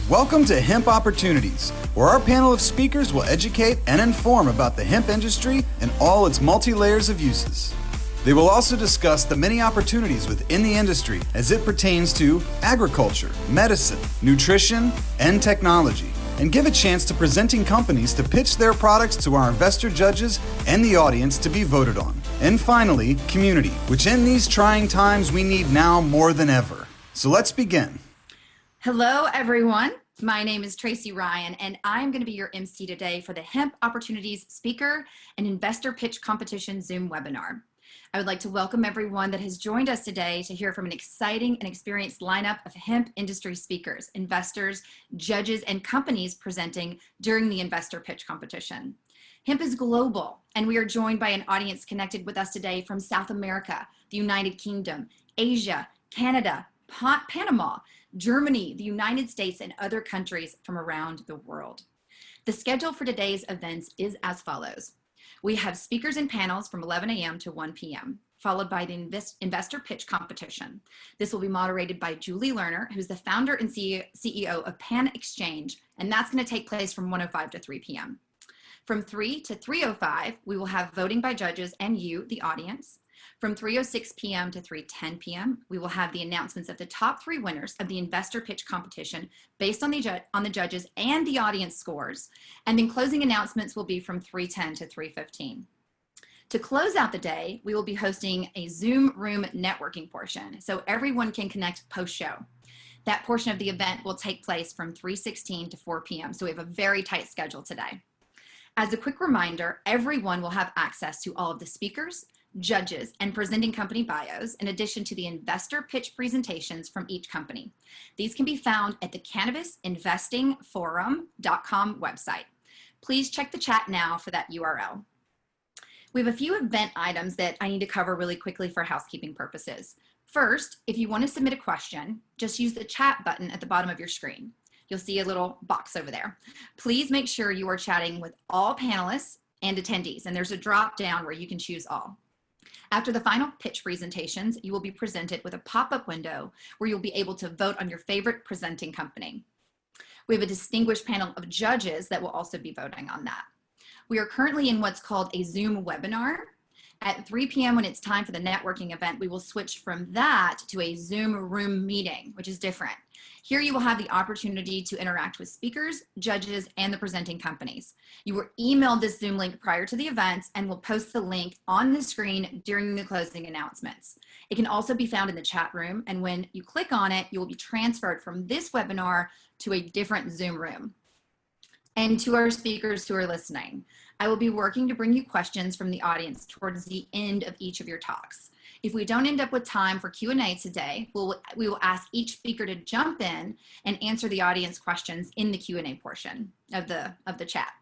Welcome to Hemp Opportunities, where our panel of speakers will educate and inform about the hemp industry and all its multi-layers of uses. They will also discuss the many opportunities within the industry as it pertains to agriculture, medicine, nutrition, and technology, and give a chance to presenting companies to pitch their products to our investor judges and the audience to be voted on. And finally, community, which in these trying times we need now more than ever. So let's begin. Hello, everyone. My name is Tracy Ryan, and I'm going to be your MC today for the Hemp Opportunities Speaker and Investor Pitch Competition Zoom webinar. I would like to welcome everyone that has joined us today to hear from an exciting and experienced lineup of hemp industry speakers, investors, judges, and companies presenting during the Investor Pitch Competition. Hemp is global, and we are joined by an audience connected with us today from South America, the United Kingdom, Asia, Canada, Panama, Germany, the United States, and other countries from around the world. The schedule for today's events is as follows. We have speakers and panels from 11 a.m. to 1 p.m., followed by the Investor Pitch Competition. This will be moderated by Julie Lerner, who's the founder and CEO of Pan Exchange, and that's going to take place from 1:05 to 3 p.m. From 3 to 3:05, we will have voting by judges and you, the audience. From 3:06 p.m. to 3:10 p.m., we will have the announcements of the top 3 winners of the Investor Pitch Competition based on the judges and the audience scores. And then closing announcements will be from 3:10 to 3:15. To close out the day, we will be hosting a Zoom room networking portion, so everyone can connect post-show. That portion of the event will take place from 3:16 to 4 p.m., so we have a very tight schedule today. As a quick reminder, everyone will have access to all of the speakers, judges, and presenting company bios, in addition to the investor pitch presentations from each company. These can be found at the cannabisinvestingforum.com website. Please check the chat now for that URL. We have a few event items that I need to cover really quickly for housekeeping purposes. First, if you want to submit a question, just use the chat button at the bottom of your screen. You'll see a little box over there. Please make sure you are chatting with all panelists and attendees, and there's a drop down where you can choose all. After the final pitch presentations, you will be presented with a pop-up window where you'll be able to vote on your favorite presenting company. We have a distinguished panel of judges that will also be voting on that. We are currently in what's called a Zoom webinar. At 3 p.m. when it's time for the networking event, we will switch from that to a Zoom room meeting, which is different. Here you will have the opportunity to interact with speakers, judges, and the presenting companies. You were emailed this Zoom link prior to the event, and we'll post the link on the screen during the closing announcements. It can also be found in the chat room, and when you click on it, you will be transferred from this webinar to a different Zoom room. And to our speakers who are listening, I will be working to bring you questions from the audience towards the end of each of your talks. If we don't end up with time for Q&A today, we will ask each speaker to jump in and answer the audience questions in the Q&A portion of the chat.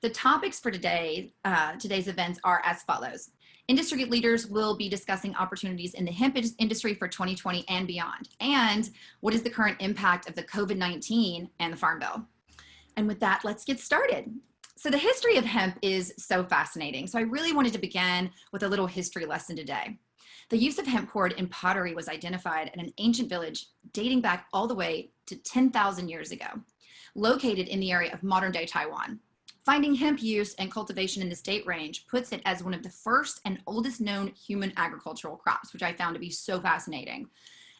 The topics for today's events are as follows. Industry leaders will be discussing opportunities in the hemp industry for 2020 and beyond, and what is the current impact of the COVID-19 and the Farm Bill. And with that, let's get started. So the history of hemp is so fascinating. So I really wanted to begin with a little history lesson today. The use of hemp cord in pottery was identified in an ancient village dating back all the way to 10,000 years ago, located in the area of modern-day Taiwan. Finding hemp use and cultivation in the state range puts it as one of the first and oldest known human agricultural crops, which I found to be so fascinating.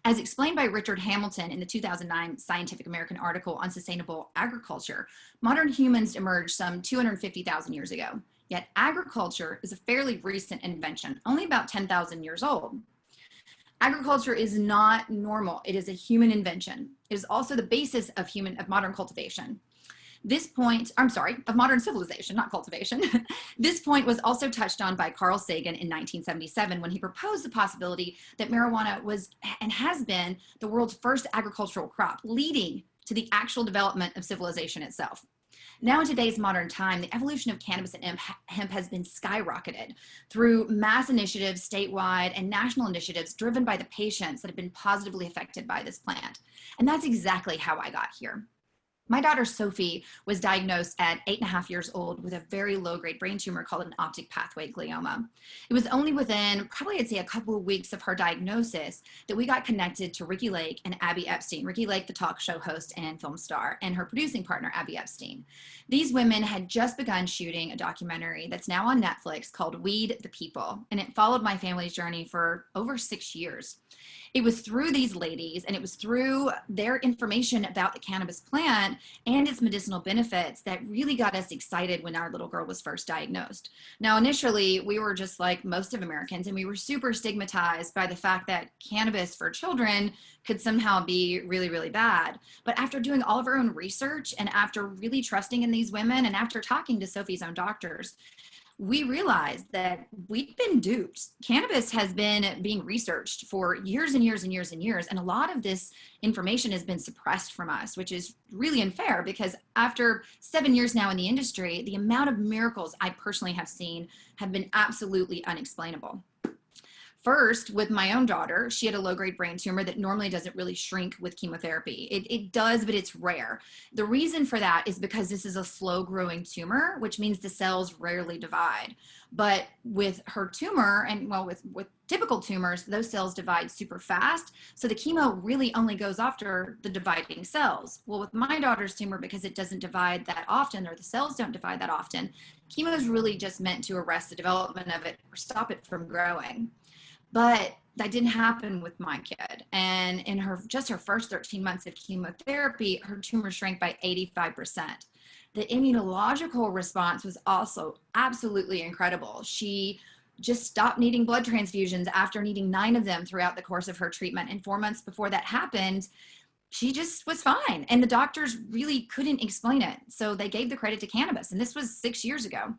As explained by Richard Hamilton in the 2009 Scientific American article on sustainable agriculture, modern humans emerged some 250,000 years ago. Yet agriculture is a fairly recent invention, only about 10,000 years old. Agriculture is not normal. It is a human invention. It is also the basis of modern cultivation. Of modern civilization, not cultivation. This point was also touched on by Carl Sagan in 1977 when he proposed the possibility that marijuana was and has been the world's first agricultural crop, leading to the actual development of civilization itself. Now in today's modern time, the evolution of cannabis and hemp has been skyrocketed through mass initiatives statewide and national initiatives driven by the patients that have been positively affected by this plant. And that's exactly how I got here. My daughter Sophie was diagnosed at 8.5 years old with a very low-grade brain tumor called an optic pathway glioma. It was only within probably, I'd say, a couple of weeks of her diagnosis that we got connected to Ricky Lake and Abby Epstein. Ricky Lake, the talk show host and film star, and her producing partner, Abby Epstein. These women had just begun shooting a documentary that's now on Netflix called Weed the People, and it followed my family's journey for over 6 years. It was through these ladies and it was through their information about the cannabis plant and its medicinal benefits that really got us excited when our little girl was first diagnosed. Now, initially, we were just like most of Americans, and we were super stigmatized by the fact that cannabis for children could somehow be really, really bad. But after doing all of our own research and after really trusting in these women and after talking to Sophie's own doctors, we realized that we've been duped. Cannabis has been being researched for years and years and years and years. And a lot of this information has been suppressed from us, which is really unfair because after 7 years now in the industry, the amount of miracles I personally have seen have been absolutely unexplainable. First, with my own daughter, she had a low-grade brain tumor that normally doesn't really shrink with chemotherapy. It does, but it's rare. The reason for that is because this is a slow-growing tumor, which means the cells rarely divide. But with her tumor, and well, with typical tumors, those cells divide super fast. So the chemo really only goes after the dividing cells. Well, with my daughter's tumor, because it doesn't divide that often, or the cells don't divide that often, chemo is really just meant to arrest the development of it or stop it from growing. But that didn't happen with my kid. And in her first 13 months of chemotherapy, her tumor shrank by 85%. The immunological response was also absolutely incredible. She just stopped needing blood transfusions after needing 9 of them throughout the course of her treatment. And 4 months before that happened, she just was fine. And the doctors really couldn't explain it. So they gave the credit to cannabis. And this was 6 years ago.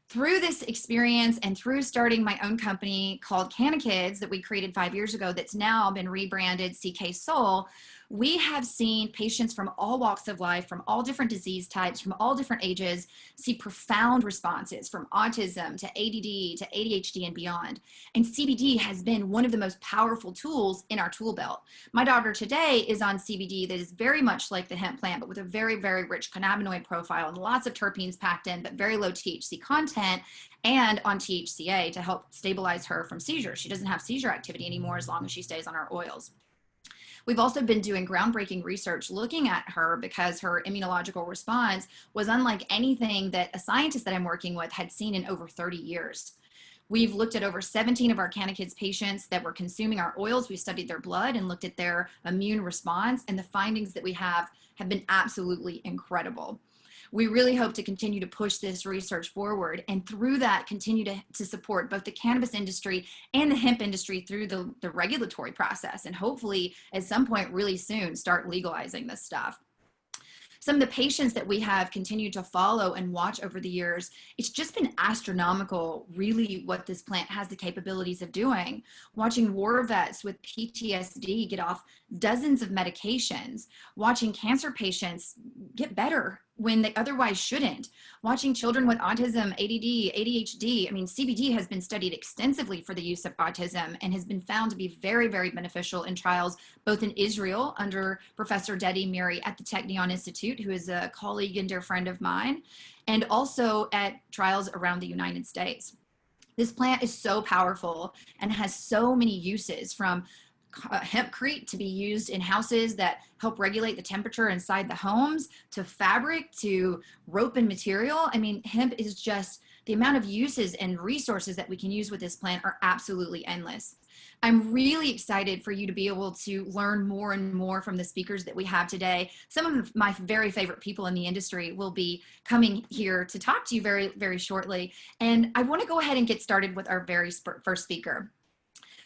Through this experience and through starting my own company called Cannakids that we created 5 years ago that's now been rebranded CK Soul, we have seen patients from all walks of life, from all different disease types, from all different ages, see profound responses from autism to ADD to ADHD and beyond. And CBD has been one of the most powerful tools in our tool belt. My daughter today is on CBD that is very much like the hemp plant, but with a very, very rich cannabinoid profile and lots of terpenes packed in, but very low THC content, and on THCA to help stabilize her from seizures. She doesn't have seizure activity anymore as long as she stays on our oils. We've also been doing groundbreaking research looking at her because her immunological response was unlike anything that a scientist that I'm working with had seen in over 30 years. We've looked at over 17 of our Cannakids patients that were consuming our oils. We studied their blood and looked at their immune response, and the findings that we have been absolutely incredible. We really hope to continue to push this research forward and through that continue to support both the cannabis industry and the hemp industry through the regulatory process, and hopefully at some point really soon start legalizing this stuff. Some of the patients that we have continued to follow and watch over the years, it's just been astronomical, really, what this plant has the capabilities of doing. Watching war vets with PTSD get off dozens of medications, watching cancer patients get better when they otherwise shouldn't, watching children with autism, ADD, ADHD. I mean, CBD has been studied extensively for the use of autism and has been found to be very, very beneficial in trials, both in Israel under Professor Dedi Miri at the Technion Institute, who is a colleague and dear friend of mine, and also at trials around the United States. This plant is so powerful and has so many uses, from hempcrete to be used in houses that help regulate the temperature inside the homes, to fabric, to rope and material. I mean, hemp is just, the amount of uses and resources that we can use with this plant are absolutely endless. I'm really excited for you to be able to learn more and more from the speakers that we have today. Some of my very favorite people in the industry will be coming here to talk to you very, very shortly. And I want to go ahead and get started with our very first speaker,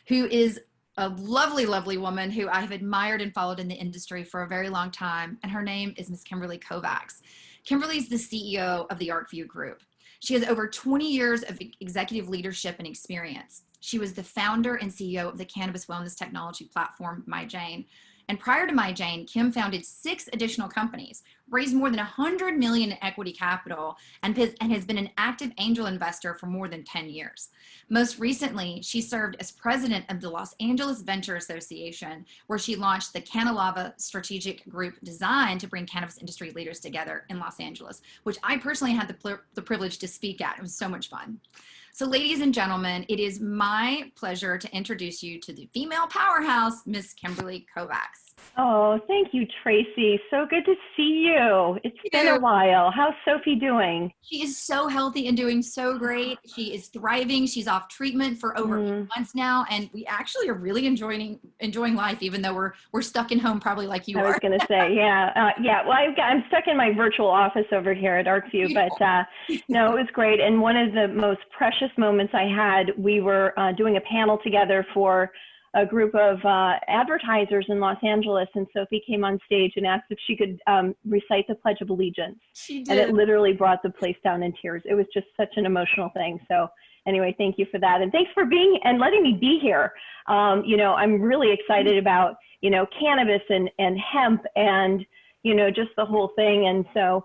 who is a lovely, lovely woman who I have admired and followed in the industry for a very long time. And her name is Ms. Kimberly Kovacs. Kimberly is the CEO of the ArcView Group. She has over 20 years of executive leadership and experience. She was the founder and CEO of the cannabis wellness technology platform, MyJane. And prior to MyJane, Kim founded 6 additional companies, raised more than 100 million in equity capital, and has been an active angel investor for more than 10 years. Most recently, she served as president of the Los Angeles Venture Association, where she launched the Canalava Strategic Group designed to bring cannabis industry leaders together in Los Angeles, which I personally had the privilege to speak at. It was so much fun. So ladies and gentlemen, it is my pleasure to introduce you to the female powerhouse, Miss Kimberly Kovacs. Oh, thank you, Tracy. So good to see you. It's been a while. How's Sophie doing? She is so healthy and doing so great. She is thriving. She's off treatment for over 8 months now, and we actually are really enjoying life, even though we're stuck in home, probably like you are. I was going to say, yeah. Well, I'm stuck in my virtual office over here at ArcView, but no, it was great. And one of the most precious moments I had, we were doing a panel together for a group of advertisers in Los Angeles, and Sophie came on stage and asked if she could recite the Pledge of Allegiance. She did. And it literally brought the place down in tears. It was just such an emotional thing. So anyway, thank you for that. And thanks for being and letting me be here. You know, I'm really excited about, you know, cannabis and hemp and, you know, just the whole thing. And so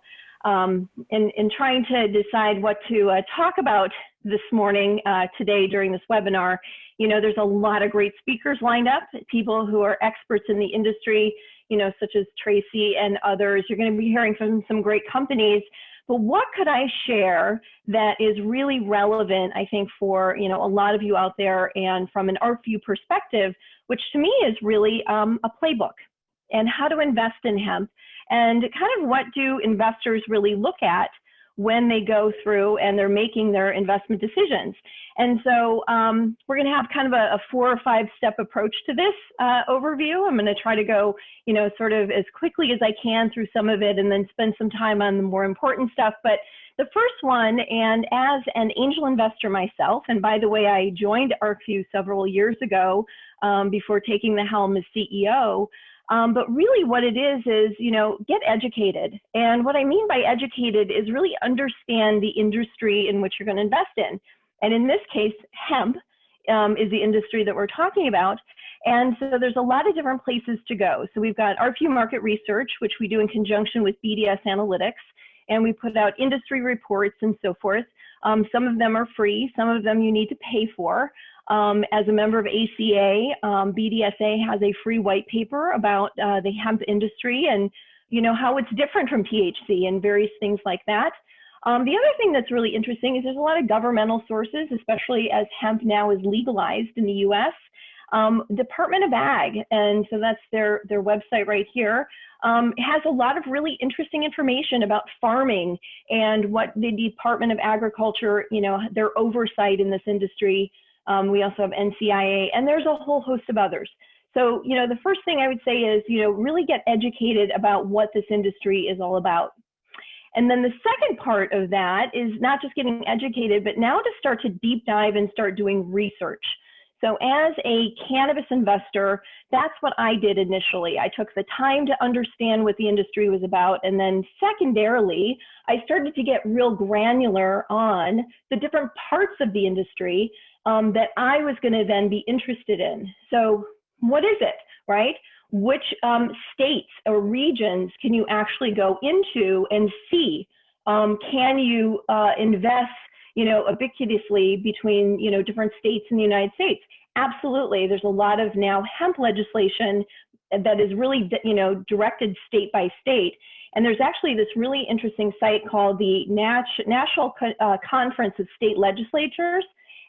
in trying to decide what to talk about this morning, today during this webinar, you know, there's a lot of great speakers lined up, people who are experts in the industry, you know, such as Tracy and others. You're going to be hearing from some great companies. But what could I share that is really relevant, I think, for, you know, a lot of you out there and from an ArcView perspective, which to me is really a playbook and how to invest in hemp and kind of what do investors really look at when they go through and they're making their investment decisions. And so we're going to have kind of a 4 or 5 step approach to this overview. I'm going to try to go, you know, sort of as quickly as I can through some of it and then spend some time on the more important stuff. But the first one, and as an angel investor myself, and by the way, I joined ArcView several years ago before taking the helm as CEO. But really what it is, you know, get educated. And what I mean by educated is really understand the industry in which you're going to invest in. And in this case, hemp is the industry that we're talking about. And so there's a lot of different places to go. So we've got ArcView Market Research, which we do in conjunction with BDS Analytics, and we put out industry reports and so forth. Some of them are free, some of them you need to pay for. As a member of ACA, BDSA has a free white paper about the hemp industry and, you know, how it's different from THC and various things like that. The other thing that's really interesting is there's a lot of governmental sources, especially as hemp now is legalized in the US. Department of Ag, and so that's their website right here, has a lot of really interesting information about farming and what the Department of Agriculture, you know, their oversight in this industry. We also have NCIA, and there's a whole host of others. So, you know, the first thing I would say is, you know, really get educated about what this industry is all about. And then the second part of that is not just getting educated, but now to start to deep dive and start doing research. So as a cannabis investor, that's what I did initially. I took the time to understand what the industry was about. And then secondarily, I started to get real granular on the different parts of the industry that I was going to then be interested in. So what is it, right? Which states or regions can you actually go into and see? Can you invest, you know, ubiquitously between, you know, different states in the United States? Absolutely. There's a lot of now hemp legislation that is really, you know, directed state by state. And there's actually this really interesting site called the National Conference of State Legislatures.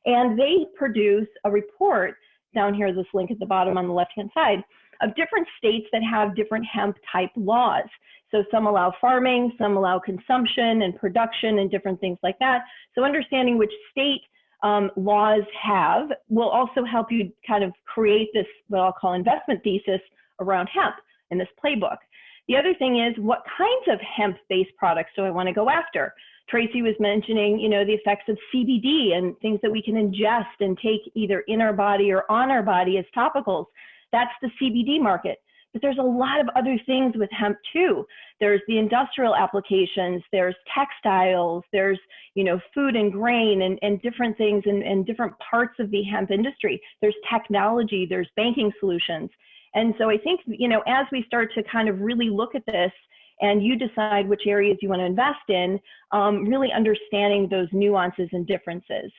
And they produce a report, down here, this link at the bottom on the left-hand side, of different states that have different hemp type laws. So some allow farming, some allow consumption and production and different things like that. So understanding which state laws have will also help you kind of create this, what I'll call investment thesis around hemp in this playbook. The other thing is, what kinds of hemp-based products do I want to go after? Tracy was mentioning, you know, the effects of CBD and things that we can ingest and take either in our body or on our body as topicals. That's the CBD market. But there's a lot of other things with hemp too. There's the industrial applications, there's textiles, there's, you know, food and grain and different things and different parts of the hemp industry. There's technology, there's banking solutions. And so I think, you know, as we start to kind of really look at this and you decide which areas you want to invest in, really understanding those nuances and differences.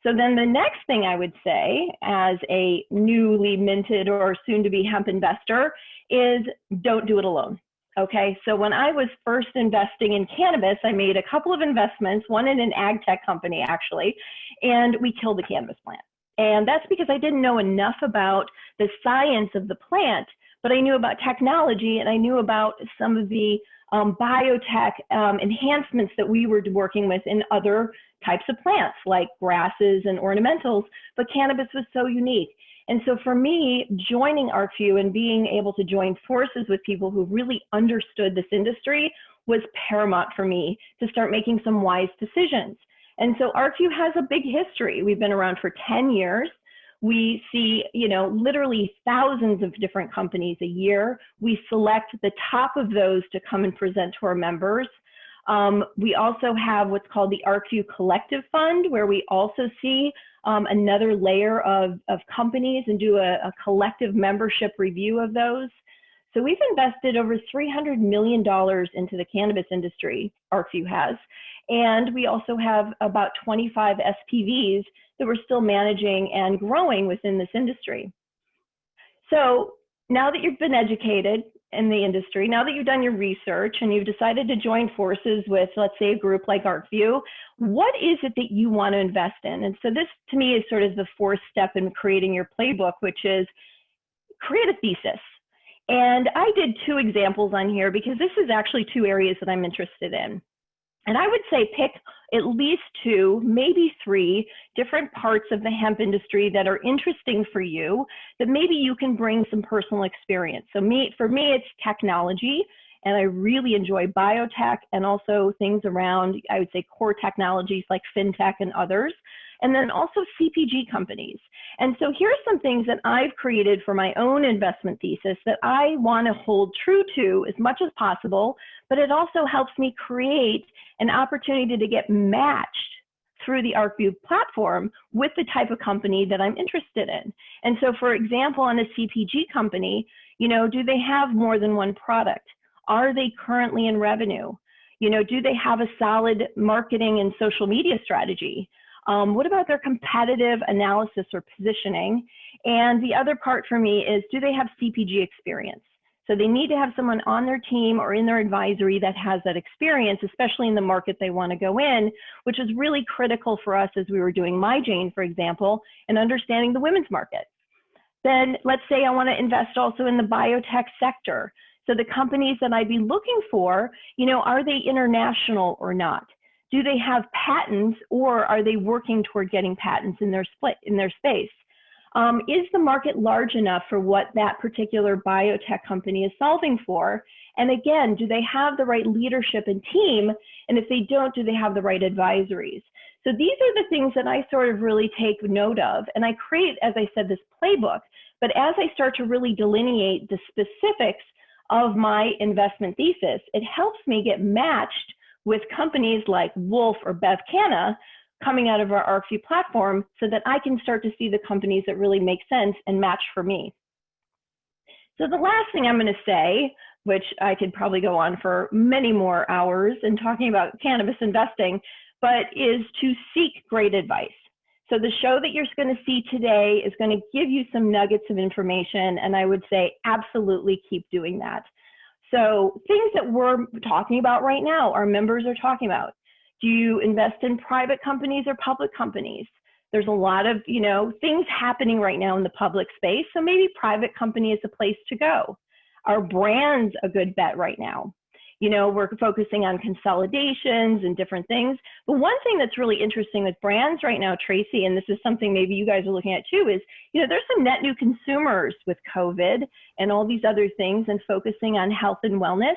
So then the next thing I would say as a newly minted or soon to be hemp investor is don't do it alone. Okay, so when I was first investing in cannabis, I made a couple of investments, one in an ag tech company actually, and we killed the cannabis plant. And that's because I didn't know enough about the science of the plant, but I knew about technology and I knew about some of the biotech enhancements that we were working with in other types of plants like grasses and ornamentals, but cannabis was so unique. And so for me, joining ArcView and being able to join forces with people who really understood this industry was paramount for me to start making some wise decisions. And so ArcView has a big history. We've been around for 10 years. We see, literally thousands of different companies a year. We select the top of those to come and present to our members. We also have what's called the ArcView Collective Fund, where we also see another layer of companies and do a collective membership review of those. So we've invested over $300 million into the cannabis industry, ArcView has. And we also have about 25 SPVs that we're still managing and growing within this industry. So now that you've been educated in the industry, now that you've done your research and you've decided to join forces with, let's say, a group like ArcView, what is it that you want to invest in? And so this, to me, is sort of the fourth step in creating your playbook, which is create a thesis. And I did two examples on here because this is actually two areas that I'm interested in. And I would say pick at least two, maybe three different parts of the hemp industry that are interesting for you, that maybe you can bring some personal experience. So for me, it's technology, and I really enjoy biotech and also things around, I would say, core technologies like fintech and others, and then also CPG companies. And so here's some things that I've created for my own investment thesis that I want to hold true to as much as possible, but it also helps me create an opportunity to get matched through the ArcView platform with the type of company that I'm interested in. And so, for example, on a CPG company, do they have more than one product? Are they currently in revenue? Do they have a solid marketing and social media strategy? What about their competitive analysis or positioning? And the other part for me is, do they have CPG experience? So they need to have someone on their team or in their advisory that has that experience, especially in the market they want to go in, which is really critical for us as we were doing MyJane, for example, and understanding the women's market. Then let's say I want to invest also in the biotech sector. So the companies that I'd be looking for, are they international or not? Do they have patents, or are they working toward getting patents in their space? Is the market large enough for what that particular biotech company is solving for? And again, do they have the right leadership and team? And if they don't, do they have the right advisories? So these are the things that I sort of really take note of. And I create, as I said, this playbook. But as I start to really delineate the specifics of my investment thesis, it helps me get matched with companies like Wolf or BevCanna coming out of our ArcView platform, so that I can start to see the companies that really make sense and match for me. So the last thing I'm going to say, which I could probably go on for many more hours in talking about cannabis investing, but is to seek great advice. So the show that you're going to see today is going to give you some nuggets of information, and I would say absolutely keep doing that. So things that we're talking about right now, our members are talking about. Do you invest in private companies or public companies? There's a lot of, things happening right now in the public space. So maybe private company is a place to go. Are brands a good bet right now? We're focusing on consolidations and different things. But one thing that's really interesting with brands right now, Tracy, and this is something maybe you guys are looking at too, is, there's some net new consumers with COVID and all these other things and focusing on health and wellness.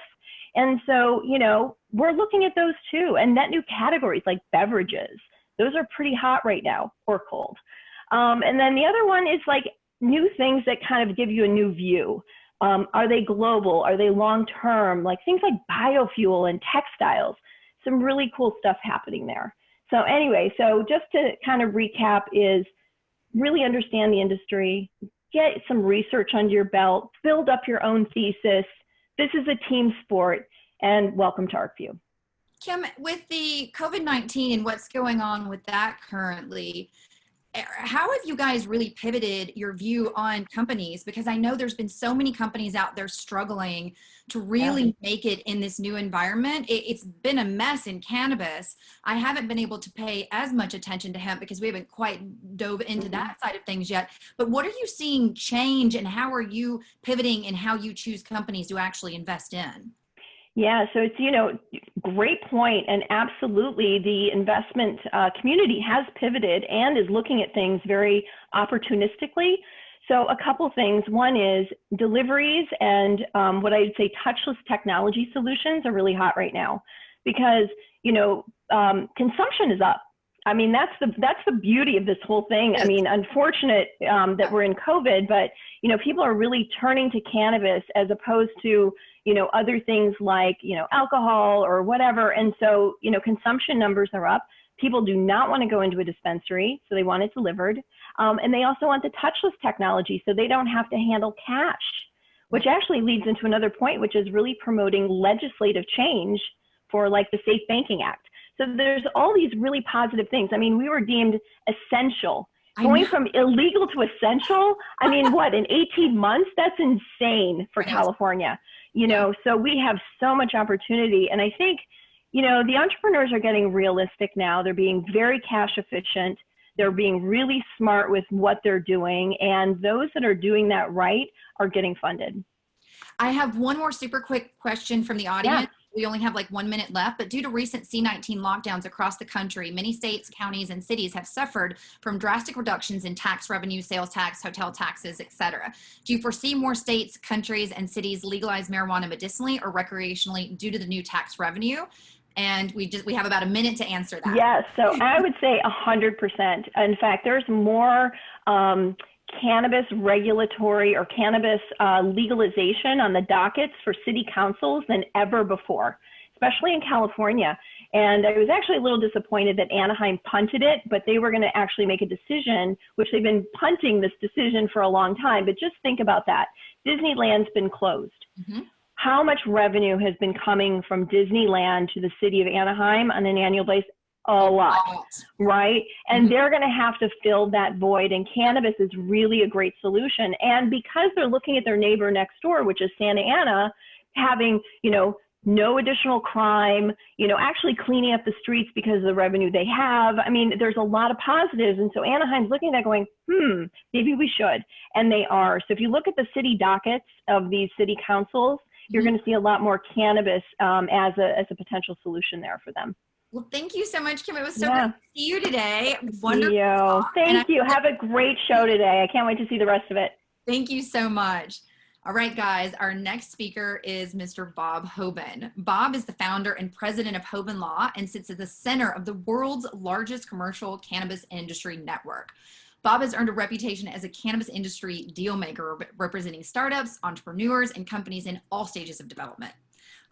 And so, we're looking at those too, and net new categories like beverages. Those are pretty hot right now, or cold. And then the other one is like new things that kind of give you a new view. Are they global? Are they long-term? Like things like biofuel and textiles, some really cool stuff happening there. So anyway, so just to kind of recap is really understand the industry, get some research under your belt, build up your own thesis, This is a team sport, and welcome to ArcView. Kim, with the COVID-19 and what's going on with that currently, how have you guys really pivoted your view on companies? Because I know there's been so many companies out there struggling to really make it in this new environment. It's been a mess in cannabis. I haven't been able to pay as much attention to hemp because we haven't quite dove into that side of things yet. But what are you seeing change, and how are you pivoting in how you choose companies to actually invest in? Yeah, so it's, great point. And absolutely, the investment community has pivoted and is looking at things very opportunistically. So a couple things. One is deliveries and what I'd say touchless technology solutions are really hot right now because, consumption is up. I mean, that's the beauty of this whole thing. I mean, unfortunate that we're in COVID, but, people are really turning to cannabis as opposed to, other things like, alcohol or whatever. And so, consumption numbers are up. People do not want to go into a dispensary, so they want it delivered. And they also want the touchless technology, so they don't have to handle cash, which actually leads into another point, which is really promoting legislative change for like the Safe Banking Act. So there's all these really positive things. I mean, we were deemed essential. Going from illegal to essential, I mean, what, in 18 months? That's insane for California. So we have so much opportunity. And I think, the entrepreneurs are getting realistic now. They're being very cash efficient. They're being really smart with what they're doing. And those that are doing that right are getting funded. I have one more super quick question from the audience. Yeah. We only have like 1 minute left, but due to recent C-19 lockdowns across the country, many states, counties, and cities have suffered from drastic reductions in tax revenue, sales tax, hotel taxes, etc. Do you foresee more states, countries, and cities legalize marijuana medicinally or recreationally due to the new tax revenue? And we have about a minute to answer that. Yes, so I would say 100%. In fact, there's more cannabis regulatory or cannabis legalization on the dockets for city councils than ever before, especially in California. And I was actually a little disappointed that Anaheim punted it, but they were going to actually make a decision, which they've been punting this decision for a long time. But just think about that. Disneyland's been closed. How much revenue has been coming from Disneyland to the city of Anaheim on an annual basis? A lot, right? And they're going to have to fill that void, and cannabis is really a great solution. And because they're looking at their neighbor next door, which is Santa Ana, having, no additional crime, actually cleaning up the streets because of the revenue they have. I mean, there's a lot of positives. And so Anaheim's looking at that going, maybe we should. And they are. So if you look at the city dockets of these city councils, you're going to see a lot more cannabis as a potential solution there for them. Well, thank you so much, Kim. It was so good to see you today. Wonderful. Thank you. Have a great show today. I can't wait to see the rest of it. Thank you so much. All right, guys, our next speaker is Mr. Bob Hoban. Bob is the founder and president of Hoban Law and sits at the center of the world's largest commercial cannabis industry network. Bob has earned a reputation as a cannabis industry deal maker, representing startups, entrepreneurs, and companies in all stages of development.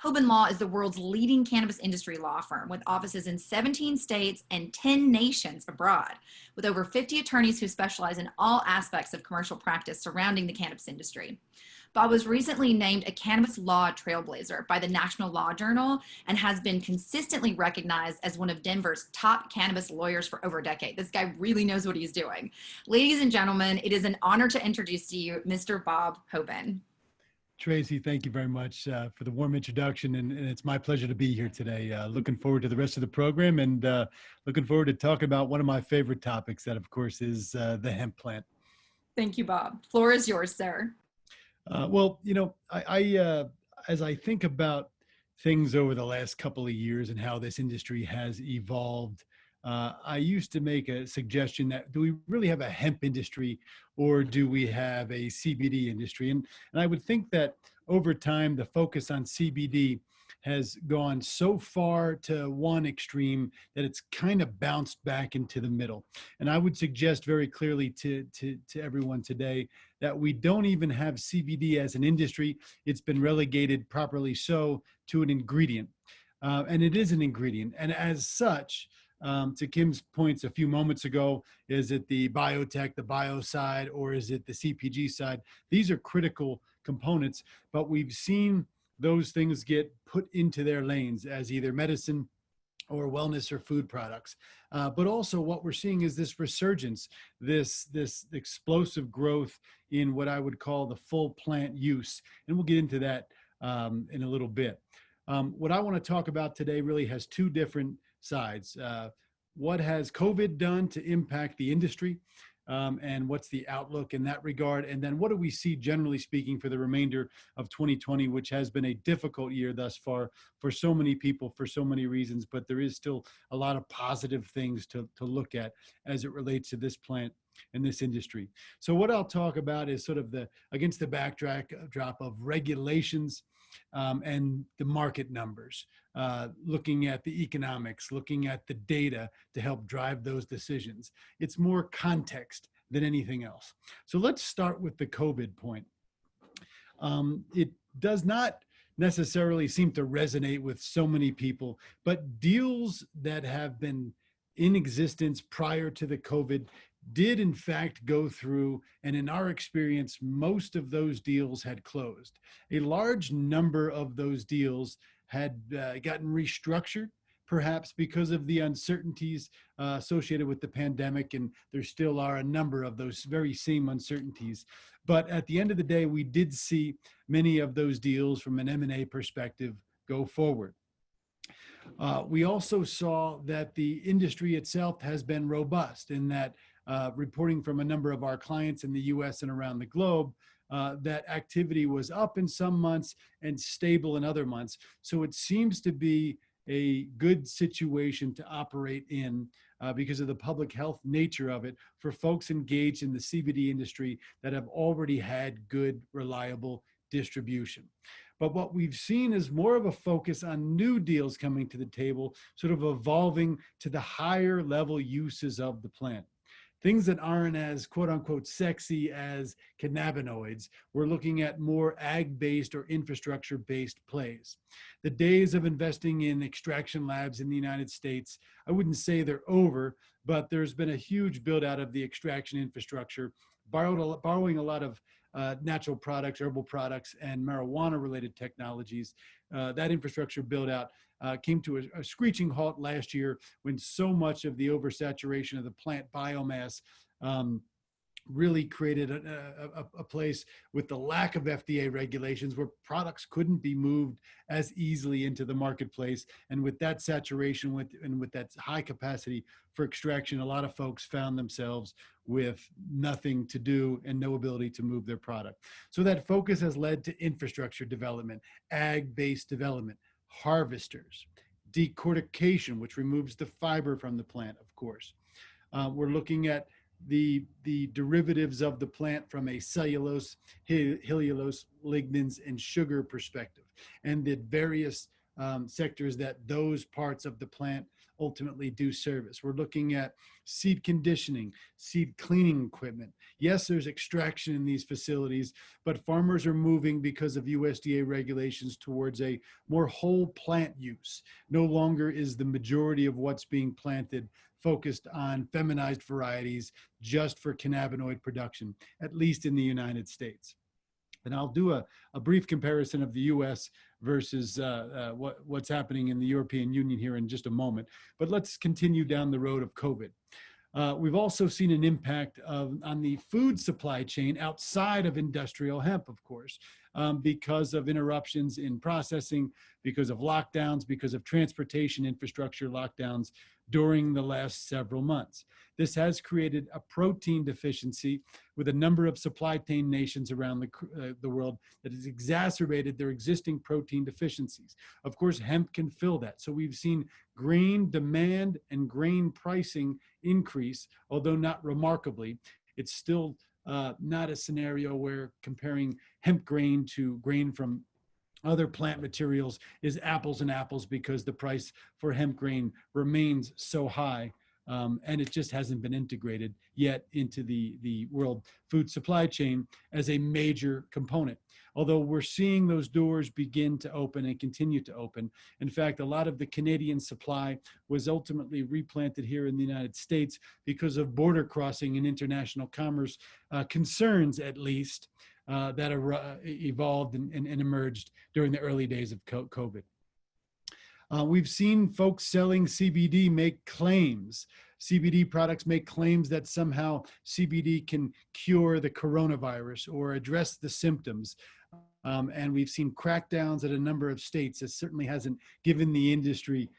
Hoban Law is the world's leading cannabis industry law firm with offices in 17 states and 10 nations abroad, with over 50 attorneys who specialize in all aspects of commercial practice surrounding the cannabis industry. Bob was recently named a cannabis law trailblazer by the National Law Journal and has been consistently recognized as one of Denver's top cannabis lawyers for over a decade. This guy really knows what he's doing. Ladies and gentlemen, it is an honor to introduce to you Mr. Bob Hoban. Tracy, thank you very much for the warm introduction, and it's my pleasure to be here today. Looking forward to the rest of the program, and looking forward to talking about one of my favorite topics, that of course is the hemp plant. Thank you, Bob. Floor is yours, sir. Well, as I think about things over the last couple of years and how this industry has evolved, I used to make a suggestion that, do we really have a hemp industry, or do we have a CBD industry? And I would think that over time, the focus on CBD has gone so far to one extreme that it's kind of bounced back into the middle. And I would suggest very clearly to everyone today that we don't even have CBD as an industry. It's been relegated, properly so, to an ingredient. And it is an ingredient. And as such, to Kim's points a few moments ago, is it the biotech, the bio side, or is it the CPG side? These are critical components, but we've seen those things get put into their lanes as either medicine or wellness or food products. But also what we're seeing is this resurgence, this explosive growth in what I would call the full plant use. And we'll get into that in a little bit. What I want to talk about today really has two different sides. What has COVID done to impact the industry? And what's the outlook in that regard? And then what do we see, generally speaking, for the remainder of 2020, which has been a difficult year thus far for so many people, for so many reasons, but there is still a lot of positive things to look at as it relates to this plant and this industry. So what I'll talk about is sort of against the backdrop of regulations and the market numbers, looking at the economics, looking at the data to help drive those decisions. It's more context than anything else. So let's start with the COVID point. It does not necessarily seem to resonate with so many people, but deals that have been in existence prior to the COVID did in fact go through, and in our experience, most of those deals had closed. A large number of those deals had gotten restructured, perhaps because of the uncertainties associated with the pandemic, and there still are a number of those very same uncertainties. But at the end of the day, we did see many of those deals from an M&A perspective go forward. We also saw that the industry itself has been robust in that reporting from a number of our clients in the US and around the globe, that activity was up in some months and stable in other months. So it seems to be a good situation to operate in because of the public health nature of it for folks engaged in the CBD industry that have already had good, reliable distribution. But what we've seen is more of a focus on new deals coming to the table, sort of evolving to the higher level uses of the plant. Things that aren't as quote unquote sexy as cannabinoids. We're looking at more ag-based or infrastructure-based plays. The days of investing in extraction labs in the United States, I wouldn't say they're over, but there's been a huge build out of the extraction infrastructure, borrowing a lot of natural products, herbal products, and marijuana-related technologies. That infrastructure build out came to a screeching halt last year when so much of the oversaturation of the plant biomass really created a place with the lack of FDA regulations where products couldn't be moved as easily into the marketplace. And with that saturation and with that high capacity for extraction, a lot of folks found themselves with nothing to do and no ability to move their product. So that focus has led to infrastructure development, ag-based development, harvesters, decortication, which removes the fiber from the plant, of course. We're looking at the derivatives of the plant from a cellulose, heliolose, lignins, and sugar perspective, and the various sectors that those parts of the plant ultimately do service. We're looking at seed conditioning, seed cleaning equipment. Yes, there's extraction in these facilities, but farmers are moving because of USDA regulations towards a more whole plant use. No longer is the majority of what's being planted focused on feminized varieties just for cannabinoid production, at least in the United States. And I'll do a brief comparison of the US versus what's happening in the European Union here in just a moment. But let's continue down the road of COVID. We've also seen an impact on the food supply chain outside of industrial hemp, of course, because of interruptions in processing, because of lockdowns, because of transportation infrastructure lockdowns during the last several months. This has created a protein deficiency with a number of supply chain nations around the world that has exacerbated their existing protein deficiencies. Of course, hemp can fill that. So we've seen grain demand and grain pricing increase, although not remarkably. It's still not a scenario where comparing hemp grain to grain from other plant materials is apples and apples, because the price for hemp grain remains so high, and it just hasn't been integrated yet into the world food supply chain as a major component. Although we're seeing those doors begin to open and continue to open. In fact, a lot of the Canadian supply was ultimately replanted here in the United States because of border crossing and international commerce concerns, at least. that evolved and emerged during the early days of COVID. We've seen folks selling CBD make claims. CBD products make claims that somehow CBD can cure the coronavirus or address the symptoms. And we've seen crackdowns at a number of states. It certainly hasn't given the industry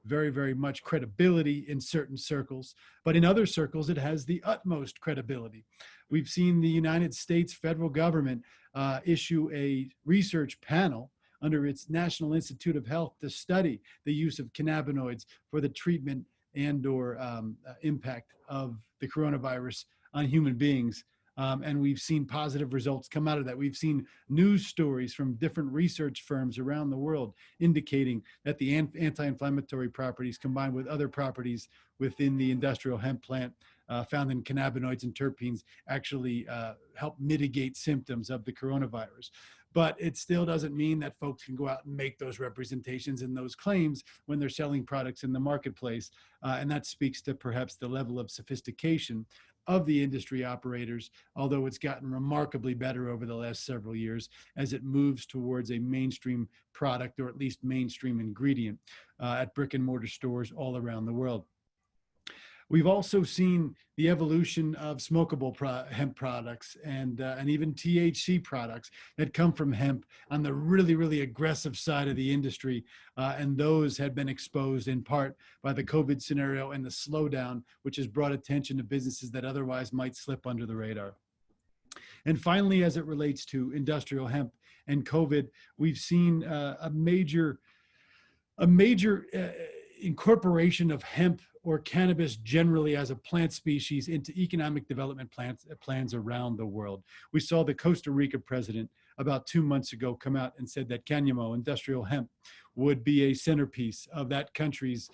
very, very much credibility in certain circles, but in other circles, it has the utmost credibility. We've seen the United States federal government issue a research panel under its National Institute of Health to study the use of cannabinoids for the treatment and or impact of the coronavirus on human beings. And we've seen positive results come out of that. We've seen news stories from different research firms around the world indicating that the anti-inflammatory properties combined with other properties within the industrial hemp plant found in cannabinoids and terpenes actually help mitigate symptoms of the coronavirus. But it still doesn't mean that folks can go out and make those representations and those claims when they're selling products in the marketplace. And that speaks to perhaps the level of sophistication of the industry operators, although it's gotten remarkably better over the last several years as it moves towards a mainstream product or at least mainstream ingredient at brick and mortar stores all around the world. We've also seen the evolution of smokable hemp products and even THC products that come from hemp on the really, really aggressive side of the industry. And those had been exposed in part by the COVID scenario and the slowdown, which has brought attention to businesses that otherwise might slip under the radar. And finally, as it relates to industrial hemp and COVID, we've seen a major incorporation of hemp or cannabis generally as a plant species into economic development plans around the world. We saw the Costa Rica president about 2 months ago come out and said that cáñamo, industrial hemp, would be a centerpiece of that country's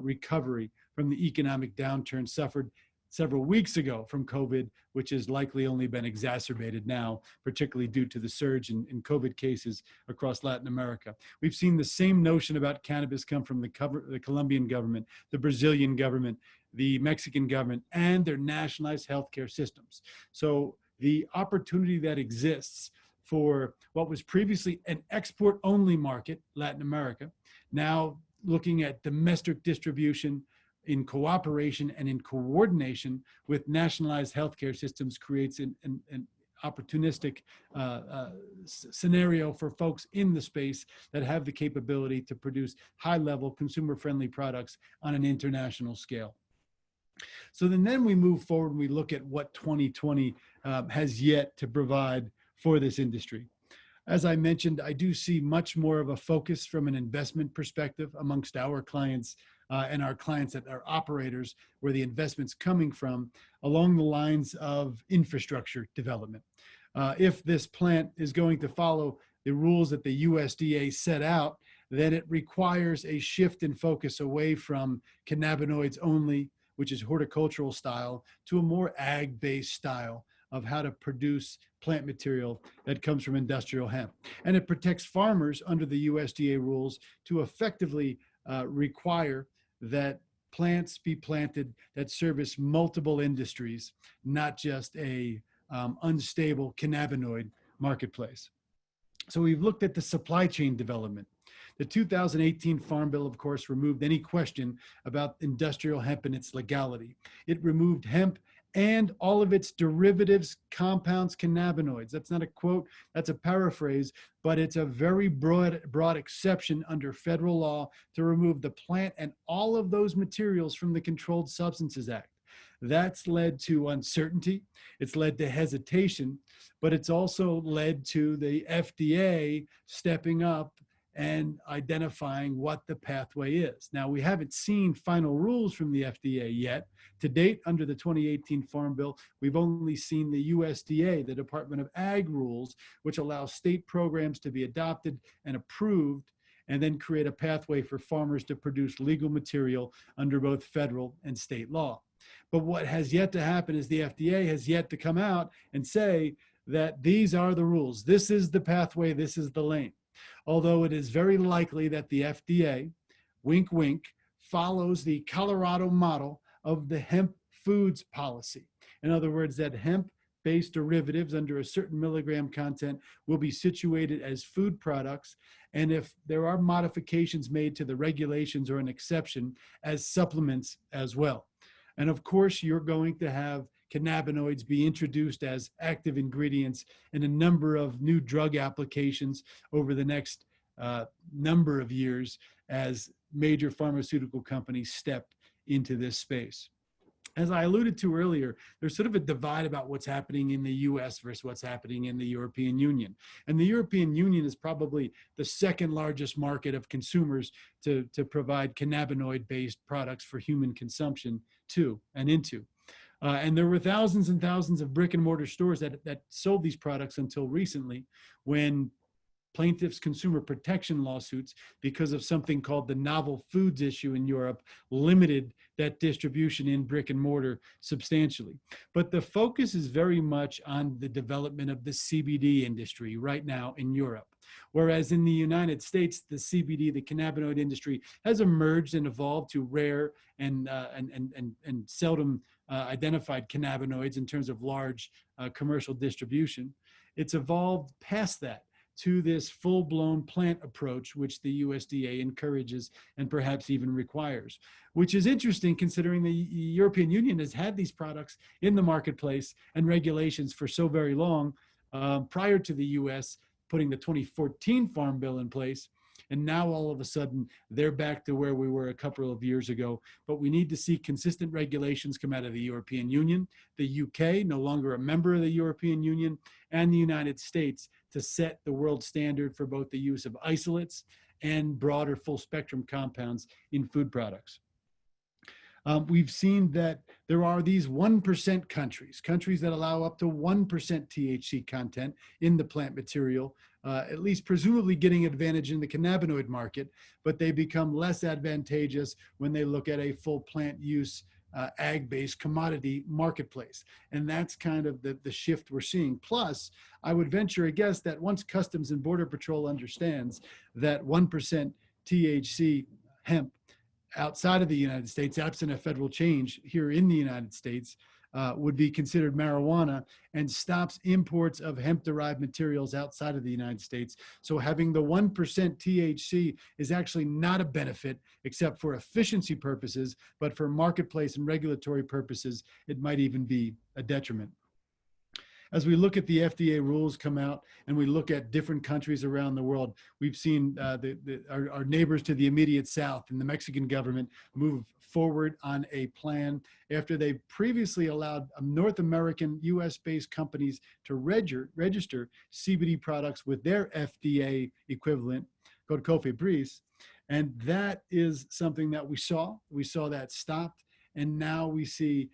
recovery from the economic downturn suffered several weeks ago from COVID, which has likely only been exacerbated now, particularly due to the surge in COVID cases across Latin America. We've seen the same notion about cannabis come from the Colombian government, the Brazilian government, the Mexican government, and their nationalized healthcare systems. So the opportunity that exists for what was previously an export-only market, Latin America, now looking at domestic distribution, in cooperation and in coordination with nationalized healthcare systems creates an opportunistic scenario for folks in the space that have the capability to produce high-level consumer-friendly products on an international scale. So then we move forward and we look at what 2020 has yet to provide for this industry. As I mentioned, I do see much more of a focus from an investment perspective amongst our clients and our clients that are operators, where the investment's coming from, along the lines of infrastructure development. If this plant is going to follow the rules that the USDA set out, then it requires a shift in focus away from cannabinoids only, which is horticultural style, to a more ag-based style of how to produce plant material that comes from industrial hemp. And it protects farmers under the USDA rules to effectively require that plants be planted that service multiple industries, not just a unstable cannabinoid marketplace. So we've looked at the supply chain development. The 2018 Farm Bill, of course, removed any question about industrial hemp and its legality. It removed hemp and all of its derivatives, compounds, cannabinoids. That's not a quote, that's a paraphrase, but it's a very broad exception under federal law to remove the plant and all of those materials from the Controlled Substances Act. That's led to uncertainty, it's led to hesitation, but it's also led to the FDA stepping up and identifying what the pathway is. Now, we haven't seen final rules from the FDA yet. To date, under the 2018 Farm Bill, we've only seen the USDA, the Department of Ag rules, which allow state programs to be adopted and approved, and then create a pathway for farmers to produce legal material under both federal and state law. But what has yet to happen is the FDA has yet to come out and say that these are the rules. This is the pathway, this is the lane. Although it is very likely that the FDA, wink, wink, follows the Colorado model of the hemp foods policy. In other words, that hemp plant-based derivatives under a certain milligram content will be situated as food products, and if there are modifications made to the regulations or an exception, as supplements as well. And of course, you're going to have cannabinoids be introduced as active ingredients in a number of new drug applications over the next number of years as major pharmaceutical companies step into this space. As I alluded to earlier, there's sort of a divide about what's happening in the US versus what's happening in the European Union. And the European Union is probably the second largest market of consumers to provide cannabinoid-based products for human consumption to and into. And there were thousands and thousands of brick and mortar stores that sold these products until recently, when plaintiffs' consumer protection lawsuits, because of something called the novel foods issue in Europe, limited that distribution in brick and mortar substantially. But the focus is very much on the development of the CBD industry right now in Europe. Whereas in the United States, the CBD, the cannabinoid industry, has emerged and evolved to rare and seldom identified cannabinoids in terms of large commercial distribution. It's evolved past that to this full-blown plant approach, which the USDA encourages and perhaps even requires, which is interesting considering the European Union has had these products in the marketplace and regulations for so very long, prior to the US putting the 2014 Farm Bill in place. And now all of a sudden, they're back to where we were a couple of years ago. But we need to see consistent regulations come out of the European Union, the UK, no longer a member of the European Union, and the United States to set the world standard for both the use of isolates and broader full spectrum compounds in food products. We've seen that there are these 1% countries that allow up to 1% THC content in the plant material, at least presumably getting advantage in the cannabinoid market, but they become less advantageous when they look at a full plant use ag-based commodity marketplace. And that's kind of the shift we're seeing. Plus, I would venture a guess that once Customs and Border Patrol understands that 1% THC hemp outside of the United States, absent a federal change here in the United States, would be considered marijuana, and stops imports of hemp-derived materials outside of the United States. So having the 1% THC is actually not a benefit except for efficiency purposes, but for marketplace and regulatory purposes, it might even be a detriment. As we look at the FDA rules come out and we look at different countries around the world, we've seen our neighbors to the immediate south and the Mexican government move forward on a plan after they previously allowed North American US-based companies to register CBD products with their FDA equivalent, called COFEPRIS. And that is something that we saw. We saw that stopped. And now we see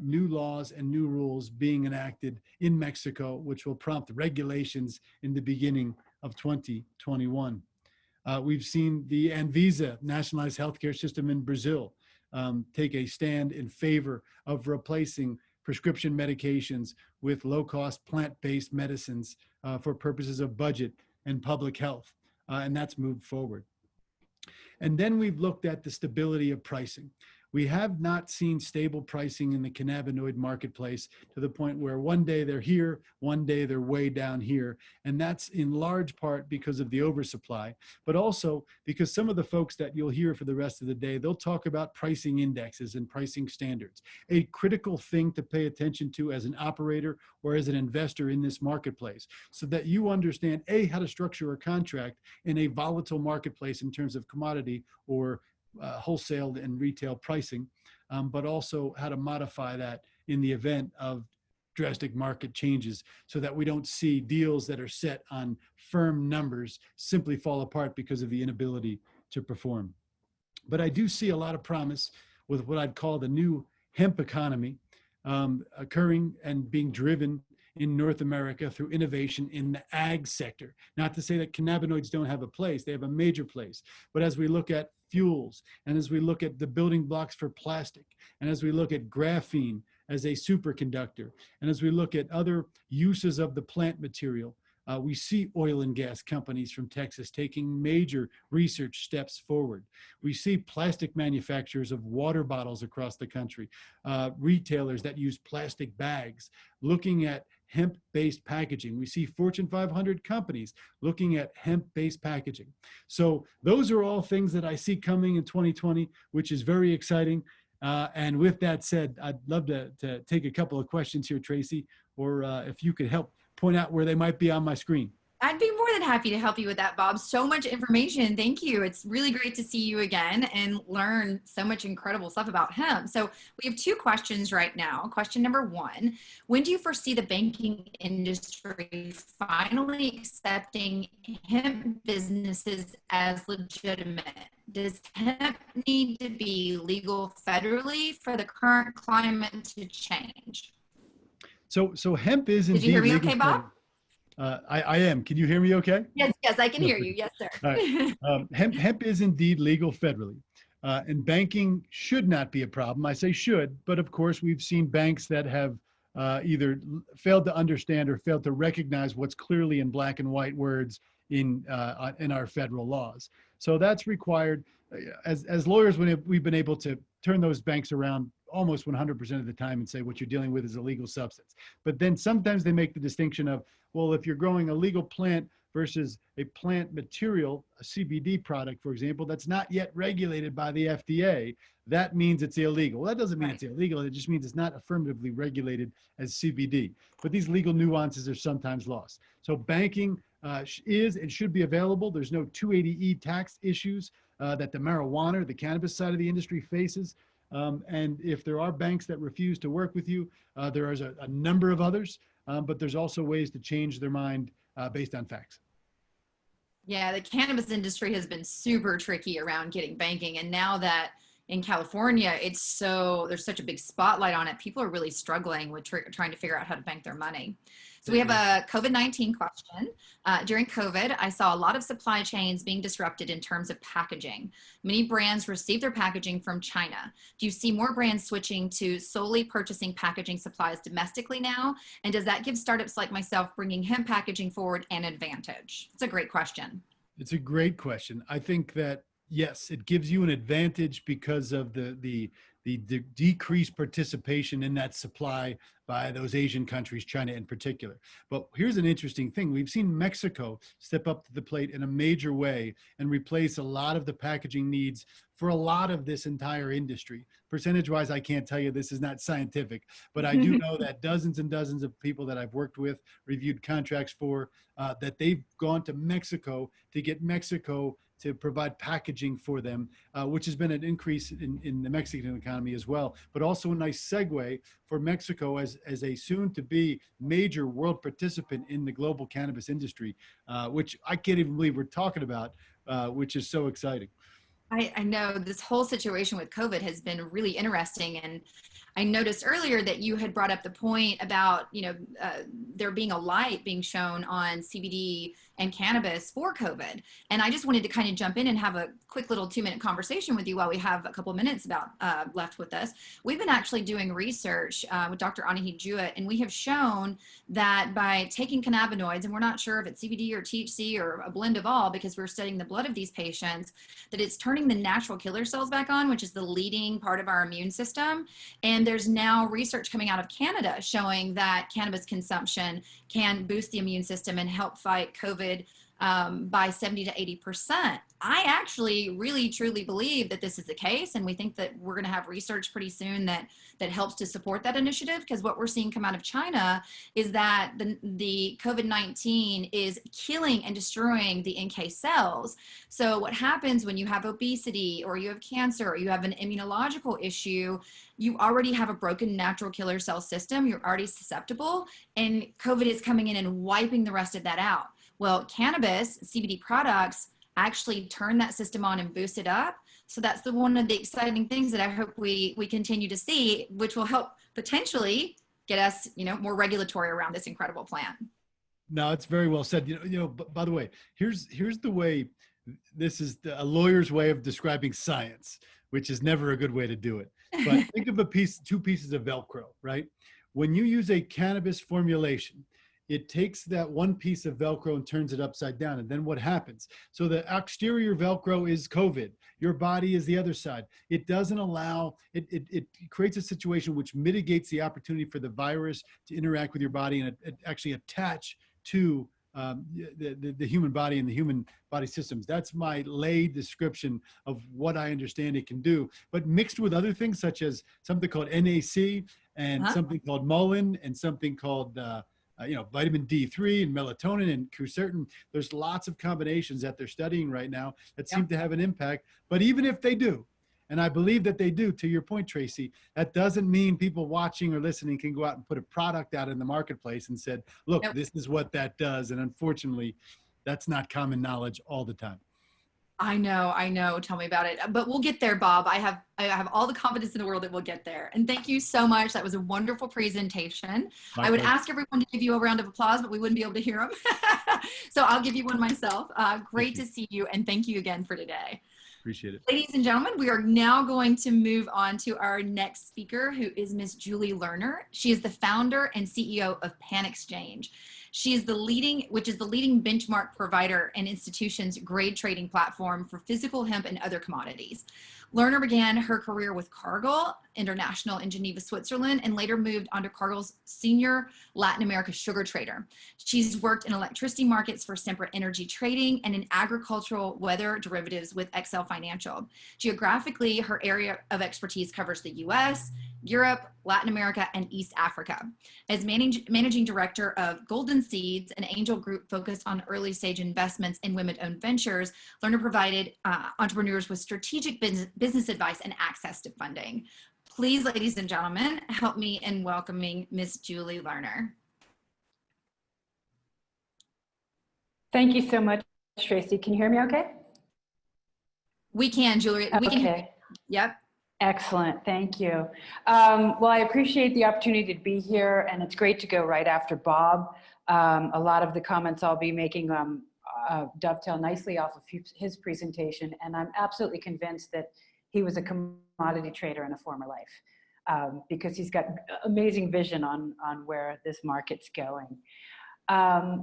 new laws and new rules being enacted in Mexico, which will prompt regulations in the beginning of 2021. We've seen the Anvisa nationalized healthcare system in Brazil take a stand in favor of replacing prescription medications with low-cost plant-based medicines for purposes of budget and public health, and that's moved forward. And then we've looked at the stability of pricing. We have not seen stable pricing in the cannabinoid marketplace to the point where one day they're here, one day they're way down here. And that's in large part because of the oversupply, but also because some of the folks that you'll hear for the rest of the day, they'll talk about pricing indexes and pricing standards, a critical thing to pay attention to as an operator or as an investor in this marketplace, so that you understand, A, how to structure a contract in a volatile marketplace in terms of commodity or wholesale and retail pricing, but also how to modify that in the event of drastic market changes, so that we don't see deals that are set on firm numbers simply fall apart because of the inability to perform. But I do see a lot of promise with what I'd call the new hemp economy occurring and being driven in North America through innovation in the ag sector. Not to say that cannabinoids don't have a place, they have a major place. But as we look at fuels, and as we look at the building blocks for plastic, and as we look at graphene as a superconductor, and as we look at other uses of the plant material, we see oil and gas companies from Texas taking major research steps forward. We see plastic manufacturers of water bottles across the country, retailers that use plastic bags, looking at hemp-based packaging. We see Fortune 500 companies looking at hemp-based packaging. So those are all things that I see coming in 2020, which is very exciting. And with that said, I'd love to take a couple of questions here, Tracy, or if you could help point out where they might be on my screen. I'd be more than happy to help you with that, Bob. So much information. Thank you. It's really great to see you again and learn so much incredible stuff about hemp. So we have 2 questions right now. Question number 1, when do you foresee the banking industry finally accepting hemp businesses as legitimate? Does hemp need to be legal federally for the current climate to change? So hemp is indeed. Did you hear me okay, Bob? I am. Can you hear me okay? Yes, I can hear you. Yes, sir. All right. Hemp is indeed legal federally, and banking should not be a problem. I say should, but of course we've seen banks that have either failed to understand or failed to recognize what's clearly in black and white words in our federal laws. So that's required. As lawyers, we've been able to turn those banks around almost 100% of the time and say what you're dealing with is a legal substance. But then sometimes they make the distinction of, well, if you're growing a legal plant versus a plant material, a CBD product, for example, that's not yet regulated by the FDA, that means it's illegal. Well, that doesn't mean it's illegal. It just means it's not affirmatively regulated as CBD. But these legal nuances are sometimes lost. So banking is and should be available. There's no 280E tax issues that the marijuana or the cannabis side of the industry faces. And if there are banks that refuse to work with you, there is a number of others, but there's also ways to change their mind based on facts. Yeah, the cannabis industry has been super tricky around getting banking. And now that in California, there's such a big spotlight on it, people are really struggling with trying to figure out how to bank their money. So we have a COVID-19 question. During COVID, I saw a lot of supply chains being disrupted in terms of packaging. Many brands received their packaging from China. Do you see more brands switching to solely purchasing packaging supplies domestically now? And does that give startups like myself bringing hemp packaging forward an advantage? It's a great question. It's a great question. I think that, yes, it gives you an advantage because of the decreased participation in that supply by those Asian countries, China in particular. But here's an interesting thing. We've seen Mexico step up to the plate in a major way and replace a lot of the packaging needs for a lot of this entire industry. Percentage-wise, I can't tell you, this is not scientific, but I do know that dozens and dozens of people that I've worked with, reviewed contracts for, that they've gone to Mexico to get Mexico to provide packaging for them, which has been an increase in the Mexican economy as well, but also a nice segue for Mexico as a soon-to-be major world participant in the global cannabis industry, which I can't even believe we're talking about, which is so exciting. I know this whole situation with COVID has been really interesting. And I noticed earlier that you had brought up the point about, there being a light being shown on CBD and cannabis for COVID. And I just wanted to kind of jump in and have a quick little 2-minute conversation with you while we have a couple of minutes left with us. We've been actually doing research with Dr. Anahi Jewett, and we have shown that by taking cannabinoids, and we're not sure if it's CBD or THC or a blend of all, because we're studying the blood of these patients, that it's turning the natural killer cells back on, which is the leading part of our immune system. And there's now research coming out of Canada showing that cannabis consumption can boost the immune system and help fight COVID by 70 to 80%. I actually really truly believe that this is the case, and we think that we're going to have research pretty soon that helps to support that initiative, because what we're seeing come out of China is that the COVID-19 is killing and destroying the NK cells. So what happens when you have obesity or you have cancer or you have an immunological issue, you already have a broken natural killer cell system, you're already susceptible, and COVID is coming in and wiping the rest of that out. Well, cannabis, CBD products actually turn that system on and boost it up. So that's one of the exciting things that I hope we continue to see, which will help potentially get us, more regulatory around this incredible plant. No, it's very well said. By the way, here's the way, this is a lawyer's way of describing science, which is never a good way to do it. But think of two pieces of Velcro, right? When you use a cannabis formulation, it takes that one piece of Velcro and turns it upside down. And then what happens? So the exterior Velcro is COVID. Your body is the other side. It doesn't allow, it creates a situation which mitigates the opportunity for the virus to interact with your body and actually attach to the human body and the human body systems. That's my lay description of what I understand it can do. But mixed with other things such as something called NAC and something called mullein and something called vitamin D3 and melatonin and quercetin. There's lots of combinations that they're studying right now that seem to have an impact. But even if they do, and I believe that they do, to your point, Tracy, that doesn't mean people watching or listening can go out and put a product out in the marketplace and said, look, this is what that does. And unfortunately, that's not common knowledge all the time. I know. Tell me about it. But we'll get there, Bob. I have all the confidence in the world that we'll get there. And thank you so much. That was a wonderful presentation. I would ask everyone to give you a round of applause, but we wouldn't be able to hear them. So I'll give you one myself. Great to see you. And thank you again for today. Appreciate it. Ladies and gentlemen, we are now going to move on to our next speaker, who is Miss Julie Lerner. She is the founder and CEO of Pan Exchange. She is the leading benchmark provider and institution's grade trading platform for physical hemp and other commodities. Lerner began her career with Cargill International in Geneva, Switzerland, and later moved on to Cargill's senior Latin America sugar trader. She's worked in electricity markets for Sempra Energy Trading and in agricultural weather derivatives with Excel Financial. Geographically, her area of expertise covers the US, Europe, Latin America, and East Africa. As managing director of Golden Seeds, an angel group focused on early stage investments in women-owned ventures, Lerner provided entrepreneurs with strategic business advice and access to funding. Please, ladies and gentlemen, help me in welcoming Miss Julie Lerner. Thank you so much, Tracy. Can you hear me okay? We can, Julie. We can hear you. Yep. Excellent, thank you. Well, I appreciate the opportunity to be here, and it's great to go right after Bob. A lot of the comments I'll be making dovetail nicely off of his presentation, and I'm absolutely convinced that he was a commodity trader in a former life, because he's got amazing vision on where this market's going.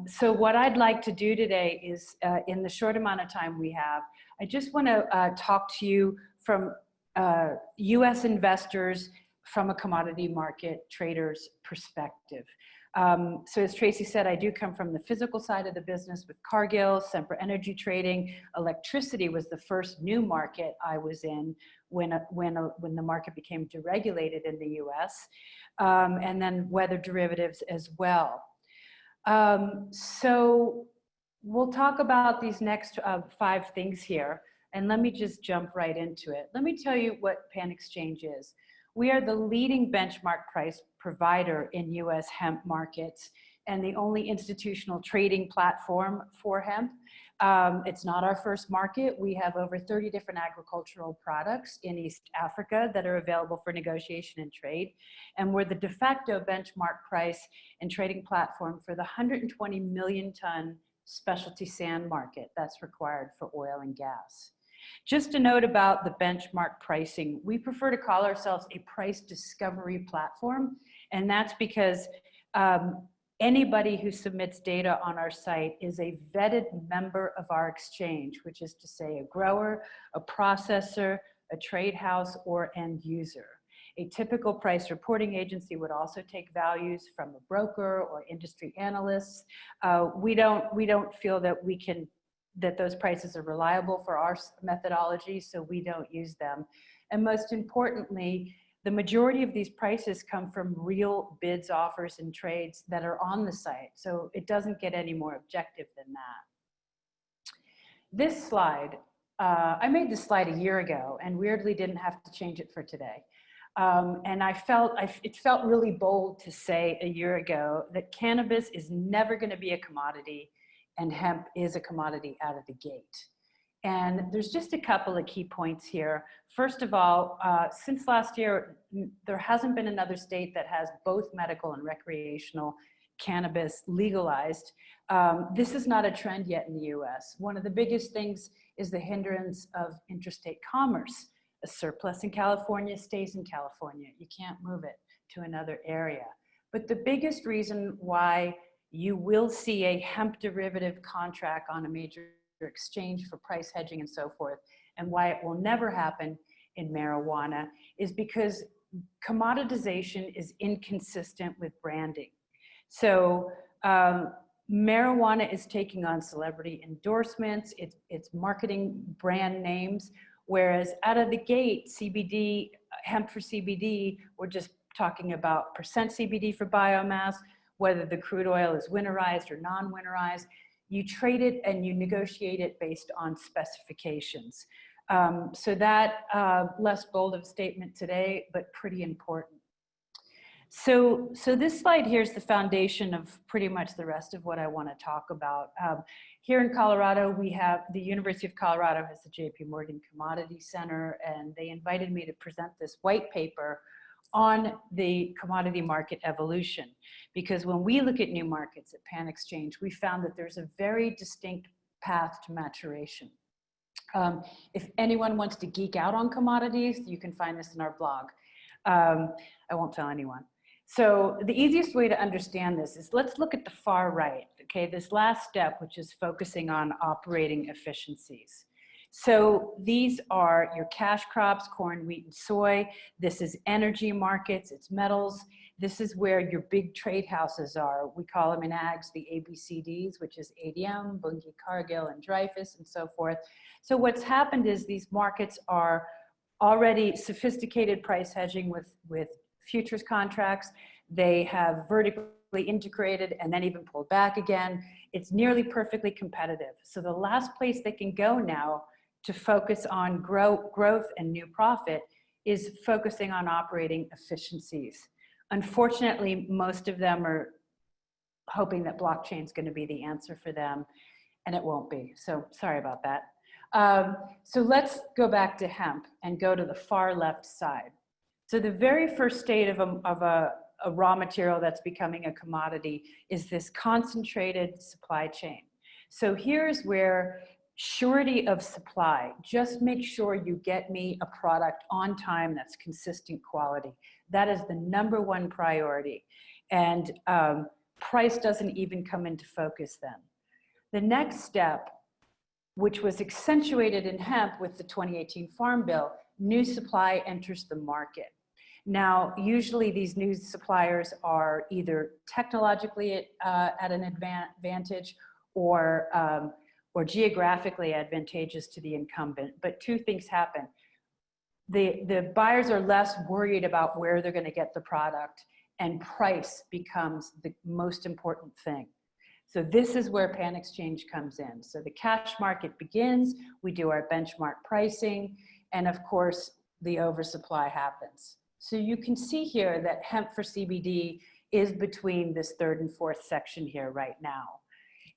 So what I'd like to do today is, in the short amount of time we have, I just want to talk to you from US investors from a commodity market trader's perspective. So as Tracy said, I do come from the physical side of the business with Cargill, Sempra Energy Trading. Electricity was the first new market I was in when the market became deregulated in the US, and then weather derivatives as well. So we'll talk about these next 5 things here. And let me just jump right into it. Let me tell you what Pan Exchange is. We are the leading benchmark price provider in US hemp markets and the only institutional trading platform for hemp. It's not our first market. We have over 30 different agricultural products in East Africa that are available for negotiation and trade. And we're the de facto benchmark price and trading platform for the 120 million ton specialty sand market that's required for oil and gas. Just a note about the benchmark pricing. We prefer to call ourselves a price discovery platform, and that's because anybody who submits data on our site is a vetted member of our exchange, which is to say a grower, a processor, a trade house, or end user. A typical price reporting agency would also take values from a broker or industry analysts. We don't feel that those prices are reliable for our methodology, so we don't use them. And most importantly, the majority of these prices come from real bids, offers, and trades that are on the site, so it doesn't get any more objective than that. This slide, I made this slide a year ago and weirdly didn't have to change it for today. And it felt really bold to say a year ago that cannabis is never gonna be a commodity and hemp is a commodity out of the gate. And there's just a couple of key points here. First of all, since last year, there hasn't been another state that has both medical and recreational cannabis legalized. This is not a trend yet in the US. One of the biggest things is the hindrance of interstate commerce. A surplus in California stays in California. You can't move it to another area. But the biggest reason why You will see a hemp derivative contract on a major exchange for price hedging and so forth. And why it will never happen in marijuana is because commoditization is inconsistent with branding. So marijuana is taking on celebrity endorsements, it's marketing brand names, whereas out of the gate, CBD, hemp for CBD, we're just talking about percent CBD for biomass, whether the crude oil is winterized or non-winterized. You trade it and you negotiate it based on specifications. So that less bold of a statement today, but pretty important. So this slide here is the foundation of pretty much the rest of what I want to talk about. Here in Colorado, we have the University of Colorado has the JP Morgan Commodity Center, and they invited me to present this white paper on the commodity market evolution. Because when we look at new markets at Pan Exchange, we found that there's a very distinct path to maturation. If anyone wants to geek out on commodities, you can find this in our blog. I won't tell anyone. So the easiest way to understand this is let's look at the far right, okay? This last step, which is focusing on operating efficiencies. So these are your cash crops, corn, wheat, and soy. This is energy markets, it's metals. This is where your big trade houses are. We call them in ags the ABCDs, which is ADM, Bunge, Cargill, and Dreyfus, and so forth. So what's happened is these markets are already sophisticated price hedging with futures contracts. They have vertically integrated and then even pulled back again. It's nearly perfectly competitive. So the last place they can go now to focus on growth and new profit is focusing on operating efficiencies. Unfortunately, most of them are hoping that blockchain is going to be the answer for them, and it won't be. So sorry about that. So let's go back to hemp and go to the far left side. So the very first state of a raw material that's becoming a commodity is this concentrated supply chain. So here's where surety of supply, just make sure you get me a product on time that's consistent quality. That is the #1 priority. And price doesn't even come into focus then. The next step, which was accentuated in hemp with the 2018 Farm Bill, new supply enters the market. Now, usually these new suppliers are either technologically at an advantage or geographically advantageous to the incumbent. But two things happen. The buyers are less worried about where they're going to get the product, and price becomes the most important thing. So this is where Pan Exchange comes in. So the cash market begins, we do our benchmark pricing, and of course, the oversupply happens. So you can see here that hemp for CBD is between this 3rd and 4th section here right now.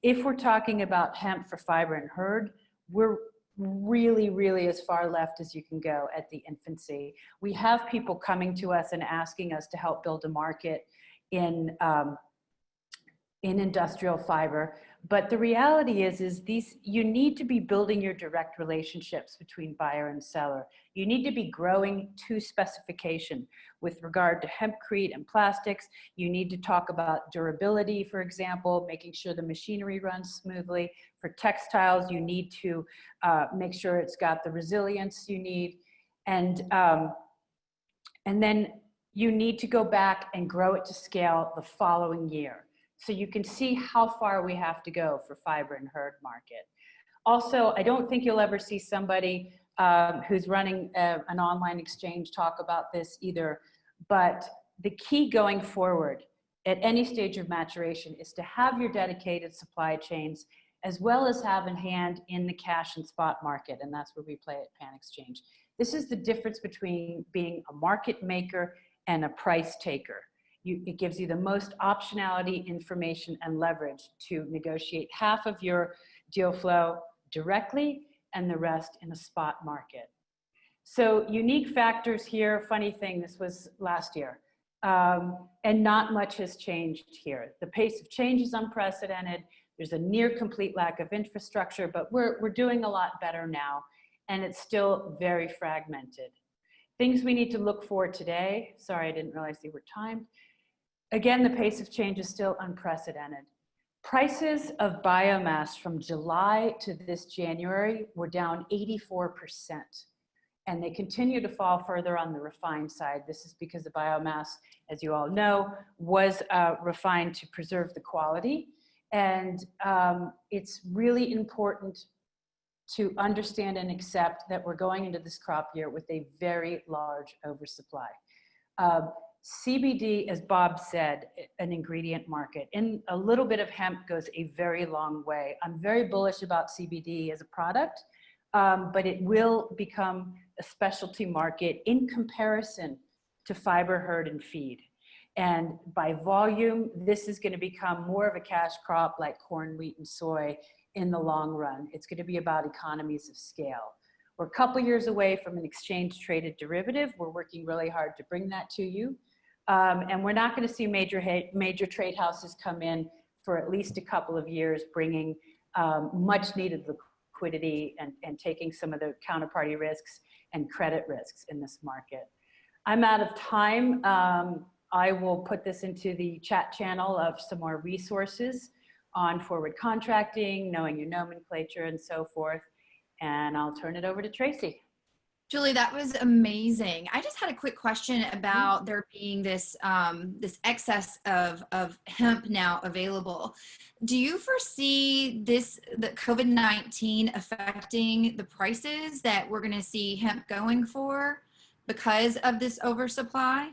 If we're talking about hemp for fiber and herd, we're really, really as far left as you can go at the infancy. We have people coming to us and asking us to help build a market in industrial fiber. But the reality is you need to be building your direct relationships between buyer and seller. You need to be growing to specification with regard to hempcrete and plastics. You need to talk about durability, for example, making sure the machinery runs smoothly. For textiles, you need to make sure it's got the resilience you need. And then you need to go back and grow it to scale the following year. So you can see how far we have to go for fiber and herd market. Also, I don't think you'll ever see somebody who's running an online exchange talk about this either, but the key going forward at any stage of maturation is to have your dedicated supply chains as well as have in hand in the cash and spot market, and that's where we play at Pan Exchange. This is the difference between being a market maker and a price taker. It gives you the most optionality, information, and leverage to negotiate half of your deal flow directly and the rest in a spot market. So unique factors here, funny thing, this was last year, and not much has changed here. The pace of change is unprecedented. There's a near complete lack of infrastructure, but we're doing a lot better now, and it's still very fragmented. Things we need to look for today. Sorry, I didn't realize they were timed. Again, the pace of change is still unprecedented. Prices of biomass from July to this January were down 84%. And they continue to fall further on the refined side. This is because the biomass, as you all know, was refined to preserve the quality. And it's really important to understand and accept that we're going into this crop year with a very large oversupply. CBD, as Bob said, an ingredient market. And a little bit of hemp goes a very long way. I'm very bullish about CBD as a product, but it will become a specialty market in comparison to fiber, herd, and feed. And by volume, this is going to become more of a cash crop like corn, wheat, and soy in the long run. It's going to be about economies of scale. We're a couple years away from an exchange-traded derivative. We're working really hard to bring that to you. And we're not going to see major trade houses come in for at least a couple of years, bringing much needed liquidity and taking some of the counterparty risks and credit risks in this market. I'm out of time. I will put this into the chat channel of some more resources on forward contracting, knowing your nomenclature, and so forth. And I'll turn it over to Tracy. Julie, that was amazing. I just had a quick question about there being this this excess of hemp now available. Do you foresee the COVID-19 affecting the prices that we're going to see hemp going for because of this oversupply?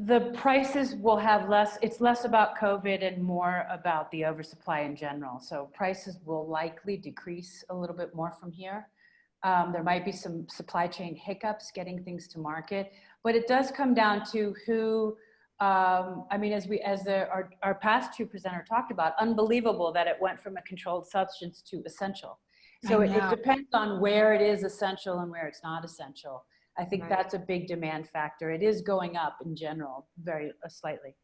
The prices will have less, it's less about COVID and more about the oversupply in general. So prices will likely decrease a little bit more from here. There might be some supply chain hiccups getting things to market, but it does come down to who, I mean, as our past two presenter talked about, unbelievable that it went from a controlled substance to essential. So it depends on where it is essential and where it's not essential. I think that's a big demand factor. It is going up in general, very slightly.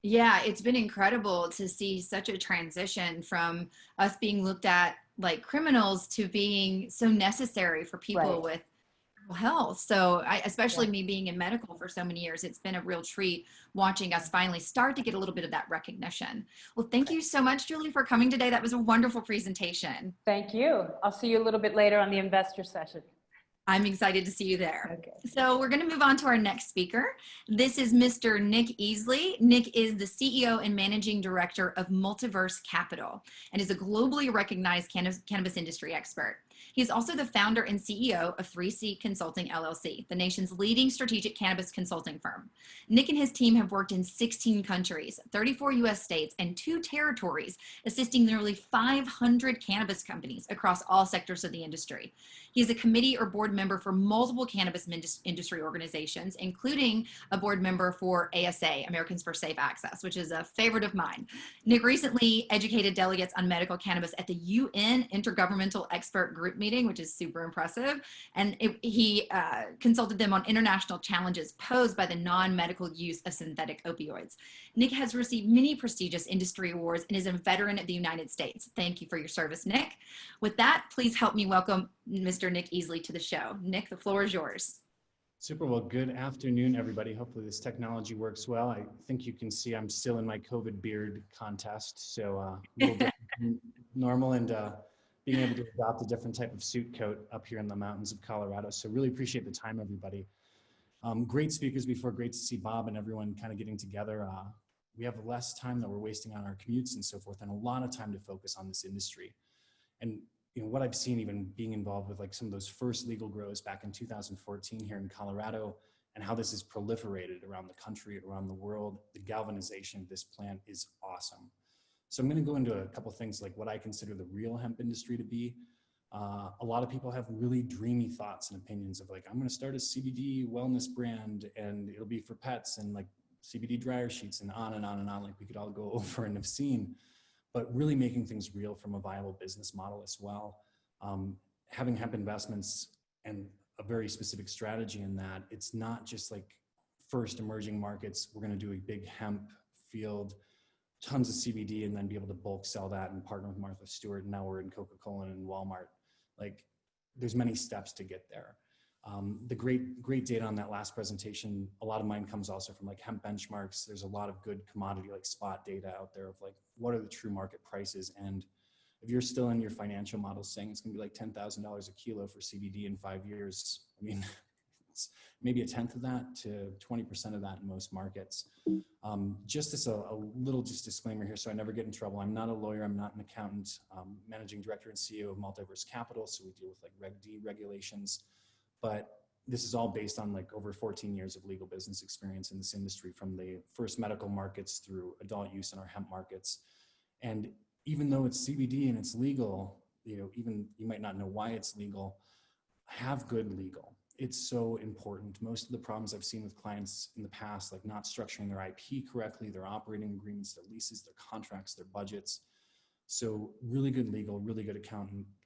Yeah, it's been incredible to see such a transition from us being looked at like criminals to being so necessary for people with health. So especially me being in medical for so many years, it's been a real treat watching us finally start to get a little bit of that recognition. Well, thank you so much, Julie, for coming today. That was a wonderful presentation. Thank you. I'll see you a little bit later on the investor session. I'm excited to see you there. Okay. So we're going to move on to our next speaker. This is Mr. Nick Easley. Nick is the CEO and Managing Director of Multiverse Capital and is a globally recognized cannabis industry expert. He is also the founder and CEO of 3C Consulting LLC, the nation's leading strategic cannabis consulting firm. Nick and his team have worked in 16 countries, 34 US states, and 2 territories, assisting nearly 500 cannabis companies across all sectors of the industry. He is a committee or board member for multiple cannabis industry organizations, including a board member for ASA, Americans for Safe Access, which is a favorite of mine. Nick recently educated delegates on medical cannabis at the UN Intergovernmental Expert Group meeting, which is super impressive. And he consulted them on international challenges posed by the non-medical use of synthetic opioids. Nick has received many prestigious industry awards and is a veteran of the United States. Thank you for your service, Nick. With that, please help me welcome Mr. Nick Easley to the show. Nick, the floor is yours. Super. Well, good afternoon, everybody. Hopefully this technology works well. I think you can see I'm still in my COVID beard contest, so a little different than normal, and being able to adopt a different type of suit coat up here in the mountains of Colorado. So really appreciate the time, everybody. Great speakers before, great to see Bob and everyone kind of getting together. We have less time that we're wasting on our commutes and so forth, and a lot of time to focus on this industry. And you know what I've seen, even being involved with like some of those first legal grows back in 2014 here in Colorado, and how this has proliferated around the country, around the world. The galvanization of this plant is awesome. So I'm going to go into a couple things like what I consider the real hemp industry to be. A lot of people have really dreamy thoughts and opinions of like, I'm going to start a CBD wellness brand and it'll be for pets and like CBD dryer sheets and on and on and on, like we could all go over and have seen, but really making things real from a viable business model as well. Having hemp investments and a very specific strategy in that, it's not just like first emerging markets, we're going to do a big hemp field, tons of CBD, and then be able to bulk sell that and partner with Martha Stewart. And now we're in Coca-Cola and Walmart. Like there's many steps to get there. The great data on that last presentation, a lot of mine comes also from like hemp benchmarks. There's a lot of good commodity like spot data out there of like, what are the true market prices? And if you're still in your financial model saying it's gonna be like $10,000 a kilo for CBD in 5 years, I mean, it's maybe a tenth of that to 20% of that in most markets. Just as a little disclaimer here, so I never get in trouble. I'm not a lawyer, I'm not an accountant, managing director and CEO of Multiverse Capital. So we deal with like Reg D regulations, but this is all based on like over 14 years of legal business experience in this industry, from the first medical markets through adult use in our hemp markets. And even though it's CBD and it's legal, even you might not know why it's legal, have good legal. It's so important. Most of the problems I've seen with clients in the past, like not structuring their IP correctly, their operating agreements, their leases, their contracts, their budgets. So really good legal, really good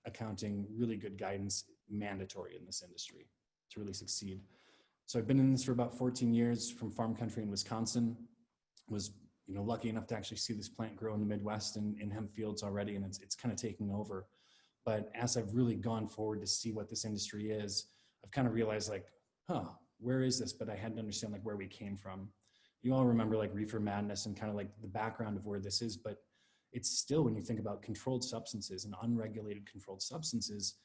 accounting, really good guidance, mandatory in this industry to really succeed. So I've been in this for about 14 years from farm country in Wisconsin. Was lucky enough to actually see this plant grow in the Midwest in hemp fields already, and it's kind of taking over. But as I've really gone forward to see what this industry is, I've kind of realized like, where is this? But I had to understand like where we came from. You all remember like Reefer Madness and kind of like the background of where this is, but it's still, when you think about controlled substances and unregulated controlled substances,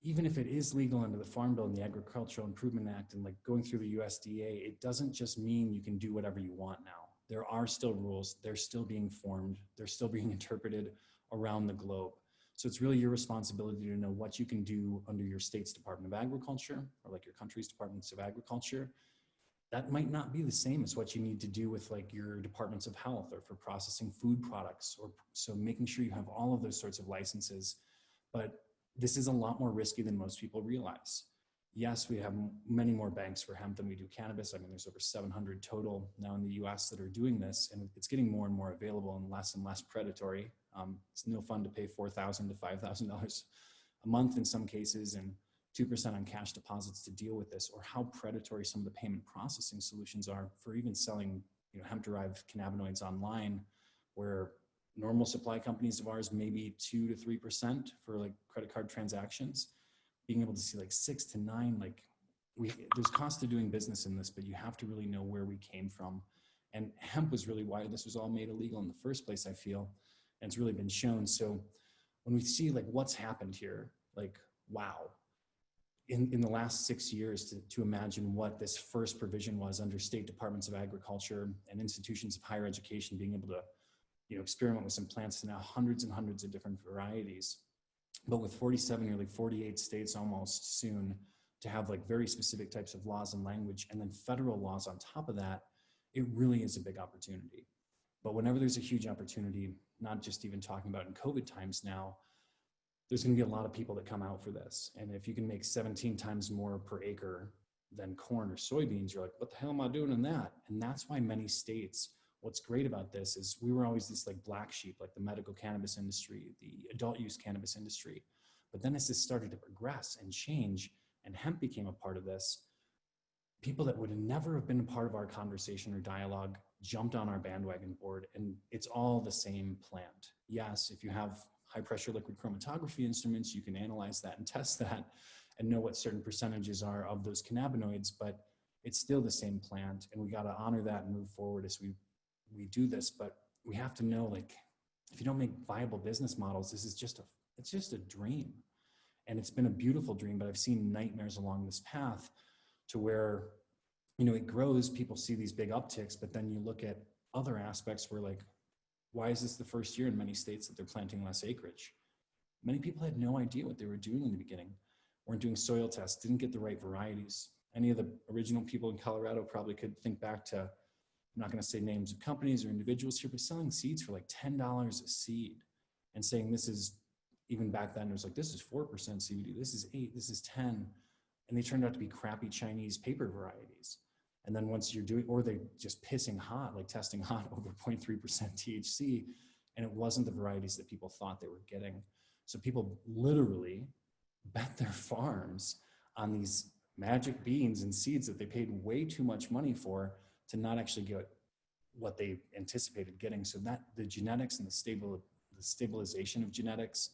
even if it is legal under the Farm Bill and the Agricultural Improvement Act and like going through the USDA, it doesn't just mean you can do whatever you want now. There are still rules, they're still being formed, they're still being interpreted around the globe. So it's really your responsibility to know what you can do under your state's Department of Agriculture or like your country's Departments of Agriculture. That might not be the same as what you need to do with like your departments of health or for processing food products, or so making sure you have all of those sorts of licenses. But this is a lot more risky than most people realize. Yes, we have many more banks for hemp than we do cannabis. I mean, there's over 700 total now in the US that are doing this, and it's getting more and more available and less predatory. It's no fun to pay $4,000 to $5,000 a month in some cases, and 2% on cash deposits to deal with this, or how predatory some of the payment processing solutions are for even selling hemp-derived cannabinoids online, where normal supply companies of ours, maybe 2 to 3% for like credit card transactions, being able to see like 6 to 9, like there's cost to doing business in this, but you have to really know where we came from. And hemp was really why this was all made illegal in the first place, I feel, and it's really been shown. So when we see like what's happened here, like, wow, in the last 6 years to imagine what this first provision was under state departments of agriculture and institutions of higher education being able to experiment with some plants to now hundreds and hundreds of different varieties. But with 47, nearly 48 states almost soon to have like very specific types of laws and language, and then federal laws on top of that, it really is a big opportunity. But whenever there's a huge opportunity, not just even talking about in COVID times now, there's going to be a lot of people that come out for this. And if you can make 17 times more per acre than corn or soybeans, you're like, what the hell am I doing in that? And that's why many states, what's great about this is we were always this like black sheep, like the medical cannabis industry, the adult use cannabis industry. But then as this started to progress and change and hemp became a part of this, people that would have never have been a part of our conversation or dialogue jumped on our bandwagon board, and it's all the same plant. Yes, if you have high pressure liquid chromatography instruments, you can analyze that and test that and know what certain percentages are of those cannabinoids, but it's still the same plant, and we got to honor that and move forward as we do this. But we have to know, like, if you don't make viable business models, this is it's just a dream. And it's been a beautiful dream, but I've seen nightmares along this path to where, it grows, people see these big upticks, but then you look at other aspects where like, why is this the first year in many states that they're planting less acreage? Many people had no idea what they were doing in the beginning, weren't doing soil tests, didn't get the right varieties. Any of the original people in Colorado probably could think back to, I'm not going to say names of companies or individuals here, but selling seeds for like $10 a seed and saying this is, even back then it was like, this is 4% CBD, this is 8, this is 10. And they turned out to be crappy Chinese paper varieties. And then once you're doing, or they just pissing hot, like testing hot over 0.3% THC, and it wasn't the varieties that people thought they were getting. So people literally bet their farms on these magic beans and seeds that they paid way too much money for to not actually get what they anticipated getting. So that the genetics and the stabilization of genetics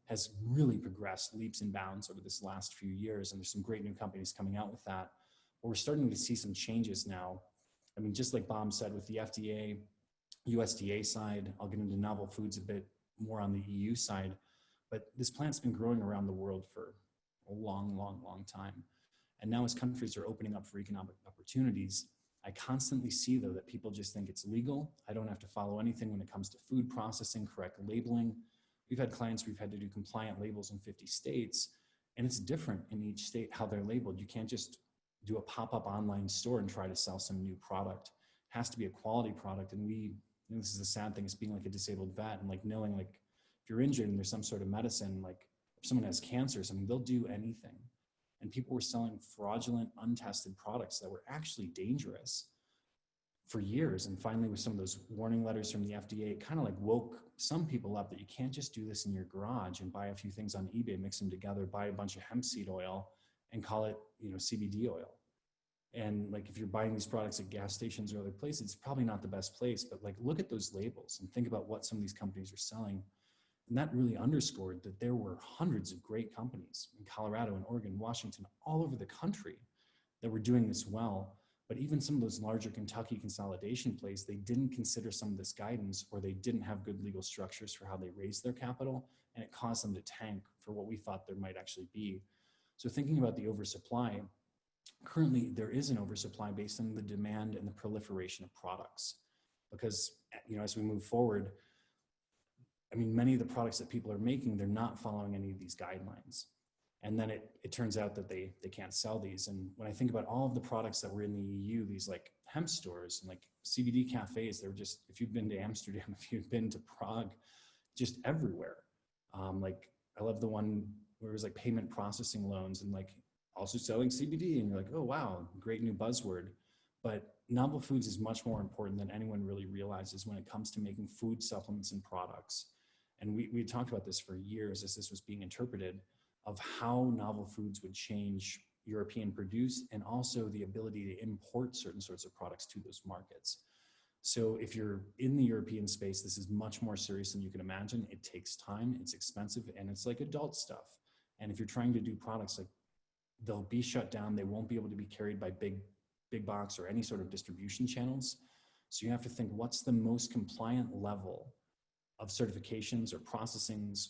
has really progressed leaps and bounds over this last few years. And there's some great new companies coming out with that. But we're starting to see some changes now. I mean, just like Bob said, with the FDA, USDA side, I'll get into novel foods a bit more on the EU side, but this plant's been growing around the world for a long, long, long time. And now as countries are opening up for economic opportunities, I constantly see, though, that people just think it's legal. I don't have to follow anything when it comes to food processing, correct labeling. We've had clients we've had to do compliant labels in 50 states, and it's different in each state how they're labeled. You can't just do a pop-up online store and try to sell some new product. It has to be a quality product. And this is the sad thing, is being like a disabled vet and like knowing, like, if you're injured and there's some sort of medicine, like if someone has cancer or something, they'll do anything. And people were selling fraudulent, untested products that were actually dangerous for years. And finally, with some of those warning letters from the FDA, it kind of like woke some people up that you can't just do this in your garage and buy a few things on eBay, mix them together, buy a bunch of hemp seed oil and call it, CBD oil. And like, if you're buying these products at gas stations or other places, it's probably not the best place, but like, look at those labels and think about what some of these companies are selling. And that really underscored that there were hundreds of great companies in Colorado and Oregon, Washington, all over the country that were doing this well. But even some of those larger Kentucky consolidation plays, they didn't consider some of this guidance, or they didn't have good legal structures for how they raised their capital, and it caused them to tank for what we thought there might actually be. So thinking about the oversupply, currently there is an oversupply based on the demand and the proliferation of products. Because, as we move forward, I mean, many of the products that people are making, they're not following any of these guidelines. And then it turns out that they can't sell these. And when I think about all of the products that were in the EU, these like hemp stores and like CBD cafes, they're just, if you've been to Amsterdam, if you've been to Prague, just everywhere. Like, I love the one where it was like payment processing loans and like also selling CBD. And you're like, oh, wow, great new buzzword. But novel foods is much more important than anyone really realizes when it comes to making food supplements and products. And we talked about this for years as this was being interpreted, of how novel foods would change European produce and also the ability to import certain sorts of products to those markets. So if you're in the European space, this is much more serious than you can imagine. It takes time, it's expensive, and it's like adult stuff. And if you're trying to do products, like, they'll be shut down. They won't be able to be carried by big box or any sort of distribution channels. So you have to think, what's the most compliant level of certifications or processings,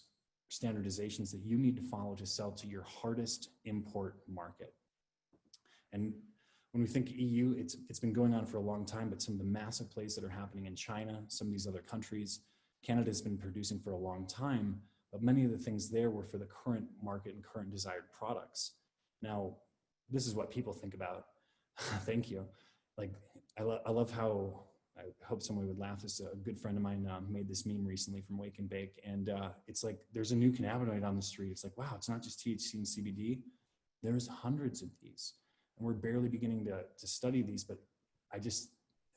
standardizations that you need to follow to sell to your hardest import market? And when we think EU, it's been going on for a long time, but some of the massive plays that are happening in China, some of these other countries, Canada's been producing for a long time, but many of the things there were for the current market and current desired products. Now, this is what people think about. Thank you. Like, I love how, I hope someone would laugh. This, a good friend of mine made this meme recently from Wake and Bake. And it's like, there's a new cannabinoid on the street. It's like, wow, it's not just THC and CBD. There's hundreds of these. And we're barely beginning to study these, but I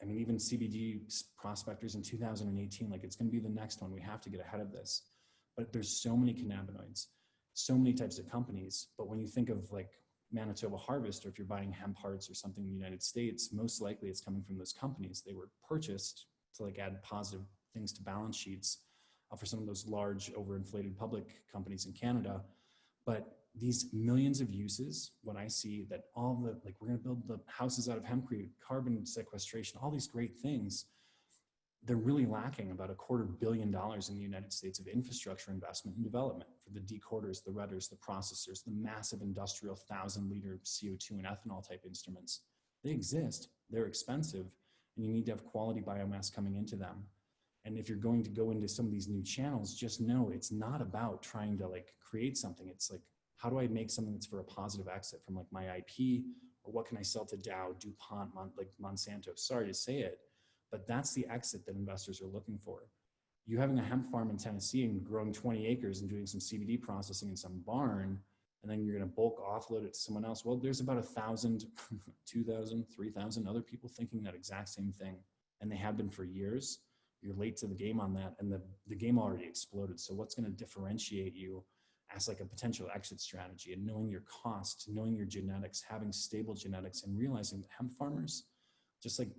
mean, even CBD prospectors in 2018, like, it's going to be the next one. We have to get ahead of this. But there's so many cannabinoids, so many types of companies. But when you think of like Manitoba Harvest, or if you're buying hemp hearts or something in the United States, most likely it's coming from those companies. They were purchased to like add positive things to balance sheets for some of those large overinflated public companies in Canada. But these millions of uses, when I see that all the, like, we're going to build the houses out of hempcrete, carbon sequestration, all these great things, they're really lacking about $250 million in the United States of infrastructure investment and development for the decoders, the redders, the processors, the massive industrial 1,000-liter CO2 and ethanol type instruments. They exist, they're expensive, and you need to have quality biomass coming into them. And if you're going to go into some of these new channels, just know it's not about trying to like create something. It's like, how do I make something that's for a positive exit from like my IP, or what can I sell to Dow, DuPont, like Monsanto? Sorry to say it, but that's the exit that investors are looking for. You having a hemp farm in Tennessee and growing 20 acres and doing some CBD processing in some barn, and then you're going to bulk offload it to someone else. Well, there's about 1,000, 2,000, 3,000 other people thinking that exact same thing. And they have been for years. You're late to the game on that. And the game already exploded. So what's going to differentiate you as like a potential exit strategy, and knowing your cost, knowing your genetics, having stable genetics, and realizing that hemp farmers, just like,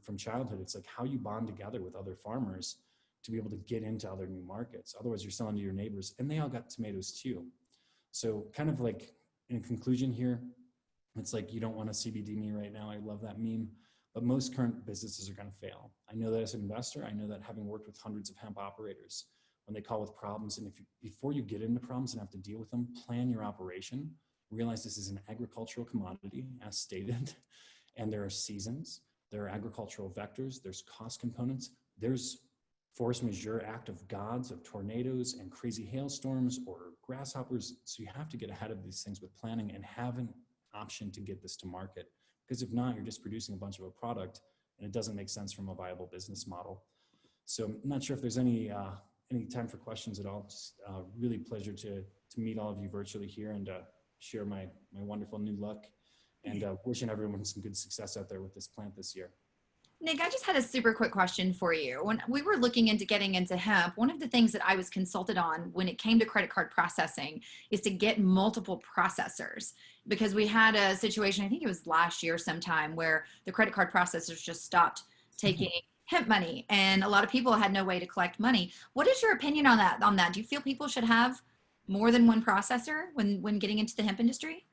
from childhood, it's like how you bond together with other farmers to be able to get into other new markets. Otherwise, you're selling to your neighbors, and they all got tomatoes too. So kind of like in conclusion here, it's like, you don't want to CBD me right now. I love that meme. But most current businesses are going to fail. I know that as an investor. I know that having worked with hundreds of hemp operators, when they call with problems, and before you get into problems and have to deal with them, plan your operation. Realize this is an agricultural commodity, as stated, and there are seasons, there are agricultural vectors, there's cost components, there's force majeure act of gods, of tornadoes and crazy hailstorms or grasshoppers. So you have to get ahead of these things with planning and have an option to get this to market. Because if not, you're just producing a bunch of a product and it doesn't make sense from a viable business model. So I'm not sure if there's any time for questions at all. Just really pleasure to meet all of you virtually here and share my wonderful new luck, and wishing everyone some good success out there with this plant this year. Nick, I just had a super quick question for you. When we were looking into getting into hemp, one of the things that I was consulted on when it came to credit card processing is to get multiple processors, because we had a situation, I think it was last year sometime, where the credit card processors just stopped taking hemp money, and a lot of people had no way to collect money. What is your opinion on that? Do you feel people should have more than one processor when getting into the hemp industry?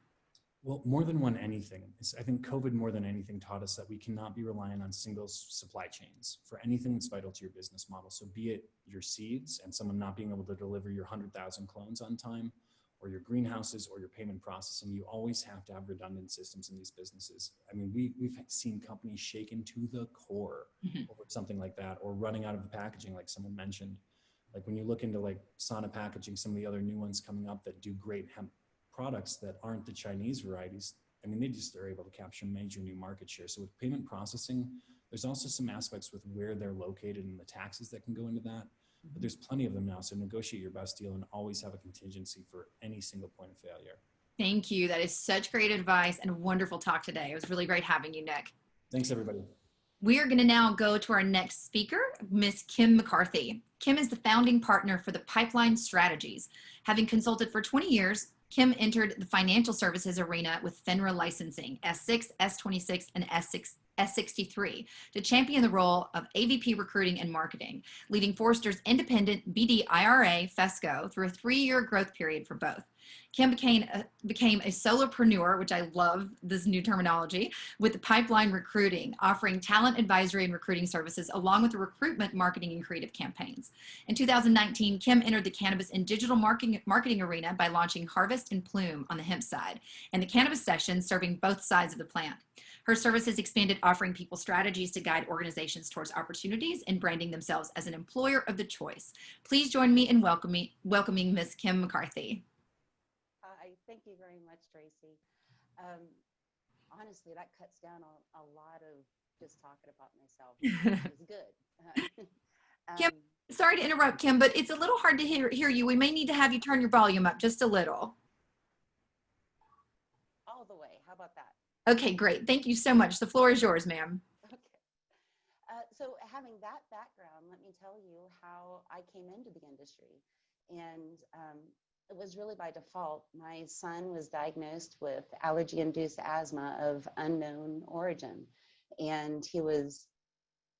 Well, more than one anything. I think COVID more than anything taught us that we cannot be reliant on single supply chains for anything that's vital to your business model. So be it your seeds and someone not being able to deliver your 100,000 clones on time, or your greenhouses, or your payment processing, you always have to have redundant systems in these businesses. I mean, we've seen companies shaken to the core over something like that, or running out of the packaging, like someone mentioned. Like when you look into like Sana Packaging, some of the other new ones coming up that do great hemp products that aren't the Chinese varieties, I mean, they just are able to capture major new market share. So with payment processing, there's also some aspects with where they're located and the taxes that can go into that. But there's plenty of them now. So negotiate your best deal and always have a contingency for any single point of failure. Thank you. That is such great advice and a wonderful talk today. It was really great having you, Nick. Thanks, everybody. We are going to now go to our next speaker, Miss Kim McCarthy. Kim is the founding partner for the Pipeline Strategies. Having consulted for 20 years, Kim entered the financial services arena with FINRA licensing, S6, S26, and S63, to champion the role of AVP recruiting and marketing, leading Forrester's independent BD IRA FESCO through a 3-year growth period for both. Kim became a solopreneur, which I love this new terminology, with the Pipeline Recruiting, offering talent advisory and recruiting services along with the recruitment, marketing, and creative campaigns. In 2019, Kim entered the cannabis and digital marketing arena by launching Harvest and Plume on the hemp side, and the cannabis session serving both sides of the plant. Her services expanded, offering people strategies to guide organizations towards opportunities and branding themselves as an employer of the choice. Please join me in welcoming Ms. Kim McCarthy. Thank you very much, Tracy. Honestly, that cuts down a lot of just talking about myself, which is good. Kim, sorry to interrupt, Kim, but it's a little hard to hear you. We may need to have you turn your volume up just a little. All the way. How about that? Okay, great. Thank you so much. The floor is yours, ma'am. Okay. So having that background, let me tell you how I came into the industry. And it was really by default. My son was diagnosed with allergy-induced asthma of unknown origin. And he was,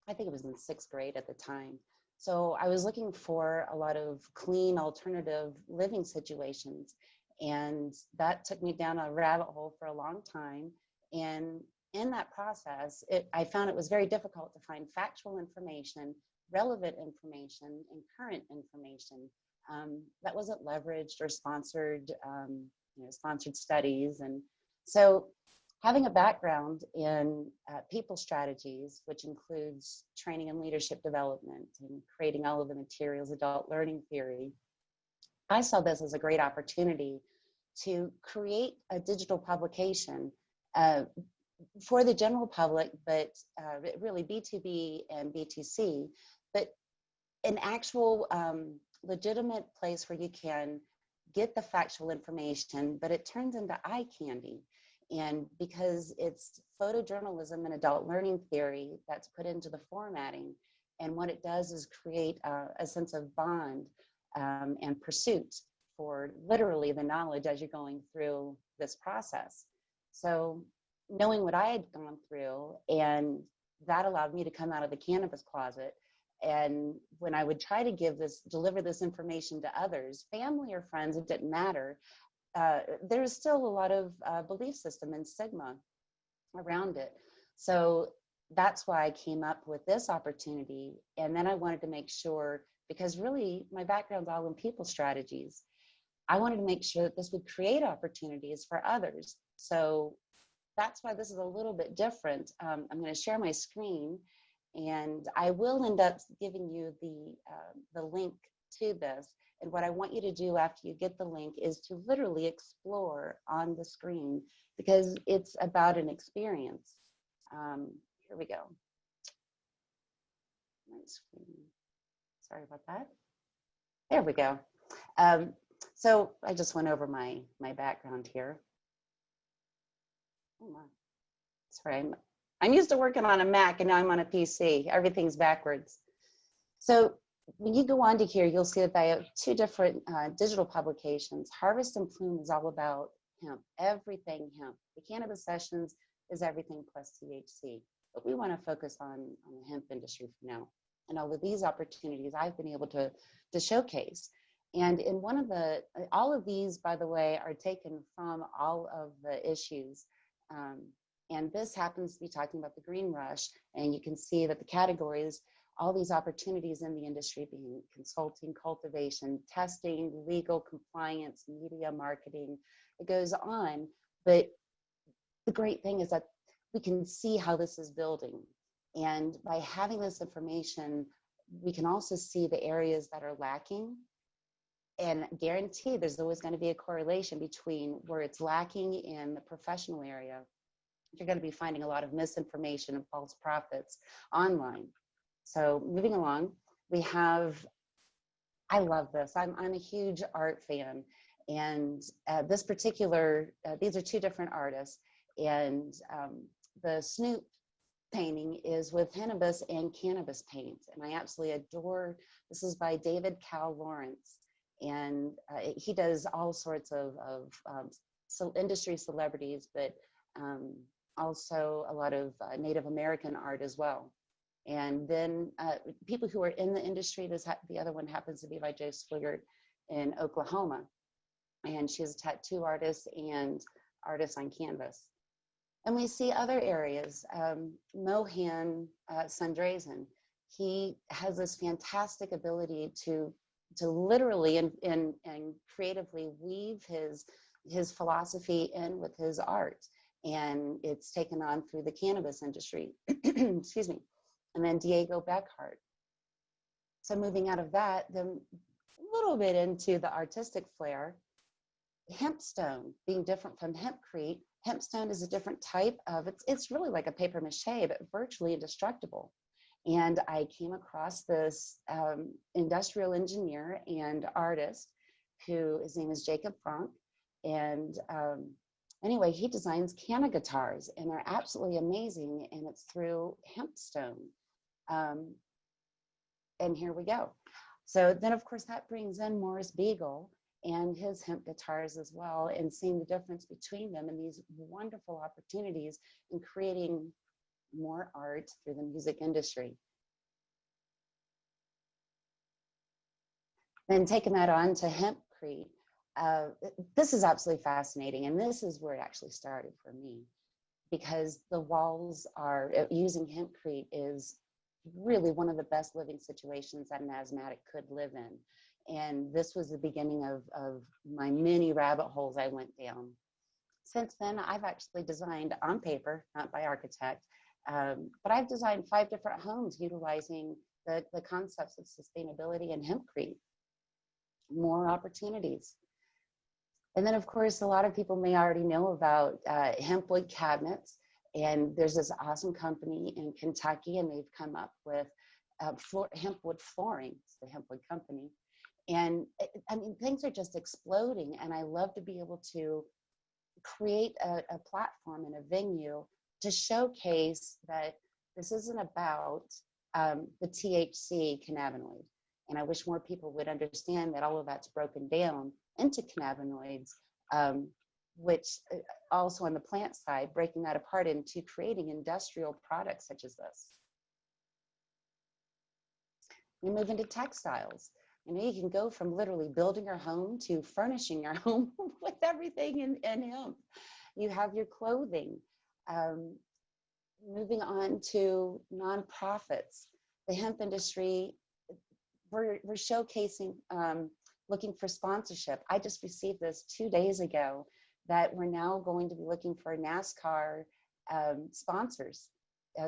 I think it was in 6th grade at the time. So I was looking for a lot of clean alternative living situations. And that took me down a rabbit hole for a long time. And in that process, I found it was very difficult to find factual information, relevant information, and current information that wasn't leveraged or sponsored, sponsored studies. And so having a background in people strategies, which includes training and leadership development and creating all of the materials, adult learning theory, I saw this as a great opportunity to create a digital publication for the general public, but really B2B and B2C, but an actual legitimate place where you can get the factual information, but it turns into eye candy. And because it's photojournalism and adult learning theory that's put into the formatting, and what it does is create a sense of bond and pursuit for literally the knowledge as you're going through this process. So knowing what I had gone through, and that allowed me to come out of the cannabis closet And when I would try to deliver this information to others, family or friends, it didn't matter. There's still a lot of belief system and stigma around it. So that's why I came up with this opportunity. And then I wanted to make sure, because really my background's all in people strategies, I wanted to make sure that this would create opportunities for others. So that's why this is a little bit different. I'm going to share my screen, and I will end up giving you the link to this. And what I want you to do after you get the link is to literally explore on the screen, because it's about an experience. Here we go. My screen. Sorry about that. There we go. So I just went over my background here. Oh my. Sorry, I'm used to working on a Mac, and now I'm on a PC. Everything's backwards. So when you go on to here, you'll see that I have two different digital publications. Harvest and Plume is all about hemp, everything hemp. The Cannabis Sessions is everything plus THC. But we want to focus on the hemp industry for now. And all of these opportunities I've been able to showcase. And in all of these, by the way, are taken from all of the issues. And this happens to be talking about the green rush. And you can see that the categories, all these opportunities in the industry being consulting, cultivation, testing, legal, compliance, media, marketing, it goes on. But the great thing is that we can see how this is building. And by having this information, we can also see the areas that are lacking, and guarantee there's always going to be a correlation between where it's lacking in the professional area. You're going to be finding a lot of misinformation and false prophets online. So moving along, we have, I love this. I'm a huge art fan. And this particular, these are two different artists. And the Snoop painting is with Cannabis and Cannabis paint. And I absolutely adore, this is by David Cal Lawrence. And he does all sorts of industry celebrities, but also a lot of Native American art as well. And then people who are in the industry, the other one happens to be by Jo Swigert in Oklahoma. And she's a tattoo artist and artist on canvas. And we see other areas. Mohan Sundraisen, he has this fantastic ability to literally and creatively weave his philosophy in with his art. And it's taken on through the cannabis industry. Excuse me. And then Diego Beckhart. So moving out of that, then a little bit into the artistic flair, hempstone being different from hempcrete. Hempstone is a different type of, it's really like a paper mache, but virtually indestructible. And I came across this industrial engineer and artist his name is Jacob Frank. And anyway, he designs canna guitars, and they're absolutely amazing. And it's through hempstone. And here we go. So then, of course, that brings in Morris Beagle and his hemp guitars as well, and seeing the difference between them and these wonderful opportunities in creating more art through the music industry. Then taking that on to hempcrete, this is absolutely fascinating, and this is where it actually started for me, because the walls are, using hempcrete is really one of the best living situations that an asthmatic could live in. And this was the beginning of my many rabbit holes I went down. Since then, I've actually designed on paper, not by architect, but I've designed 5 different homes utilizing the concepts of sustainability and hempcrete. More opportunities. And then, of course, a lot of people may already know about hempwood cabinets. And there's this awesome company in Kentucky, and they've come up with hempwood flooring. It's the Hempwood company. And I mean, things are just exploding. And I love to be able to create a platform and a venue to showcase that this isn't about the THC cannabinoid. And I wish more people would understand that all of that's broken down into cannabinoids, which also on the plant side, breaking that apart into creating industrial products such as this. You move into textiles. You know, you can go from literally building your home to furnishing your home with everything in hemp. You have your clothing. Moving on to nonprofits, the hemp industry, we're showcasing, looking for sponsorship. I just received this 2 days ago that we're now going to be looking for NASCAR sponsors,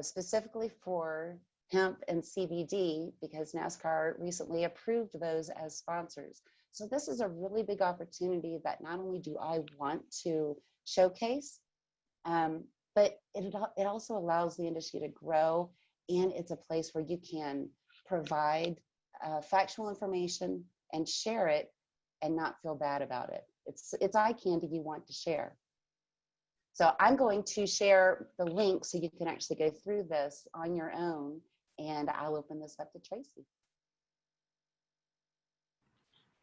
specifically for hemp and CBD, because NASCAR recently approved those as sponsors. So this is a really big opportunity that not only do I want to showcase, but it also allows the industry to grow, and it's a place where you can provide factual information and share it and not feel bad about it. It's eye candy you want to share. So I'm going to share the link so you can actually go through this on your own, and I'll open this up to Tracy.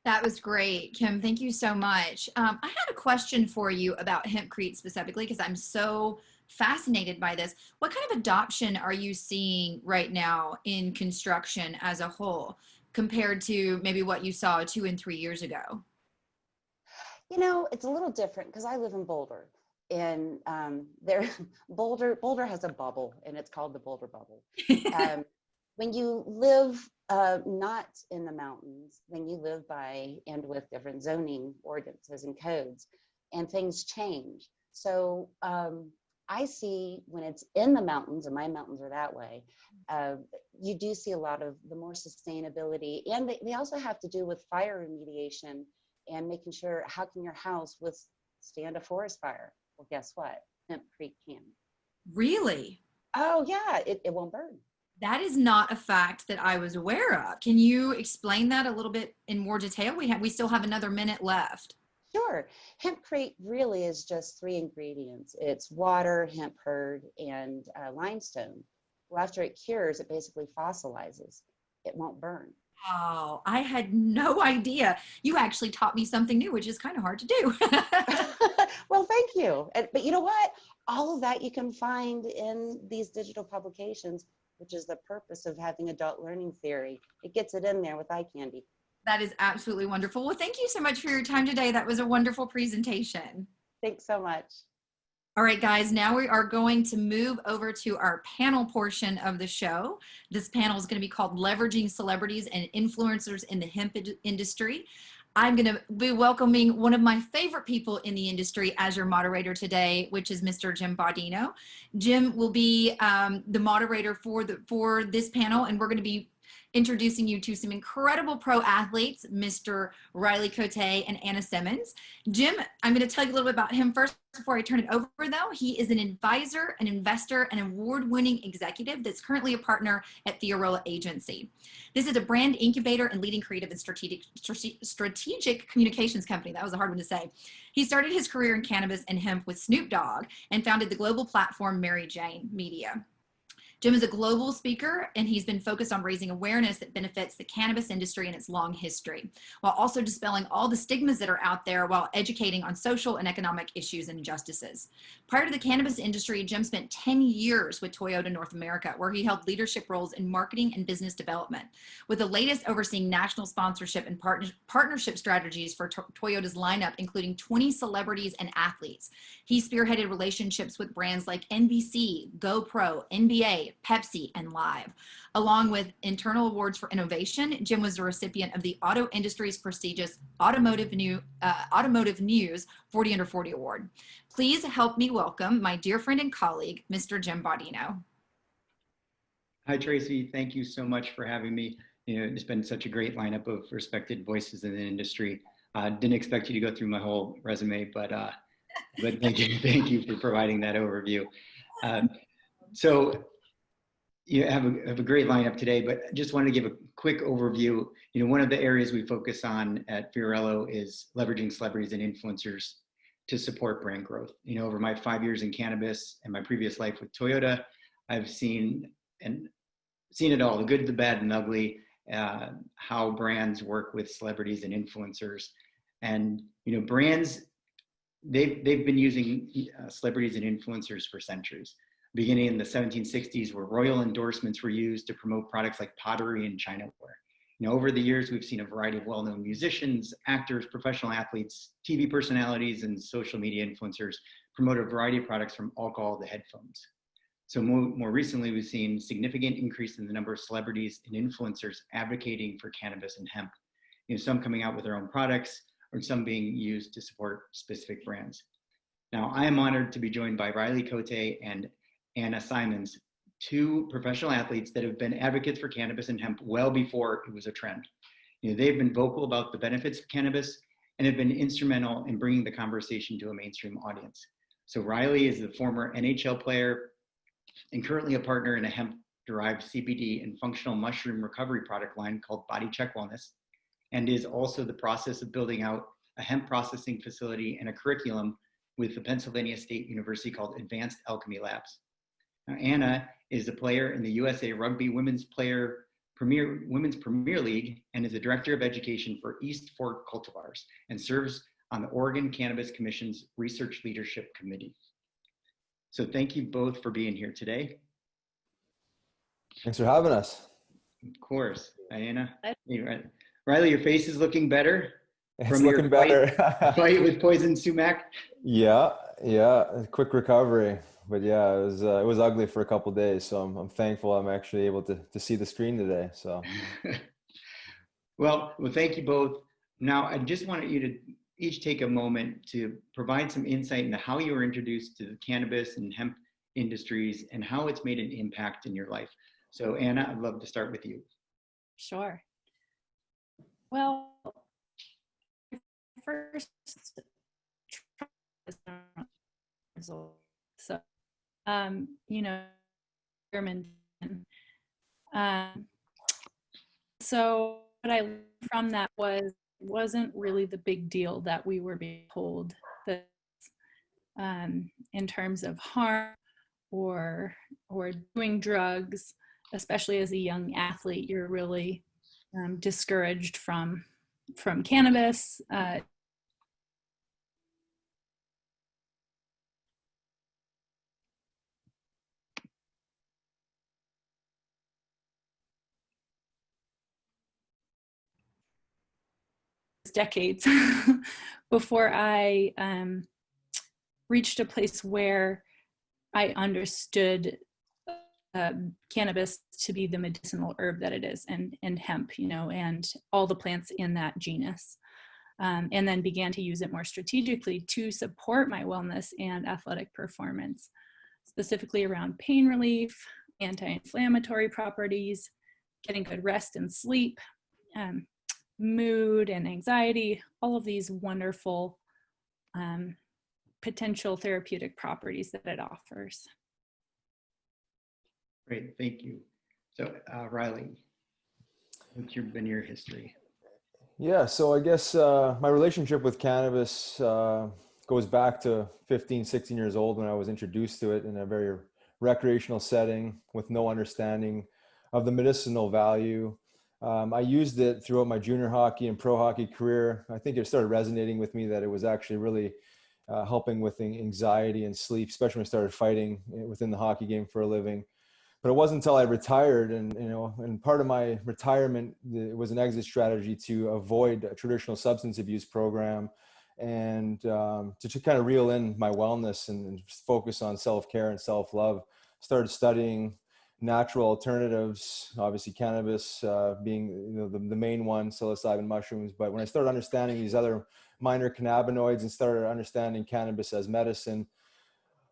That was great, Kim. Thank you so much. I had a question for you about hempcrete specifically, because I'm so fascinated by this. What kind of adoption are you seeing right now in construction as a whole compared to maybe what you saw 2 and 3 years ago? You know, it's a little different because I live in Boulder, and Boulder has a bubble, and it's called the Boulder bubble. When you live not in the mountains, then you live by and with different zoning ordinances and codes, and things change. So I see when it's in the mountains, and my mountains are that way, you do see a lot of the more sustainability, and they also have to do with fire remediation and making sure, how can your house withstand a forest fire? Well, guess what? Hempcrete can. Really? Oh yeah, it won't burn. That is not a fact that I was aware of. Can you explain that a little bit in more detail? We still have another minute left. Sure. Hempcrete really is just 3 ingredients. It's water, hemp hurd, and limestone. Well, after it cures, it basically fossilizes. It won't burn. Oh, I had no idea. You actually taught me something new, which is kind of hard to do. Well, thank you. But you know what? All of that you can find in these digital publications, which is the purpose of having adult learning theory. It gets it in there with eye candy. That is absolutely wonderful. Well, thank you so much for your time today. That was a wonderful presentation. Thanks so much. All right, guys, now we are going to move over to our panel portion of the show. This panel is going to be called Leveraging Celebrities and Influencers in the Hemp Industry. I'm going to be welcoming one of my favorite people in the industry as your moderator today, which is Mr. Jim Baudino. Jim will be the moderator for this panel, and we're going to be introducing you to some incredible pro athletes, Mr. Riley Cote and Anna Simmons. Jim, I'm going to tell you a little bit about him first before I turn it over, though. He is an advisor, an investor, an award-winning executive that's currently a partner at Theorola Agency. This is a brand incubator and leading creative and strategic communications company. That was a hard one to say. He started his career in cannabis and hemp with Snoop Dogg and founded the global platform Mary Jane Media. Jim is a global speaker, and he's been focused on raising awareness that benefits the cannabis industry and its long history, while also dispelling all the stigmas that are out there while educating on social and economic issues and injustices. Prior to the cannabis industry, Jim spent 10 years with Toyota North America, where he held leadership roles in marketing and business development, with the latest overseeing national sponsorship and partnership strategies for Toyota's lineup, including 20 celebrities and athletes. He spearheaded relationships with brands like NBC, GoPro, NBA, Pepsi, and Live. Along with internal awards for innovation, Jim was a recipient of the auto industry's prestigious Automotive News 40 Under 40 Award. Please help me welcome my dear friend and colleague, Mr. Jim Baudino. Hi, Tracy. Thank you so much for having me. It's been such a great lineup of respected voices in the industry. Didn't expect you to go through my whole resume, but thank you for providing that overview. So you have a great lineup today, but just wanted to give a quick overview. One of the areas we focus on at Fiorello is leveraging celebrities and influencers to support brand growth. Over my 5 years in cannabis and my previous life with Toyota, I've seen it all, the good, the bad, and the ugly, how brands work with celebrities and influencers. And, brands, they've been using celebrities and influencers for centuries. beginning in the 1760s, where royal endorsements were used to promote products like pottery and chinaware. Over the years, we've seen a variety of well-known musicians, actors, professional athletes, TV personalities, and social media influencers promote a variety of products from alcohol to headphones. So more recently, we've seen significant increase in the number of celebrities and influencers advocating for cannabis and hemp. Some coming out with their own products, or some being used to support specific brands. Now, I am honored to be joined by Riley Cote and Anna Simons, two professional athletes that have been advocates for cannabis and hemp well before it was a trend. They've been vocal about the benefits of cannabis and have been instrumental in bringing the conversation to a mainstream audience. So Riley is the former NHL player and currently a partner in a hemp-derived CBD and functional mushroom recovery product line called Body Check Wellness, and is also the process of building out a hemp processing facility and a curriculum with the Pennsylvania State University called Advanced Alchemy Labs. Now, Anna is a player in the USA Rugby Women's Premier League and is the Director of Education for East Fork Cultivars and serves on the Oregon Cannabis Commission's Research Leadership Committee. So thank you both for being here today. Thanks for having us. Of course. Anna. Riley, your face is looking better. It's looking better. Fight with poison sumac. Yeah. Quick recovery, but yeah, it was ugly for a couple of days. So I'm thankful I'm actually able to see the screen today. So. Well, thank you both. Now, I just wanted you to each take a moment to provide some insight into how you were introduced to the cannabis and hemp industries and how it's made an impact in your life. So Anna, I'd love to start with you. Sure. Well, first, so, German. So what I learned from that wasn't really the big deal that we were being told that in terms of harm or doing drugs, especially as a young athlete, you're really discouraged from cannabis. Decades before I reached a place where I understood cannabis to be the medicinal herb that it is, and hemp, and all the plants in that genus, and then began to use it more strategically to support my wellness and athletic performance, specifically around pain relief, anti-inflammatory properties, getting good rest and sleep, mood and anxiety, all of these wonderful potential therapeutic properties that it offers. Great, thank you. So Riley, what's been your history? Yeah, so I guess my relationship with cannabis goes back to 15, 16 years old when I was introduced to it in a very recreational setting with no understanding of the medicinal value. I used it throughout my junior hockey and pro hockey career. I think it started resonating with me that it was actually really helping with anxiety and sleep, especially when I started fighting within the hockey game for a living. But it wasn't until I retired, and part of my retirement, it was an exit strategy to avoid a traditional substance abuse program and to kind of reel in my wellness and focus on self-care and self-love. Started studying natural alternatives, obviously cannabis being the main one, psilocybin mushrooms. But when I started understanding these other minor cannabinoids and started understanding cannabis as medicine,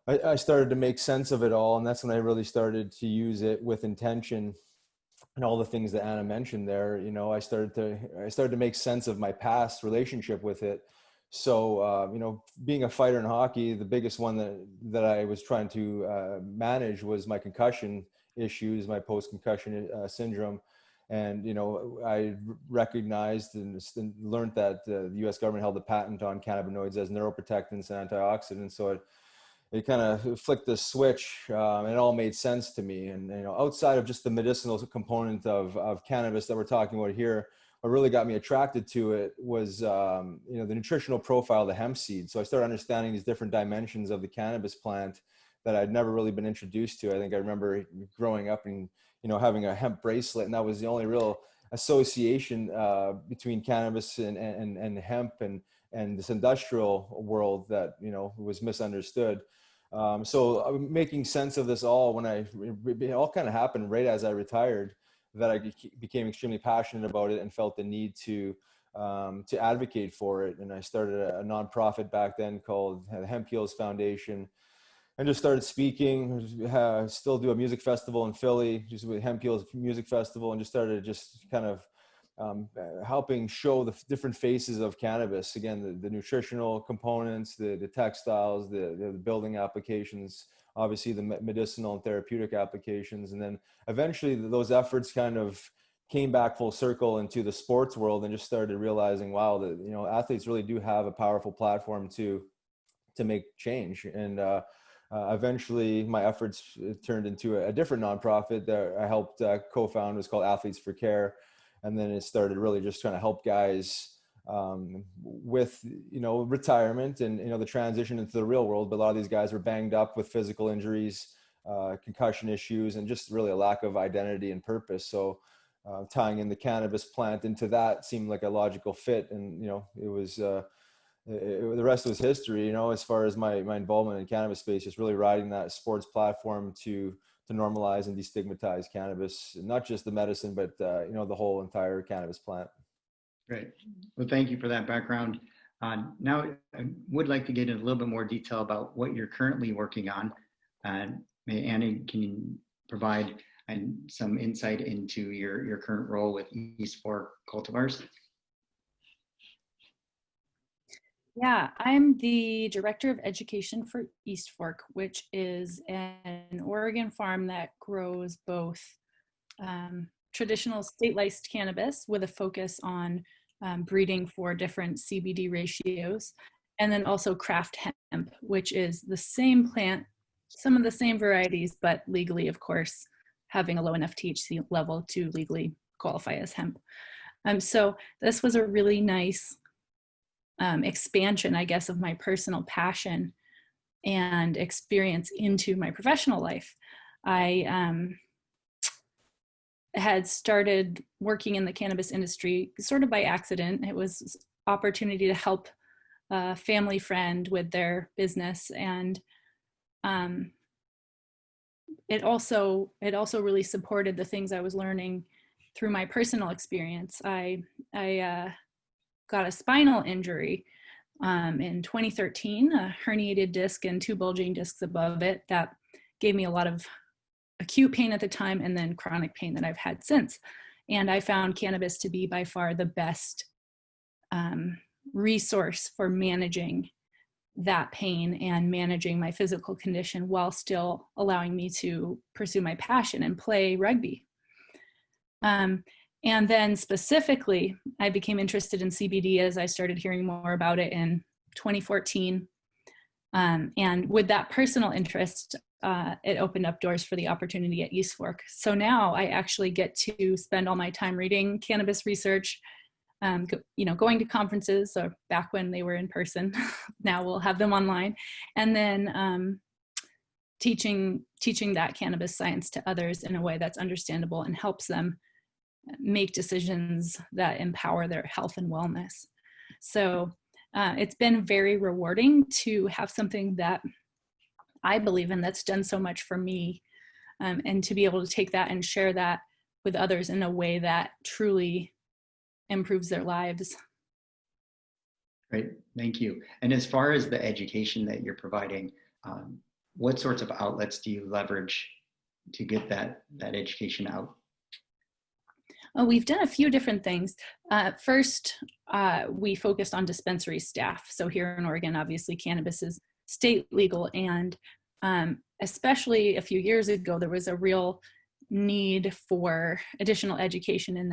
I started to make sense of it all. And that's when I really started to use it with intention and all the things that Anna mentioned there. I started to make sense of my past relationship with it. So, being a fighter in hockey, the biggest one that I was trying to manage was my concussion issues, my post-concussion syndrome. And, I recognized and learned that the US government held a patent on cannabinoids as neuroprotectants and antioxidants. So it kind of flicked the switch, and it all made sense to me. And, outside of just the medicinal component of cannabis that we're talking about here, what really got me attracted to it was, the nutritional profile of the hemp seed. So I started understanding these different dimensions of the cannabis plant that I'd never really been introduced to. I think I remember growing up and, having a hemp bracelet, and that was the only real association between cannabis and hemp and this industrial world that, was misunderstood. So making sense of this all it all kind of happened right as I retired, that I became extremely passionate about it and felt the need to advocate for it. And I started a nonprofit back then called the Hemp Heals Foundation, and just started speaking. Still do a music festival in Philly, just with Hemp Heals Music Festival, and just started kind of helping show the different faces of cannabis. Again, the nutritional components, the textiles, the building applications, obviously the medicinal and therapeutic applications. And then eventually those efforts kind of came back full circle into the sports world, and just started realizing, wow, that, athletes really do have a powerful platform to make change. And eventually my efforts turned into a different nonprofit that I helped co-found. It was called Athletes for Care. And then it started really just trying to help guys with, retirement and, the transition into the real world. But a lot of these guys were banged up with physical injuries, concussion issues, and just really a lack of identity and purpose. So tying in the cannabis plant into that seemed like a logical fit. And, it was, the rest was history, as far as my involvement in cannabis space, just really riding that sports platform to normalize and destigmatize cannabis, not just the medicine, but the whole entire cannabis plant. Great. Well, thank you for that background. Now, I would like to get in a little bit more detail about what you're currently working on. Annie, can you provide some insight into your current role with East Fork Cultivars? Yeah, I'm the Director of Education for East Fork, which is an Oregon farm that grows both traditional state-licensed cannabis with a focus on breeding for different CBD ratios, and then also craft hemp, which is the same plant, some of the same varieties, but legally, of course, having a low enough THC level to legally qualify as hemp. So this was a really nice expansion, I guess, of my personal passion and experience into my professional life. I had started working in the cannabis industry sort of by accident. It was opportunity to help a family friend with their business, and it also really supported the things I was learning through my personal experience. I got a spinal injury in 2013, a herniated disc and 2 bulging discs above it that gave me a lot of acute pain at the time, and then chronic pain that I've had since. And I found cannabis to be by far the best resource for managing that pain and managing my physical condition while still allowing me to pursue my passion and play rugby. And then specifically, I became interested in CBD as I started hearing more about it in 2014. And with that personal interest, it opened up doors for the opportunity at East Fork. So now I actually get to spend all my time reading cannabis research, going to conferences, or back when they were in person. Now we'll have them online. And then teaching that cannabis science to others in a way that's understandable and helps them make decisions that empower their health and wellness. So it's been very rewarding to have something that I believe in that's done so much for me, and to be able to take that and share that with others in a way that truly improves their lives. Great, thank you. And as far as the education that you're providing, what sorts of outlets do you leverage to get that education out? We've done a few different things. First, we focused on dispensary staff. So here in Oregon, obviously cannabis is state legal, and especially a few years ago, there was a real need for additional education in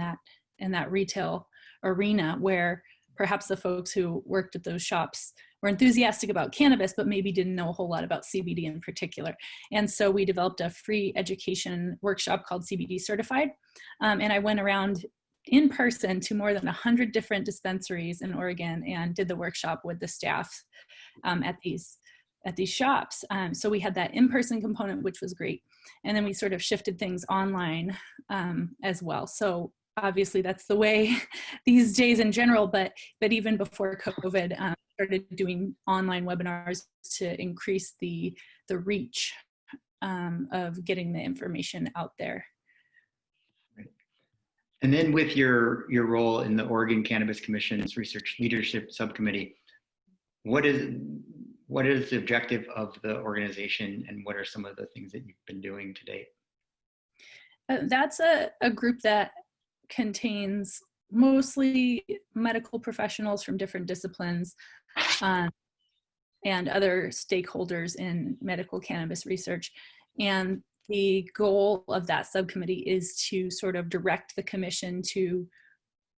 that retail arena, where perhaps the folks who worked at those shops were enthusiastic about cannabis, but maybe didn't know a whole lot about CBD in particular. And so we developed a free education workshop called CBD Certified. And I went around in person to more than 100 different dispensaries in Oregon and did the workshop with the staff at these these shops. So we had that in-person component, which was great. And then we sort of shifted things online as well. So obviously that's the way these days in general, but even before COVID, started doing online webinars to increase the reach of getting the information out there. And then with your role in the Oregon Cannabis Commission's Research Leadership Subcommittee, what is the objective of the organization, and what are some of the things that you've been doing to date? That's a group that contains mostly medical professionals from different disciplines and other stakeholders in medical cannabis research. And the goal of that subcommittee is to sort of direct the commission to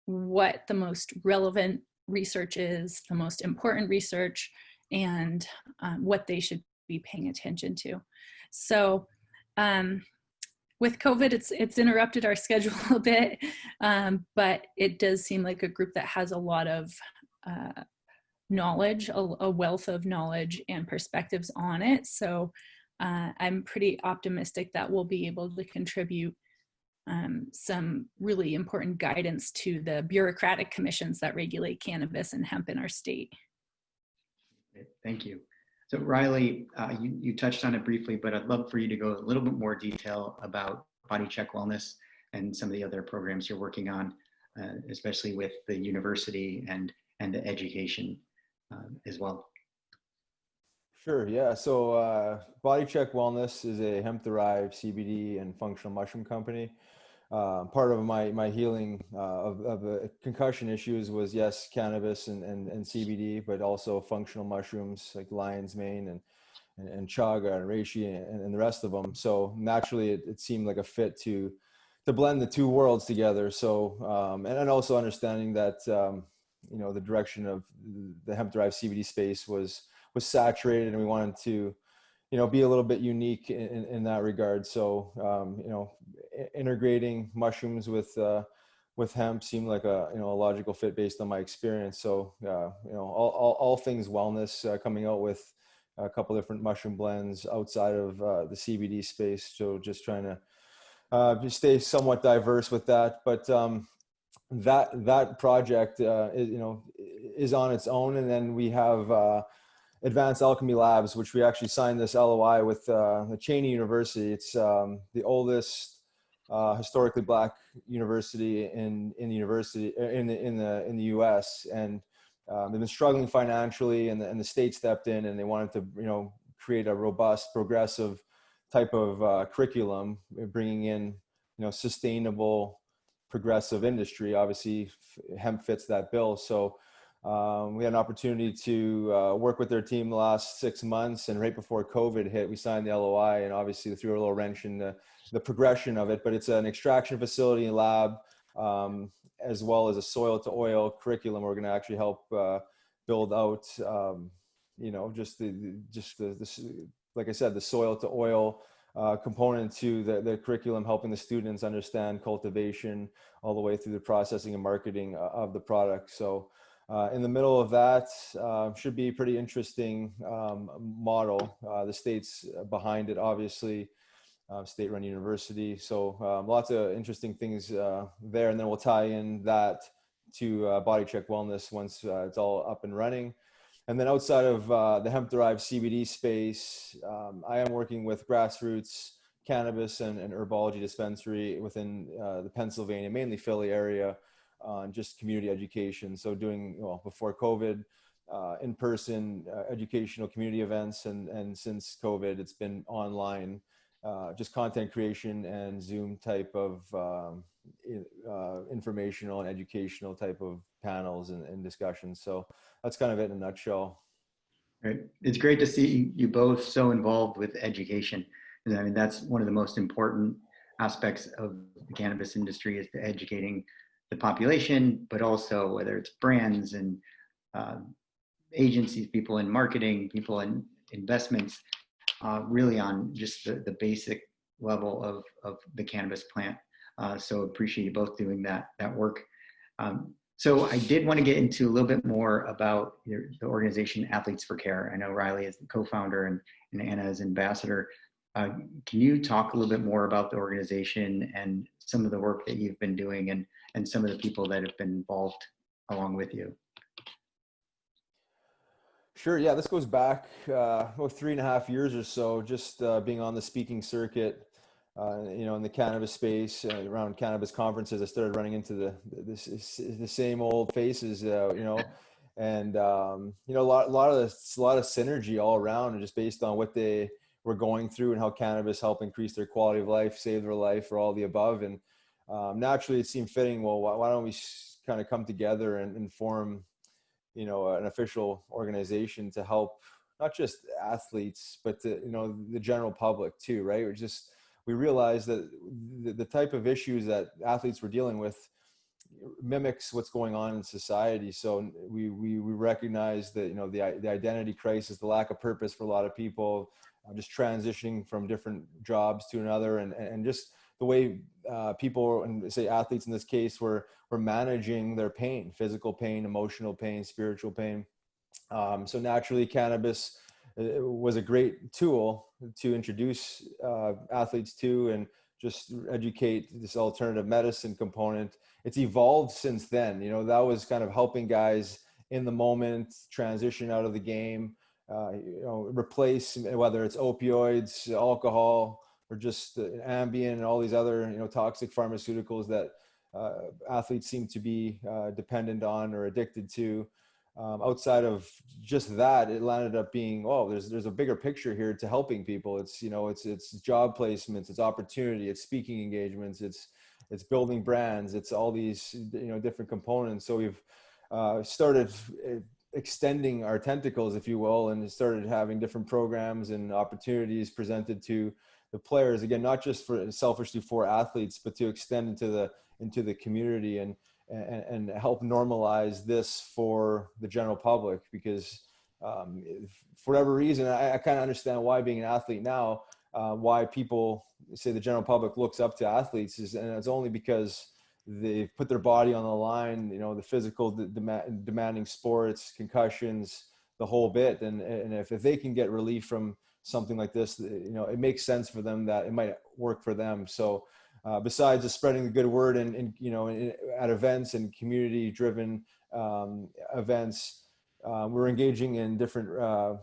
what the most relevant research is, the most important research, and what they should be paying attention to. So with COVID, it's interrupted our schedule a bit, but it does seem like a group that has a lot of knowledge, a wealth of knowledge and perspectives on it. So I'm pretty optimistic that we'll be able to contribute some really important guidance to the bureaucratic commissions that regulate cannabis and hemp in our state. Thank you. So Riley, you touched on it briefly, but I'd love for you to go a little bit more detail about Body Check Wellness and some of the other programs you're working on, especially with the university and the education as well. Sure, yeah. So Body Check Wellness is a hemp-derived CBD and functional mushroom company. Part of my healing of concussion issues was, yes, cannabis and CBD, but also functional mushrooms like lion's mane and chaga and reishi and the rest of them. So naturally, it seemed like a fit to blend the two worlds together. So and also understanding that the direction of the hemp-derived CBD space was saturated, and we wanted to be a little bit unique in that regard. So integrating mushrooms with hemp seemed like a logical fit based on my experience. So all things wellness, coming out with a couple different mushroom blends outside of the CBD space. So just trying to just stay somewhat diverse with that. But that project is on its own, and then we have Advanced Alchemy Labs, which we actually signed this LOI with the Cheney University. It's the oldest historically Black university in the U.S. and they've been struggling financially, and the state stepped in, and they wanted to create a robust, progressive type of curriculum, bringing in sustainable, progressive industry. Obviously, hemp fits that bill. So we had an opportunity to work with their team the last 6 months, and right before COVID hit, we signed the LOI, and obviously threw a little wrench in the progression of it. But it's an extraction facility and lab, as well as a soil to oil curriculum. We're going to actually help build out, like I said, the soil to oil component to the curriculum, helping the students understand cultivation all the way through the processing and marketing of the product. So in the middle of that, should be a pretty interesting model. The state's behind it, obviously, state-run university. So lots of interesting things there. And then we'll tie in that to Body Check Wellness once it's all up and running. And then outside of the hemp-derived CBD space, I am working with grassroots cannabis and herbology dispensary within the Pennsylvania, mainly Philly area, on just community education. So doing, before COVID, in-person educational community events, and since COVID, it's been online, just content creation and Zoom type of informational and educational type of panels and discussions. So that's kind of it in a nutshell. Right. It's great to see you both so involved with education. And I mean, that's one of the most important aspects of the cannabis industry, is to educating the population, but also whether it's brands and agencies, people in marketing, people in investments, really on just the basic level of the cannabis plant. So appreciate you both doing that work. So I did want to get into a little bit more about the organization Athletes for Care. I know Riley is the co-founder and Anna is ambassador. Can you talk a little bit more about the organization and some of the work that you've been doing and some of the people that have been involved along with you? Sure. Yeah, this goes back about 3.5 years or so, just being on the speaking circuit, in the cannabis space, around cannabis conferences. I started running into the same old faces, and a lot of synergy all around, and just based on what they were going through and how cannabis helped increase their quality of life, save their life, or all the above. And naturally, it seemed fitting. Well, why don't we kind of come together and form an official organization to help not just athletes, but the general public too, right? We realized that the type of issues that athletes were dealing with mimics what's going on in society. So we recognize that, the identity crisis, the lack of purpose for a lot of people, just transitioning from different jobs to another, and just the way people, and say athletes in this case, were managing their pain, physical pain, emotional pain, spiritual pain. So naturally, cannabis was a great tool to introduce athletes to, and just educate this alternative medicine component. It's evolved since then. That was kind of helping guys in the moment transition out of the game, replace, whether it's opioids, alcohol, or just Ambien and all these other, toxic pharmaceuticals that athletes seem to be dependent on or addicted to. Outside of just that, it landed up being, there's a bigger picture here to helping people. It's, it's job placements, it's opportunity, it's speaking engagements, it's building brands, it's all these, different components. So we've started extending our tentacles, if you will, and started having different programs and opportunities presented to the players, again, not just selfishly for athletes, but to extend into the community and help normalize this for the general public. Because for whatever reason, I kind of understand why, being an athlete now, why people say the general public looks up to athletes, and it's only because they put their body on the line, the physical demanding sports, concussions, the whole bit. And if they can get relief from something like this, it makes sense for them that it might work for them. So besides just spreading the good word and at events and community driven events, we're engaging in different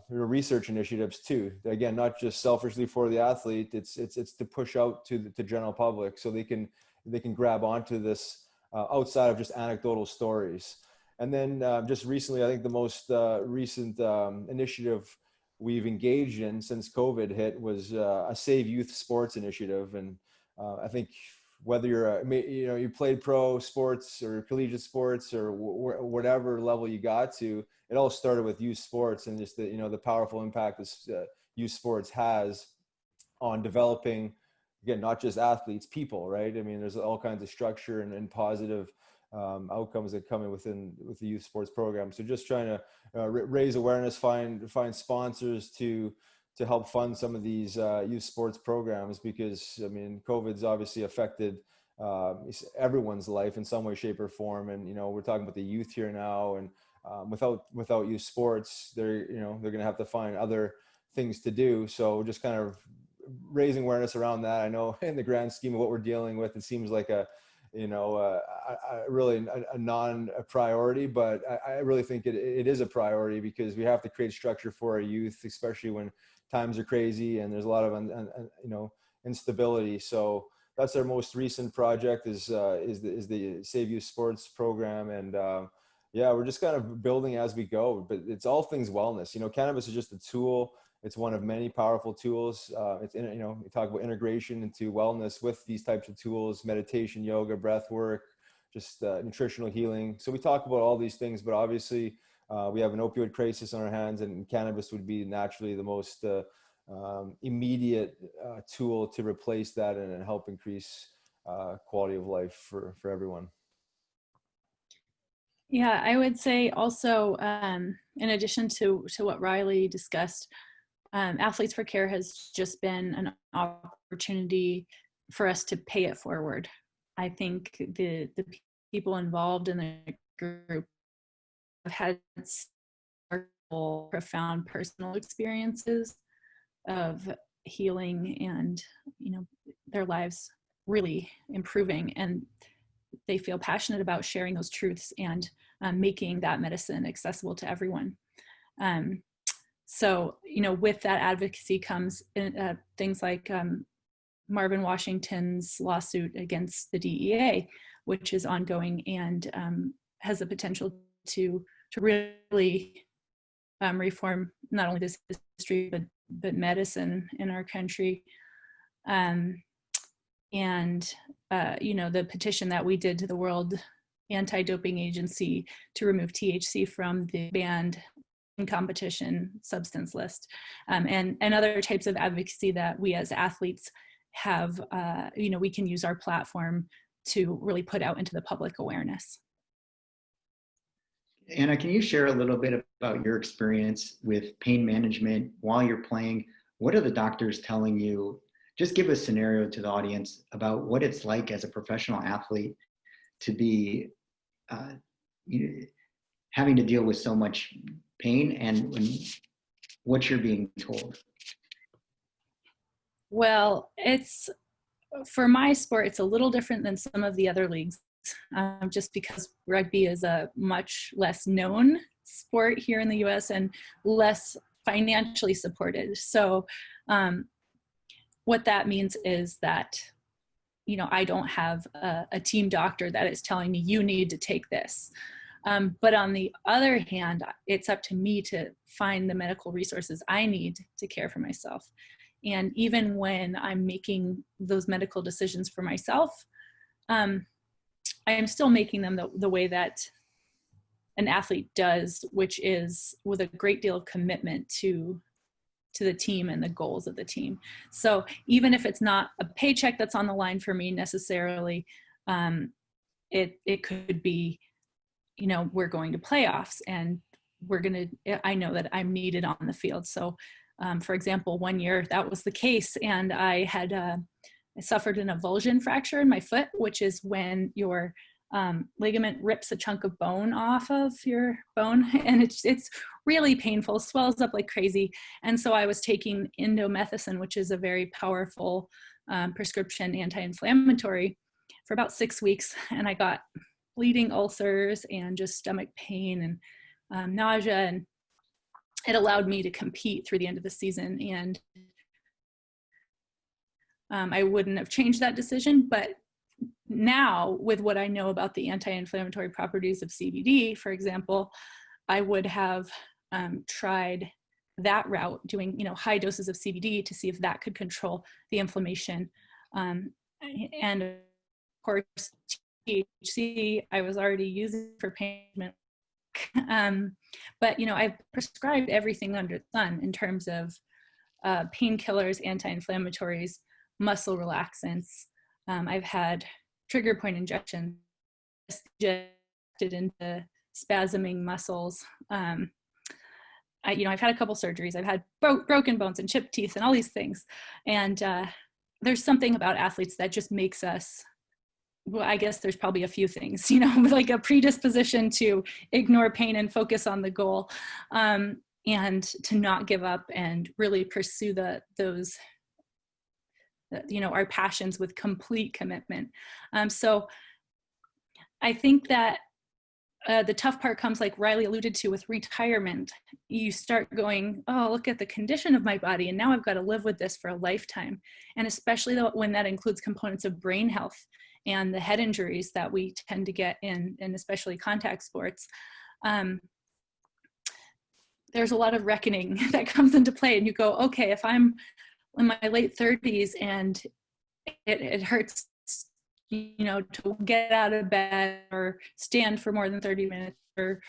research initiatives too. Again, not just selfishly for the athlete, it's to push out to the general public, so they can grab onto this outside of just anecdotal stories. And then just recently, I think the most recent initiative we've engaged in since COVID hit was a Save Youth Sports initiative. And I think whether you played pro sports or collegiate sports or whatever level you got to, it all started with youth sports, and just the powerful impact this youth sports has on developing, again, not just athletes, people, right? I mean, there's all kinds of structure and positive outcomes that come in with the youth sports program. So just trying to raise awareness, find sponsors to help fund some of these youth sports programs, because I mean, COVID's obviously affected everyone's life in some way, shape, or form. And we're talking about the youth here now, and without youth sports, they're going to have to find other things to do. So just kind of raising awareness around that. I know in the grand scheme of what we're dealing with, it seems like really a non-priority, but I really think it is a priority, because we have to create structure for our youth, especially when times are crazy and there's a lot of instability. So that's our most recent project is the Save Youth Sports program. And yeah, we're just kind of building as we go, but it's all things wellness. Cannabis is just a tool. It's one of many powerful tools. We talk about integration into wellness with these types of tools: meditation, yoga, breath work, just nutritional healing. So we talk about all these things, but obviously we have an opioid crisis on our hands, and cannabis would be naturally the most immediate tool to replace that and help increase quality of life for everyone. Yeah, I would say also, in addition to what Riley discussed, Athletes for Care has just been an opportunity for us to pay it forward. I think the people involved in the group have had profound personal experiences of healing and, you know, their lives really improving, and they feel passionate about sharing those truths and making that medicine accessible to everyone. So, you know, with that advocacy comes things like Marvin Washington's lawsuit against the DEA, which is ongoing and has the potential to really reform not only this industry but medicine in our country. You know, the petition that we did to the World Anti-Doping Agency to remove THC from the banned in competition substance list, and other types of advocacy that we as athletes have, you know, we can use our platform to really put out into the public awareness. Anna, can you share a little bit about your experience with pain management while you're playing? What are the doctors telling you? Just give a scenario to the audience about what it's like as a professional athlete to be having to deal with so much pain and what you're being told. Well, for my sport, it's a little different than some of the other leagues, just because rugby is a much less known sport here in the US and less financially supported. So what that means is that, you know, I don't have a team doctor that is telling me you need to take this. But on the other hand, it's up to me to find the medical resources I need to care for myself. And even when I'm making those medical decisions for myself, I am still making them the way that an athlete does, which is with a great deal of commitment to the team and the goals of the team. So even if it's not a paycheck that's on the line for me necessarily, it could be, you know, we're going to playoffs and I know that I'm needed on the field. So for example, one year that was the case, and I had I suffered an avulsion fracture in my foot, which is when your ligament rips a chunk of bone off of your bone, and it's really painful, swells up like crazy. And so I was taking indomethacin, which is a very powerful prescription anti-inflammatory, for about 6 weeks, and I got bleeding ulcers and just stomach pain and nausea, and it allowed me to compete through the end of the season. And I wouldn't have changed that decision, but now with what I know about the anti-inflammatory properties of CBD, for example, I would have tried that route, doing, you know, high doses of CBD to see if that could control the inflammation. And of course, THC I was already using for pain management. But, you know, I've prescribed everything under the sun in terms of painkillers, anti-inflammatories, muscle relaxants. I've had trigger point injections injected into spasming muscles. I've had a couple surgeries. I've had broken bones and chipped teeth and all these things. And there's something about athletes that just makes us, well, I guess there's probably a few things, you know, like a predisposition to ignore pain and focus on the goal, and to not give up and really pursue those, you know, our passions with complete commitment. So I think that the tough part comes, like Riley alluded to, with retirement. You start going, oh, look at the condition of my body, and now I've got to live with this for a lifetime. And especially when that includes components of brain health and the head injuries that we tend to get in especially contact sports. There's a lot of reckoning that comes into play, and you go, okay, if I'm in my late 30s and it hurts, you know, to get out of bed or stand for more than 30 minutes or,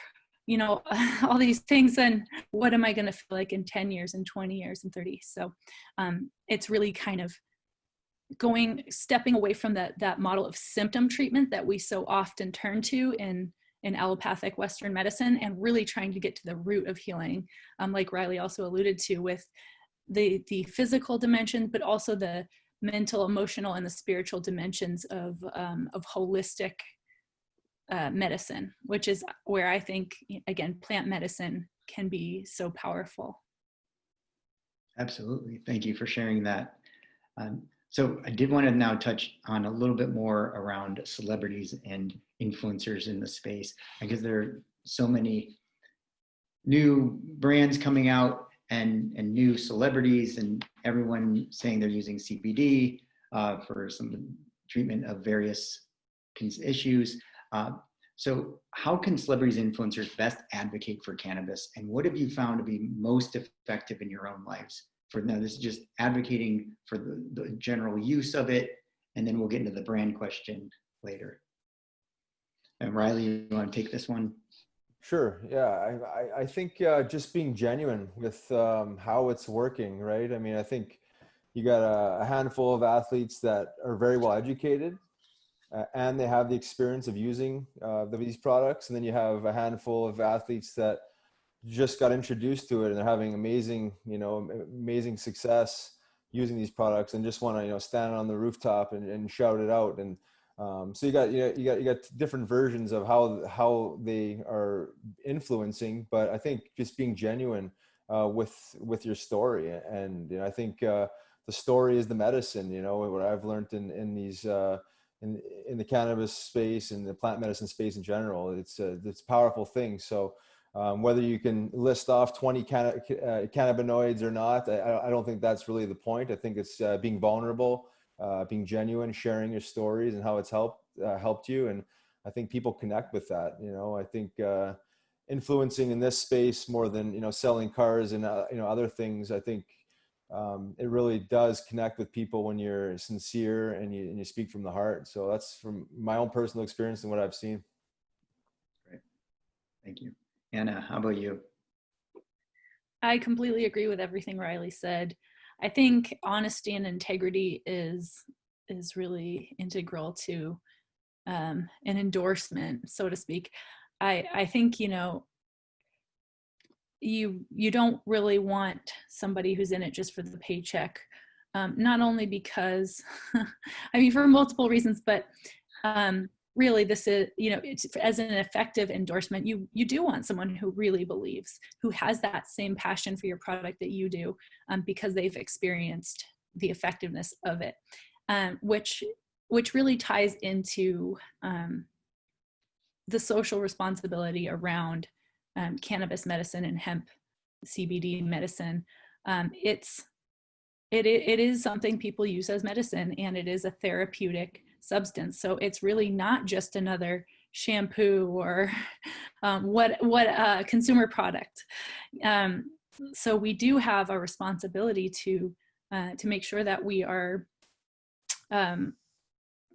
you know, all these things, then what am I going to feel like in 10 years and 20 years and 30? So it's really kind of stepping away from that model of symptom treatment that we so often turn to in allopathic Western medicine, and really trying to get to the root of healing, like Riley also alluded to, with the physical dimension, but also the mental, emotional, and the spiritual dimensions of holistic medicine, which is where I think, again, plant medicine can be so powerful. Absolutely. Thank you for sharing that. So I did want to now touch on a little bit more around celebrities and influencers in the space, because there are so many new brands coming out and new celebrities, and everyone saying they're using CBD for some treatment of various issues. So how can celebrities and influencers best advocate for cannabis, and what have you found to be most effective in your own lives? For now, this is just advocating for the general use of it, and then we'll get into the brand question later. And Riley, you want to take this one? Sure. Yeah, I think just being genuine with how it's working, right? I mean, I think you got a handful of athletes that are very well educated and they have the experience of using these products. And then you have a handful of athletes that just got introduced to it and they're having amazing success using these products and just want to, stand on the rooftop and shout it out. And so you got different versions of how they are influencing, but I think just being genuine with your story. And I think the story is the medicine. What I've learned in these in the cannabis space and the plant medicine space in general, it's a powerful thing. So whether you can list off 20 cannabinoids or not, I don't think that's really the point. I think it's being vulnerable, being genuine, sharing your stories and how it's helped you. And I think people connect with that. I think influencing in this space more than, selling cars and, other things, I think it really does connect with people when you're sincere and you speak from the heart. So that's from my own personal experience and what I've seen. Great. Thank you. Anna, how about you? I completely agree with everything Riley said. I think honesty and integrity is really integral to an endorsement, so to speak. I think, you don't really want somebody who's in it just for the paycheck, not only because, for multiple reasons, but really this is, it's, as an effective endorsement, you do want someone who really believes, who has that same passion for your product that you do, because they've experienced the effectiveness of it, which really ties into the social responsibility around cannabis medicine and hemp CBD medicine. It is something people use as medicine, and it is a therapeutic substance. So it's really not just another shampoo or what consumer product. So we do have a responsibility to make sure that we are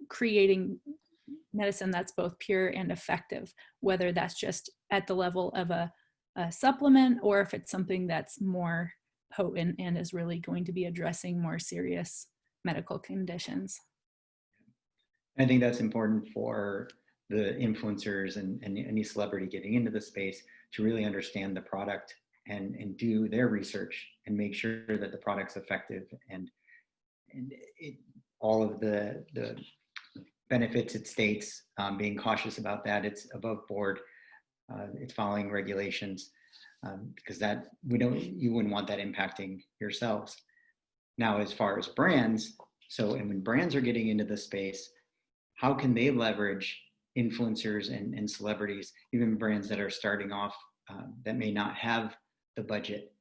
creating medicine that's both pure and effective, whether that's just at the level of a supplement or if it's something that's more potent and is really going to be addressing more serious medical conditions. I think that's important for the influencers and any celebrity getting into the space to really understand the product and do their research and make sure that the product's effective and all of the benefits it states, being cautious about that. It's above board. It's following regulations because you wouldn't want that impacting yourselves. Now, as far as brands, and when brands are getting into the space, how can they leverage influencers and celebrities, even brands that are starting off that may not have the budget?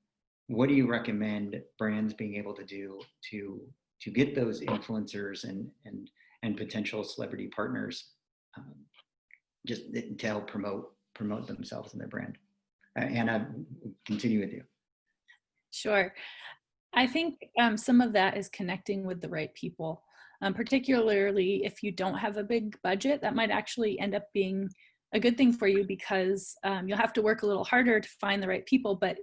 What do you recommend brands being able to do to get those influencers and potential celebrity partners just to help promote themselves and their brand? Anna, continue with you. Sure. I think some of that is connecting with the right people, particularly if you don't have a big budget. That might actually end up being a good thing for you because you'll have to work a little harder to find the right people, but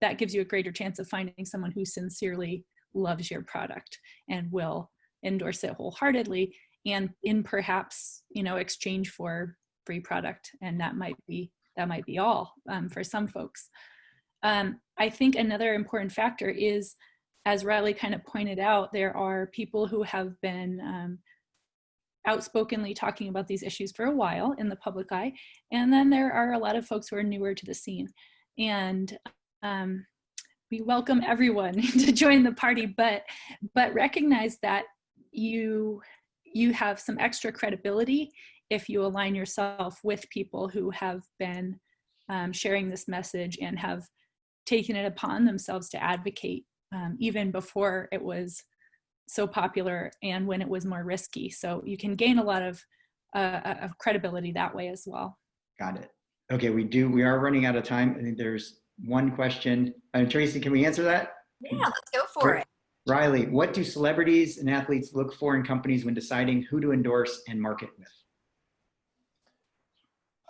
that gives you a greater chance of finding someone who sincerely loves your product and will endorse it wholeheartedly and in perhaps, exchange for free product. And that might be all for some folks. I think another important factor is, as Riley kind of pointed out, there are people who have been outspokenly talking about these issues for a while in the public eye. And then there are a lot of folks who are newer to the scene. And we welcome everyone to join the party, but recognize that you have some extra credibility if you align yourself with people who have been sharing this message and have taken it upon themselves to advocate even before it was so popular and when it was more risky. So you can gain a lot of credibility that way as well. Got it. Okay, we are running out of time. I think there's one question. Tracy, can we answer that? Yeah, let's go for it. Riley, what do celebrities and athletes look for in companies when deciding who to endorse and market with?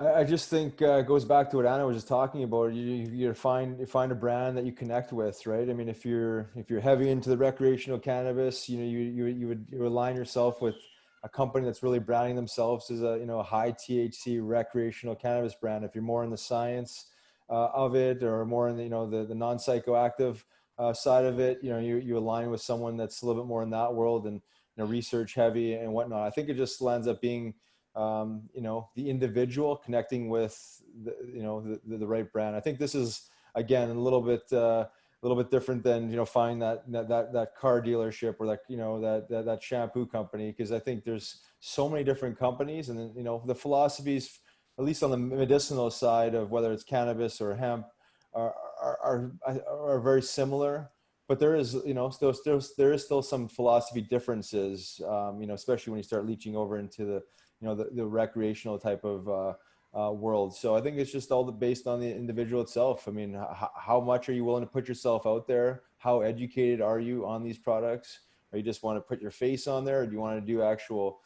I just think it goes back to what Anna was just talking about. You find a brand that you connect with, right? I mean, if you're heavy into the recreational cannabis, you would align yourself with a company that's really branding themselves as a high THC recreational cannabis brand. If you're more in the science of it, or more in the non-psychoactive side of it, you align with someone that's a little bit more in that world and research heavy and whatnot. I think it just ends up being the individual connecting with the right brand. I think this is again a little bit different than finding that car dealership or that shampoo company, because I think there's so many different companies, and then the philosophies, at least on the medicinal side of whether it's cannabis or hemp, are very similar. But there is there is still some philosophy differences, especially when you start leaching over into the recreational type of world. So I think it's just all based on the individual itself. I mean, how much are you willing to put yourself out there? How educated are you on these products? Or you just want to put your face on there? Or do you want to do actual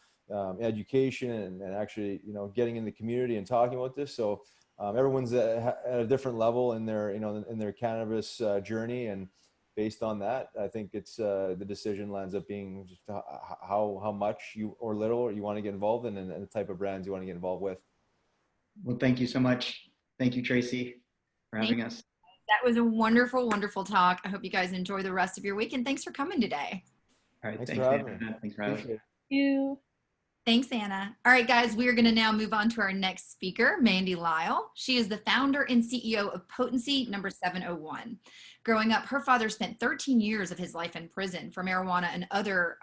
education and actually, getting in the community and talking about this? So everyone's at a different level in their, in their cannabis journey. And based on that, I think it's the decision lands up being just how much you or little you want to get involved in, and the type of brands you want to get involved with. Well, thank you so much. Thank you, Tracy, for having us. That was a wonderful, wonderful talk. I hope you guys enjoy the rest of your week, and thanks for coming today. All right, Thanks thanks for having Anna. me. Thanks, Riley. Appreciate it. Thank you. Thanks, Anna. All right, guys, we are going to now move on to our next speaker, Mandy Lyle. She is the founder and CEO of Potency number 701. Growing up, her father spent 13 years of his life in prison for marijuana and other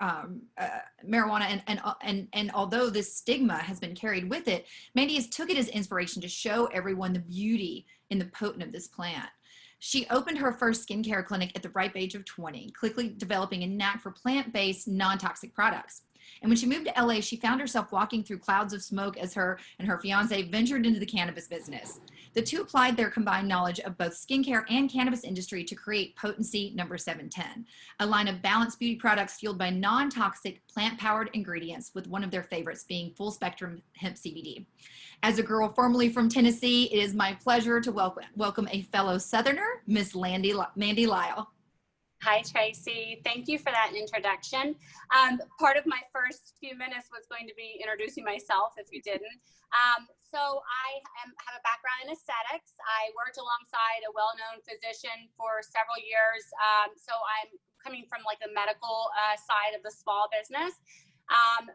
marijuana. And although this stigma has been carried with it, Mandy has took it as inspiration to show everyone the beauty in the potent of this plant. She opened her first skincare clinic at the ripe age of 20, quickly developing a knack for plant-based, non-toxic products. And when she moved to LA, she found herself walking through clouds of smoke as her and her fiance ventured into the cannabis business. The two applied their combined knowledge of both skincare and cannabis industry to create Potency number 710, a line of balanced beauty products fueled by non-toxic plant-powered ingredients, with one of their favorites being full-spectrum hemp CBD. As a girl formerly from Tennessee, it is my pleasure to welcome a fellow Southerner, Miss Mandy Lyle. Hi, Tracy. Thank you for that introduction. Part of my first few minutes was going to be introducing myself, if you didn't. So I have a background in aesthetics. I worked alongside a well-known physician for several years. So I'm coming from like the medical side of the small business.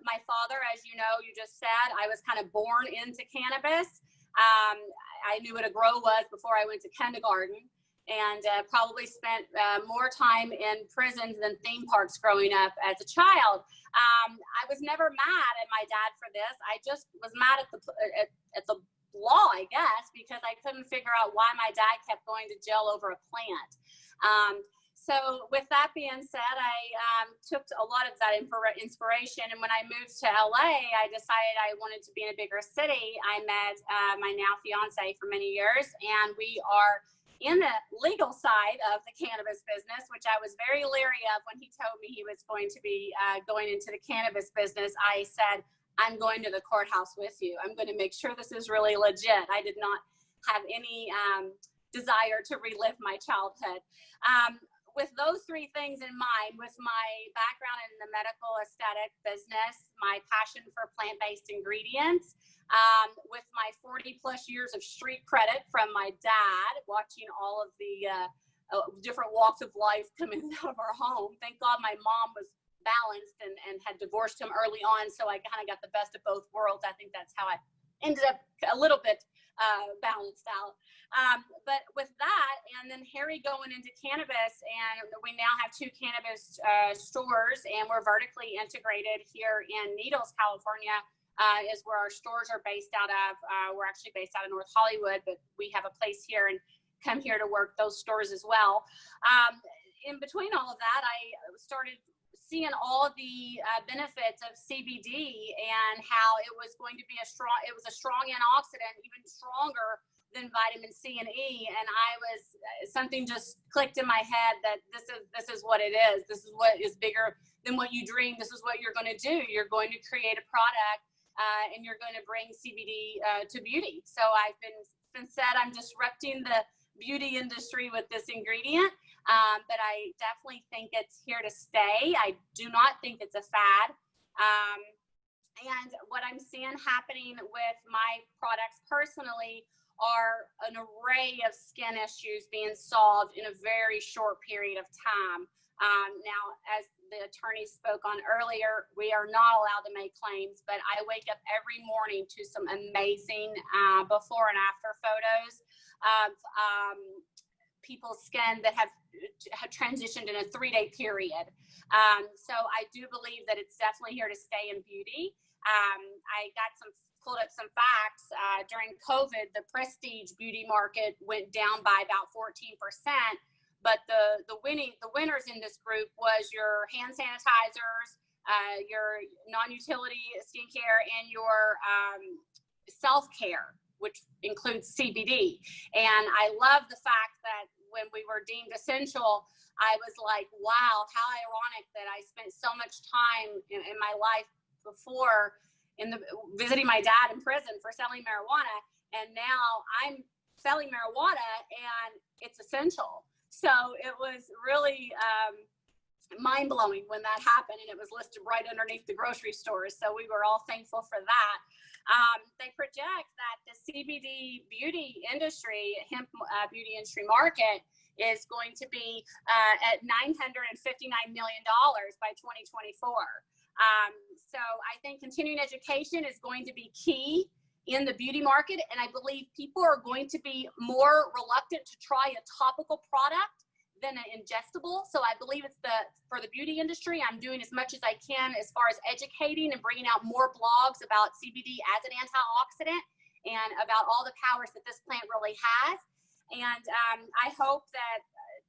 My father, as you know, you just said, I was kind of born into cannabis. I knew what a grow was before I went to kindergarten, and probably spent more time in prisons than theme parks growing up as a child. I was never mad at my dad for this. I just was mad at the law, I guess, because I couldn't figure out why my dad kept going to jail over a plant. So with that being said, I took a lot of that inspiration. And when I moved to LA, I decided I wanted to be in a bigger city. I met my now fiance for many years, and we are in the legal side of the cannabis business, which I was very leery of when he told me he was going to be going into the cannabis business. I said, I'm going to the courthouse with you. I'm going to make sure this is really legit. I did not have any desire to relive my childhood. With those three things in mind, with my background in the medical aesthetic business, my passion for plant-based ingredients, with my 40 plus years of street credit from my dad, watching all of the different walks of life coming out of our home. Thank God my mom was balanced and had divorced him early on. So I kind of got the best of both worlds. I think that's how I ended up a little bit balanced out. But with that, and then Harry going into cannabis, and we now have 2 cannabis stores, and we're vertically integrated here in Needles, California, is where our stores are based out of. We're actually based out of North Hollywood, but we have a place here and come here to work those stores as well. In between all of that, I started seeing all the benefits of CBD and how it was going to be a strong antioxidant, even stronger than vitamin C and E. And something just clicked in my head that this is what it is. This is what is bigger than what you dream. This is what you're going to do. You're going to create a product and you're going to bring CBD to beauty. So I've been said I'm disrupting the beauty industry with this ingredient, but I definitely think it's here to stay. I do not think it's a fad. And what I'm seeing happening with my products personally are an array of skin issues being solved in a very short period of time. Now, as the attorney spoke on earlier, we are not allowed to make claims, but I wake up every morning to some amazing before and after photos of people's skin that have transitioned in a 3-day period. So I do believe that it's definitely here to stay in beauty. I pulled up some facts. During COVID, the prestige beauty market went down by about 14%. But the winners in this group was your hand sanitizers, your non-utility skincare, and your self-care, which includes CBD. And I love the fact that when we were deemed essential, I was like, wow, how ironic that I spent so much time in my life before visiting my dad in prison for selling marijuana, and now I'm selling marijuana and it's essential. So it was really mind-blowing when that happened, and it was listed right underneath the grocery stores. So we were all thankful for that. They project that the CBD beauty industry, hemp beauty industry market, is going to be at $959 million by 2024. So I think continuing education is going to be key in the beauty market, and I believe people are going to be more reluctant to try a topical product than an ingestible. So I believe for the beauty industry, I'm doing as much as I can as far as educating and bringing out more blogs about CBD as an antioxidant and about all the powers that this plant really has. And I hope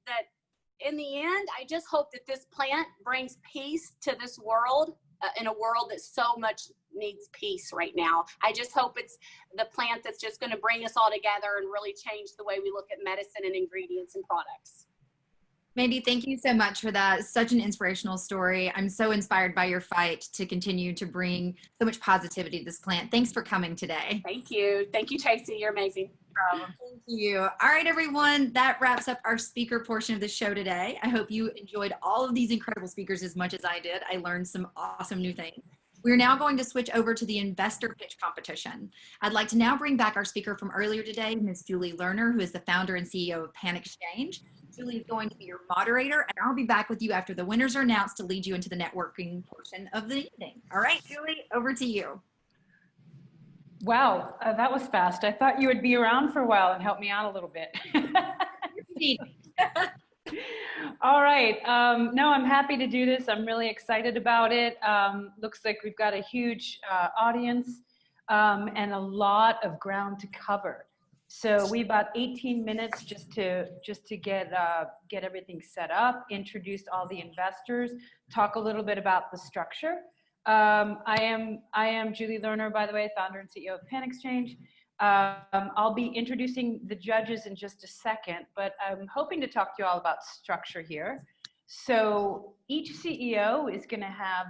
that in the end, I just hope that this plant brings peace to this world, in a world that so much needs peace right now. I just hope it's the plant that's just going to bring us all together and really change the way we look at medicine and ingredients and products. Mandy, thank you so much for that. Such an inspirational story. I'm so inspired by your fight to continue to bring so much positivity to this plant. Thanks for coming today. Thank you. Thank you, Tracy. You're amazing. Thank you. All right, everyone. That wraps up our speaker portion of the show today. I hope you enjoyed all of these incredible speakers as much as I did. I learned some awesome new things. We're now going to switch over to the investor pitch competition. I'd like to now bring back our speaker from earlier today, Ms. Julie Lerner, who is the founder and CEO of Pan Exchange. Julie is going to be your moderator, and I'll be back with you after the winners are announced to lead you into the networking portion of the evening. All right, Julie, over to you. Wow, that was fast. I thought you would be around for a while and help me out a little bit. All right. No, I'm happy to do this. I'm really excited about it. Looks like we've got a huge audience and a lot of ground to cover. So we about 18 minutes just to get everything set up, introduce all the investors, talk a little bit about the structure. I am Julie Lerner, by the way, founder and CEO of Pan Exchange. I'll be introducing the judges in just a second, but I'm hoping to talk to you all about structure here. So each CEO is going to have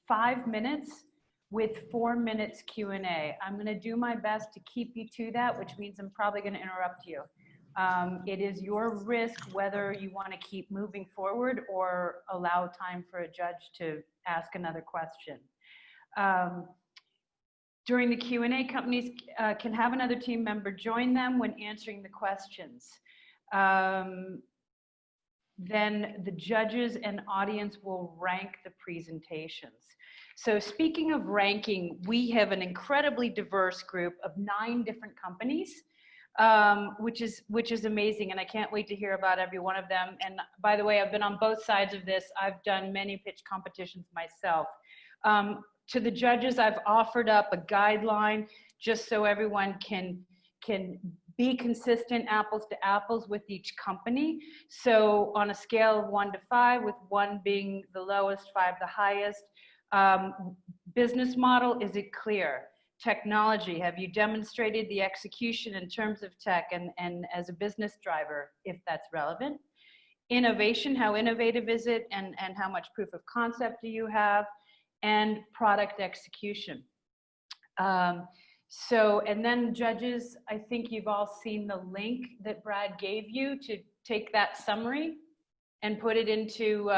5 minutes with 4 minutes Q&A. I'm going to do my best to keep you to that, which means I'm probably going to interrupt you. It is your risk whether you want to keep moving forward or allow time for a judge to ask another question. During the Q&A, companies can have another team member join them when answering the questions. then the judges and audience will rank the presentations. So speaking of ranking, we have an incredibly diverse group of 9 different companies, which is amazing, and I can't wait to hear about every one of them. And by the way, I've been on both sides of this. I've done many pitch competitions myself. To the judges, I've offered up a guideline just so everyone can be consistent, apples to apples with each company. So on a scale of 1 to 5, with 1 being the lowest, 5 the highest, business model, is it clear? Technology, have you demonstrated the execution in terms of tech and as a business driver, if that's relevant? Innovation, how innovative is it, and how much proof of concept do you have? And product execution. And then judges, I think you've all seen the link that Brad gave you to take that summary and put it into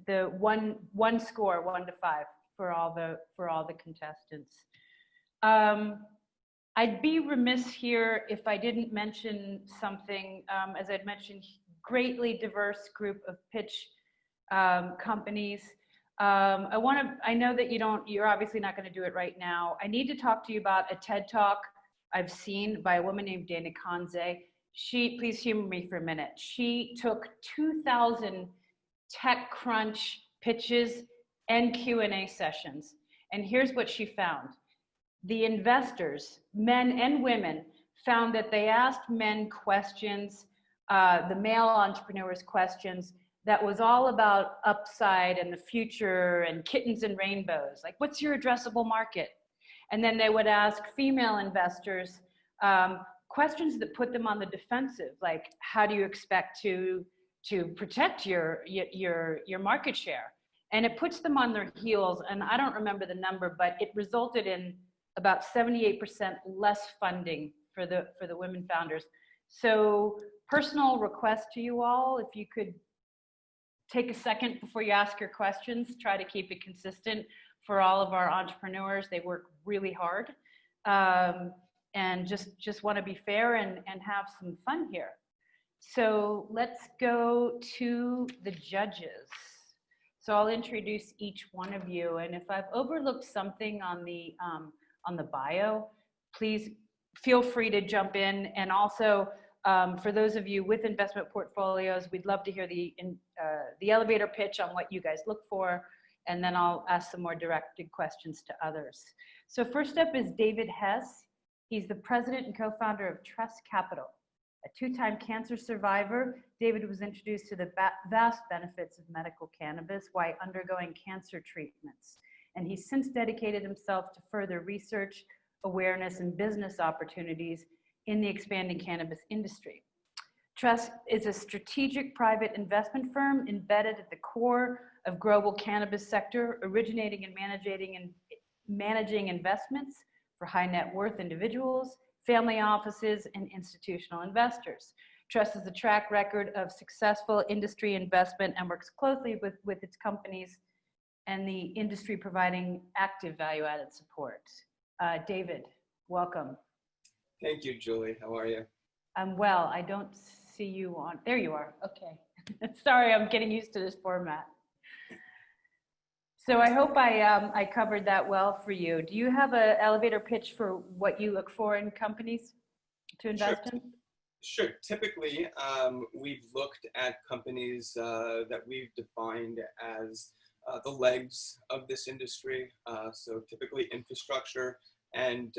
the one score, 1 to 5 for all the contestants. I'd be remiss here if I didn't mention something. As I'd mentioned, greatly diverse group of pitch companies. I know that you're obviously not going to do it right now. I need to talk to you about a TED Talk I've seen by a woman named Dana Konze. Please humor me for a minute. She took 2,000 TechCrunch pitches and Q&A sessions. And here's what she found. The investors, men and women, found that they asked men questions, the male entrepreneurs questions, that was all about upside and the future and kittens and rainbows. Like, what's your addressable market? And then they would ask female investors questions that put them on the defensive, like, how do you expect to protect your market share? And it puts them on their heels. And I don't remember the number, but it resulted in about 78% less funding for the women founders. So personal request to you all, if you could take a second before you ask your questions, try to keep it consistent for all of our entrepreneurs. They work really hard, and just want to be fair and have some fun here. So let's go to the judges. So I'll introduce each one of you, and if I've overlooked something on the bio, please feel free to jump in. And also, for those of you with investment portfolios, we'd love to hear the elevator pitch on what you guys look for, and then I'll ask some more directed questions to others. So first up is David Hess. He's the president and co-founder of Trust Capital. A 2-time cancer survivor, David was introduced to the vast benefits of medical cannabis while undergoing cancer treatments. And he's since dedicated himself to further research, awareness, and business opportunities in the expanding cannabis industry. Trust is a strategic private investment firm embedded at the core of global cannabis sector, originating and managing investments for high net worth individuals, family offices, and institutional investors. Trust has a track record of successful industry investment and works closely with its companies and the industry providing active value-added support. David, welcome. Thank you, Julie. How are you? I'm well. I don't see you on. There you are. Okay. Sorry, I'm getting used to this format. So I hope I covered that well for you. Do you have an elevator pitch for what you look for in companies to invest in? Sure. Typically, we've looked at companies that we've defined as the legs of this industry. So typically infrastructure. And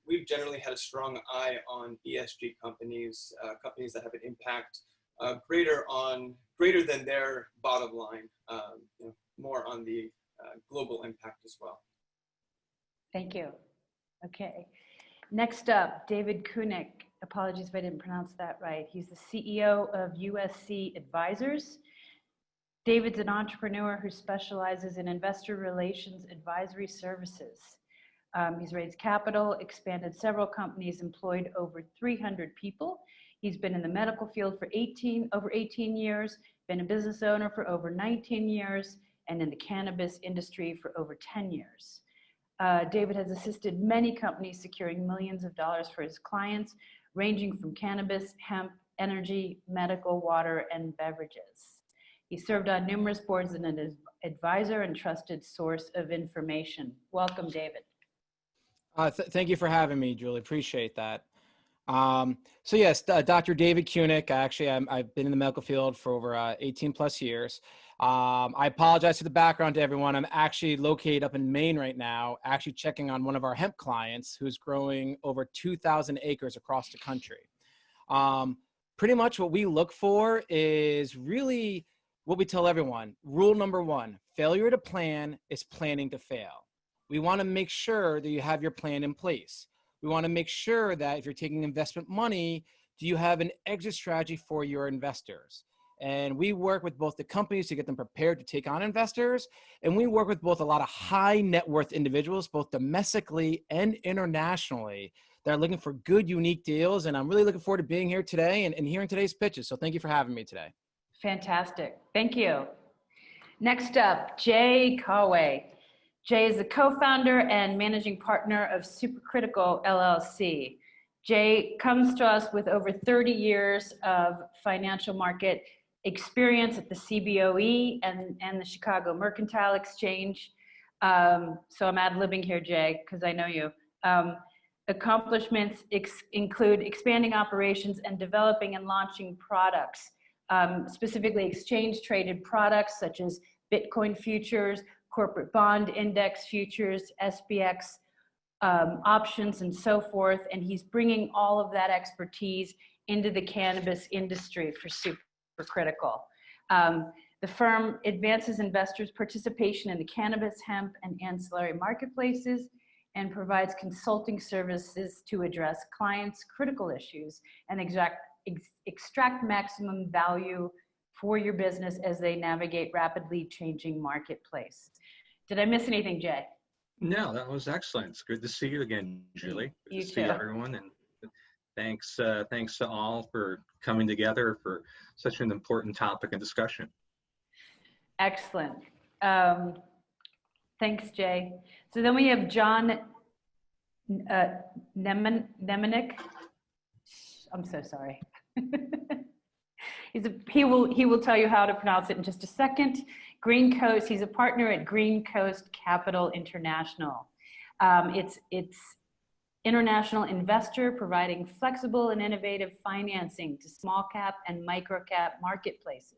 we've generally had a strong eye on ESG companies, companies that have an impact greater than their bottom line, more on the global impact as well. Thank you. Okay. Next up, David Kunick. Apologies if I didn't pronounce that right. He's the CEO of USC Advisors. David's an entrepreneur who specializes in investor relations advisory services. He's raised capital, expanded several companies, employed over 300 people. He's been in the medical field for over 18 years, been a business owner for over 19 years, and in the cannabis industry for over 10 years. David has assisted many companies securing millions of dollars for his clients, ranging from cannabis, hemp, energy, medical, water, and beverages. He served on numerous boards and an advisor and trusted source of information. Welcome, David. Thank you for having me, Julie. Appreciate that. So yes, Dr. David Kunick. I've been in the medical field for over 18 plus years. I apologize for the background to everyone. I'm actually located up in Maine right now, actually checking on one of our hemp clients who's growing over 2,000 acres across the country. Pretty much what we look for is really what we tell everyone. Rule number one, failure to plan is planning to fail. We want to make sure that you have your plan in place. We want to make sure that if you're taking investment money, do you have an exit strategy for your investors? And we work with both the companies to get them prepared to take on investors. And we work with both a lot of high net worth individuals, both domestically and internationally, that are looking for good, unique deals. And I'm really looking forward to being here today and hearing today's pitches. So thank you for having me today. Fantastic. Thank you. Next up, Jay Caway. Jay is the co-founder and managing partner of Supercritical LLC. Jay comes to us with over 30 years of financial market experience at the CBOE and the Chicago Mercantile Exchange. So I'm ad-libbing here, Jay, because I know you. Accomplishments include expanding operations and developing and launching products, specifically exchange-traded products such as Bitcoin futures, corporate bond index futures, SPX options, and so forth. And he's bringing all of that expertise into the cannabis industry for Supercritical. The firm advances investors' participation in the cannabis, hemp, and ancillary marketplaces and provides consulting services to address clients' critical issues and extract maximum value for your business as they navigate rapidly changing marketplace. Did I miss anything, Jay? No, that was excellent. It's good to see you again, Julie. Good You to see too. everyone, and thanks to all for coming together for such an important topic and discussion. Excellent. Thanks, Jay. So then we have John Nemenick. I'm so sorry. He will tell you how to pronounce it in just a second. Green Coast, he's a partner at Green Coast Capital International. It's international investor providing flexible and innovative financing to small cap and micro cap marketplaces.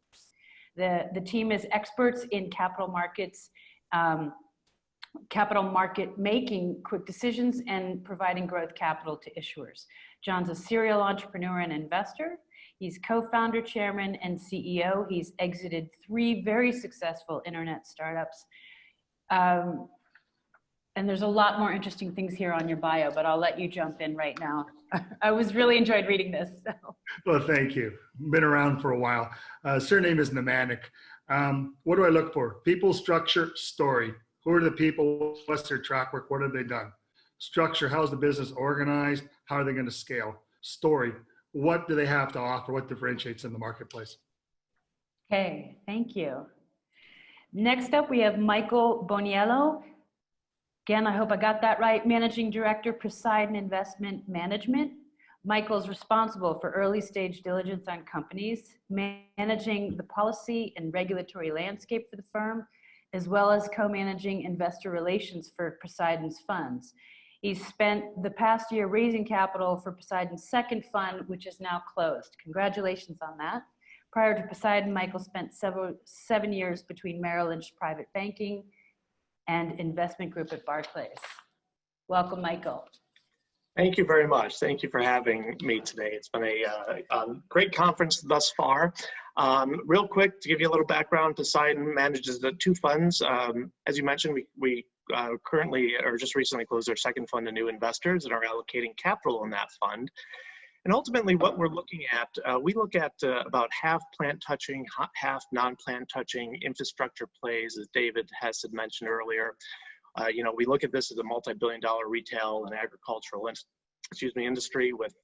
The team is experts in capital markets, capital market making quick decisions and providing growth capital to issuers. John's a serial entrepreneur and investor. He's co-founder, chairman, and CEO. He's exited 3 very successful internet startups. And there's a lot more interesting things here on your bio, but I'll let you jump in right now. I really enjoyed reading this. So. Well, thank you. Been around for a while. Surname is Nemanic. What do I look for? People, structure, story. Who are the people? What's their track record? What have they done? Structure, how's the business organized? How are they going to scale? Story, what do they have to offer? What differentiates in the marketplace? Okay, thank you. Next up, we have Michael Boniello. Again, I hope I got that right. Managing Director, Poseidon Investment Management. Michael's responsible for early stage diligence on companies, managing the policy and regulatory landscape for the firm, as well as co-managing investor relations for Poseidon's funds. He's spent the past year raising capital for Poseidon's second fund, which is now closed. Congratulations on that. Prior to Poseidon, Michael spent 7 years between Merrill Lynch Private Banking and Investment Group at Barclays. Welcome, Michael. Thank you very much. Thank you for having me today. It's been a great conference thus far. Real quick, to give you a little background, Poseidon manages the 2 funds. As you mentioned, we currently or just recently closed our second fund to new investors and are allocating capital in that fund. And ultimately what we're looking at, we look at about half plant touching, half non-plant touching infrastructure plays, as David Hess had mentioned earlier. We look at this as a multi-billion-dollar retail and agricultural industry with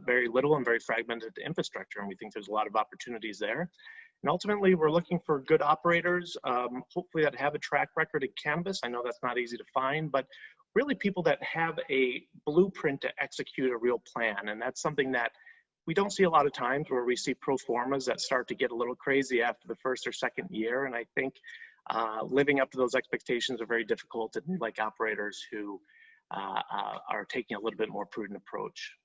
very little and very fragmented infrastructure, and we think there's a lot of opportunities there. And ultimately, we're looking for good operators, hopefully that have a track record in cannabis. I know that's not easy to find, but really people that have a blueprint to execute a real plan. And that's something that we don't see a lot of times where we see pro formas that start to get a little crazy after the first or second year. And I think living up to those expectations are very difficult, and we like operators who are taking a little bit more prudent approach.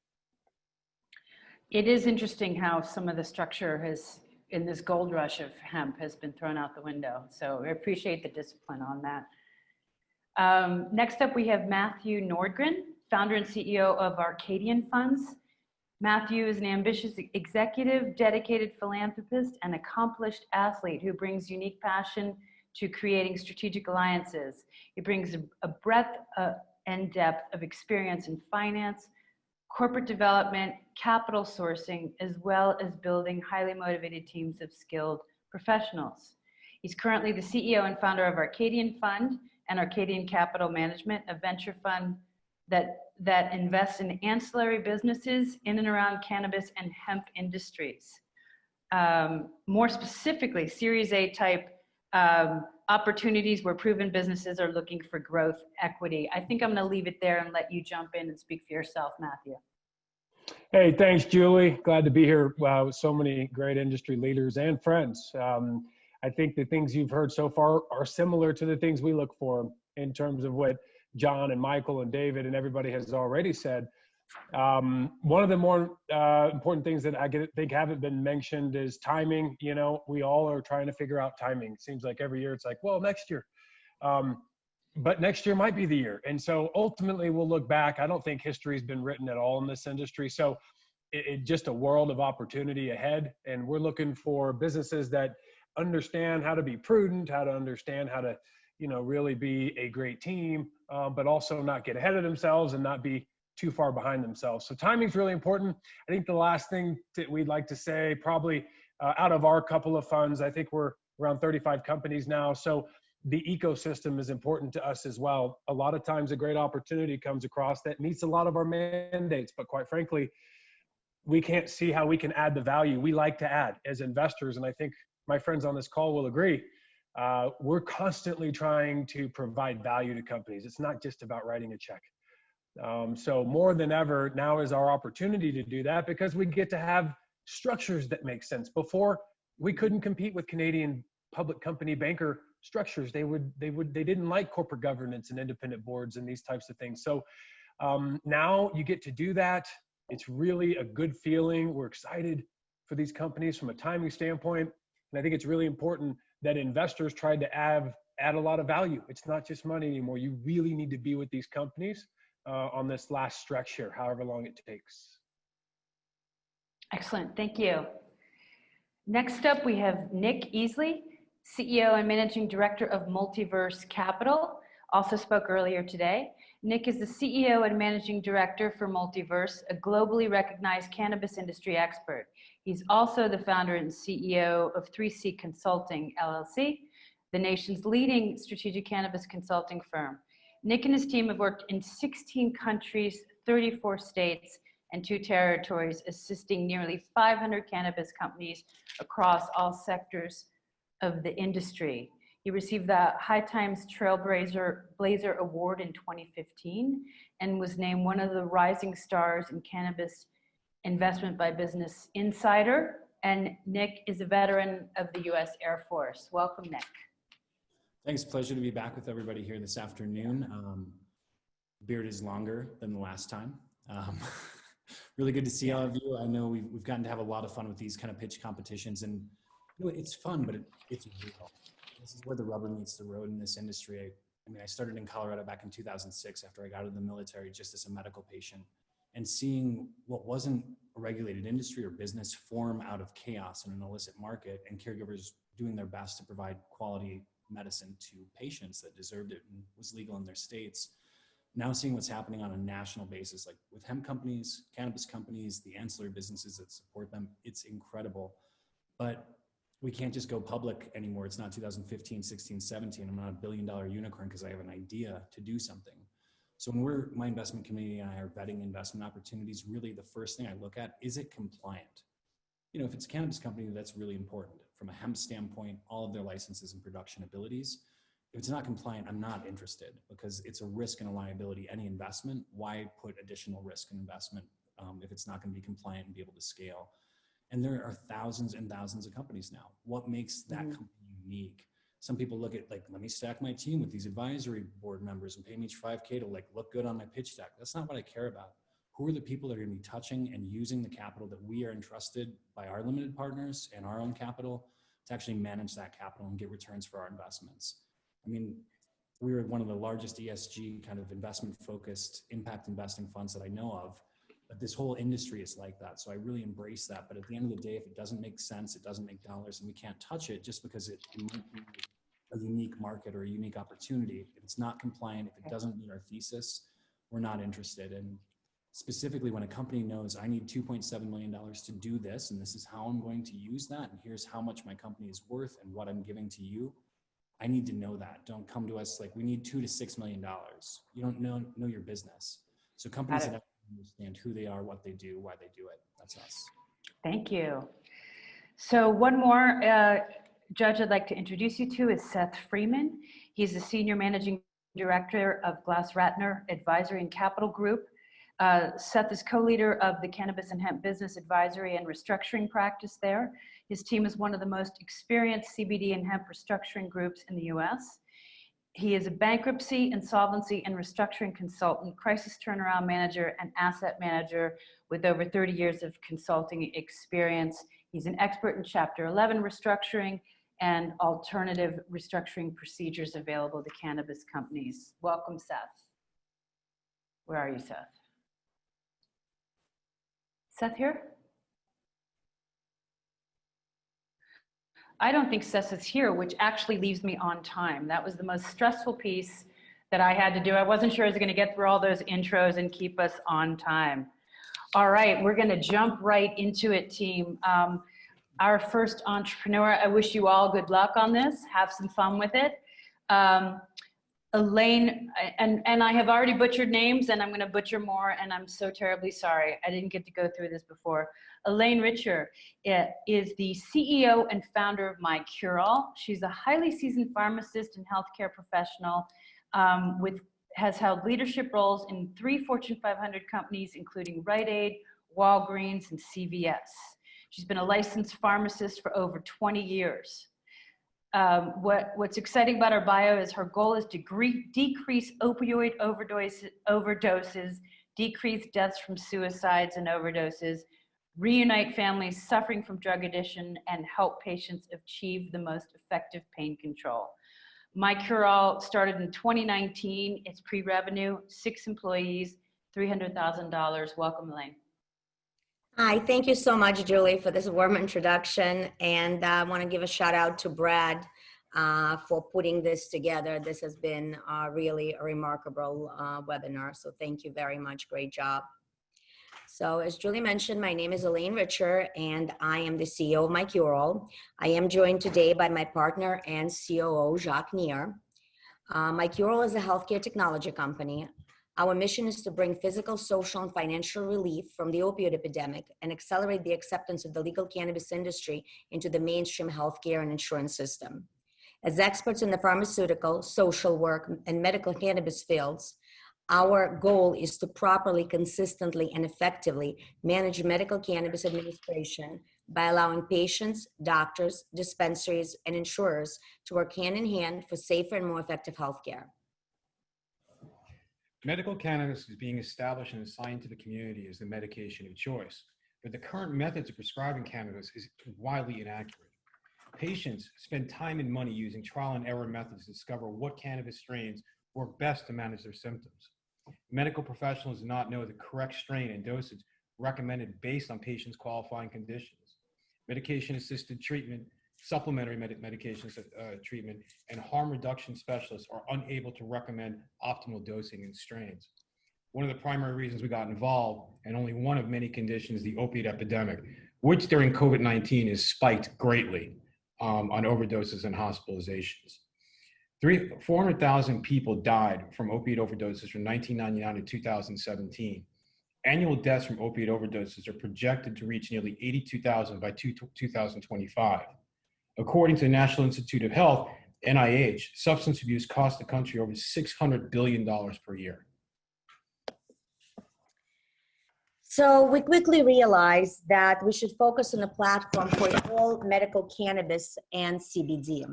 It is interesting how some of the structure has, in this gold rush of hemp, has been thrown out the window. So I appreciate the discipline on that. Next up, we have Matthew Nordgren, founder and CEO of Arcadian Funds. Matthew is an ambitious executive, dedicated philanthropist, and accomplished athlete who brings unique passion to creating strategic alliances. He brings a breadth and depth of experience in finance, corporate development, capital sourcing, as well as building highly motivated teams of skilled professionals. He's currently the CEO and founder of Arcadian Fund and Arcadian Capital Management, a venture fund that invests in ancillary businesses in and around cannabis and hemp industries. More specifically, Series A type opportunities where proven businesses are looking for growth equity. I think I'm going to leave it there and let you jump in and speak for yourself, Matthew. Hey, thanks, Julie. Glad to be here with so many great industry leaders and friends. I think the things you've heard so far are similar to the things we look for in terms of what John and Michael and David and everybody has already said. One of the more important things that I think haven't been mentioned is timing. You know, we all are trying to figure out timing. It seems like every year it's like, well, next year. But next year might be the year. And so ultimately we'll look back. I don't think history's been written at all in this industry. So it's just a world of opportunity ahead. And we're looking for businesses that understand how to be prudent, how to understand how to, you know, really be a great team, but also not get ahead of themselves and not be too far behind themselves. So timing's really important. I think the last thing that we'd like to say, probably out of our couple of funds, I think we're around 35 companies now. So the ecosystem is important to us as well. A lot of times a great opportunity comes across that meets a lot of our mandates, but quite frankly, we can't see how we can add the value we like to add as investors. And I think my friends on this call will agree. We're constantly trying to provide value to companies. It's not just about writing a check. So more than ever, now is our opportunity to do that because we get to have structures that make sense. Before, we couldn't compete with Canadian public company banker structures. They didn't like corporate governance and independent boards and these types of things. So now you get to do that. It's really a good feeling. We're excited for these companies from a timing standpoint. And I think it's really important that investors try to add a lot of value. It's not just money anymore. You really need to be with these companies on this last stretch here, however long it takes. Excellent, thank you. Next up, we have Nick Easley, CEO and Managing Director of Multiverse Capital, also spoke earlier today. Nick is the CEO and Managing Director for Multiverse, a globally recognized cannabis industry expert. He's also the founder and CEO of 3C Consulting, LLC, the nation's leading strategic cannabis consulting firm. Nick and his team have worked in 16 countries, 34 states, and 2 territories, assisting nearly 500 cannabis companies across all sectors of the industry. He received the High Times Blazer Award in 2015 and was named one of the rising stars in cannabis investment by Business Insider. And Nick is a veteran of the U.S. Air Force. Welcome, Nick. Thanks, pleasure to be back with everybody here this afternoon. Beard is longer than the last time. Really good to see all of you. I know we've gotten to have a lot of fun with these kind of pitch competitions, and you know, it's fun, but it's real. This is where the rubber meets the road in this industry. I mean, I started in Colorado back in 2006 after I got out of the military just as a medical patient, and seeing what wasn't a regulated industry or business form out of chaos in an illicit market, and caregivers doing their best to provide quality medicine to patients that deserved it and was legal in their states. Now seeing what's happening on a national basis, like with hemp companies, cannabis companies, the ancillary businesses that support them, it's incredible. But we can't just go public anymore. It's not 2015, 16, 17. I'm not a billion-dollar unicorn because I have an idea to do something. So when my investment committee and I are vetting investment opportunities, really the first thing I look at, is it compliant? You know, if it's a cannabis company, that's really important. From a hemp standpoint, all of their licenses and production abilities. If it's not compliant, I'm not interested because it's a risk and a liability. Any investment, why put additional risk and investment if it's not going to be compliant and be able to scale. And there are thousands and thousands of companies now. What makes that company unique? Some people look at, like, let me stack my team with these advisory board members and pay me each $5K to, like, look good on my pitch deck. That's not what I care about. Who are the people that are going to be touching and using the capital that we are entrusted by our limited partners and our own capital to actually manage that capital and get returns for our investments? I mean, we are one of the largest ESG kind of investment focused impact investing funds that I know of, but this whole industry is like that. So I really embrace that. But at the end of the day, if it doesn't make sense, it doesn't make dollars, and we can't touch it just because it might be a unique market or a unique opportunity. If it's not compliant, if it doesn't meet our thesis, we're not interested. And specifically when a company knows I need $2.7 million to do this, and this is how I'm going to use that, and here's how much my company is worth and what I'm giving to you, I need to know that. Don't come to us like, we need $2 to $6 million. You don't know your business. So companies that understand who they are, what they do, why they do it. That's us. Thank you. So one more judge I'd like to introduce you to is Seth Freeman. He's the Senior Managing Director of Glass-Ratner Advisory and Capital Group. Seth is co-leader of the Cannabis and Hemp Business Advisory and Restructuring practice there. His team is one of the most experienced CBD and hemp restructuring groups in the US. He is a bankruptcy, insolvency, and restructuring consultant, crisis turnaround manager, and asset manager with over 30 years of consulting experience. He's an expert in Chapter 11 restructuring and alternative restructuring procedures available to cannabis companies. Welcome, Seth. Where are you, Seth? Seth here? I don't think Seth is here, which actually leaves me on time. That was the most stressful piece that I had to do. I wasn't sure I was going to get through all those intros and keep us on time. All right, we're going to jump right into it, team. Our first entrepreneur, I wish you all good luck on this. Have some fun with it. Elaine, and I have already butchered names, and I'm going to butcher more, and I'm so terribly sorry. I didn't get to go through this before. Elaine Richer is the CEO and founder of My Cure-All. She's a highly seasoned pharmacist and healthcare professional has held leadership roles in 3 Fortune 500 companies, including Rite Aid, Walgreens, and CVS. She's been a licensed pharmacist for over 20 years. What's exciting about her bio is her goal is to decrease opioid overdoses, decrease deaths from suicides and overdoses, reunite families suffering from drug addiction, and help patients achieve the most effective pain control. My Cure-All started in 2019. It's pre-revenue, 6 employees, $300,000. Welcome, Elaine. Hi, thank you so much, Julie, for this warm introduction. And I want to give a shout out to Brad for putting this together. This has been really a remarkable webinar. So thank you very much. Great job. So as Julie mentioned, my name is Elaine Richer, and I am the CEO of My Cure-All. I am joined today by my partner and COO, Jacques Nier. My Cure-All is a healthcare technology company. Our mission is to bring physical, social, and financial relief from the opioid epidemic and accelerate the acceptance of the legal cannabis industry into the mainstream healthcare and insurance system. As experts in the pharmaceutical, social work, and medical cannabis fields, our goal is to properly, consistently, and effectively manage medical cannabis administration by allowing patients, doctors, dispensaries, and insurers to work hand in hand for safer and more effective healthcare. Medical cannabis is being established in the scientific community as the medication of choice, but the current methods of prescribing cannabis is wildly inaccurate. Patients spend time and money using trial and error methods to discover what cannabis strains work best to manage their symptoms. Medical professionals do not know the correct strain and dosage recommended based on patients' qualifying conditions. Medication-assisted treatment, supplementary medication treatment, and harm reduction specialists are unable to recommend optimal dosing and strains. One of the primary reasons we got involved, and only one of many conditions, the opiate epidemic, which during COVID-19 has spiked greatly on overdoses and hospitalizations. 400,000 people died from opiate overdoses from 1999 to 2017. Annual deaths from opiate overdoses are projected to reach nearly 82,000 by 2025. According to the National Institute of Health, NIH, substance abuse costs the country over $600 billion per year. So we quickly realized that we should focus on a platform for all medical cannabis and CBD.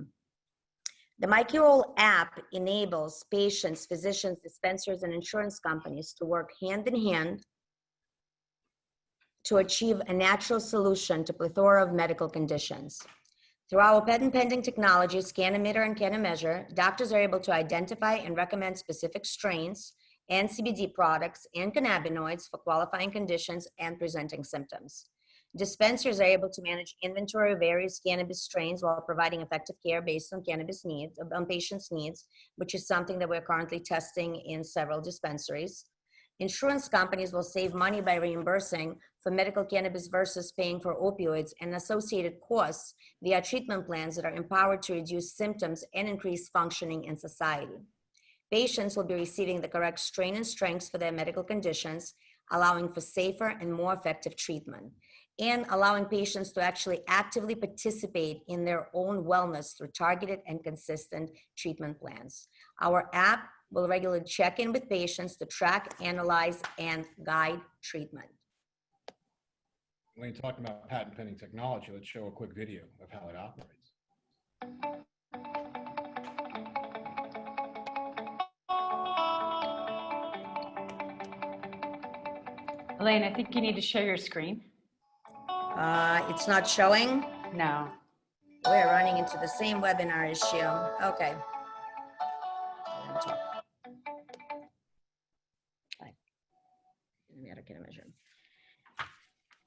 The MyCureAll app enables patients, physicians, dispensers, and insurance companies to work hand in hand to achieve a natural solution to a plethora of medical conditions. Through our patent-pending technologies, Cannameter and Cannameasure, doctors are able to identify and recommend specific strains and CBD products and cannabinoids for qualifying conditions and presenting symptoms. Dispensers are able to manage inventory of various cannabis strains while providing effective care based on cannabis needs, on patients' needs, which is something that we're currently testing in several dispensaries. Insurance companies will save money by reimbursing for medical cannabis versus paying for opioids and associated costs via treatment plans that are empowered to reduce symptoms and increase functioning in society. Patients will be receiving the correct strain and strengths for their medical conditions, allowing for safer and more effective treatment, and allowing patients to actually actively participate in their own wellness through targeted and consistent treatment plans. Our app will regularly check in with patients to track, analyze, and guide treatment. When you're talking about patent pending technology, let's show a quick video of how it operates. Elaine, I think you need to share your screen. It's not showing? No. We're running into the same webinar issue. Okay.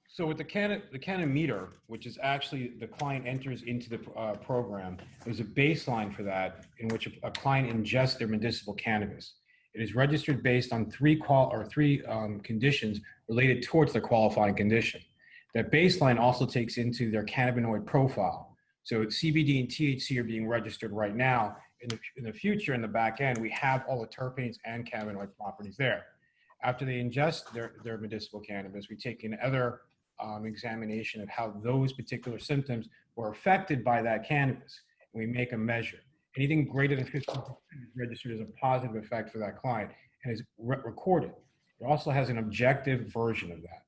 So with the Cannameter, which is actually the client enters into the program, there's a baseline for that in which a client ingests their medicinal cannabis. It is registered based on three conditions related towards their qualifying condition. That baseline also takes into their cannabinoid profile. So CBD and THC are being registered right now. In the future, in the back end, we have all the terpenes and cannabinoid properties there. After they ingest their medicinal cannabis, we take another examination of how those particular symptoms were affected by that cannabis. And we make a measure. Anything greater than 50% is registered as a positive effect for that client and is recorded. It also has an objective version of that.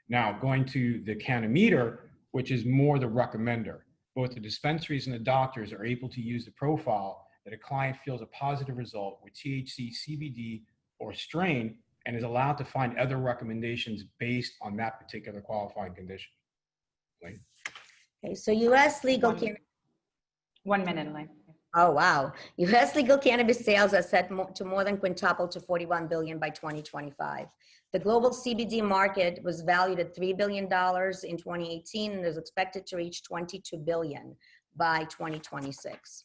Now, going to the Cannameter, which is more the recommender. Both the dispensaries and the doctors are able to use the profile that a client feels a positive result with THC, CBD, or strain, and is allowed to find other recommendations based on that particular qualifying condition. Elaine? Okay, so U.S. legal cannabis. 1 minute, Elaine. Oh, wow. U.S. legal cannabis sales are set to more than quintuple to $41 billion by 2025. The global CBD market was valued at $3 billion in 2018 and is expected to reach $22 billion by 2026.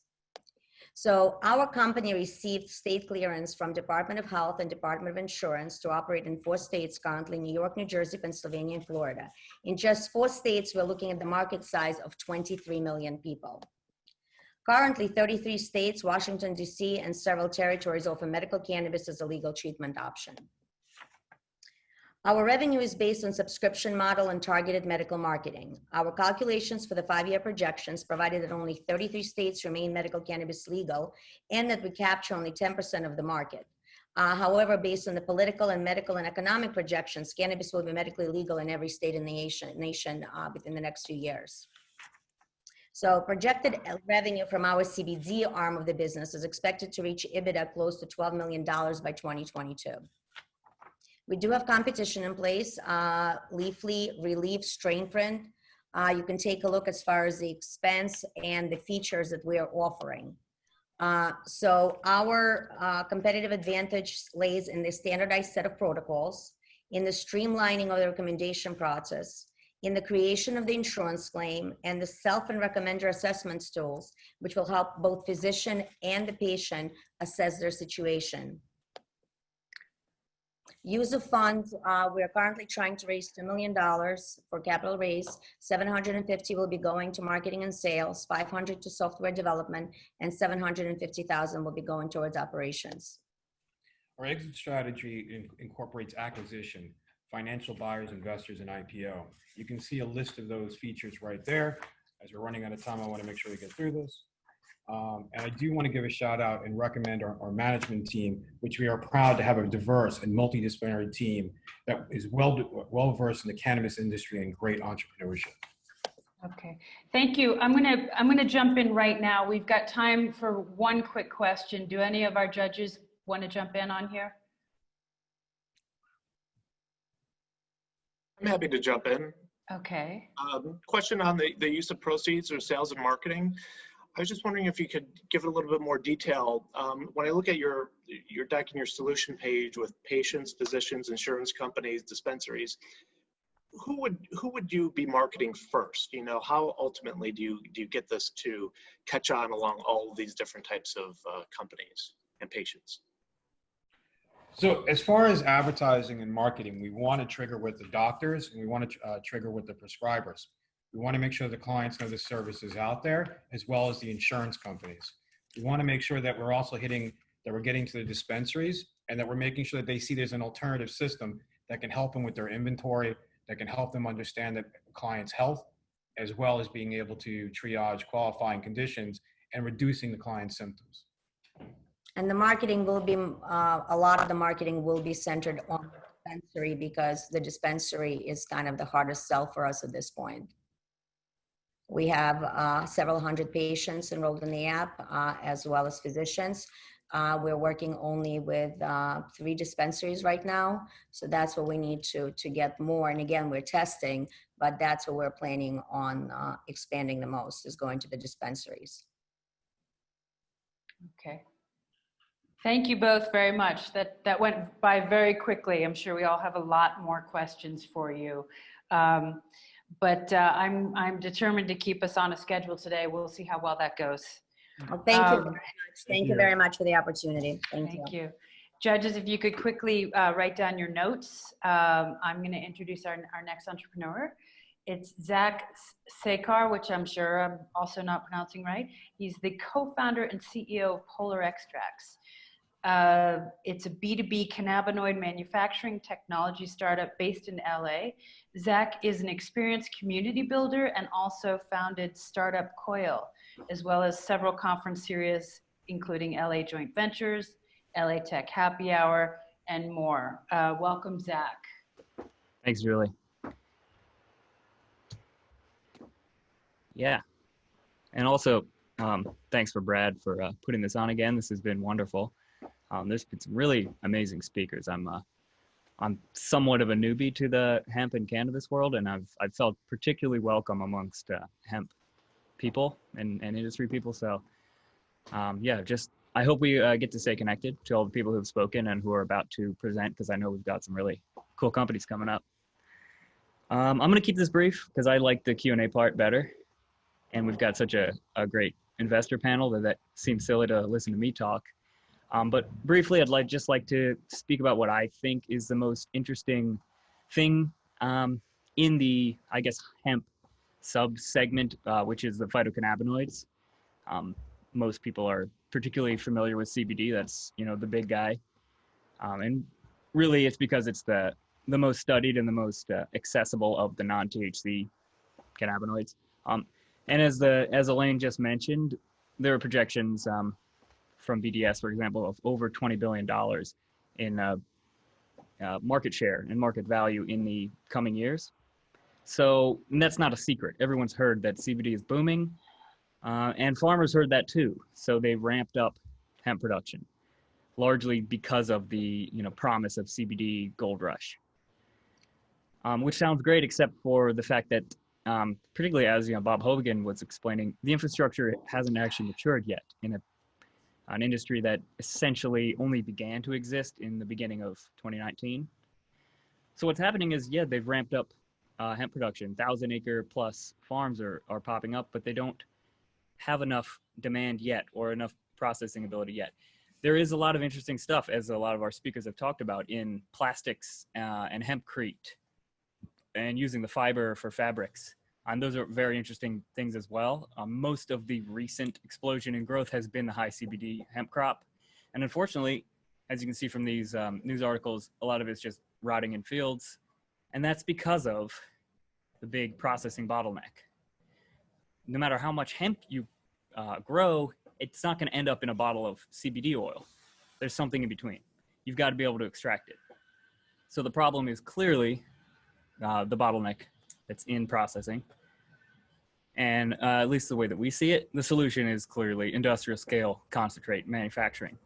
So our company received state clearance from Department of Health and Department of Insurance to operate in 4 states currently: New York, New Jersey, Pennsylvania, and Florida. In just 4 states, we're looking at the market size of 23 million people. Currently, 33 states, Washington, D.C., and several territories offer medical cannabis as a legal treatment option. Our revenue is based on subscription model and targeted medical marketing. Our calculations for the 5-year projections provided that only 33 states remain medical cannabis legal and that we capture only 10% of the market. However, based on the political and medical and economic projections, cannabis will be medically legal in every state in the nation within the next few years. So projected revenue from our CBD arm of the business is expected to reach EBITDA close to $12 million by 2022. We do have competition in place, Leafly, Relief, Strain Print. You can take a look as far as the expense and the features that we are offering. So our competitive advantage lays in the standardized set of protocols, in the streamlining of the recommendation process, in the creation of the insurance claim, and the self and recommender assessments tools, which will help both physician and the patient assess their situation. Use of funds, we are currently trying to raise $2 million for capital raise. 750 will be going to marketing and sales, 500 to software development, and 750,000 will be going towards operations. Our exit strategy incorporates acquisition, financial buyers, investors, and IPO. You can see a list of those features right there. As we're running out of time, I want to make sure we get through this. And I do want to give a shout out and recommend our management team, which we are proud to have a diverse and multidisciplinary team that is well versed in the cannabis industry and great entrepreneurship. Okay, thank you. I'm gonna jump in right now. We've got time for one quick question. Do any of our judges want to jump in on here? I'm happy to jump in. Okay. Question on the use of proceeds or sales and marketing. I was just wondering if you could give it a little bit more detail. When I look at your deck and your solution page with patients, physicians, insurance companies, dispensaries, who would you be marketing first? You know, how ultimately do you get this to catch on along all of these different types of companies and patients? So as far as advertising and marketing, we want to trigger with the doctors and we want to trigger with the prescribers. We want to make sure the clients know the service is out there, as well as the insurance companies. We want to make sure that we're also getting to the dispensaries and that we're making sure that they see there's an alternative system that can help them with their inventory, that can help them understand the client's health, as well as being able to triage qualifying conditions and reducing the client's symptoms. And the marketing will be, a lot of the marketing will be centered on the dispensary because the dispensary is kind of the hardest sell for us at this point. We have several hundred patients enrolled in the app, as well as physicians. We're working only with 3 dispensaries right now. So that's what we need to get more. And again, we're testing, but that's what we're planning on expanding the most, is going to the dispensaries. Okay. Thank you both very much. That went by very quickly. I'm sure we all have a lot more questions for you. But I'm determined to keep us on a schedule today. We'll see how well that goes. Well, thank you very much. Thank you very much for the opportunity. Thank you. Judges, if you could quickly write down your notes. I'm going to introduce our next entrepreneur. It's Zach Sekar, which I'm sure I'm also not pronouncing right. He's the co-founder and CEO of Polar Extracts. It's a B2B cannabinoid manufacturing technology startup based in LA. Zach is an experienced community builder and also founded Startup Coil, as well as several conference series, including LA Joint Ventures, LA Tech Happy Hour, and more. Welcome, Zach. Thanks, Julie. Yeah. And also, thanks for Brad for putting this on again. This has been wonderful. There's been some really amazing speakers. I'm somewhat of a newbie to the hemp and cannabis world, and I've felt particularly welcome amongst hemp people and industry people. So yeah, just I hope we get to stay connected to all the people who've spoken and who are about to present, because I know we've got some really cool companies coming up. I'm going to keep this brief because I like the Q&A part better, and we've got such a great investor panel that seems silly to listen to me talk. But briefly, I'd just like to speak about what I think is the most interesting thing in the, I guess, hemp sub-segment, which is the phytocannabinoids. Most people are particularly familiar with CBD. That's, you know, the big guy. And really, it's because it's the most studied and the most accessible of the non-THC cannabinoids. And as Elaine just mentioned, there are projections from BDS, for example, of over $20 billion in market share and market value in the coming years. So that's not a secret. Everyone's heard that CBD is booming, and farmers heard that too. So they ramped up hemp production, largely because of the promise of CBD gold rush, which sounds great, except for the fact that, particularly as Bob Hogan was explaining, the infrastructure hasn't actually matured yet in an industry that essentially only began to exist in the beginning of 2019. So what's happening is, yeah, they've ramped up hemp production. 1,000-acre plus farms are popping up, but they don't have enough demand yet or enough processing ability yet. There is a lot of interesting stuff, as a lot of our speakers have talked about, in plastics and hempcrete and using the fiber for fabrics. And those are very interesting things as well. Most of the recent explosion in growth has been the high CBD hemp crop. And unfortunately, as you can see from these news articles, a lot of it's just rotting in fields. And that's because of the big processing bottleneck. No matter how much hemp you grow, it's not going to end up in a bottle of CBD oil. There's something in between. You've got to be able to extract it. So the problem is clearly the bottleneck that's in processing. And at least the way that we see it, the solution is clearly industrial scale concentrate manufacturing.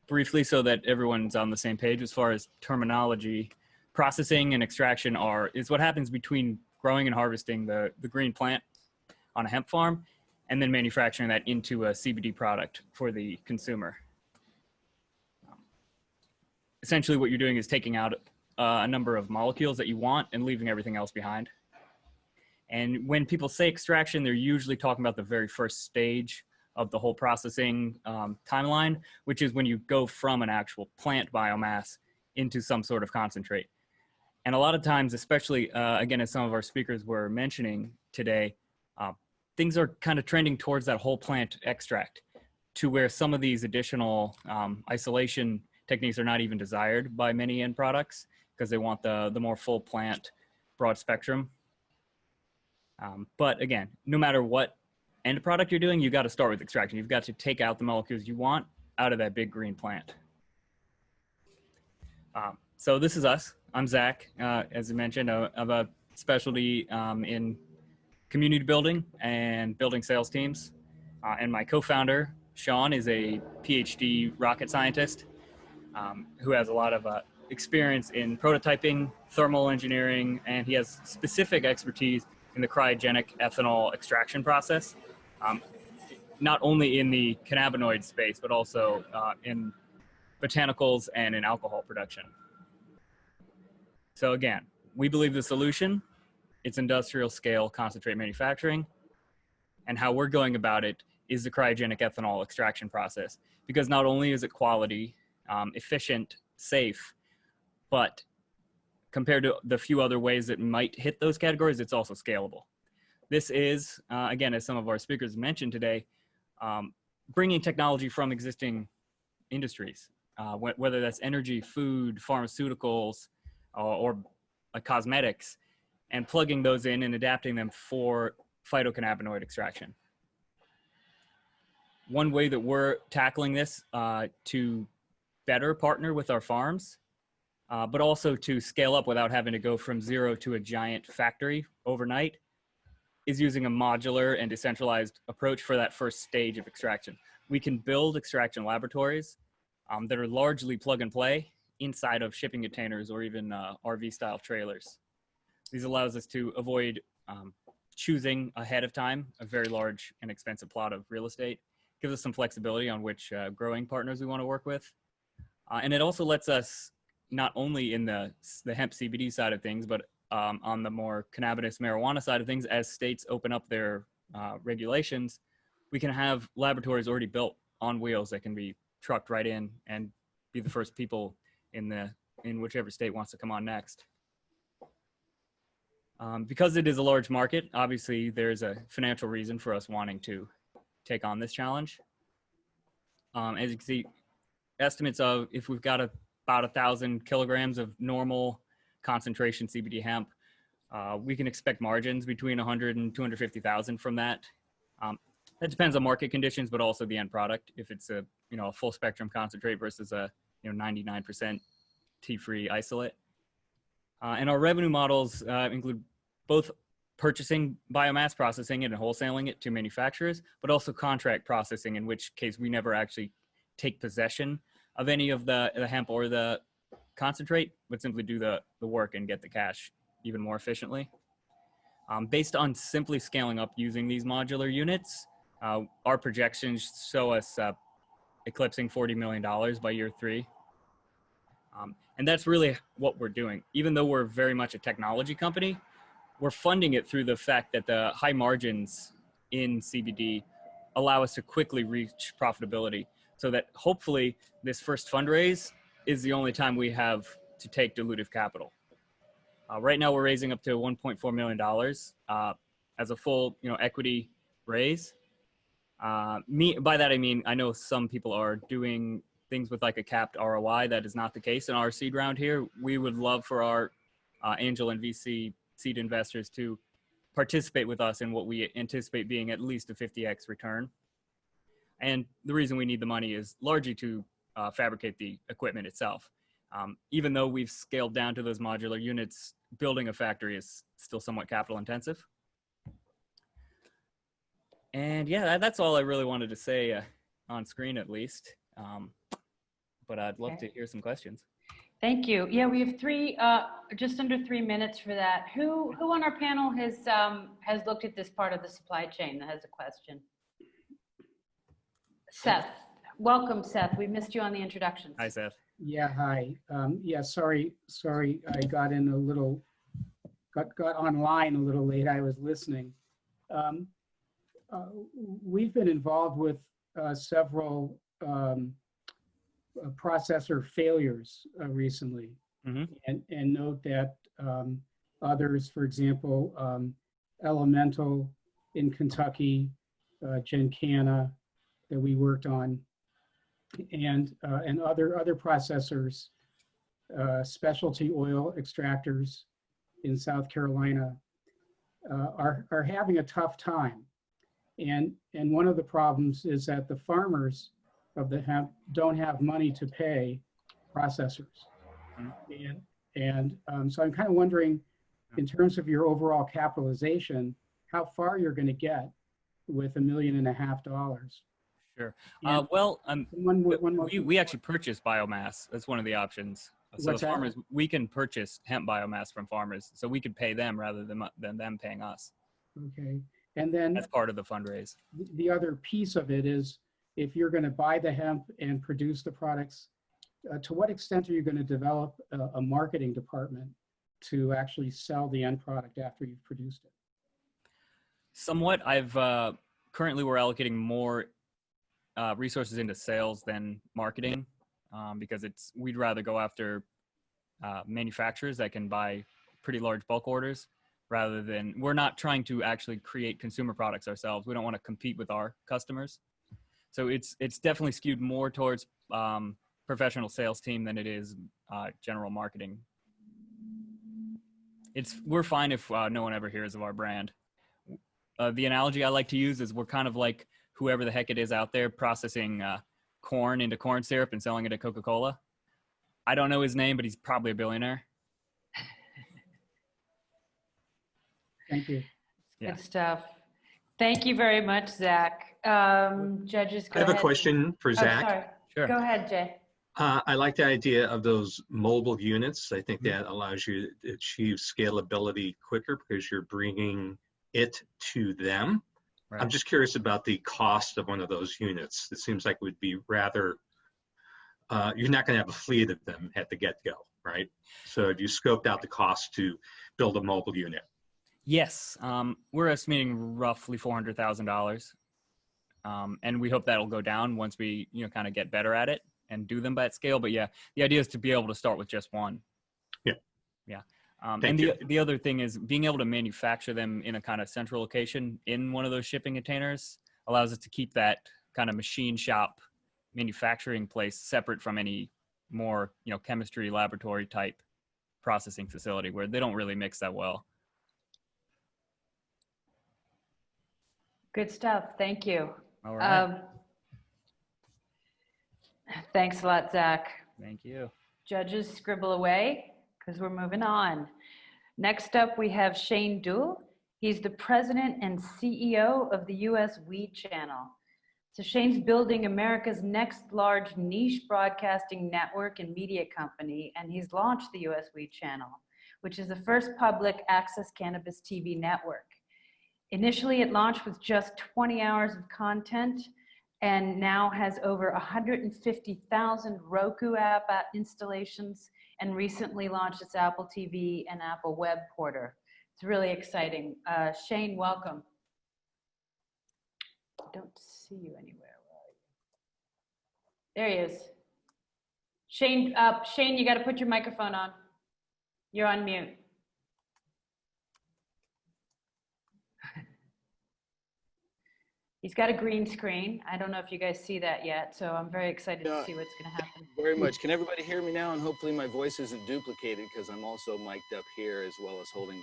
Briefly, so that everyone's on the same page as far as terminology, processing and extraction is what happens between growing and harvesting the green plant on a hemp farm and then manufacturing that into a CBD product for the consumer. Essentially what you're doing is taking out a number of molecules that you want and leaving everything else behind. And when people say extraction, they're usually talking about the very first stage of the whole processing timeline, which is when you go from an actual plant biomass into some sort of concentrate. And a lot of times, especially, again, as some of our speakers were mentioning today, things are kind of trending towards that whole plant extract, to where some of these additional isolation techniques are not even desired by many end products because they want the more full plant, broad spectrum. But again, no matter what end product you're doing, you got to start with extraction. You've got to take out the molecules you want out of that big green plant. So this is us. I'm Zach. As I mentioned, I have a specialty in community building and building sales teams. And my co-founder, Sean, is a PhD rocket scientist who has a lot of experience in prototyping, thermal engineering, and he has specific expertise in the cryogenic ethanol extraction process, not only in the cannabinoid space, but also in botanicals and in alcohol production. So again, we believe the solution, it's industrial scale concentrate manufacturing, and how we're going about it is the cryogenic ethanol extraction process, because not only is it quality, efficient, safe, but compared to the few other ways that might hit those categories, it's also scalable. This is, again, as some of our speakers mentioned today, bringing technology from existing industries, whether that's energy, food, pharmaceuticals, or cosmetics, and plugging those in and adapting them for phytocannabinoid extraction. One way that we're tackling this to better partner with our farms, but also to scale up without having to go from zero to a giant factory overnight, is using a modular and decentralized approach for that first stage of extraction. We can build extraction laboratories that are largely plug and play inside of shipping containers or even RV style trailers. These allows us to avoid choosing ahead of time a very large and expensive plot of real estate, gives us some flexibility on which growing partners we want to work with. And it also lets us, not only in the hemp CBD side of things, but on the more cannabis marijuana side of things, as states open up their regulations, we can have laboratories already built on wheels that can be trucked right in and be the first people in whichever state wants to come on next. Because it is a large market, obviously there's a financial reason for us wanting to take on this challenge. As you can see, estimates of if we've got about 1,000 kilograms of normal concentration CBD hemp, we can expect margins between 100 and 250,000 from that. That depends on market conditions, but also the end product. If it's a full spectrum concentrate versus a 99% tea-free isolate. And our revenue models include both purchasing biomass, processing it, and wholesaling it to manufacturers, but also contract processing, in which case we never actually take possession of any of the hemp or the concentrate, but simply do the work and get the cash even more efficiently. Based on simply scaling up using these modular units, our projections show us eclipsing $40 million by year 3. And that's really what we're doing. Even though we're very much a technology company, we're funding it through the fact that the high margins in CBD allow us to quickly reach profitability, so that hopefully this first fundraise is the only time we have to take dilutive capital. Right now we're raising up to $1.4 million as a full equity raise. By that I mean, I know some people are doing things with like a capped ROI. That is not the case in our seed round here. We would love for our angel and VC seed investors to participate with us in what we anticipate being at least a 50x return. And the reason we need the money is largely to fabricate the equipment itself. Even though we've scaled down to those modular units, building a factory is still somewhat capital intensive. And yeah, that's all I really wanted to say on screen, at least. But I'd love to hear some questions. Thank you. Yeah, we have just under 3 minutes for that. Who on our panel has looked at this part of the supply chain that has a question? Seth, welcome, Seth. We missed you on the introductions. Hi, Seth. Yeah, hi. Yeah, sorry, I got in a little, got online a little late. I was listening. We've been involved with several processor failures recently, and note that others, for example, Elemental in Kentucky, Gencana that we worked on, and other processors, specialty oil extractors in South Carolina are having a tough time. And one of the problems is that the farmers of the hemp don't have money to pay processors. So I'm kind of wondering, in terms of your overall capitalization, how far you're going to get with $1.5 million. Sure. And Well, one more. we actually purchase biomass. That's one of the options. So What's the that? farmers, we can purchase hemp biomass from farmers, so we could pay them rather than them paying us. Okay. And then That's part of the fundraise. the other piece of it is, if you're going to buy the hemp and produce the products, to what extent are you going to develop a marketing department to actually sell the end product after you've produced it? Somewhat. Currently we're allocating more resources into sales than marketing, because we'd rather go after manufacturers that can buy pretty large bulk orders, rather than, we're not trying to actually create consumer products ourselves. We don't want to compete with our customers. So it's definitely skewed more towards professional sales team than it is general marketing. We're fine if no one ever hears of our brand. The analogy I like to use is we're kind of like whoever the heck it is out there processing corn into corn syrup and selling it at Coca-Cola. I don't know his name, but he's probably a billionaire. Thank you. Good stuff. Thank you very much, Zach. Judges, go I have ahead. a question for Zach. Oh, sorry. Sure. Go ahead, Jay. I like the idea of those mobile units. I think that allows you to achieve scalability quicker because you're bringing it to them. Right. I'm just curious about the cost of one of those units. It seems like it would be rather, you're not going to have a fleet of them at the get-go, right? So have you scoped out the cost to build a mobile unit? Yes, we're estimating roughly $400,000, and we hope that'll go down once we, kind of get better at it and do them at scale. But yeah, the idea is to be able to start with just one. Yeah. Yeah. Thank you. The other thing is being able to manufacture them in a kind of central location in one of those shipping containers allows us to keep that kind of machine shop manufacturing place separate from any more, chemistry laboratory type processing facility where they don't really mix that well. Good stuff. Thank you. All right. Thanks a lot, Zach. Thank you. Judges, scribble away because we're moving on. Next up, we have Shane Duhl. He's the president and CEO of the U.S. Weed Channel. So Shane's building America's next large niche broadcasting network and media company, and he's launched the U.S. Weed Channel, which is the first public access cannabis TV network. Initially, it launched with just 20 hours of content and now has over 150,000 Roku app installations and recently launched its Apple TV and Apple Web Porter. It's really exciting. Shane, welcome. I don't see you anywhere. Where are you? There he is. Shane, you got to put your microphone on. You're on mute. He's got a green screen. I don't know if you guys see that yet, so I'm very excited to see what's going to happen. Very much. Can everybody hear me now? And hopefully my voice isn't duplicated because I'm also mic'd up here as well as holding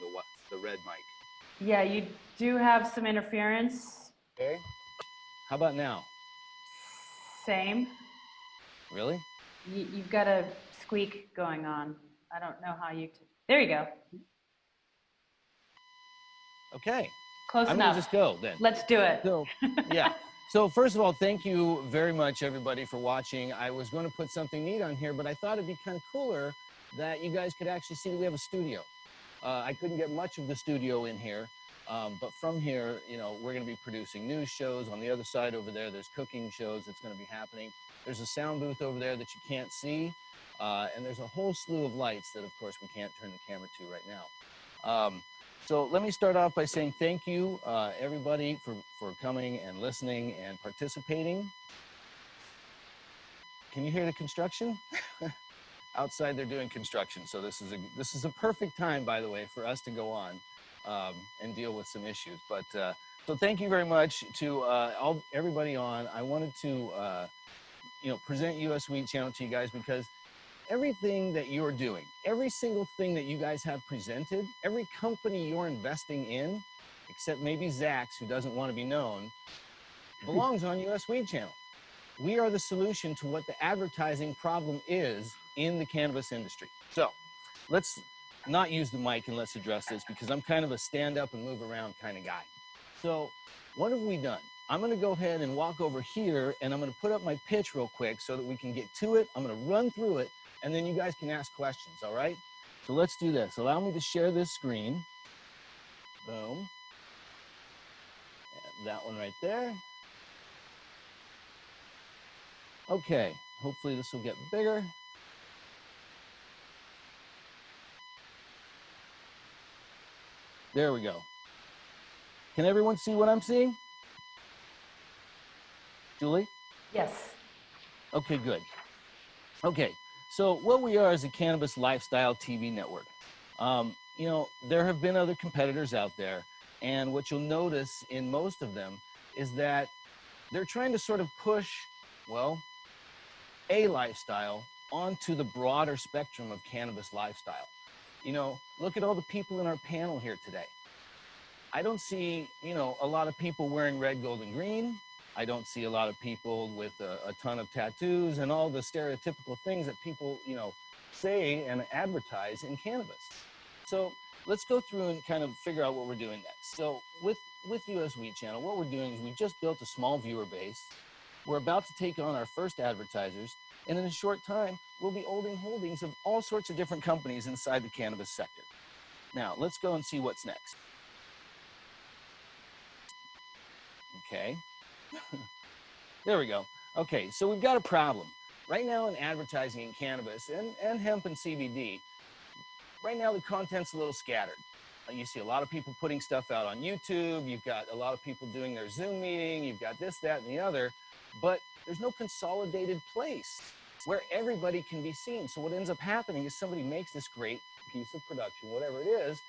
the red mic. Yeah, you do have some interference. Okay. How about now? Same. Really? You've got a squeak going on. I don't know how you, there you go. Okay. Close I'm enough. gonna just go then. Let's do it. So, yeah. So first of all, thank you very much, everybody, for watching. I was going to put something neat on here, but I thought it'd be kind of cooler that you guys could actually see that we have a studio. I couldn't get much of the studio in here, but from here, you know, we're going to be producing news shows. On the other side over there, there's cooking shows that's going to be happening. There's a sound booth over there that you can't see, and there's a whole slew of lights that, of course, we can't turn the camera to right now. So let me start off by saying thank you, everybody, for coming and listening and participating. Can you hear the construction? Outside, they're doing construction, so this is a perfect time, by the way, for us to go on and deal with some issues. But so thank you very much to everybody on. I wanted to present US Wheat Channel to you guys because everything that you're doing, every single thing that you guys have presented, every company you're investing in, except maybe Zach's, who doesn't want to be known, belongs on US Wheat Channel. We are the solution to what the advertising problem is in the cannabis industry. So let's not use the mic and let's address this because I'm kind of a stand up and move around kind of guy. So what have we done? I'm going to go ahead and walk over here and I'm going to put up my pitch real quick so that we can get to it. I'm going to run through it and then you guys can ask questions, all right? So let's do this. Allow me to share this screen. Boom. And that one right there. Okay, hopefully this will get bigger. There we go. Can everyone see what I'm seeing? Julie? Yes. Okay, good. Okay, so what we are is a cannabis lifestyle TV network. You know, there have been other competitors out there, and what you'll notice in most of them is that they're trying to sort of push, well, a lifestyle onto the broader spectrum of cannabis lifestyle. You know, look at all the people in our panel here today. I don't see, you know, a lot of people wearing red, gold, and green. I don't see a lot of people with a ton of tattoos and all the stereotypical things that people, you know, say and advertise in cannabis. So let's go through and kind of figure out what we're doing next. So with US Wheat Channel, what we're doing is we just built a small viewer base. We're about to take on our first advertisers, and in a short time, we'll be holding holdings of all sorts of different companies inside the cannabis sector. Now, let's go and see what's next. Okay. There we go. Okay, so we've got a problem. Right now in advertising in cannabis and hemp and CBD, right now the content's a little scattered. You see a lot of people putting stuff out on YouTube. You've got a lot of people doing their Zoom meeting. You've got this, that, and the other. But there's no consolidated place where everybody can be seen. So what ends up happening is somebody makes this great piece of production, whatever it is,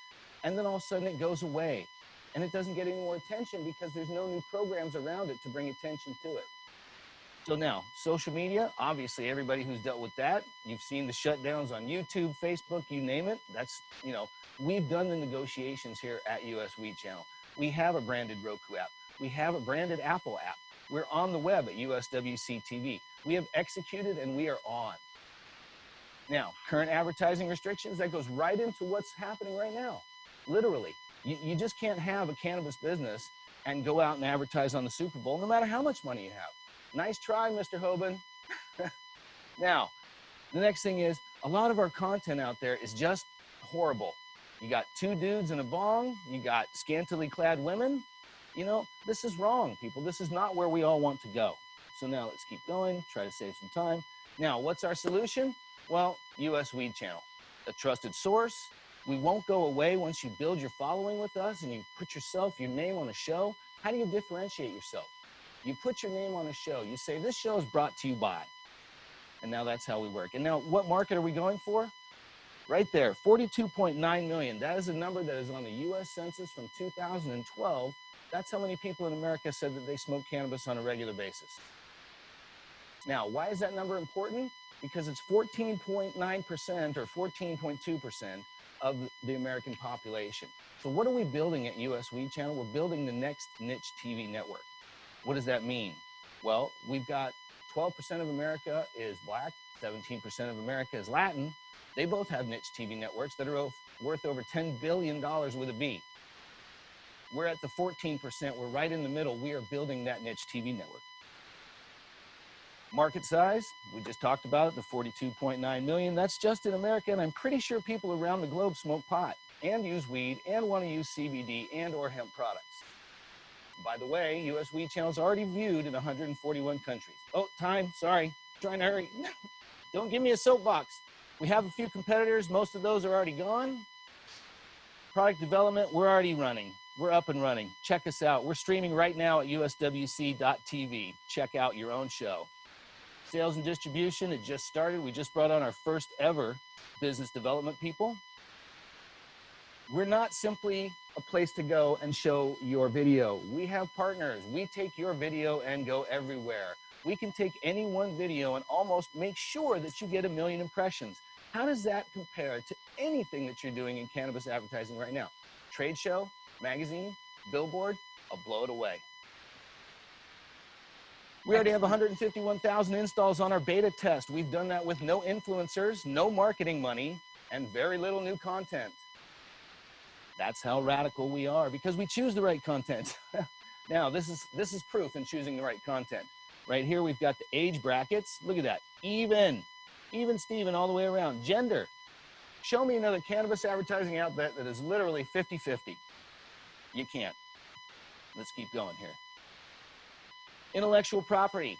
and then all of a sudden it goes away. And it doesn't get any more attention because there's no new programs around it to bring attention to it. So now, social media, obviously everybody who's dealt with that, you've seen the shutdowns on YouTube, Facebook, you name it. That's, you know, we've done the negotiations here at US Wheat Channel. We have a branded Roku app. We have a branded Apple app. We're on the web at USWC TV. We have executed and we are on. Now, current advertising restrictions, that goes right into what's happening right now. Literally, you just can't have a cannabis business and go out and advertise on the Super Bowl, no matter how much money you have. Nice try, Mr. Hoban. Now, the next thing is, a lot of our content out there is just horrible. You got two dudes in a bong, you got scantily clad women. You know, this is wrong, people. This is not where we all want to go. So now let's keep going, try to save some time. Now, what's our solution? Well, US Weed Channel, a trusted source. We won't go away once you build your following with us and you put yourself, your name on a show. How do you differentiate yourself? You put your name on a show. You say, this show is brought to you by. And now that's how we work. And now what market are we going for? Right there, 42.9 million. That is a number that is on the US Census from 2012. That's how many people in America said that they smoke cannabis on a regular basis. Now, why is that number important? Because it's 14.9% or 14.2% of the American population. So what are we building at US Weed Channel? We're building the next niche TV network. What does that mean? Well, we've got 12% of America is Black, 17% of America is Latin. They both have niche TV networks that are worth over $10 billion with a B. We're at the 14%. We're right in the middle. We are building that niche TV network. Market size, we just talked about it, the 42.9 million. That's just in America, and I'm pretty sure people around the globe smoke pot and use weed and want to use CBD and or hemp products. By the way, US Weed Channel is already viewed in 141 countries. Oh, time, sorry, trying to hurry. Don't give me a soapbox. We have a few competitors. Most of those are already gone. Product development, we're already running. We're up and running. Check us out. We're streaming right now at uswc.tv. Check out your own show. Sales and distribution, it just started. We just brought on our first ever business development people. We're not simply a place to go and show your video. We have partners. We take your video and go everywhere. We can take any one video and almost make sure that you get 1 million impressions. How does that compare to anything that you're doing in cannabis advertising right now? Trade show, magazine, billboard, I'll blow it away. We already have 151,000 installs on our beta test. We've done that with no influencers, no marketing money, and very little new content. That's how radical we are, because we choose the right content. Now, this is proof in choosing the right content. Right here, we've got the age brackets. Look at that, even Steven all the way around. Gender, show me another cannabis advertising outlet that is literally 50-50. You can't. Let's keep going here. Intellectual property.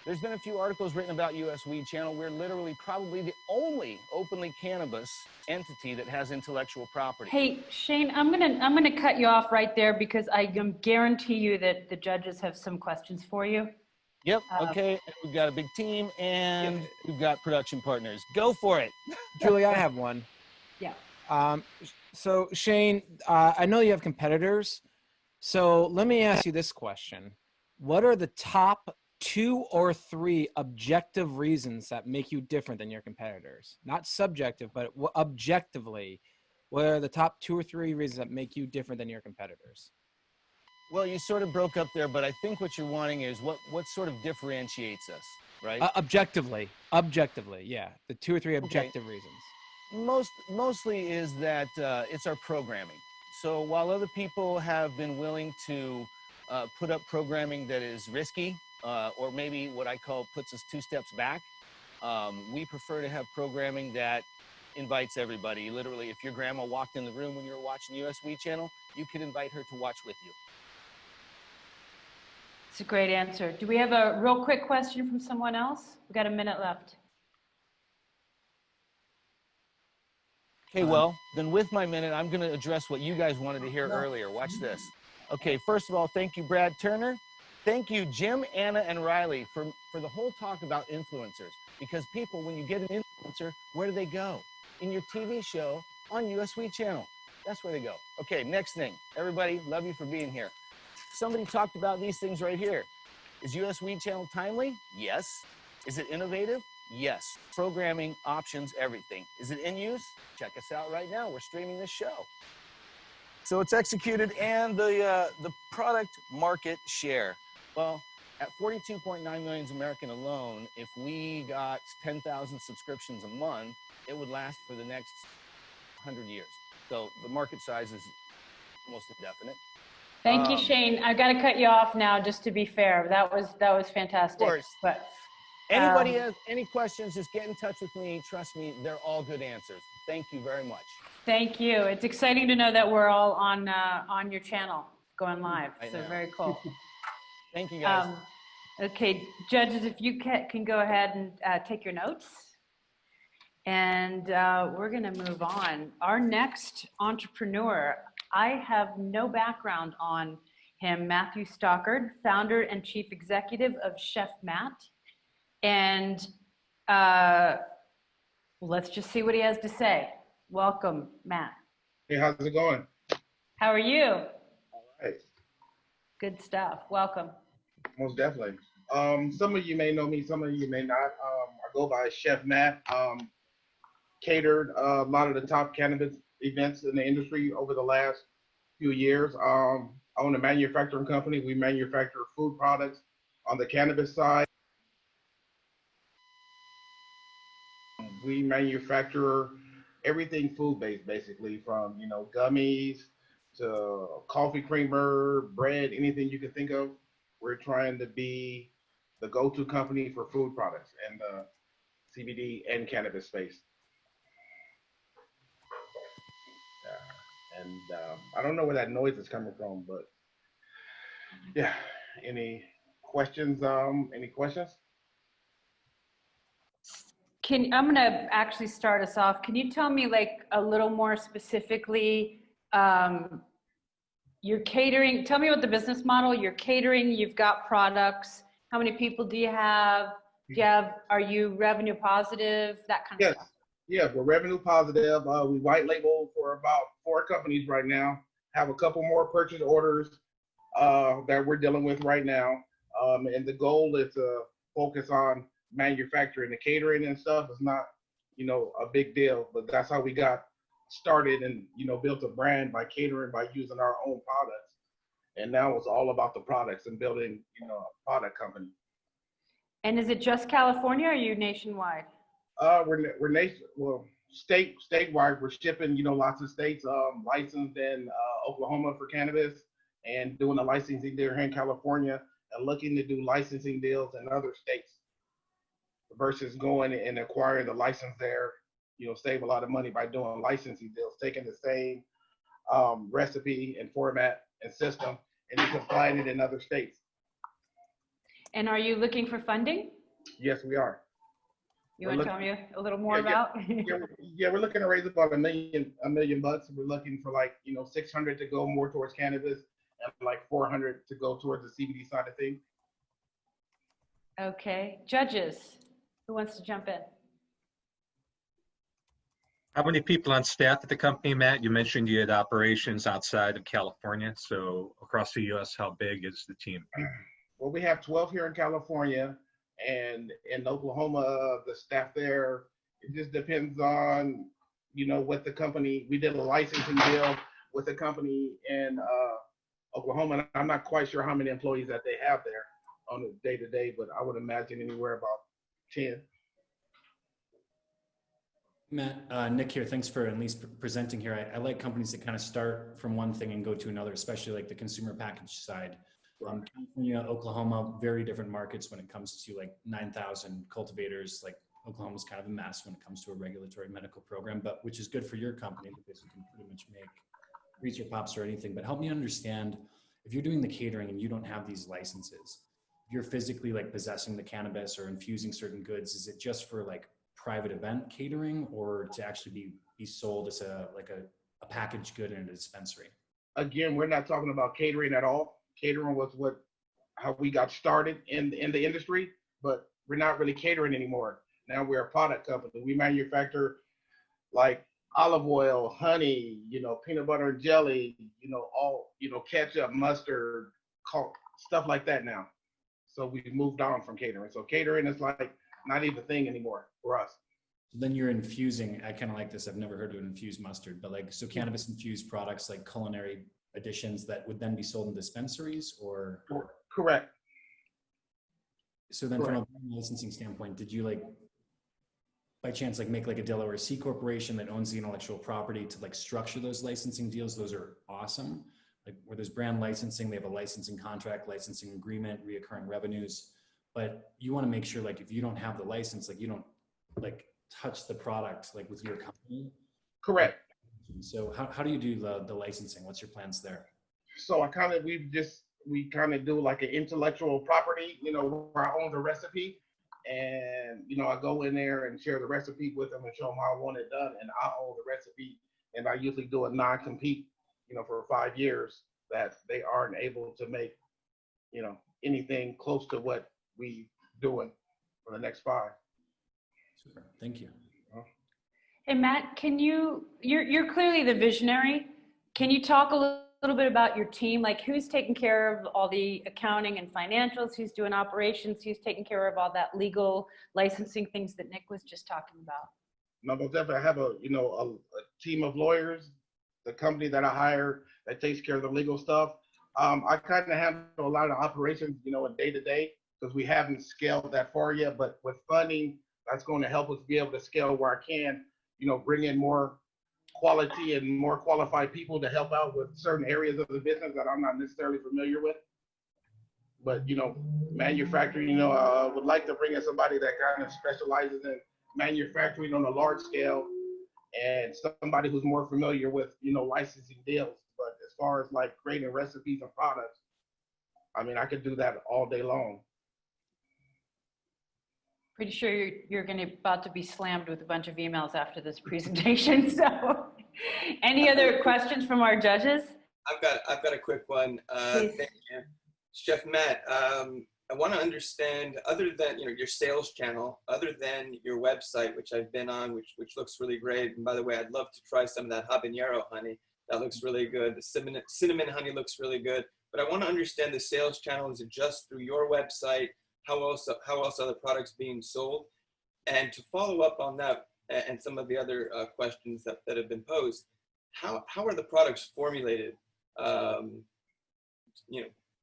There's been a few articles written about US Weed Channel. We're literally probably the only openly cannabis entity that has intellectual property. Hey, Shane, I'm gonna cut you off right there because I guarantee you that the judges have some questions for you. Yep, okay, we've got a big team and we've got production partners. Go for it. Julie, I have one. Yeah. So Shane, I know you have competitors. So let me ask you this question. What are the top 2 or 3 objective reasons that make you different than your competitors? Not subjective, but objectively, what are the top 2 or 3 reasons that make you different than your competitors? Well, you sort of broke up there, but I think what you're wanting is what sort of differentiates us, right? Objectively, yeah. The 2 or 3 objective reasons. Mostly is that it's our programming. So while other people have been willing to put up programming that is risky, or maybe what I call puts us 2 steps back, we prefer to have programming that invites everybody. Literally, if your grandma walked in the room when you were watching US Weed Channel, you could invite her to watch with you. It's a great answer. Do we have a real quick question from someone else? We've got a minute left. Okay, well, then with my minute, I'm going to address what you guys wanted to hear earlier. Watch this. Okay, first of all, thank you, Brad Turner. Thank you, Jim, Anna, and Riley for the whole talk about influencers. Because people, when you get an influencer, where do they go? In your TV show on US Weed Channel. That's where they go. Okay, next thing. Everybody, love you for being here. Somebody talked about these things right here. Is US Weed Channel timely? Yes. Is it innovative? Yes. Programming, options, everything. Is it in use? Check us out right now. We're streaming this show. So it's executed, and the product market share. Well, at 42.9 million American alone, if we got 10,000 subscriptions a month, it would last for the next 100 years. So the market size is almost indefinite. Thank you, Shane. I've got to cut you off now, just to be fair. That was fantastic. Of course. But anybody has any questions, just get in touch with me. Trust me, they're all good answers. Thank you very much. Thank you. It's exciting to know that we're all on your channel going live. So very cool. Thank you, guys. Okay, judges, if you can go ahead and take your notes. And we're going to move on. Our next entrepreneur, I have no background on him, Matthew Stockard, founder and chief executive of Chef Matt. And let's just see what he has to say. Welcome, Matt. Hey, how's it going? How are you? All right. Good stuff. Welcome. Most definitely. Some of you may know me, some of you may not. I go by Chef Matt. Catered a lot of the top cannabis events in the industry over the last few years. I own a manufacturing company. We manufacture food products on the cannabis side. We manufacture everything food-based, basically, from, you know, gummies to coffee creamer, bread, anything you can think of. We're trying to be the go-to company for food products and the CBD and cannabis space. And I don't know where that noise is coming from, but yeah. Any questions? Any questions? I'm gonna actually start us off. Can you tell me like a little more specifically, your catering, tell me what the business model, you're catering, you've got products, how many people do you have? Are you revenue positive, that kind of Yes. stuff? Yeah, we're revenue positive. We white label for about 4 companies right now. Have a couple more purchase orders that we're dealing with right now. And the goal is to focus on manufacturing. The catering and stuff is not, you know, a big deal, but that's how we got started and, you know, built a brand by catering, by using our own products. And now it's all about the products and building, you know, a product company. And is it just California or are you nationwide? We're statewide. We're shipping, you know, lots of states, licensed in Oklahoma for cannabis and doing a licensing deal here in California and looking to do licensing deals in other states versus going and acquiring the license there, you know, save a lot of money by doing licensing deals, taking the same recipe and format and system and just applying it in other states. And are you looking for funding? Yes, we are. You want to tell me a little more about? Yeah, we're looking to raise about $1 million bucks. We're looking for like, you know, 600 to go more towards cannabis and like 400 to go towards the CBD side of things. Okay, judges, who wants to jump in? How many people on staff at the company, Matt? You mentioned you had operations outside of California. So across the U.S., how big is the team? Well, we have 12 here in California, and in Oklahoma, the staff there, it just depends on, you know, what the company, we did a licensing deal with a company in Oklahoma, and I'm not quite sure how many employees that they have there on a day-to-day, but I would imagine anywhere about 10. Matt, Nick here. Thanks for at least presenting here. I like companies that kind of start from one thing and go to another, especially like the consumer package side. California, Oklahoma, very different markets when it comes to like 9,000 cultivators. Like Oklahoma's kind of a mess when it comes to a regulatory medical program, but which is good for your company because you can pretty much make Reach Your Pops or anything. But help me understand, if you're doing the catering and you don't have these licenses, you're physically like possessing the cannabis or infusing certain goods. Is it just for like private event catering or to actually be sold as a packaged good in a dispensary? Again, we're not talking about catering at all. Catering was how we got started in the industry, but we're not really catering anymore. Now we're a product company. We manufacture like olive oil, honey, you know, peanut butter and jelly, you know, all, you know, ketchup, mustard, stuff like that now. So we've moved on from catering. So catering is like not even a thing anymore for us. Then you're infusing, I kind of like this, I've never heard of infused mustard, but like, so cannabis infused products like culinary additions that would then be sold in dispensaries or? Correct. So then from a licensing standpoint, did you like, by chance, like make like a Delaware C corporation that owns the intellectual property to like structure those licensing deals? Those are awesome. Like where there's brand licensing, they have a licensing contract, licensing agreement, reoccurring revenues. But you want to make sure like if you don't have the license, like you don't like touch the product like with your company. Correct. So how do you do the licensing? What's your plans there? So we kind of do like an intellectual property, you know, where I own the recipe. And, you know, I go in there and share the recipe with them and show them how I want it done. And I own the recipe. And I usually do a non-compete, you know, for 5 years that they aren't able to make, you know, anything close to what we doing for the next 5. Super. Thank you. Hey, Matt, you're clearly the visionary. Can you talk a little bit about your team? Like who's taking care of all the accounting and financials? Who's doing operations? Who's taking care of all that legal licensing things that Nick was just talking about? No, but definitely I have a team of lawyers, the company that I hire that takes care of the legal stuff. I kind of handle a lot of operations, you know, day to day because we haven't scaled that far yet, but with funding, That's going to help us be able to scale where I can, bring in more quality and more qualified people to help out with certain areas of the business that I'm not necessarily familiar with. But, manufacturing, would like to bring in somebody that kind of specializes in manufacturing on a large scale and somebody who's more familiar with, licensing deals. But as far as like creating recipes and products, I mean, I could do that all day long. Pretty sure you're about to be slammed with a bunch of emails after this presentation. So any other questions from our judges? I've got a quick one. Thank you. Chef Matt, I want to understand, other than your sales channel, other than your website, which I've been on, which looks really great. And by the way, I'd love to try some of that habanero honey. That looks really good. The cinnamon honey looks really good. But I want to understand the sales channel. Is it just through your website? How else are the products being sold? And to follow up on that and some of the other questions that have been posed, how are the products formulated?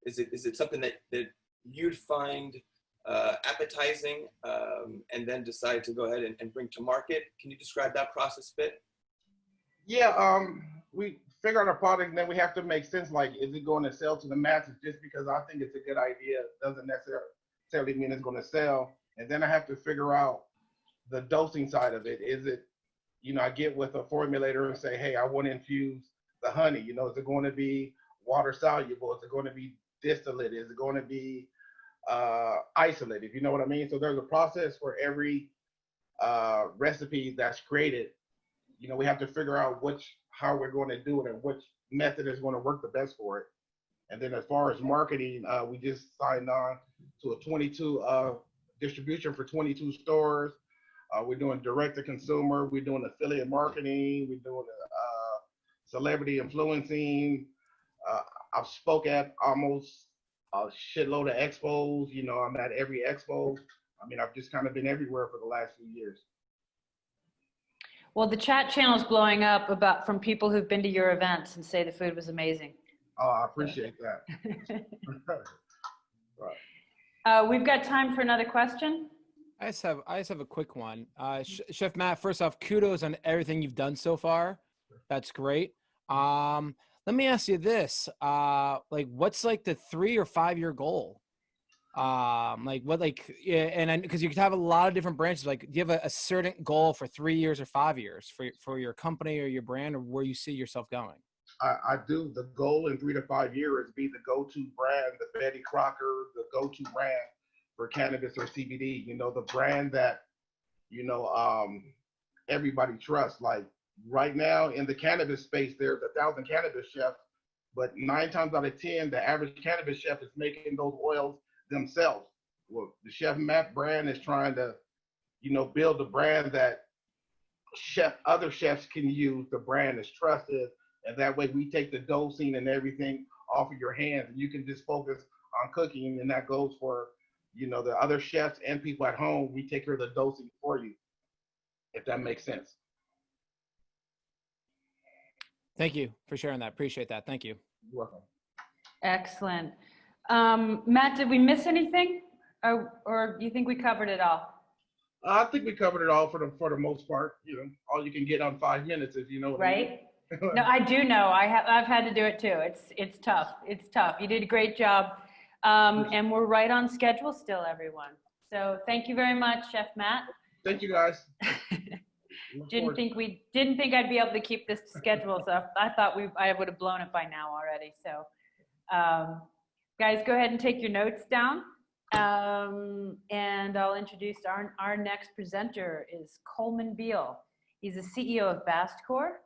Is it something that you'd find appetizing and then decide to go ahead and bring to market? Can you describe that process a bit? Yeah, we figure out a product and then we have to make sense, like, is it going to sell to the masses? Just because I think it's a good idea doesn't necessarily mean it's going to sell. And then I have to figure out the dosing side of it. Is it, I get with a formulator and say, hey, I want to infuse the honey. Is it going to be water soluble? Is it going to be distillate? Is it going to be isolated? You know what I mean? So there's a process for every recipe that's created. We have to figure out how we're going to do it and which method is going to work the best for it. And then as far as marketing, we just signed on to a 22 distribution for 22 stores. We're doing direct to consumer. We're doing affiliate marketing. We're doing celebrity influencing. I've spoke at almost a shitload of expos. I'm at every expo. I mean, I've just kind of been everywhere for the last few years. Well, the chat channel is blowing up from people who've been to your events and say the food was amazing. Oh, I appreciate that. Right. We've got time for another question. I just have a quick one. Chef Matt, first off, kudos on everything you've done so far. That's great. Let me ask you this: what's like the 3 or 5 year goal? Because you could have a lot of different branches. Like, do you have a certain goal for 3 years or 5 years for your company or your brand, or where you see yourself going? I do. The goal in 3 to 5 years is be the go-to brand, the Betty Crocker, the go-to brand for cannabis or CBD. The brand that everybody trusts. Like right now in the cannabis space, there's 1,000 cannabis chefs, but 9 times out of 10, the average cannabis chef is making those oils themselves. Well, the Chef Matt brand is trying to, build a brand that other chefs can use. The brand is trusted, and that way we take the dosing and everything off of your hands, and you can just focus on cooking. And that goes for, the other chefs and people at home. We take care of the dosing for you, if that makes sense. Thank you for sharing that. Appreciate that. Thank you. You're welcome. Excellent. Matt, did we miss anything, or do you think we covered it all? I think we covered it all for the most part. All you can get on 5 minutes, if you know what right? I mean. No, I do know. I've had to do it too. It's tough. It's tough. You did a great job, and we're right on schedule still, everyone. So thank you very much, Chef Matt. Thank you, guys. Didn't think I'd be able to keep this schedule, so I thought I would have blown it by now already. So, guys, go ahead and take your notes down, and I'll introduce our next presenter is Coleman Beal. He's the CEO of Bastcor,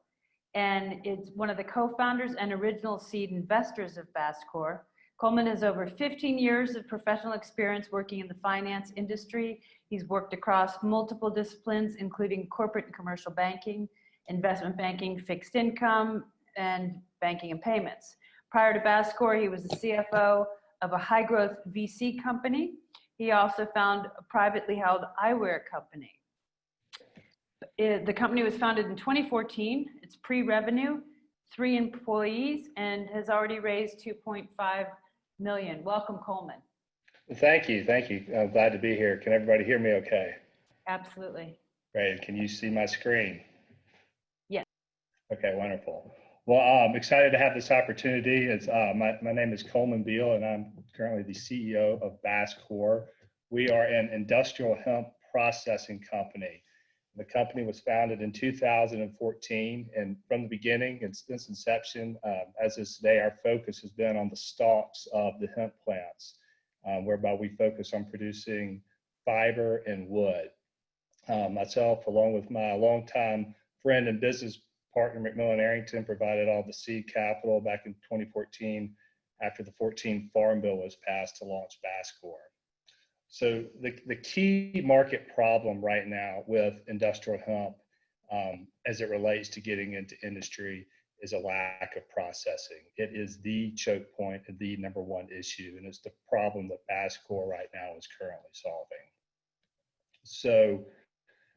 and is one of the co-founders and original seed investors of Bastcor. Coleman has over 15 years of professional experience working in the finance industry. He's worked across multiple disciplines, including corporate and commercial banking, investment banking, fixed income, and banking and payments. Prior to Bastcor, he was the CFO of a high-growth VC company. He also founded a privately held eyewear company. The company was founded in 2014. It's pre-revenue, 3 employees, and has already raised $2.5 million. Welcome, Coleman. Thank you. I'm glad to be here. Can everybody hear me okay? Absolutely. Great. Can you see my screen? Yes. Okay, wonderful. Well, I'm excited to have this opportunity. My name is Coleman Beal, and I'm currently the CEO of Basscore. We are an industrial hemp processing company. The company was founded in 2014, and from the beginning, since inception, as is today, our focus has been on the stalks of the hemp plants, whereby we focus on producing fiber and wood. Myself, along with my longtime friend and business partner, McMillan Arrington, provided all the seed capital back in 2014 after the 14 Farm Bill was passed to launch Basscore. So the key market problem right now with industrial hemp as it relates to getting into industry is a lack of processing. It is the choke point and the number one issue, and it's the problem that Basscore right now is currently solving. So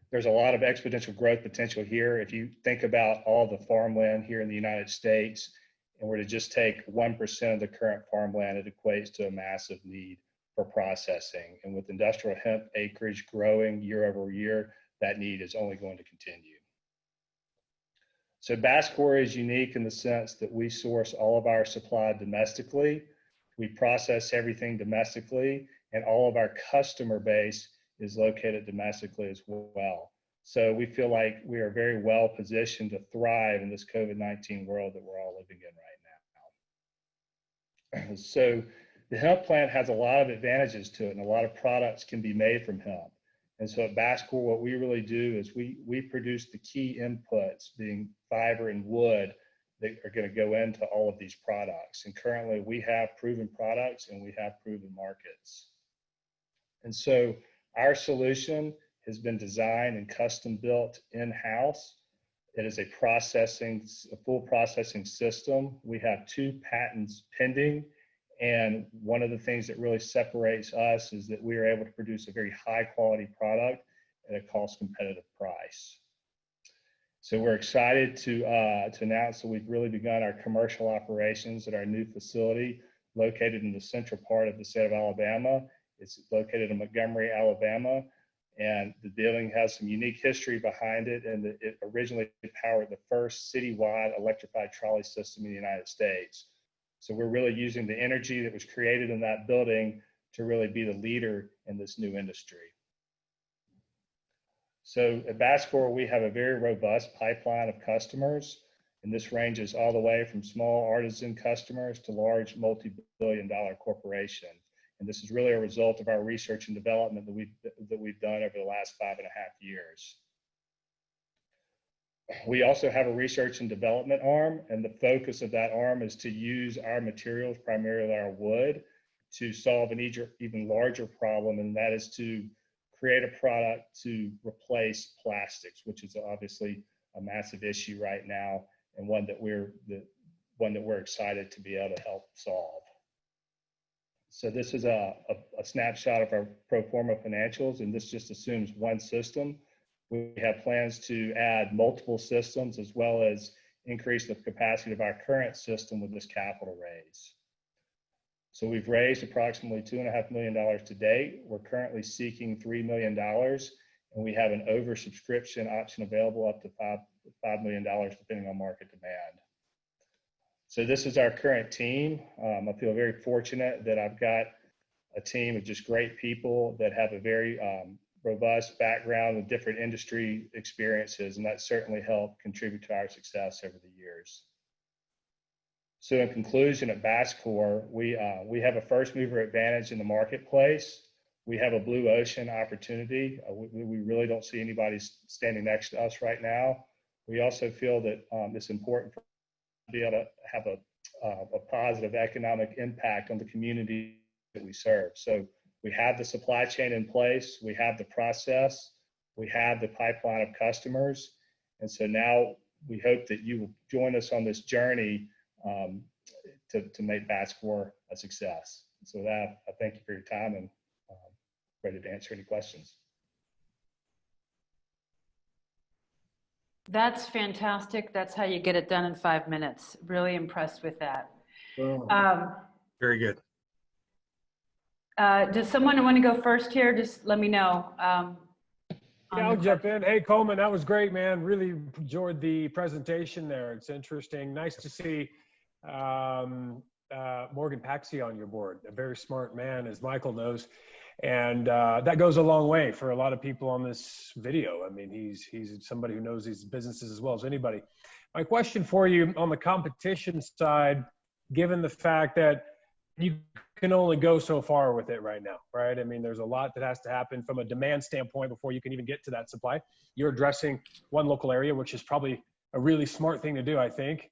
there's a lot of exponential growth potential here. If you think about all the farmland here in the United States, and were to just take 1% of the current farmland, it equates to a massive need for processing. And with industrial hemp acreage growing year over year, that need is only going to continue. So Basscore is unique in the sense that we source all of our supply domestically. We process everything domestically, and all of our customer base is located domestically as well. So we feel like we are very well positioned to thrive in this COVID-19 world that we're all living in right now. So the hemp plant has a lot of advantages to it, and a lot of products can be made from hemp. And so at Basscore, what we really do is we produce the key inputs, being fiber and wood, that are going to go into all of these products. And currently we have proven products and we have proven markets. And so our solution has been designed and custom built in-house. It is a full processing system. We have 2 patents pending. And one of the things that really separates us is that we are able to produce a very high quality product at a cost competitive price. So we're excited to announce that we've really begun our commercial operations at our new facility located in the central part of the state of Alabama. It's located in Montgomery, Alabama, and the building has some unique history behind it, and it originally powered the first citywide electrified trolley system in the United States. So we're really using the energy that was created in that building to really be the leader in this new industry. So at Basscore, we have a very robust pipeline of customers, and this ranges all the way from small artisan customers to large multi-billion-dollar corporations. And this is really a result of our research and development that we've done over the last 5.5 years. We also have a research and development arm, and the focus of that arm is to use our materials, primarily our wood, to solve an even larger problem, and that is to create a product to replace plastics, which is obviously a massive issue right now, and one that we're excited to be able to help solve. So this is a snapshot of our pro forma financials, and this just assumes one system. We have plans to add multiple systems as well as increase the capacity of our current system with this capital raise. So we've raised approximately $2.5 million to date. We're currently seeking $3 million, and we have an oversubscription option available up to $5 million depending on market demand. So this is our current team. I feel very fortunate that I've got a team of just great people that have a very robust background with different industry experiences, and that certainly helped contribute to our success over the years. So in conclusion, at Basscore, we have a first mover advantage in the marketplace. We have a blue ocean opportunity. We really don't see anybody standing next to us right now. We also feel that it's important for us to be able to have a positive economic impact on the community that we serve. So we have the supply chain in place, we have the process, we have the pipeline of customers, and so now we hope that you will join us on this journey to make Basscore a success. So with that, I thank you for your time and ready to answer any questions. That's fantastic. That's how you get it done in 5 minutes. Really impressed with that. Very good. Does someone want to go first here? Just let me know. on I'll the jump in. Hey, Coleman, that was great, man. Really enjoyed the presentation there. It's interesting. Nice to see Morgan Paxi on your board, a very smart man, as Michael knows. And that goes a long way for a lot of people on this video. I mean, he's somebody who knows these businesses as well as anybody. My question for you on the competition side, given the fact that you can only go so far with it right now, right? I mean, there's a lot that has to happen from a demand standpoint before you can even get to that supply. You're addressing one local area, which is probably a really smart thing to do, I think.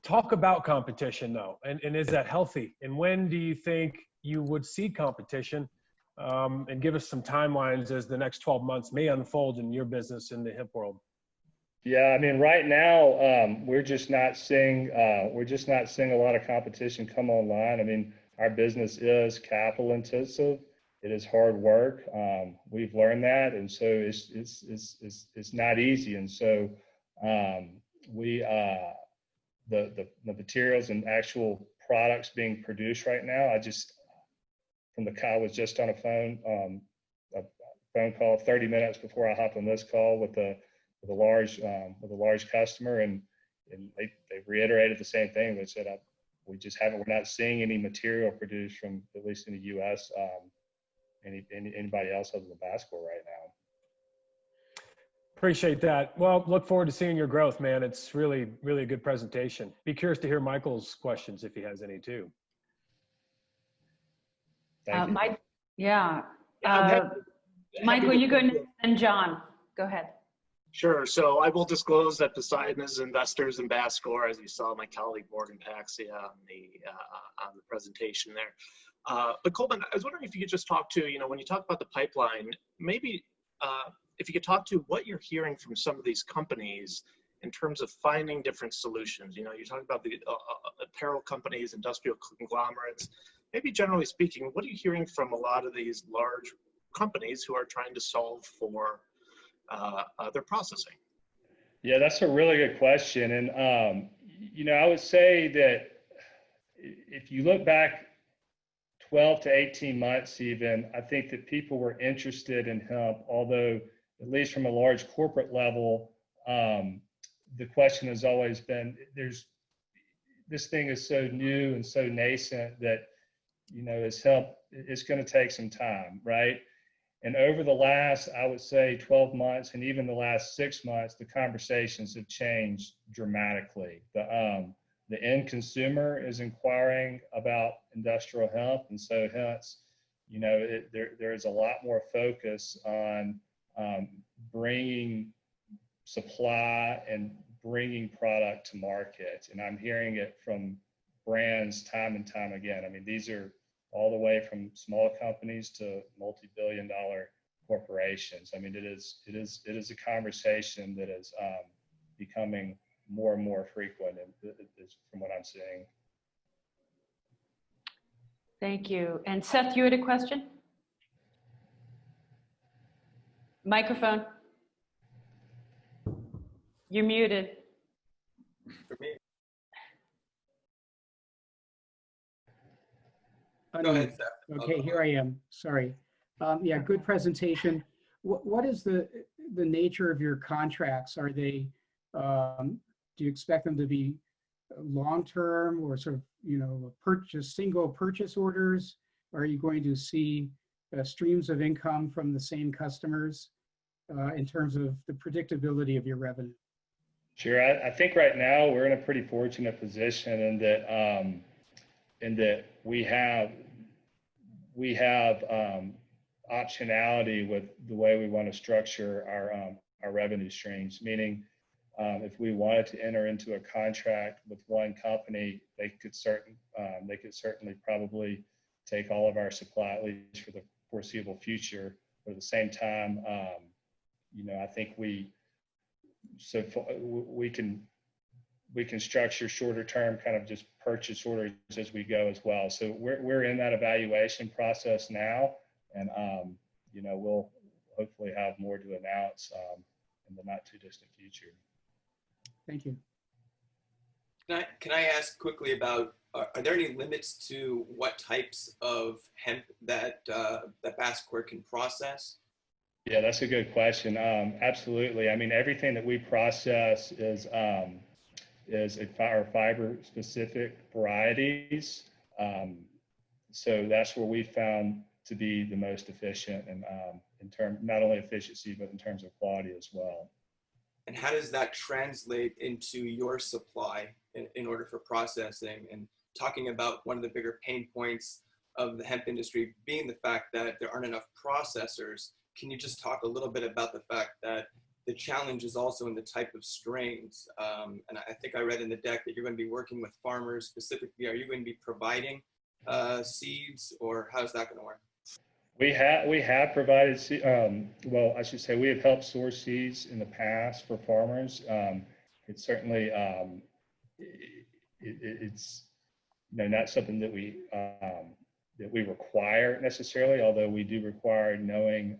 Talk about competition though, and is that healthy? And when do you think you would see competition? And give us some timelines as the next 12 months may unfold in your business in the hemp world. Yeah, I mean, right now we're just not seeing a lot of competition come online. I mean, our business is capital intensive. It is hard work. We've learned that, and so it's not easy. And so the materials and actual products being produced right now, I was just on a phone call 30 minutes before I hopped on this call with a large customer, and they reiterated the same thing. They said we're not seeing any material produced from, at least in the U.S., anybody else other than Bascor right now. Appreciate that. Well, look forward to seeing your growth, man. It's really, really a good presentation. Be curious to hear Michael's questions if he has any too. Mike, yeah. Happy Michael, to- you go next, and John, go ahead. Sure. So I will disclose that Poseidon is investors in Bascor, as you saw my colleague Morgan Paxi on the presentation there. But Coleman, I was wondering if you could just talk to, when you talk about the pipeline, maybe if you could talk to what you're hearing from some of these companies in terms of finding different solutions. You talk about the apparel companies, industrial conglomerates. Maybe generally speaking, what are you hearing from a lot of these large companies who are trying to solve for their processing? Yeah, that's a really good question. And, I would say that if you look back 12 to 18 months even, I think that people were interested in hemp, although at least from a large corporate level, the question has always been, this thing is so new and so nascent that, as hemp, it's going to take some time, right? And over the last, I would say 12 months and even the last 6 months, the conversations have changed dramatically. The end consumer is inquiring about industrial hemp. And so hence, there is a lot more focus on bringing supply and bringing product to market. And I'm hearing it from brands time and time again. I mean, these are all the way from small companies to multi-billion-dollar corporations. I mean, it is a conversation that is becoming more and more frequent, and from what I'm seeing. Thank you. And Seth, you had a question? Microphone. You're muted. For me. Go ahead, Seth. Okay, here I am. Sorry. Yeah, good presentation. What is the nature of your contracts? Are they, do you expect them to be long-term or sort of, single purchase orders? Are you going to see streams of income from the same customers in terms of the predictability of your revenue? Sure. I think right now we're in a pretty fortunate position in that we have optionality with the way we want to structure our revenue streams. Meaning, if we wanted to enter into a contract with one company, they could certainly probably take all of our supply, at least for the foreseeable future. But at the same time, I think we can structure shorter term kind of just purchase orders as we go as well. So we're in that evaluation process now, and we'll hopefully have more to announce in the not too distant future. Thank you. Can I ask quickly about, are there any limits to what types of hemp that Bascor can process? Yeah, that's a good question. Absolutely. I mean, everything that we process is our fiber specific varieties. So that's where we found to be the most efficient, and in terms not only efficiency but in terms of quality as well. And how does that translate into your supply in order for processing? And talking about one of the bigger pain points of the hemp industry being the fact that there aren't enough processors, can you just talk a little bit about the fact that the challenge is also in the type of strains? And I think I read in the deck that you're going to be working with farmers specifically. Are you going to be providing seeds, or how's that going to work? We have provided, well, I should say we have helped source seeds in the past for farmers. It's certainly, it's not something that we require necessarily, although we do require knowing,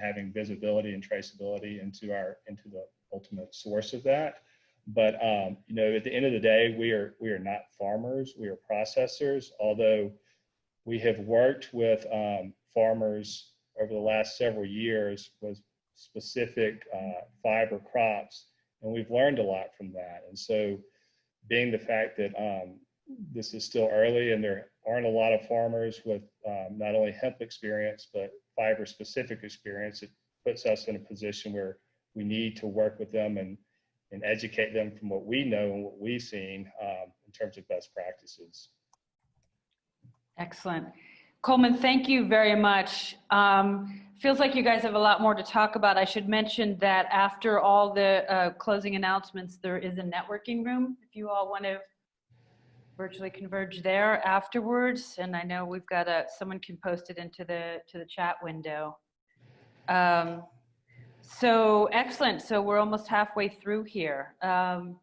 having visibility and traceability into the ultimate source of that. But at the end of the day, we are not farmers, we are processors, although we have worked with farmers over the last several years with specific fiber crops, and we've learned a lot from that. And so being the fact that this is still early and there aren't a lot of farmers with not only hemp experience, but fiber specific experience, it puts us in a position where we need to work with them and educate them from what we know and what we've seen in terms of best practices. Excellent. Coleman, thank you very much. Feels like you guys have a lot more to talk about. I should mention that after all the closing announcements, there is a networking room if you all want to virtually converge there afterwards. And I know we've got someone can post it into the chat window. So excellent. So we're almost halfway through here. I'm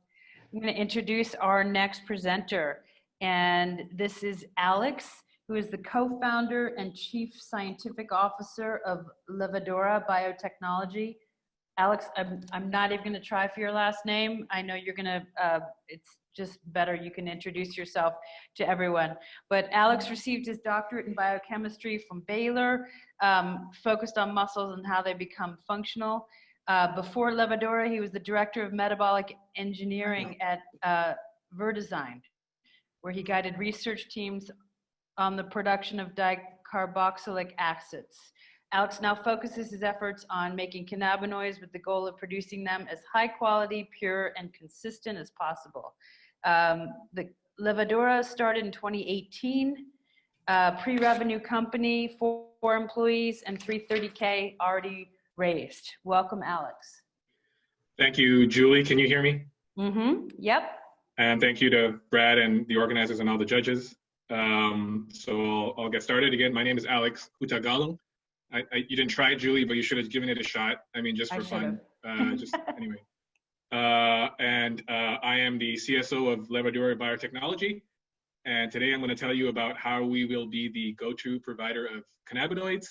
going to introduce our next presenter, and this is Alex, who is the co-founder and chief scientific officer of Levadura Biotechnology. Alex, I'm not even going to try for your last name. I know you're going to, it's just better you can introduce yourself to everyone. But Alex received his doctorate in biochemistry from Baylor, focused on muscles and how they become functional. Before Levadura, he was the director of metabolic engineering at Verdesign, where he guided research teams on the production of dicarboxylic acids. Alex now focuses his efforts on making cannabinoids with the goal of producing them as high quality, pure, and consistent as possible. The Levadura started in 2018, pre-revenue company, 4 employees, and $330K already raised. Welcome, Alex. Thank you, Julie. Can you hear me? Mm-hmm. Yep. And thank you to Brad and the organizers and all the judges. So I'll get started again. My name is Alex Hutagalung. You didn't try it, Julie, but you should have given it a shot. I mean, just for fun. Just anyway. And I am the CSO of Levadura Biotechnology. And today I'm going to tell you about how we will be the go-to provider of cannabinoids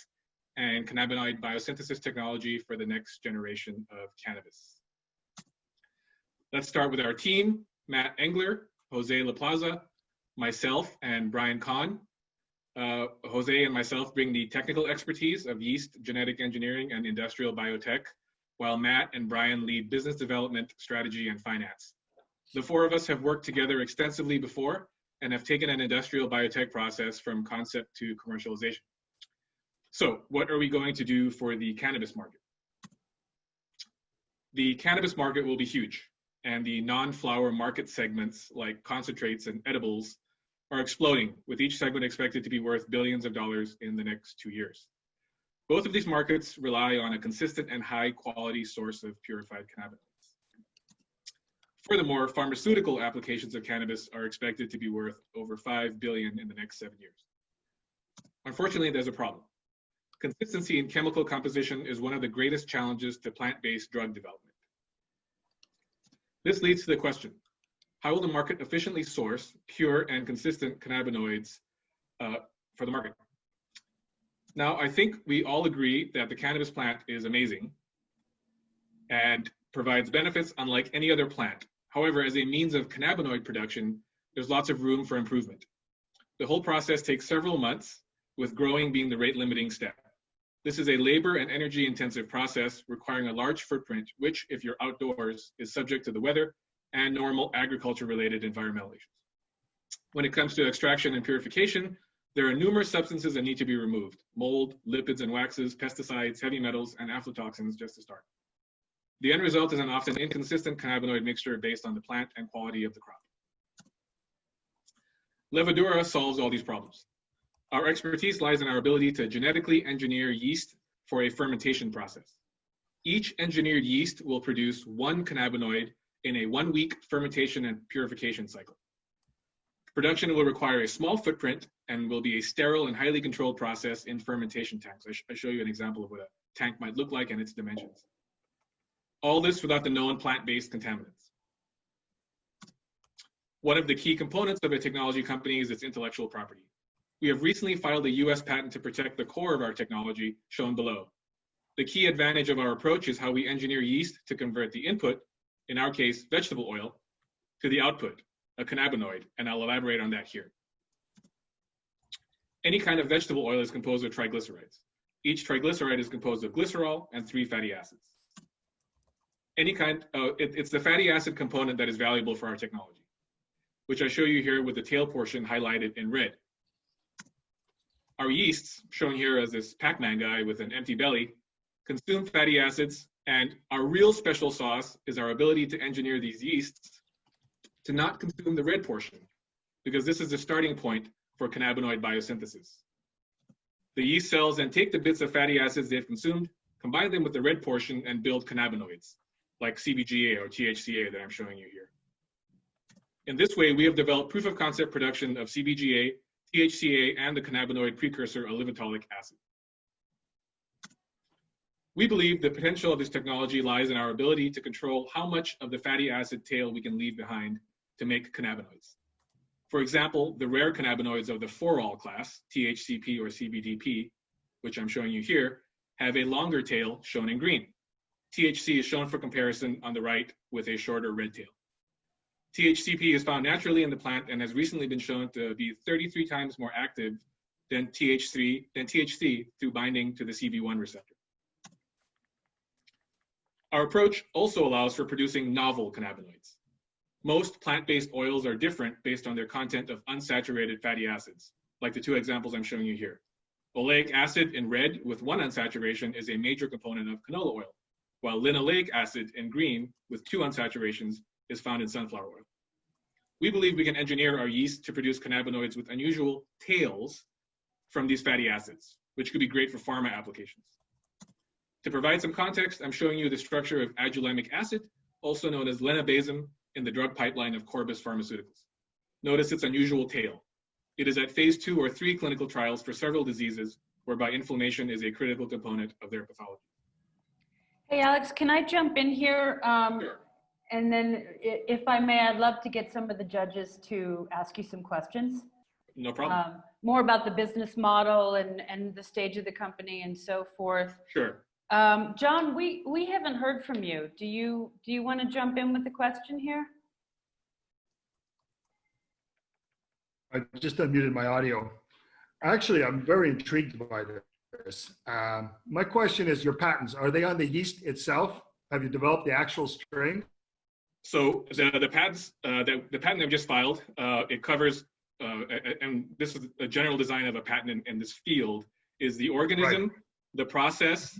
and cannabinoid biosynthesis technology for the next generation of cannabis. Let's start with our team: Matt Engler, Jose LaPlaza, myself, and Brian Kahn. Jose and myself bring the technical expertise of yeast, genetic engineering, and industrial biotech, while Matt and Brian lead business development, strategy, and finance. The 4 of us have worked together extensively before and have taken an industrial biotech process from concept to commercialization. So what are we going to do for the cannabis market? The cannabis market will be huge, and the non-flower market segments like concentrates and edibles are exploding, with each segment expected to be worth billions of dollars in the next 2 years. Both of these markets rely on a consistent and high-quality source of purified cannabinoids. Furthermore, pharmaceutical applications of cannabis are expected to be worth over $5 billion in the next 7 years. Unfortunately, there's a problem. Consistency in chemical composition is one of the greatest challenges to plant-based drug development. This leads to the question: how will the market efficiently source pure and consistent cannabinoids for the market? Now, I think we all agree that the cannabis plant is amazing and provides benefits unlike any other plant. However, as a means of cannabinoid production, there's lots of room for improvement. The whole process takes several months, with growing being the rate limiting step. This is a labor and energy intensive process requiring a large footprint, which, if you're outdoors, is subject to the weather and normal agriculture related environmental issues. When it comes to extraction and purification, there are numerous substances that need to be removed: mold, lipids and waxes, pesticides, heavy metals, and aflatoxins, just to start. The end result is an often inconsistent cannabinoid mixture based on the plant and quality of the crop. Levadura solves all these problems. Our expertise lies in our ability to genetically engineer yeast for a fermentation process. Each engineered yeast will produce one cannabinoid in a 1-week fermentation and purification cycle. Production will require a small footprint and will be a sterile and highly controlled process in fermentation tanks. I show you an example of what a tank might look like and its dimensions. All this without the known plant-based contaminants. One of the key components of a technology company is its intellectual property. We have recently filed a US patent to protect the core of our technology, shown below. The key advantage of our approach is how we engineer yeast to convert the input, in our case, vegetable oil, to the output, a cannabinoid, and I'll elaborate on that here. Any kind of vegetable oil is composed of triglycerides. Each triglyceride is composed of glycerol and 3 fatty acids. It's the fatty acid component that is valuable for our technology, which I show you here with the tail portion highlighted in red. Our yeasts, shown here as this Pac-Man guy with an empty belly, consume fatty acids, and our real special sauce is our ability to engineer these yeasts to not consume the red portion, because this is the starting point for cannabinoid biosynthesis. The yeast cells then take the bits of fatty acids they've consumed, combine them with the red portion, and build cannabinoids, like CBGA or THCA that I'm showing you here. In this way, we have developed proof of concept production of CBGA, THCA, and the cannabinoid precursor olivotolic acid. We believe the potential of this technology lies in our ability to control how much of the fatty acid tail we can leave behind to make cannabinoids. For example, the rare cannabinoids of the 4-ol class, THCP or CBDP, which I'm showing you here, have a longer tail shown in green. THC is shown for comparison on the right with a shorter red tail. THCP is found naturally in the plant and has recently been shown to be 33 times more active than THC through binding to the CB1 receptor. Our approach also allows for producing novel cannabinoids. Most plant-based oils are different based on their content of unsaturated fatty acids, like the 2 examples I'm showing you here. Oleic acid in red with 1 unsaturation is a major component of canola oil, while linoleic acid in green with 2 unsaturations is found in sunflower oil. We believe we can engineer our yeast to produce cannabinoids with unusual tails from these fatty acids, which could be great for pharma applications. To provide some context, I'm showing you the structure of agulamic acid, also known as lenabasum, in the drug pipeline of Corbus Pharmaceuticals. Notice its unusual tail. It is at phase 2 or 3 clinical trials for several diseases whereby inflammation is a critical component of their pathology. Hey, Alex, can I jump in here? Sure. And then if I may, I'd love to get some of the judges to ask you some questions. No problem. More about the business model and the stage of the company and so forth. Sure. John, we haven't heard from you. Do you want to jump in with the question here? I just unmuted my audio. Actually, I'm very intrigued by this. My question is, your patents, are they on the yeast itself? Have you developed the actual strain? So the patents, the patent I've just filed, it covers, and this is a general design of a patent in this field, is the organism, right, the process,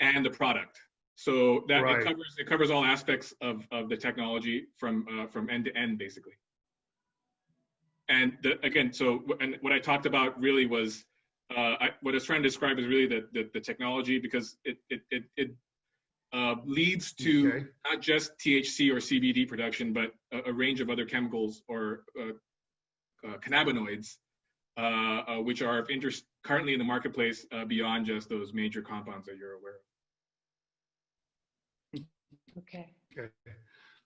and the product. So that right, it covers all aspects of the technology from end to end, basically. And again, and what I talked about really was, what I was trying to describe is really the technology, because it leads to not just THC or CBD production, but a range of other chemicals or cannabinoids, which are of interest currently in the marketplace beyond just those major compounds that you're aware of. Okay.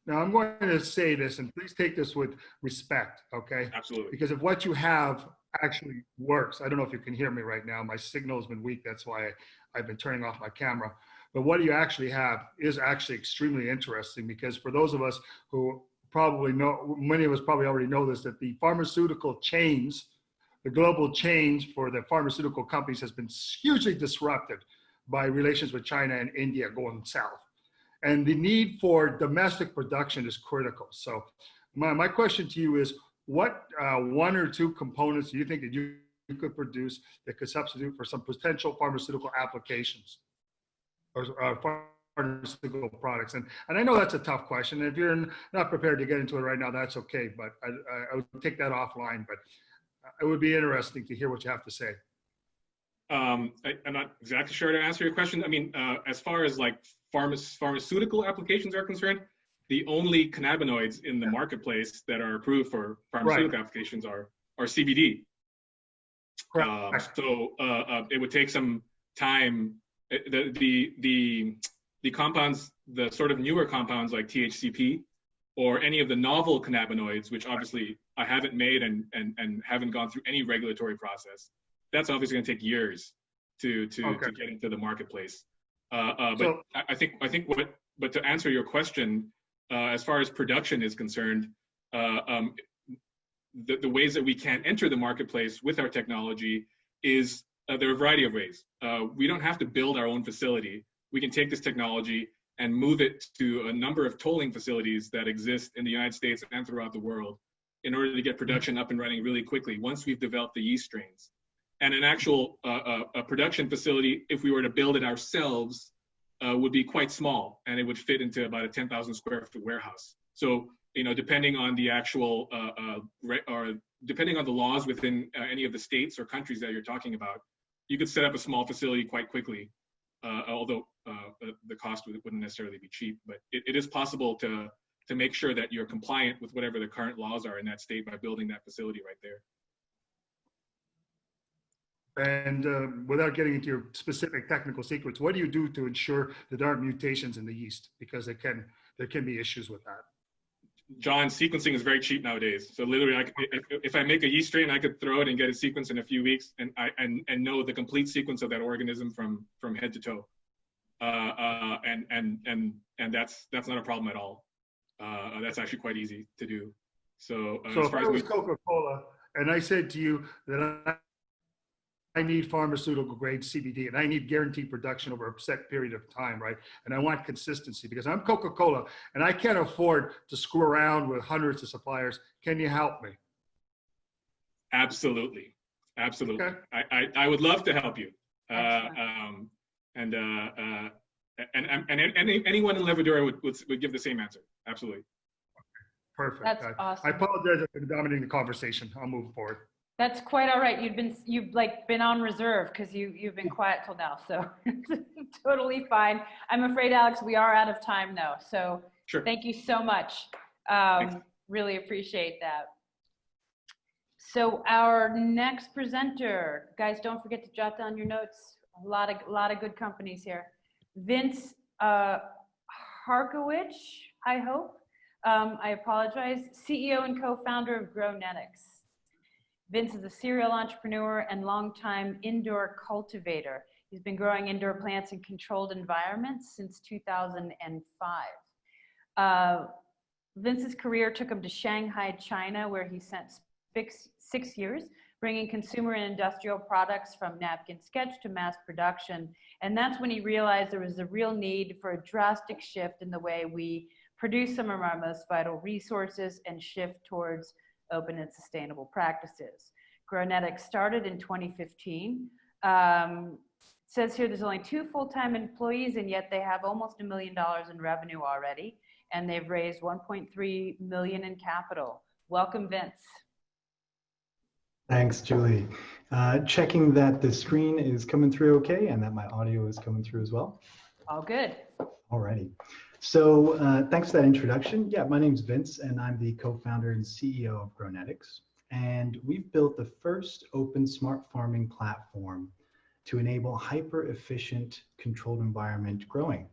Now I'm going to say this, and please take this with respect, okay? Absolutely. Because if what you have actually works, I don't know if you can hear me right now, my signal has been weak, that's why I've been turning off my camera. But what you actually have is actually extremely interesting, because for those of us who probably know, many of us probably already know this, that the pharmaceutical chains the global change for the pharmaceutical companies has been hugely disrupted by relations with China and India going south. And the need for domestic production is critical. So my question to you is, what one or two components do you think that you could produce that could substitute for some potential pharmaceutical applications or pharmaceutical products? And I know that's a tough question. If you're not prepared to get into it right now, that's okay, but I would take that offline, but it would be interesting to hear what you have to say. I'm not exactly sure to answer your question. I mean, as far as like pharmaceutical applications are concerned, the only cannabinoids in the marketplace that are approved for pharmaceutical applications are CBD. So it would take some time. The compounds, the sort of newer compounds like THCP, or any of the novel cannabinoids, which obviously I haven't made and haven't gone through any regulatory process. That's obviously going to take years to get into the marketplace. But I think but to answer your question, as far as production is concerned, the ways that we can enter the marketplace with our technology is there are a variety of ways. We don't have to build our own facility. We can take this technology and move it to a number of tolling facilities that exist in the United States and throughout the world in order to get production up and running really quickly once we've developed the yeast strains. And an actual a production facility, if we were to build it ourselves, would be quite small, and it would fit into about a 10,000 square foot warehouse. So, you know, depending on the actual, or depending on the laws within any of the states or countries that you're talking about, you could set up a small facility quite quickly, although the cost wouldn't necessarily be cheap. But it is possible to make sure that you're compliant with whatever the current laws are in that state by building that facility right there. And without getting into your specific technical secrets, what do you do to ensure that there aren't mutations in the yeast? Because there can be issues with that. John, sequencing is very cheap nowadays. So literally, if I make a yeast strain, I could throw it and get it sequenced in a few weeks, and know the complete sequence of that organism from head to toe. And that's not a problem at all. That's actually quite easy to do. So if I was Coca-Cola and I said to you that I need pharmaceutical grade CBD and I need guaranteed production over a set period of time, right? And I want consistency because I'm Coca-Cola and I can't afford to screw around with hundreds of suppliers. Can you help me? Absolutely. Absolutely. Okay. I would love to help you. And anyone in Levadura would give the same answer. Absolutely. Perfect. That's awesome. I apologize for dominating the conversation. I'll move forward. That's quite all right. You've like been on reserve because you've been quiet till now, so totally fine. I'm afraid, Alex, we are out of time though. So sure. Thank you so much. Really appreciate that. So our next presenter, guys, don't forget to jot down your notes. A lot of good companies here. Vince Harkowicz, I hope. I apologize. CEO and co-founder of Grownetics. Vince is a serial entrepreneur and longtime indoor cultivator. He's been growing indoor plants in controlled environments since 2005. Vince's career took him to Shanghai, China, where he spent 6 years, bringing consumer and industrial products from napkin sketch to mass production. And that's when he realized there was a real need for a drastic shift in the way we produce some of our most vital resources and shift towards open and sustainable practices. Grownetics started in 2015. It says here there's only 2 full-time employees, and yet they have almost $1 million in revenue already, and they've raised $1.3 million in capital. Welcome, Vince. Thanks, Julie. Checking that the screen is coming through okay and that my audio is coming through as well. All good. Alrighty. So thanks for that introduction. Yeah, my name's Vince and I'm the co-founder and CEO of Grownetics. And we've built the first open smart farming platform to enable hyper-efficient controlled environment growing.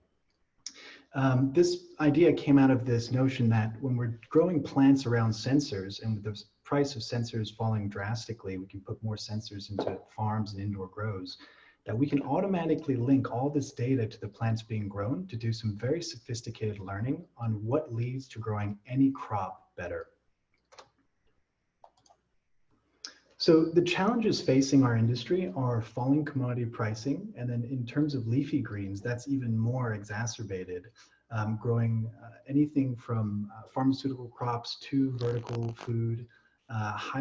This idea came out of this notion that when we're growing plants around sensors and with the price of sensors falling drastically, we can put more sensors into farms and indoor grows, that we can automatically link all this data to the plants being grown to do some very sophisticated learning on what leads to growing any crop better. So the challenges facing our industry are falling commodity pricing, and then in terms of leafy greens, that's even more exacerbated. Growing anything from pharmaceutical crops to vertical food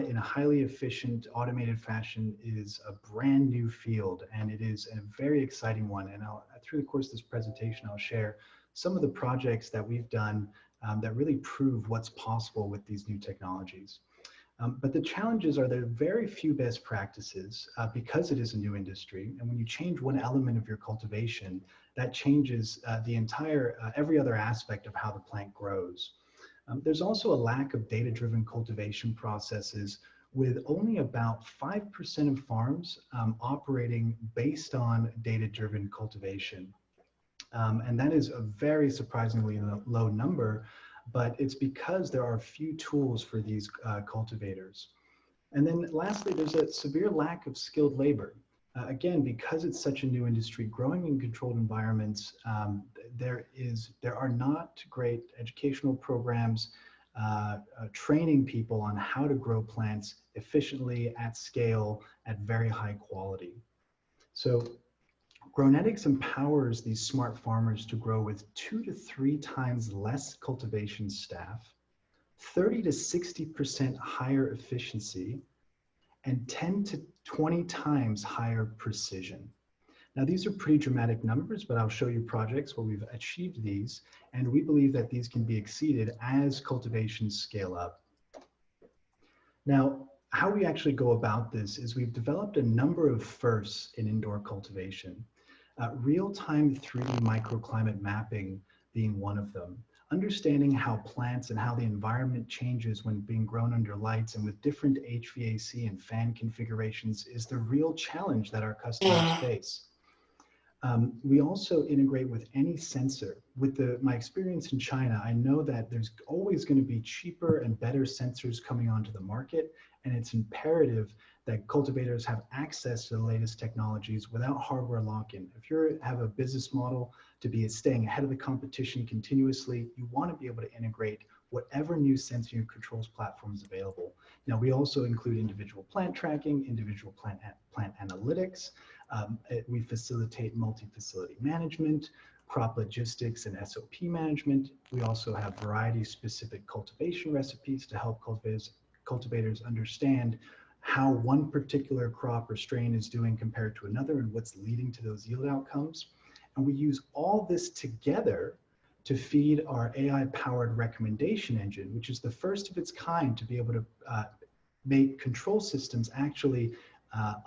in a highly efficient, automated fashion is a brand new field, and it is a very exciting one. And through the course of this presentation, I'll share some of the projects that we've done that really prove what's possible with these new technologies. But the challenges are there are very few best practices because it is a new industry. And when you change one element of your cultivation, that changes the entire, every other aspect of how the plant grows. There's also a lack of data-driven cultivation processes, with only about 5% of farms operating based on data-driven cultivation. And that is a very surprisingly low number, but it's because there are few tools for these cultivators. And then lastly, there's a severe lack of skilled labor. Again, because it's such a new industry, growing in controlled environments, there are not great educational programs training people on how to grow plants efficiently at scale at very high quality. So Grownetics empowers these smart farmers to grow with 2 to 3 times less cultivation staff, 30 to 60% higher efficiency, and 10 to 20 times higher precision. Now, these are pretty dramatic numbers, but I'll show you projects where we've achieved these, and we believe that these can be exceeded as cultivations scale up. Now, how we actually go about this is we've developed a number of firsts in indoor cultivation. Real-time 3D microclimate mapping being one of them. Understanding how plants and how the environment changes when being grown under lights and with different HVAC and fan configurations is the real challenge that our customers face. We also integrate with any sensor. With my experience in China, I know that there's always going to be cheaper and better sensors coming onto the market, and it's imperative that cultivators have access to the latest technologies without hardware lock-in. If you have a business model to be staying ahead of the competition continuously, you want to be able to integrate whatever new sensing and controls platforms available. Now, we also include individual plant tracking, individual plant analytics. We facilitate multi-facility management, crop logistics, and SOP management. We also have variety-specific cultivation recipes to help cultivators understand how one particular crop or strain is doing compared to another and what's leading to those yield outcomes. And we use all this together to feed our AI-powered recommendation engine, which is the first of its kind to be able to make control systems actually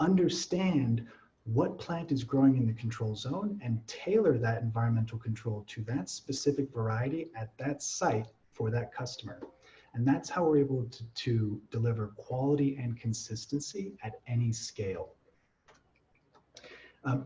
understand what plant is growing in the control zone and tailor that environmental control to that specific variety at that site for that customer. And that's how we're able to deliver quality and consistency at any scale.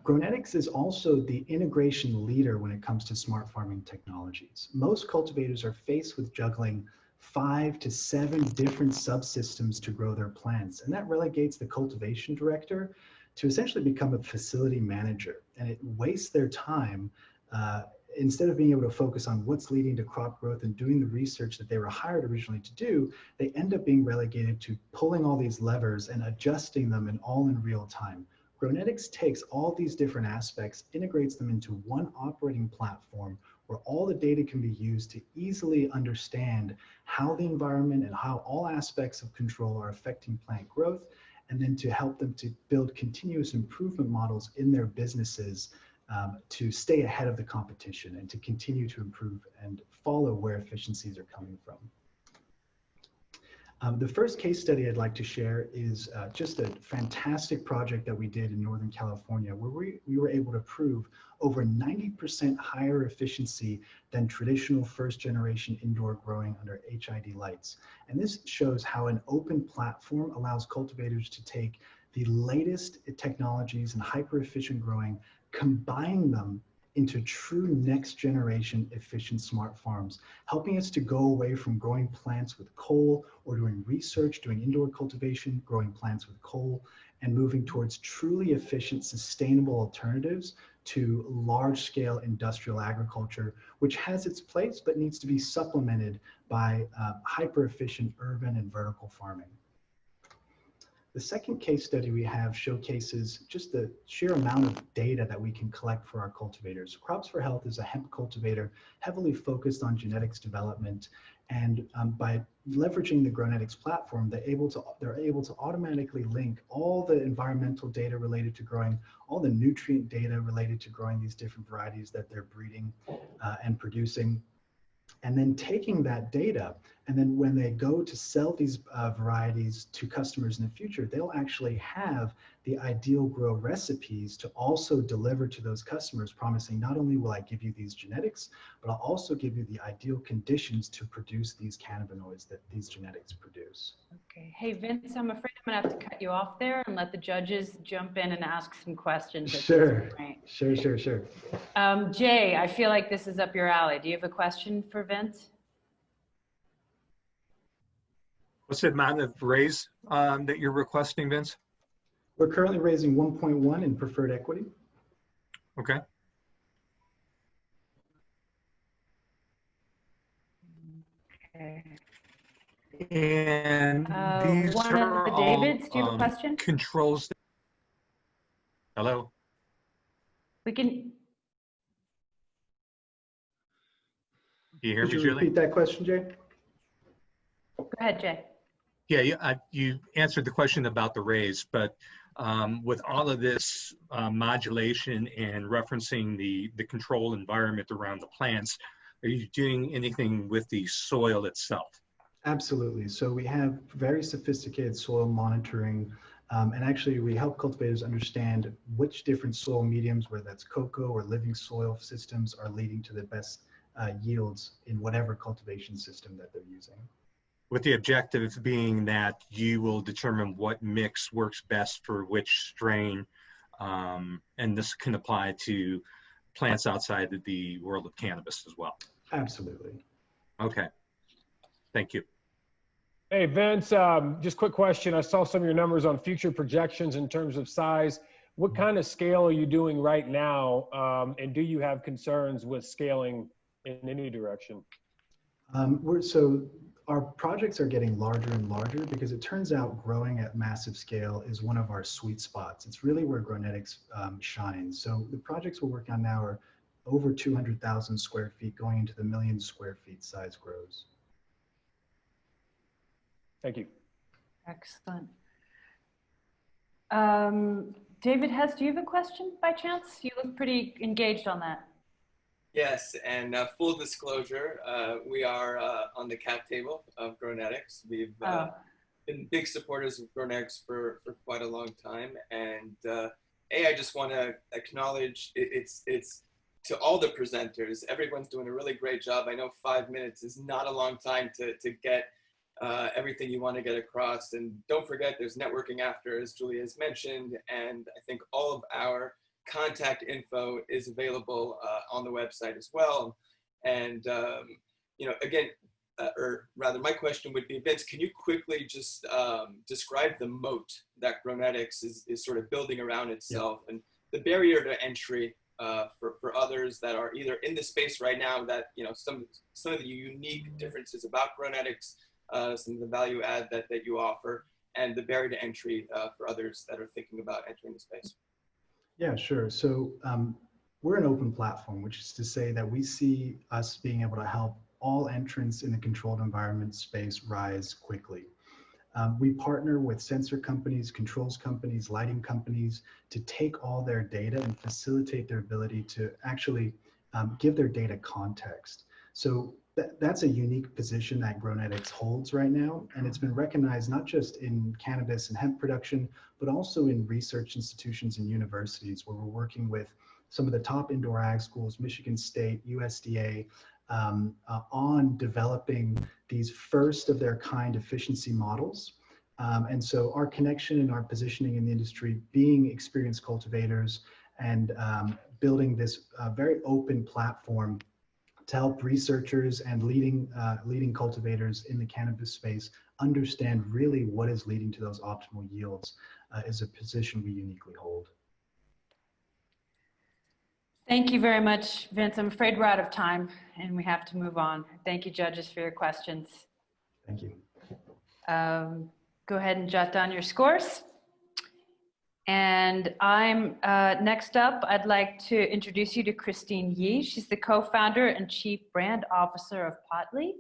Grownetics is also the integration leader when it comes to smart farming technologies. Most cultivators are faced with juggling 5 to 7 different subsystems to grow their plants, and that relegates the cultivation director to essentially become a facility manager, and it wastes their time instead of being able to focus on what's leading to crop growth and doing the research that they were hired originally to do. They end up being relegated to pulling all these levers and adjusting them all in real time. Grownetics takes all these different aspects, integrates them into one operating platform where all the data can be used to easily understand how the environment and how all aspects of control are affecting plant growth, and then to help them to build continuous improvement models in their businesses to stay ahead of the competition and to continue to improve and follow where efficiencies are coming from. The first case study I'd like to share is just a fantastic project that we did in Northern California, where we were able to prove over 90% higher efficiency than traditional first-generation indoor growing under HID lights. And this shows how an open platform allows cultivators to take the latest technologies and hyper-efficient growing, combine them into true next generation efficient smart farms, helping us to go away from growing plants with coal or doing research, doing indoor cultivation, growing plants with coal, and moving towards truly efficient, sustainable alternatives to large scale industrial agriculture, which has its place but needs to be supplemented by hyper efficient urban and vertical farming. The second case study we have showcases just the sheer amount of data that we can collect for our cultivators. Crops for Health is a hemp cultivator heavily focused on genetics development, and by leveraging the GrowNetics platform, they're able to automatically link all the environmental data related to growing, all the nutrient data related to growing these different varieties that they're breeding and producing, and then taking that data, and then when they go to sell these varieties to customers in the future, they'll actually have the ideal grow recipes to also deliver to those customers, promising not only will I give you these genetics, but I'll also give you the ideal conditions to produce these cannabinoids that these genetics produce. Okay. Hey, Vince, I'm afraid I'm going to have to cut you off there and let the judges jump in and ask some questions. Sure. Sure. Jay, I feel like this is up your alley. Do you have a question for Vince? What's the amount of raise that you're requesting, Vince? We're currently raising 1.1 in preferred equity. Okay. Okay. And these one are of the Davids, do you have a question? Controls. Hello? We can. Do you hear me, Could you Julie? repeat that question, Jay? Go ahead, Jay. Yeah, you answered the question about the raise, but with all of this modulation and referencing the control environment around the plants, are you doing anything with the soil itself? Absolutely. So we have very sophisticated soil monitoring, and actually we help cultivators understand which different soil mediums, whether that's cocoa or living soil systems, are leading to the best yields in whatever cultivation system that they're using. With the objective being that you will determine what mix works best for which strain, and this can apply to plants outside of the world of cannabis as well. Absolutely. Okay, thank you. Hey, Vince, just quick question. I saw some of your numbers on future projections in terms of size. What kind of scale are you doing right now? And do you have concerns with scaling in any direction? So our projects are getting larger and larger because it turns out growing at massive scale is one of our sweet spots. It's really where GrowNetics shines. So the projects we're working on now are over 200,000 square feet, going into the million square feet size grows. Thank you. Excellent. David Hess, do you have a question by chance? You look pretty engaged on that. Yes, and full disclosure, we are on the cap table of GrowNetics. We've been big supporters of GrowNetics for quite a long time. And I just want to acknowledge it's to all the presenters. Everyone's doing a really great job. I know 5 minutes is not a long time to get everything you want to get across. And don't forget, there's networking after, as Julie has mentioned. And I think all of our contact info is available on the website as well. And, you know, again, or rather my question would be, Vince, can you quickly just describe the moat that GrowNetics is sort of building around itself, and the barrier to entry for others that are either in the space right now that, you know, some of the unique differences about GrowNetics, some of the value add that you offer, and the barrier to entry for others that are thinking about entering the space? Yeah, sure. So we're an open platform, which is to say that we see us being able to help all entrants in the controlled environment space rise quickly. We partner with sensor companies, controls companies, lighting companies to take all their data and facilitate their ability to actually give their data context. So that's a unique position that GrowNetics holds right now, and it's been recognized not just in cannabis and hemp production, but also in research institutions and universities, where we're working with some of the top indoor ag schools, Michigan State, USDA, on developing these first of their kind efficiency models. And so our connection and our positioning in the industry, being experienced cultivators and building this very open platform to help researchers and leading cultivators in the cannabis space understand really what is leading to those optimal yields is a position we uniquely hold. Thank you very much, Vince. I'm afraid we're out of time and we have to move on. Thank you, judges, for your questions. Thank you. go ahead and jot down your scores. And I'm next up, I'd like to introduce you to Christine Yee. She's the co-founder and chief brand officer of Potly.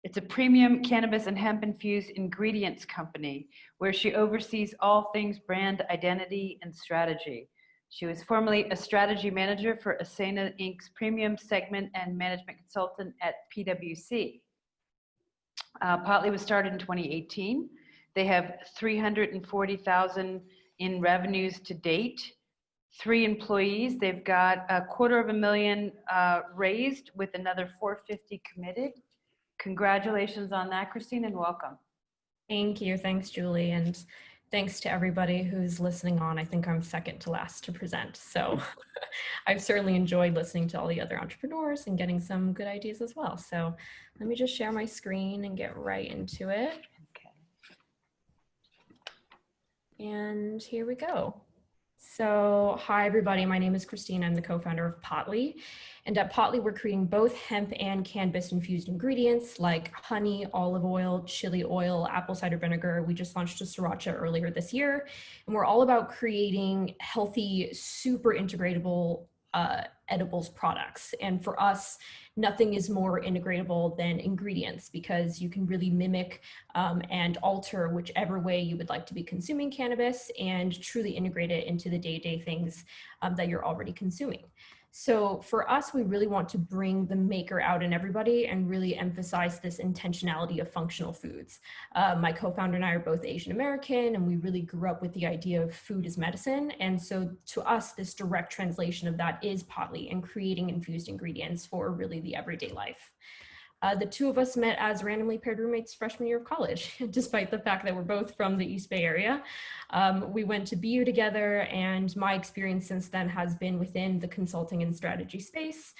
It's a premium cannabis and hemp infused ingredients company where she oversees all things brand identity and strategy. She was formerly a strategy manager for Asana Inc.'s premium segment and management consultant at PwC. Potly was started in 2018. They have 340,000 in revenues to date, 3 employees. They've got $250,000 raised with another 450 committed. Congratulations on that, Christine, and welcome. Thank you. Thanks, Julie. And thanks to everybody who's listening on. I think I'm second to last to present. So I've certainly enjoyed listening to all the other entrepreneurs and getting some good ideas as well. So let me just share my screen and get right into it. And here we go. So hi, everybody. My name is Christine. I'm the co-founder of Potly. And at Potly, we're creating both hemp and cannabis infused ingredients like honey, olive oil, chili oil, apple cider vinegar. We just launched a sriracha earlier this year. And we're all about creating healthy, super integratable edibles products. And for us, nothing is more integratable than ingredients because you can really mimic and alter whichever way you would like to be consuming cannabis and truly integrate it into the day-to-day things that you're already consuming. So for us, we really want to bring the maker out in everybody and really emphasize this intentionality of functional foods. My co-founder and I are both Asian American, and we really grew up with the idea of food as medicine. And so to us, this direct translation of that is Potly and creating infused ingredients for really the everyday life. The two of us met as randomly paired roommates freshman year of college, despite the fact that we're both from the East Bay area. We went to BU together, and my experience since then has been within the consulting and strategy space,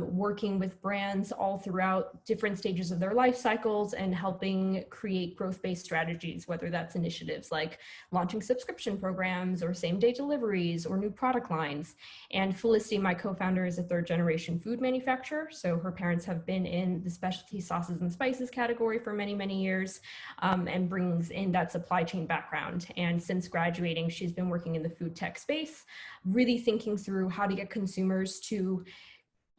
working with brands all throughout different stages of their life cycles and helping create growth-based strategies, whether that's initiatives like launching subscription programs or same-day deliveries or new product lines. And Felicity, my co-founder, is a third-generation food manufacturer, so her parents have been in the specialty sauces and spices category for many, many years, and brings in that supply chain background. And since graduating, she's been working in the food tech space, really thinking through how to get consumers to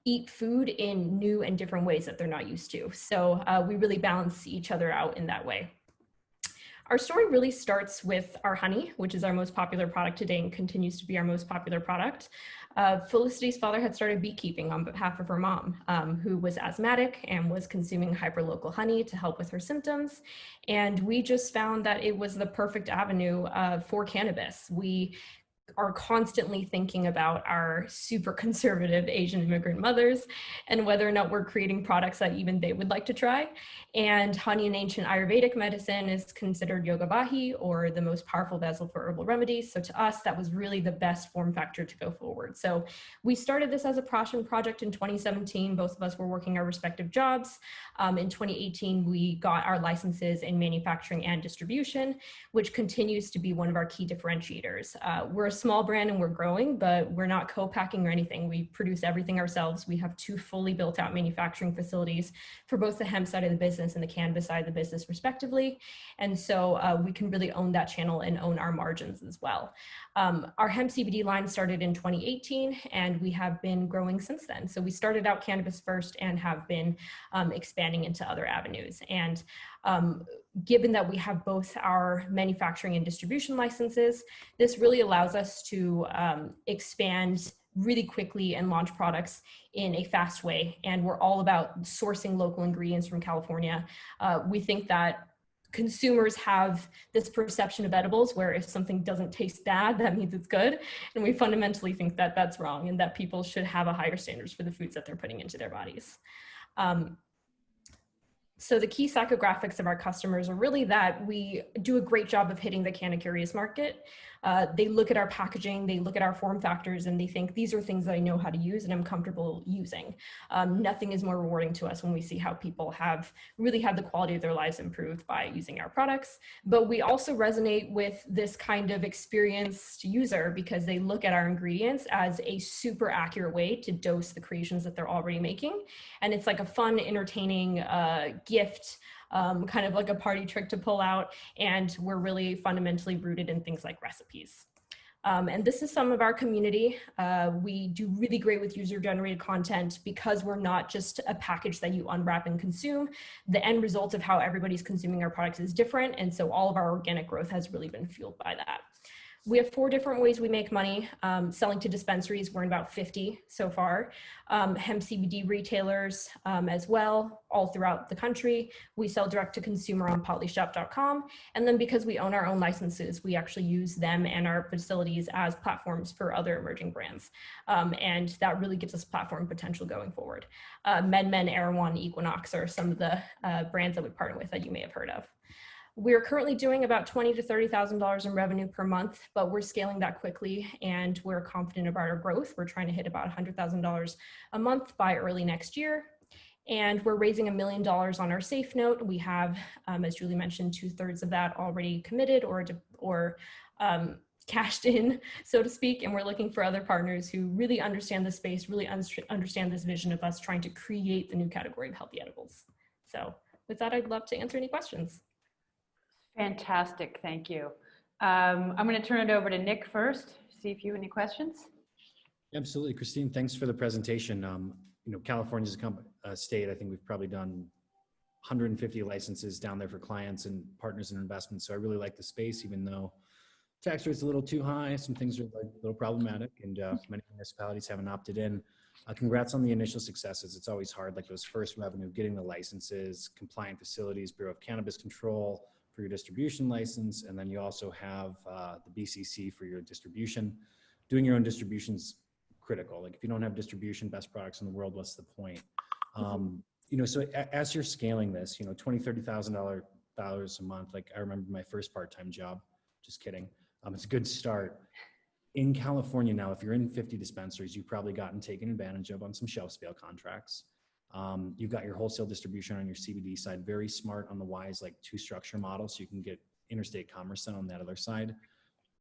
eat food in new and different ways that they're not used to. So we really balance each other out in that way. Our story really starts with our honey, which is our most popular product today and continues to be our most popular product. Felicity's father had started beekeeping on behalf of her mom, who was asthmatic and was consuming hyperlocal honey to help with her symptoms. And we just found that it was the perfect avenue for cannabis. We are constantly thinking about our super conservative Asian immigrant mothers and whether or not we're creating products that even they would like to try. And honey in ancient Ayurvedic medicine is considered yoga vahi, or the most powerful vessel for herbal remedies. So to us, that was really the best form factor to go forward. So we started this as a passion project in 2017. Both of us were working our respective jobs. In 2018, we got our licenses in manufacturing and distribution, which continues to be one of our key differentiators. We're a small brand and we're growing, but we're not co-packing or anything. We produce everything ourselves. We have 2 fully built out manufacturing facilities for both the hemp side of the business and the cannabis side of the business respectively. And so we can really own that channel and own our margins as well. Our hemp CBD line started in 2018 and we have been growing since then. So we started out cannabis first and have been expanding into other avenues. And given that we have both our manufacturing and distribution licenses, this really allows us to expand really quickly and launch products in a fast way. And we're all about sourcing local ingredients from California. We think that consumers have this perception of edibles where if something doesn't taste bad, that means it's good. And we fundamentally think that that's wrong and that people should have a higher standards for the foods that they're putting into their bodies. So the key psychographics of our customers are really that we do a great job of hitting the canna-curious market. They look at our packaging, they look at our form factors, and they think these are things that I know how to use and I'm comfortable using. Nothing is more rewarding to us when we see how people have really had the quality of their lives improved by using our products. But we also resonate with this kind of experienced user because they look at our ingredients as a super accurate way to dose the creations that they're already making. And it's like a fun, entertaining gift kind of like a party trick to pull out. And we're really fundamentally rooted in things like recipes. And this is some of our community. We do really great with user-generated content because we're not just a package that you unwrap and consume. The end result of how everybody's consuming our products is different. And so all of our organic growth has really been fueled by that. We have 4 different ways we make money. Selling to dispensaries, we're in about 50 so far. Hemp CBD retailers as well, all throughout the country. We sell direct to consumer on potlishop.com. And then because we own our own licenses, we actually use them and our facilities as platforms for other emerging brands. And that really gives us platform potential going forward. MedMen, Erewhon, Equinox are some of the brands that we partner with that you may have heard of. We're currently doing about $20,000 to $30,000 in revenue per month, but we're scaling that quickly and we're confident about our growth. We're trying to hit about $100,000 a month by early next year. And we're raising $1 million on our safe note. We have, as Julie mentioned, 2/3 of that already committed or cashed in, so to speak. And we're looking for other partners who really understand the space, really understand this vision of us trying to create the new category of healthy edibles. So with that, I'd love to answer any questions. Fantastic, thank you. I'm going to turn it over to Nick first, see if you have any questions. Absolutely, Christine, thanks for the presentation. You know, California's a state, I think we've probably done 150 licenses down there for clients and partners and investments. So I really like the space, even though tax rate's a little too high, some things are like a little problematic, and many municipalities haven't opted in. Congrats on the initial successes. It's always hard, like those first revenue, getting the licenses, compliant facilities, Bureau of Cannabis Control, for your distribution license, and then you also have the BCC for your distribution. Doing your own distribution's critical. Like if you don't have distribution, best products in the world, what's the point? You know, so as you're scaling this, you know, $20,000, $30,000 a month. Like I remember my first part-time job. Just kidding. It's a good start. In California now, if you're in 50 dispensaries, you've probably gotten taken advantage of on some shelf scale contracts. You've got your wholesale distribution on your CBD side, very smart on the WISE like 2-structure model, so you can get interstate commerce done on that other side.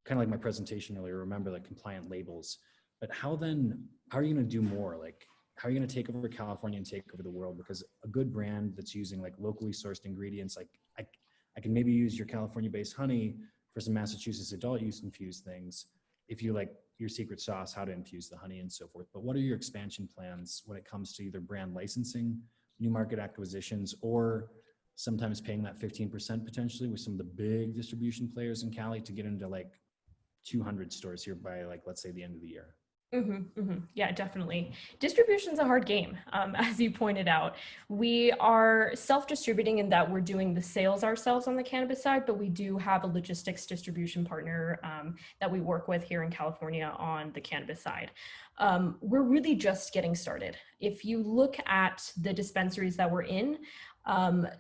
Kind of like my presentation earlier, remember like compliant labels. But how are you going to do more? Like, how are you going to take over California and take over the world? Because a good brand that's using like locally sourced ingredients, like I can maybe use your California-based honey for some Massachusetts adult use infused things. If you like your secret sauce, how to infuse the honey and so forth. But what are your expansion plans when it comes to either brand licensing, new market acquisitions, or sometimes paying that 15% potentially with some of the big distribution players in Cali to get into like 200 stores here by like, let's say the end of the year? Yeah, definitely. Distribution's a hard game, as you pointed out. We are self-distributing in that we're doing the sales ourselves on the cannabis side, but we do have a logistics distribution partner that we work with here in California on the cannabis side. We're really just getting started. If you look at the dispensaries that we're in,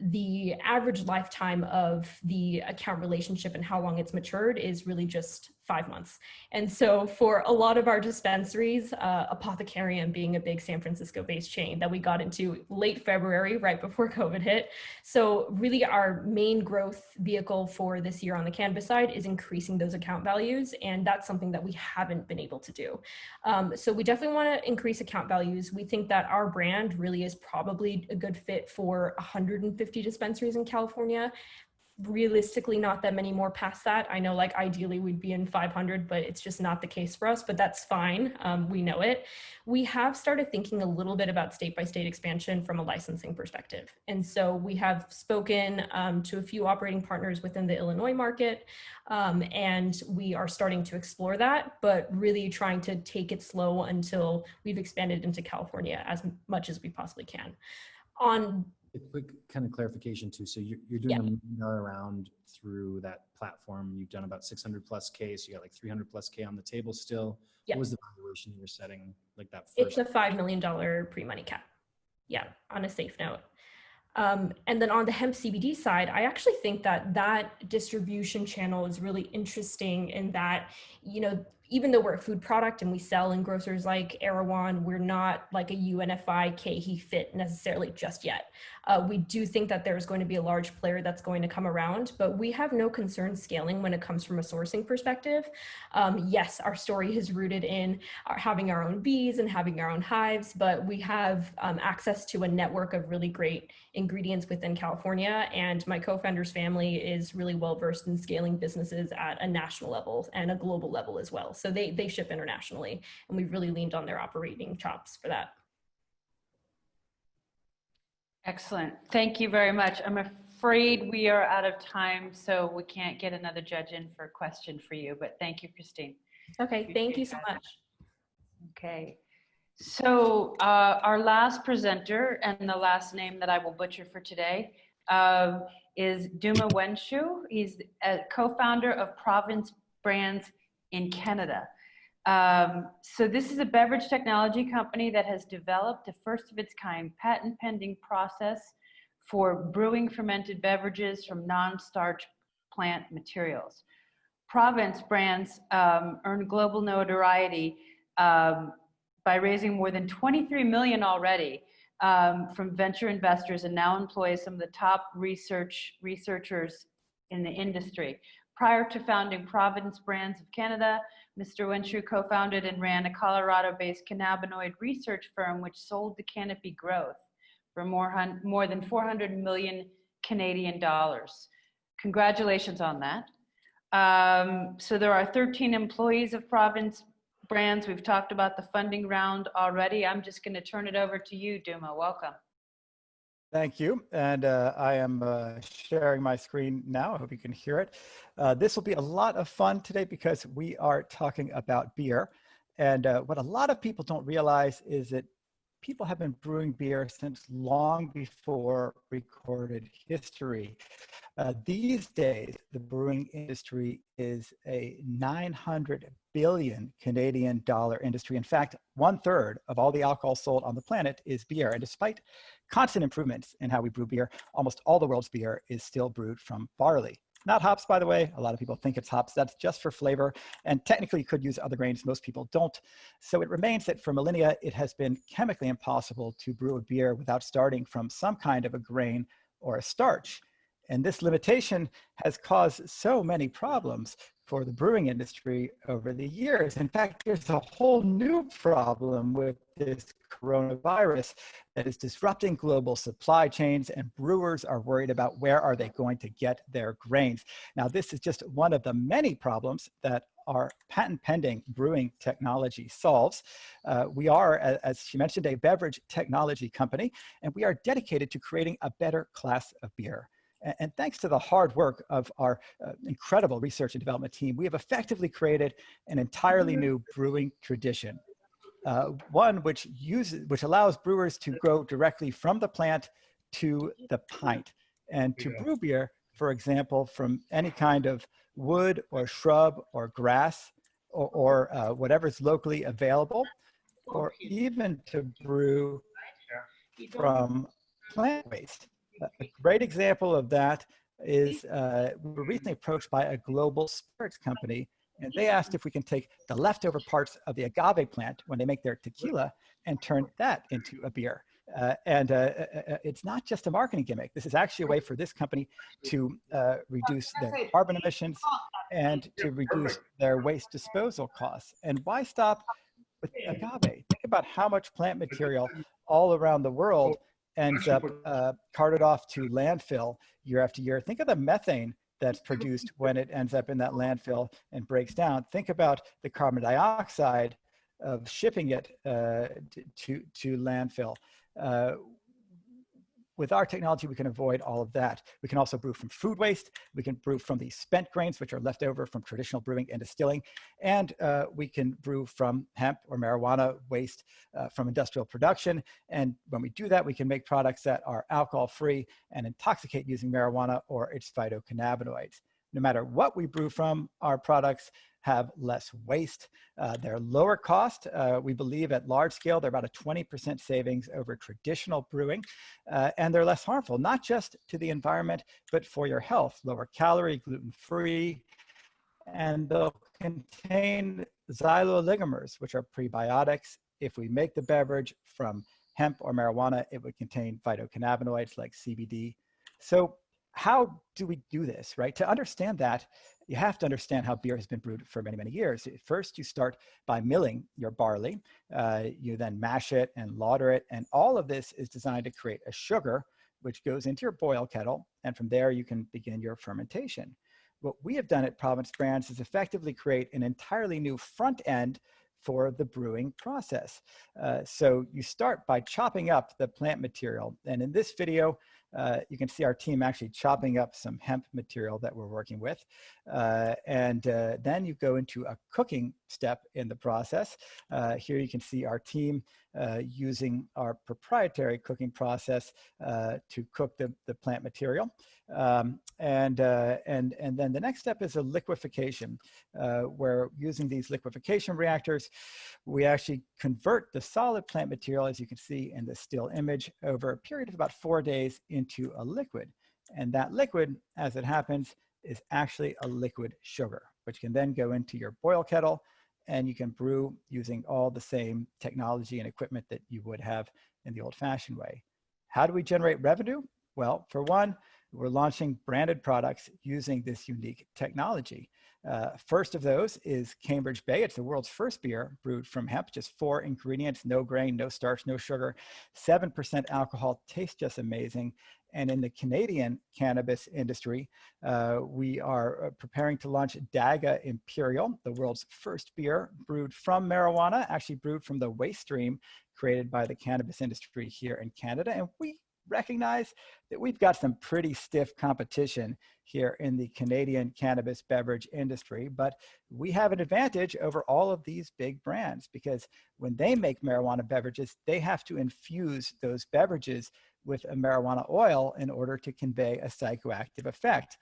the average lifetime of the account relationship and how long it's matured is really just 5 months. And so for a lot of our dispensaries, Apothecarium being a big San Francisco based chain that we got into late February, right before COVID hit. So really our main growth vehicle for this year on the cannabis side is increasing those account values. And that's something that we haven't been able to do. So we definitely want to increase account values. We think that our brand really is probably a good fit for 150 dispensaries in California. Realistically, not that many more past that. I know like ideally we'd be in 500, but it's just not the case for us, but that's fine. We know it. We have started thinking a little bit about state-by-state expansion from a licensing perspective. And so we have spoken to a few operating partners within the Illinois market, and we are starting to explore that, but really trying to take it slow until we've expanded into California as much as we possibly can. On a quick kind of clarification too. So you're doing $1 million round through that platform. You've done about 600 plus K. So you got like 300 plus K on the table still. Yeah. What was the valuation you were setting like that It's first? a $5 million pre-money cap. Yeah, on a safe note. And then on the hemp CBD side, I actually think that that distribution channel is really interesting in that, you know, even though we're a food product and we sell in grocers like Erewhon, we're not like a UNFI, KeHE Fit necessarily just yet. We do think that there's going to be a large player that's going to come around, but we have no concern scaling when it comes from a sourcing perspective. Yes, our story is rooted in having our own bees and having our own hives, but we have access to a network of really great ingredients within California, and my co-founder's family is really well versed in scaling businesses at a national level and a global level as well. So they ship internationally, and we've really leaned on their operating chops for that. Excellent. Thank you very much. I'm afraid we are out of time, so we can't get another judge in for a question for you, but thank you, Christine. Okay, thank you so much. Okay. So our last presenter, and the last name that I will butcher for today, is Duma Wenshu. He's a co-founder of Province Brands in Canada. So this is a beverage technology company that has developed a first of its kind patent pending process for brewing fermented beverages from non-starch plant materials. Province Brands earned global notoriety by raising more than 23 million already from venture investors, and now employs some of the top researchers in the industry. Prior to founding Province Brands of Canada, Mr. Wenshu co-founded and ran a Colorado-based cannabinoid research firm which sold to Canopy Growth for more than 400 million Canadian dollars. Congratulations on that. So there are 13 employees of Province Brands. We've talked about the funding round already. I'm just going to turn it over to you, Duma. Welcome. Thank you. And I am sharing my screen now. I hope you can hear it. This will be a lot of fun today because we are talking about beer. And what a lot of people don't realize is that people have been brewing beer since long before recorded history. These days, the brewing industry is a 900 billion Canadian dollar industry. In fact, 1/3 of all the alcohol sold on the planet is beer. And despite constant improvements in how we brew beer, almost all the world's beer is still brewed from barley. Not hops, by the way. A lot of people think it's hops. That's just for flavor. And technically, you could use other grains. Most people don't. So it remains that for millennia, it has been chemically impossible to brew a beer without starting from some kind of a grain or a starch. And this limitation has caused so many problems for the brewing industry over the years. In fact, there's a whole new problem with this coronavirus that is disrupting global supply chains, and brewers are worried about where are they going to get their grains. Now, this is just one of the many problems that our patent pending brewing technology solves. We are, as she mentioned, a beverage technology company, and we are dedicated to creating a better class of beer. And thanks to the hard work of our incredible research and development team, we have effectively created an entirely new brewing tradition. One which allows brewers to grow directly from the plant to the pint. And to brew beer, for example, from any kind of wood or shrub or grass or whatever's locally available, or even to brew from plant waste. A great example of that is we were recently approached by a global spirits company, and they asked if we can take the leftover parts of the agave plant when they make their tequila and turn that into a beer. It's not just a marketing gimmick. This is actually a way for this company to reduce their carbon emissions and to reduce their waste disposal costs. And why stop with agave? Think about how much plant material all around the world ends up carted off to landfill year after year. Think of the methane that's produced when it ends up in that landfill and breaks down. Think about the carbon dioxide of shipping it to landfill. With our technology, we can avoid all of that. We can also brew from food waste. We can brew from the spent grains, which are left over from traditional brewing and distilling. And we can brew from hemp or marijuana waste from industrial production. And when we do that, we can make products that are alcohol-free and intoxicate using marijuana or its phytocannabinoids. No matter what we brew from, our products have less waste. They're lower cost. We believe at large scale, they're about a 20% savings over traditional brewing. And they're less harmful, not just to the environment, but for your health. Lower calorie, gluten-free, and they'll contain xyloligomers, which are prebiotics. If we make the beverage from hemp or marijuana, it would contain phytocannabinoids like CBD. So how do we do this, right? To understand that, you have to understand how beer has been brewed for many, many years. First, you start by milling your barley. You then mash it and lauter it. And all of this is designed to create a sugar, which goes into your boil kettle. And from there, you can begin your fermentation. What we have done at Providence Brands is effectively create an entirely new front end for the brewing process. So you start by chopping up the plant material. And in this video, you can see our team actually chopping up some hemp material that we're working with. Then you go into a cooking step in the process. Here you can see our team using our proprietary cooking process to cook the plant material. And then the next step is a liquefaction, where using these liquefaction reactors, we actually convert the solid plant material, as you can see in the still image, over a period of about 4 days into a liquid. And that liquid, as it happens, is actually a liquid sugar, which can then go into your boil kettle, and you can brew using all the same technology and equipment that you would have in the old-fashioned way. How do we generate revenue? Well, for one, we're launching branded products using this unique technology. First of those is Cambridge Bay. It's the world's first beer brewed from hemp, just 4 ingredients, no grain, no starch, no sugar, 7% alcohol, tastes just amazing. And in the Canadian cannabis industry, we are preparing to launch Daga Imperial, the world's first beer brewed from marijuana, actually brewed from the waste stream created by the cannabis industry here in Canada. And we recognize that we've got some pretty stiff competition here in the Canadian cannabis beverage industry, but we have an advantage over all of these big brands, because when they make marijuana beverages, they have to infuse those beverages with a marijuana oil in order to convey a psychoactive effect.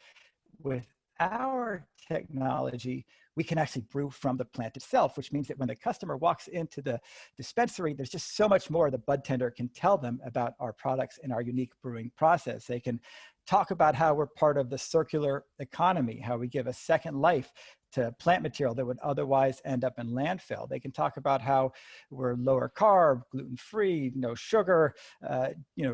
With our technology, we can actually brew from the plant itself, which means that when the customer walks into the dispensary, there's just so much more the bud tender can tell them about our products and our unique brewing process. They can talk about how we're part of the circular economy, how we give a second life to plant material that would otherwise end up in landfill. They can talk about how we're lower carb, gluten-free, no sugar,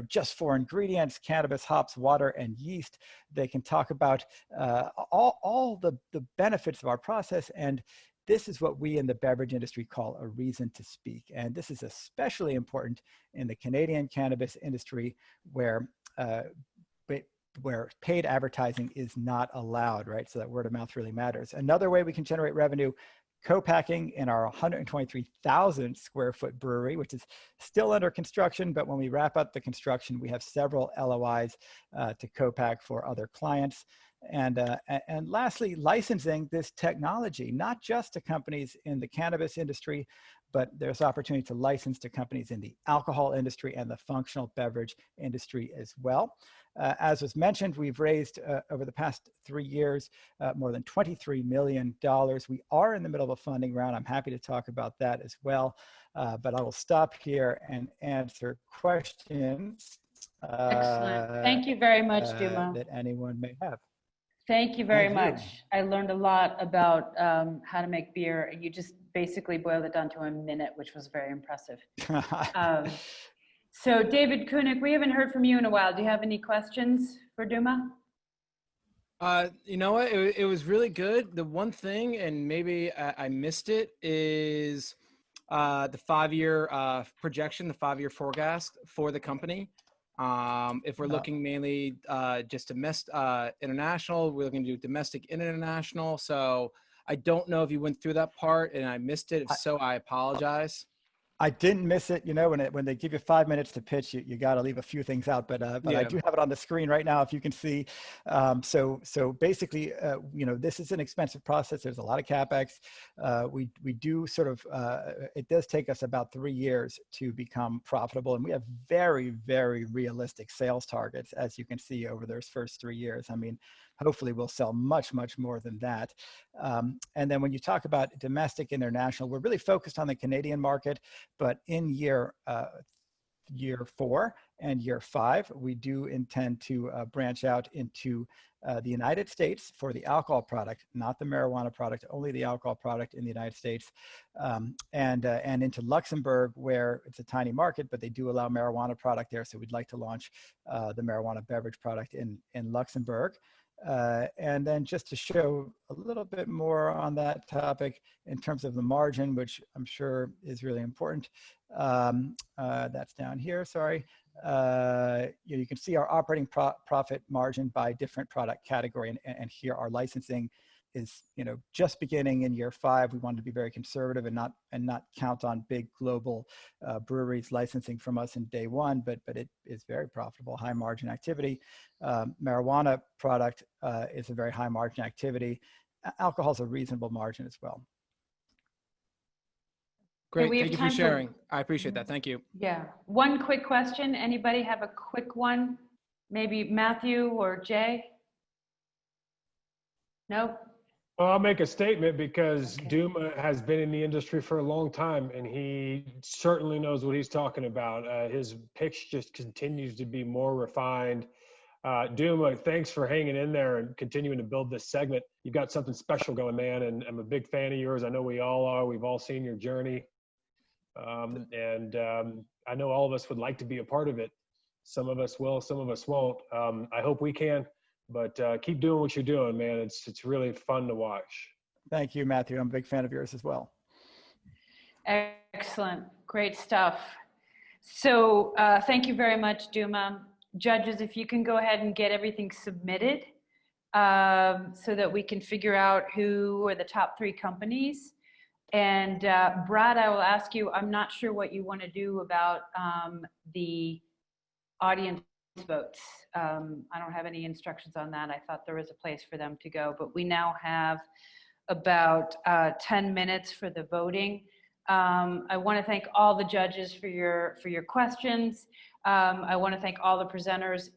just 4 ingredients, cannabis, hops, water, and yeast. They can talk about all the benefits of our process. And this is what we in the beverage industry call a reason to speak. And this is especially important in the Canadian cannabis industry, where paid advertising is not allowed, right? So that word of mouth really matters. Another way we can generate revenue, co-packing in our 123,000 square foot brewery, which is still under construction, but when we wrap up the construction, we have several LOIs to co-pack for other clients. And lastly, licensing this technology, not just to companies in the cannabis industry, but there's opportunity to license to companies in the alcohol industry and the functional beverage industry as well. As was mentioned, we've raised over the past 3 years more than $23 million. We are in the middle of a funding round. I'm happy to talk about that as well, but I will stop here and answer questions. Excellent. Thank you very much, Duma. That anyone may have. Thank you very Thank you. much. I learned a lot about how to make beer. You just basically boiled it down to a minute, which was very impressive. So David Koenig, we haven't heard from you in a while. Do you have any questions for Duma? You know what? It was really good. The one thing, and maybe I missed it, is the 5-year projection, the 5-year forecast for the company. If we're looking mainly just international, we're looking to do domestic and international. So I don't know if you went through that part and I missed it. If so, I apologize. I didn't miss it. You know, when they give you 5 minutes to pitch, you got to leave a few things out. But Yeah. I do have it on the screen right now, if you can see. So basically, this is an expensive process. There's a lot of capex. We do sort of. It does take us about 3 years to become profitable, and we have very, very realistic sales targets, as you can see over those first 3 years. I mean, hopefully we'll sell much, much more than that. And then when you talk about domestic, international, we're really focused on the Canadian market, but in year year 4 and year 5. We do intend to branch out into the United States for the alcohol product, not the marijuana product, only the alcohol product in the United States, and into Luxembourg, where it's a tiny market, but they do allow marijuana product there. So we'd like to launch the marijuana beverage product in Luxembourg. And then just to show a little bit more on that topic in terms of the margin, which I'm sure is really important. That's down here, sorry. You can see our operating profit margin by different product category. And here our licensing is, just beginning in year 5. We wanted to be very conservative and not count on big global breweries licensing from us in day 1, but it is very profitable, high margin activity. Marijuana product is a very high margin activity. Alcohol is a reasonable margin as well. Great, thank you for sharing. I appreciate that, thank you. Yeah, one quick question. Anybody have a quick one? Maybe Matthew or Jay? No? Well, I'll make a statement because Duma has been in the industry for a long time and he certainly knows what he's talking about. His pitch just continues to be more refined. Duma, thanks for hanging in there and continuing to build this segment. You've got something special going, man, and I'm a big fan of yours. I know we all are. We've all seen your journey. I know all of us would like to be a part of it. Some of us will, some of us won't. I hope we can, but keep doing what you're doing, man. It's really fun to watch. Thank you, Matthew. I'm a big fan of yours as well. Excellent, great stuff. So thank you very much, Duma. Judges, if you can go ahead and get everything submitted so that we can figure out who are the top 3 companies. And Brad, I will ask you, I'm not sure what you want to do about the audience votes. I don't have any instructions on that. I thought there was a place for them to go, but we now have about 10 minutes for the voting. I want to thank all the judges for your questions. I want to thank all the presenters.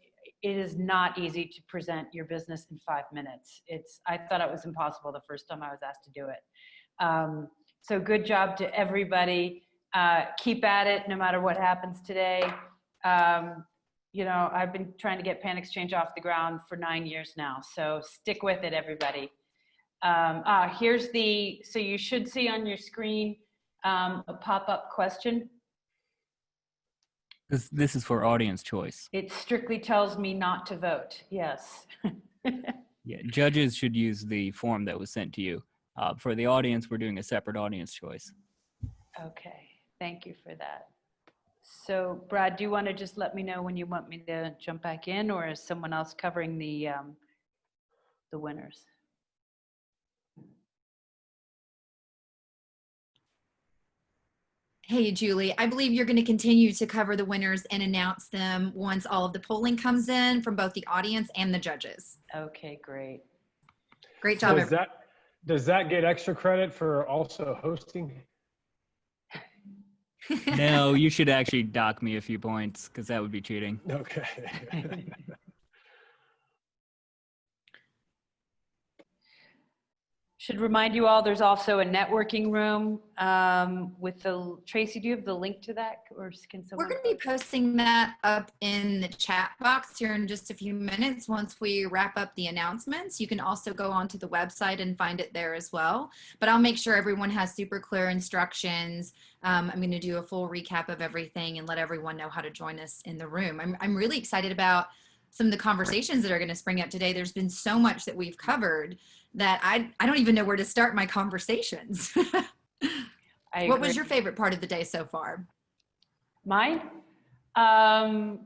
It is not easy to present your business in 5 minutes. I thought it was impossible the first time I was asked to do it. So good job to everybody. Keep at it no matter what happens today. I've been trying to get Pan Exchange off the ground for 9 years now. So stick with it, everybody. So you should see on your screen a pop-up question. This is for audience choice. It strictly tells me not to vote, yes. Yeah, judges should use the form that was sent to you. For the audience, we're doing a separate audience choice. Okay, thank you for that. So Brad, do you want to just let me know when you want me to jump back in, or is someone else covering the winners? Hey, Julie, I believe you're going to continue to cover the winners and announce them once all of the polling comes in from both the audience and the judges. Okay, great. Great job. Does that get extra credit for also hosting? No, you should actually dock me a few points because that would be cheating. Okay. Should remind you all, there's also a networking room with Tracy, do you have the link to that, or can someone? We're going to be posting that up in the chat box here in just a few minutes once we wrap up the announcements. You can also go onto the website and find it there as well. But I'll make sure everyone has super clear instructions. I'm going to do a full recap of everything and let everyone know how to join us in the room. I'm really excited about some of the conversations that are going to spring up today. There's been so much that we've covered that I don't even know where to start my conversations. What was your favorite part of the day so far? Mine? I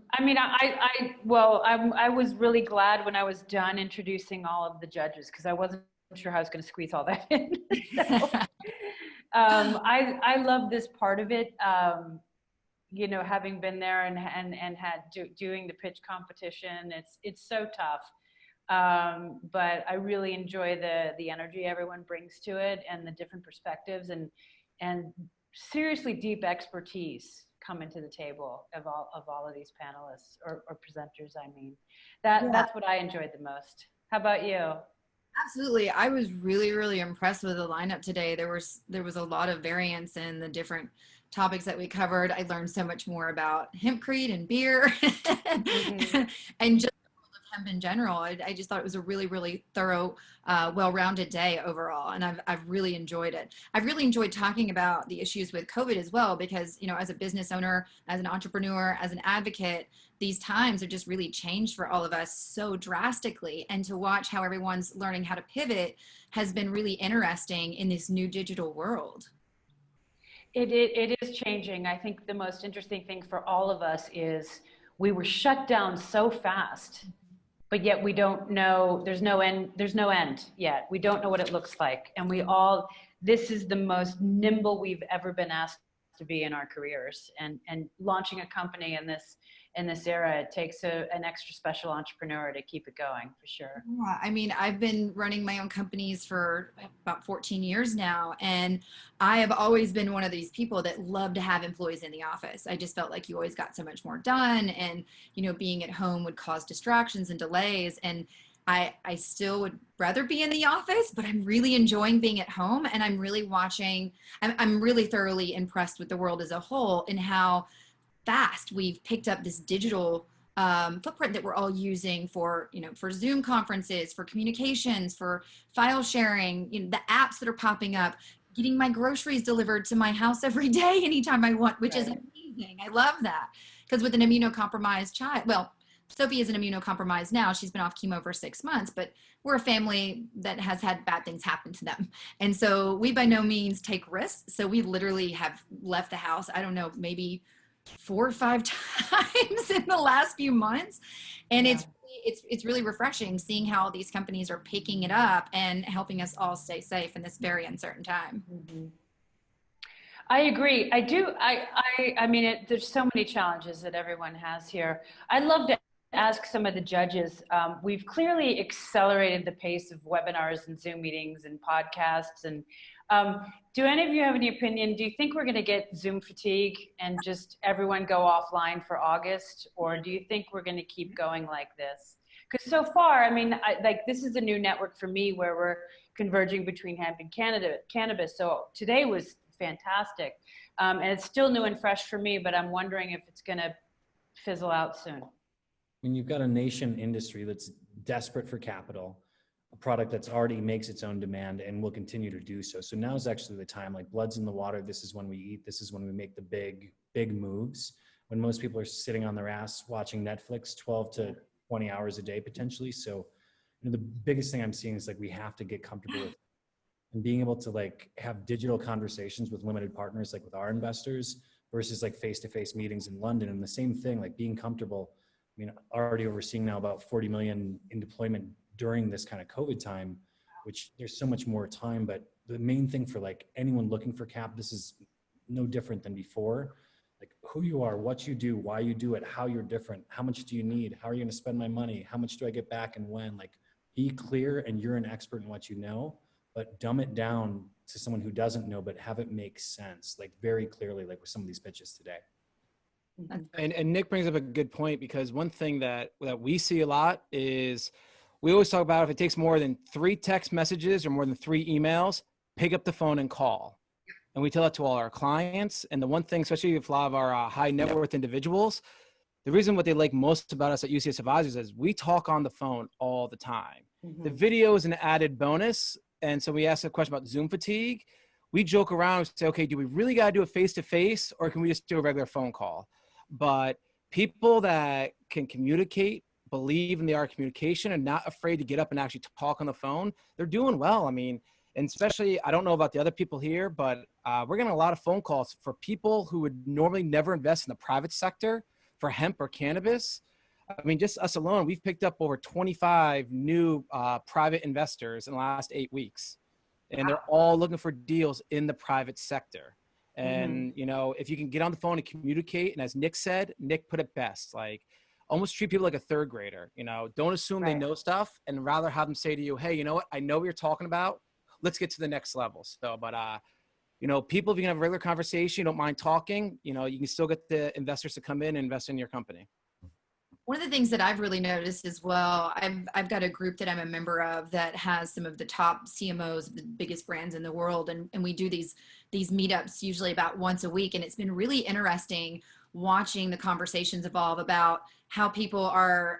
was really glad when I was done introducing all of the judges because I wasn't sure how I was going to squeeze all that in. I love this part of it. Having been there and had doing the pitch competition, it's so tough. But I really enjoy the energy everyone brings to it and the different perspectives and seriously deep expertise coming to the table of all of these panelists or presenters. I mean, that's what I enjoyed the most. How about you? Absolutely. I was really, really impressed with the lineup today. There was a lot of variance in the different topics that we covered. I learned so much more about hempcrete and beer and just hemp in general. I just thought it was a really, really thorough, well-rounded day overall. And I've really enjoyed it. I've really enjoyed talking about the issues with COVID as well, because, you know, as a business owner, as an entrepreneur, as an advocate, these times have just really changed for all of us so drastically. And to watch how everyone's learning how to pivot has been really interesting in this new digital world. It is changing. I think the most interesting thing for all of us is we were shut down so fast, but yet we don't know, there's no end yet. We don't know what it looks like. And this is the most nimble we've ever been asked to be in our careers. And launching a company in this era, it takes an extra special entrepreneur to keep it going, for sure. Yeah, I mean, I've been running my own companies for about 14 years now, and I have always been one of these people that love to have employees in the office. I just felt like you always got so much more done, and, you know, being at home would cause distractions and delays, and I still would rather be in the office, but I'm really enjoying being at home, and I'm really I'm really thoroughly impressed with the world as a whole and how fast we've picked up this digital footprint that we're all using for, you know, for Zoom conferences, for communications, for file sharing, you know, the apps that are popping up, getting my groceries delivered to my house every day, anytime I want, which is amazing. I love that. Because with an immunocompromised child, well, Sophie is an immunocompromised now. She's been off chemo for 6 months, but we're a family that has had bad things happen to them. And so we by no means take risks. So we literally have left the house, I don't know, maybe 4 or 5 times in the last few months. And it's really refreshing seeing how these companies are picking it up and helping us all stay safe in this very uncertain time. I agree. I do. I mean, there's so many challenges that everyone has here. I'd love to ask some of the judges. We've clearly accelerated the pace of webinars and Zoom meetings and podcasts. And do any of you have any opinion? Do you think we're going to get Zoom fatigue and just everyone go offline for August? Or do you think we're going to keep going like this? Because so far, I mean, like this is a new network for me where we're converging between hemp and cannabis. So today was fantastic. And it's still new and fresh for me, but I'm wondering if it's going to fizzle out soon. I mean, you've got a nation industry that's desperate for capital, a product that's already makes its own demand and will continue to do so. So now is actually the time, like blood's in the water. This is when we eat. This is when we make the big moves. When most people are sitting on their ass watching Netflix 12 to 20 hours a day potentially. So, you know, the biggest thing I'm seeing is like we have to get comfortable with and being able to like have digital conversations with limited partners, like with our investors versus like face-to-face meetings in London. And the same thing, like being comfortable. I mean, already overseeing now about 40 million in deployment during this kind of COVID time, which there's so much more time. But the main thing for like anyone looking for cap, this is no different than before. Like who you are, what you do, why you do it, how you're different, how much do you need, how are you going to spend my money, how much do I get back and when? Like be clear and you're an expert in what you know, but dumb it down to someone who doesn't know, but have it make sense, like very clearly, like with some of these pitches today. And Nick brings up a good point, because one thing that we see a lot is we always talk about if it takes more than 3 text messages or more than 3 emails, pick up the phone and call. And we tell that to all our clients. And the one thing, especially with a lot of our high net worth individuals, the reason what they like most about us at UCS Advisors is we talk on the phone all the time. The video is an added bonus. And so we ask a question about Zoom fatigue. We joke around and say, okay, do we really got to do a face-to-face or can we just do a regular phone call? But people that can communicate, believe in the art of communication and not afraid to get up and actually talk on the phone, they're doing well. I mean, and especially, I don't know about the other people here, but we're getting a lot of phone calls for people who would normally never invest in the private sector for hemp or cannabis. I mean, just us alone, we've picked up over 25 new private investors in the last 8 weeks. And they're all looking for deals in the private sector. And, you know, if you can get on the phone and communicate, and as Nick said, Nick put it best, like almost treat people like a 3rd grader, you know, don't assume they know stuff and rather have them say to you, hey, you know what, I know what you're talking about. Let's get to the next level. So, but, you know, people, if you can have a regular conversation, you don't mind talking, you know, you can still get the investors to come in and invest in your company. One of the things that I've really noticed as well, I've got a group that I'm a member of that has some of the top CMOs of the biggest brands in the world, and we do these meetups usually about once a week, and it's been really interesting watching the conversations evolve about how people are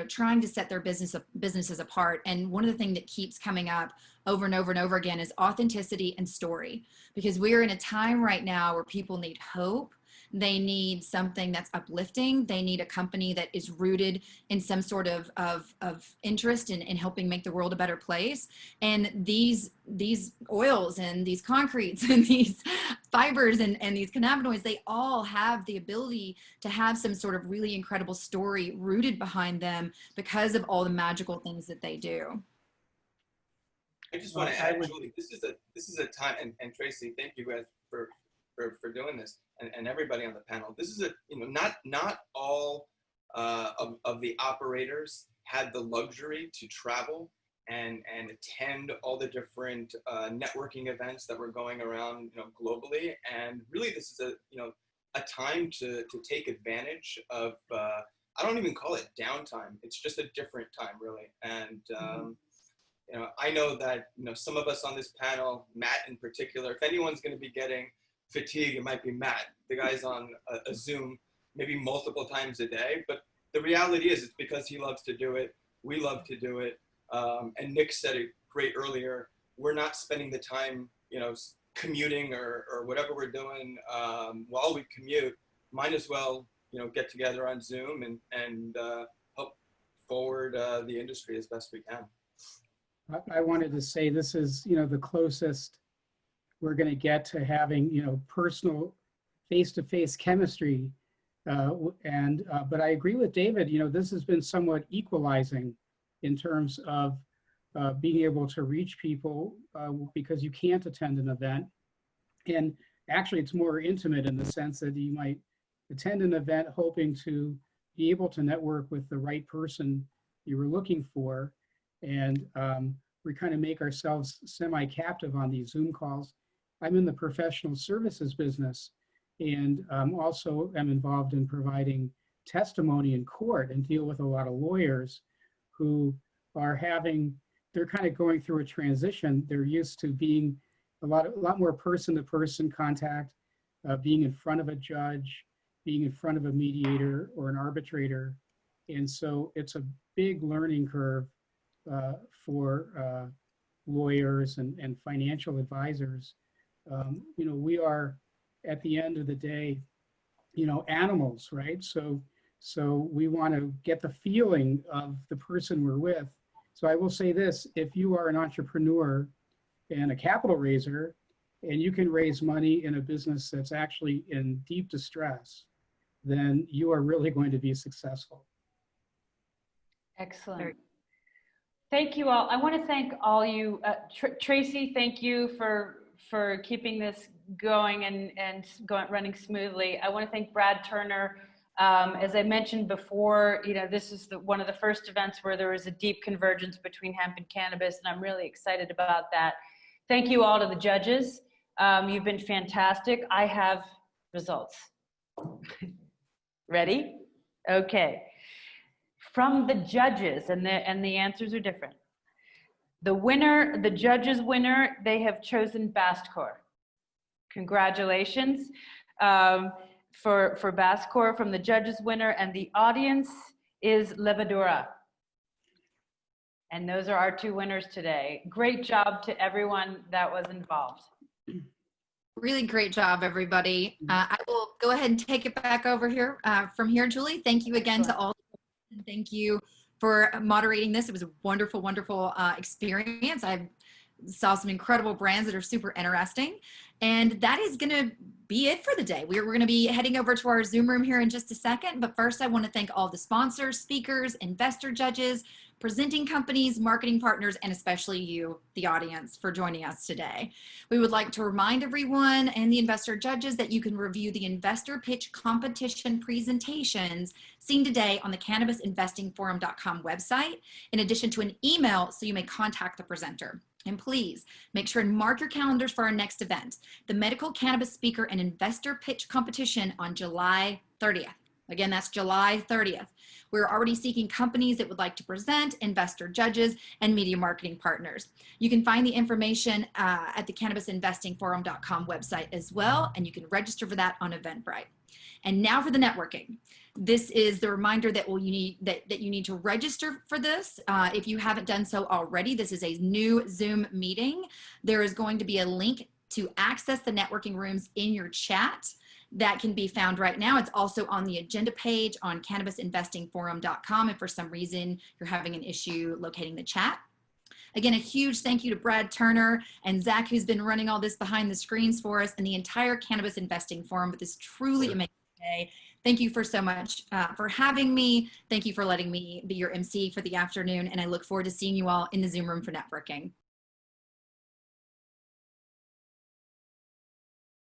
trying to set their businesses apart. And one of the things that keeps coming up over and over and over again is authenticity and story, because we're in a time right now where people need hope. They need something that's uplifting. They need a company that is rooted in some sort of interest in helping make the world a better place. And these oils and these concretes and these fibers and these cannabinoids, they all have the ability to have some sort of really incredible story rooted behind them because of all the magical things that they do. I just want to add, Julie, this is a time, and Tracy, thank you guys for doing this, and everybody on the panel. This is not all of the operators had the luxury to travel and attend all the different networking events that were going around globally. And really, this is a time to take advantage of I don't even call it downtime. It's just a different time, really. And I know that some of us on this panel, Matt in particular, if anyone's going to be getting fatigue, it might be Matt. The guy's on a Zoom maybe multiple times a day, but the reality is it's because he loves to do it. We love to do it. And Nick said it great earlier. We're not spending the time, commuting or whatever we're doing while we commute. Might as well, get together on Zoom and help forward the industry as best we can. I wanted to say this is, the closest we're going to get to having, personal face-to-face chemistry. But I agree with David, this has been somewhat equalizing in terms of being able to reach people because you can't attend an event. And actually it's more intimate in the sense that you might attend an event hoping to be able to network with the right person you were looking for. And we kind of make ourselves semi-captive on these Zoom calls. I'm in the professional services business, and also am involved in providing testimony in court and deal with a lot of lawyers who are they're kind of going through a transition. They're used to being a lot more person-to-person contact, being in front of a judge, being in front of a mediator or an arbitrator. And so it's a big learning curve for lawyers and financial advisors. We are, at the end of the day, animals, right? So we want to get the feeling of the person we're with. So I will say this, if you are an entrepreneur and a capital raiser, and you can raise money in a business that's actually in deep distress, then you are really going to be successful. Excellent. Thank you all. I want to thank all you. Tracy, thank you for keeping this going and running smoothly. I want to thank Brad Turner. As I mentioned before, this is one of the first events where there is a deep convergence between hemp and cannabis, and I'm really excited about that. Thank you all to the judges. You've been fantastic. I have results. Ready? Okay. From the judges, and the answers are different. The judges winner, they have chosen Bastcor. Congratulations for Bastcor from the judges winner, and the audience is Levadura. And those are our two winners today. Great job to everyone that was involved. Really great job, everybody. I will go ahead and take it back over here from here, Julie. Thank you again to all. And thank you for moderating this. It was a wonderful, wonderful experience. I saw some incredible brands that are super interesting. And that is going to be it for the day. We're going to be heading over to our Zoom room here in just a second. But first, I want to thank all the sponsors, speakers, investor judges, presenting companies, marketing partners, and especially you, the audience, for joining us today. We would like to remind everyone and the investor judges that you can review the investor pitch competition presentations seen today on the cannabisinvestingforum.com website, in addition to an email so you may contact the presenter. And please make sure and mark your calendars for our next event, the Medical Cannabis Speaker and Investor Pitch Competition on July 30th. Again, that's July 30th. We're already seeking companies that would like to present, investor judges, and media marketing partners. You can find the information at the cannabisinvestingforum.com website as well, and you can register for that on Eventbrite. And now for the networking. This is the reminder that you need to register for this. If you haven't done so already, this is a new Zoom meeting. There is going to be a link to access the networking rooms in your chat. That can be found right now. It's also on the agenda page on cannabisinvestingforum.com if for some reason you're having an issue locating the chat. Again, a huge thank you to Brad Turner and Zach, who's been running all this behind the screens for us, and the entire Cannabis Investing Forum with this truly amazing day. Thank you for so much for having me. Thank you for letting me be your MC for the afternoon, and I look forward to seeing you all in the Zoom room for networking.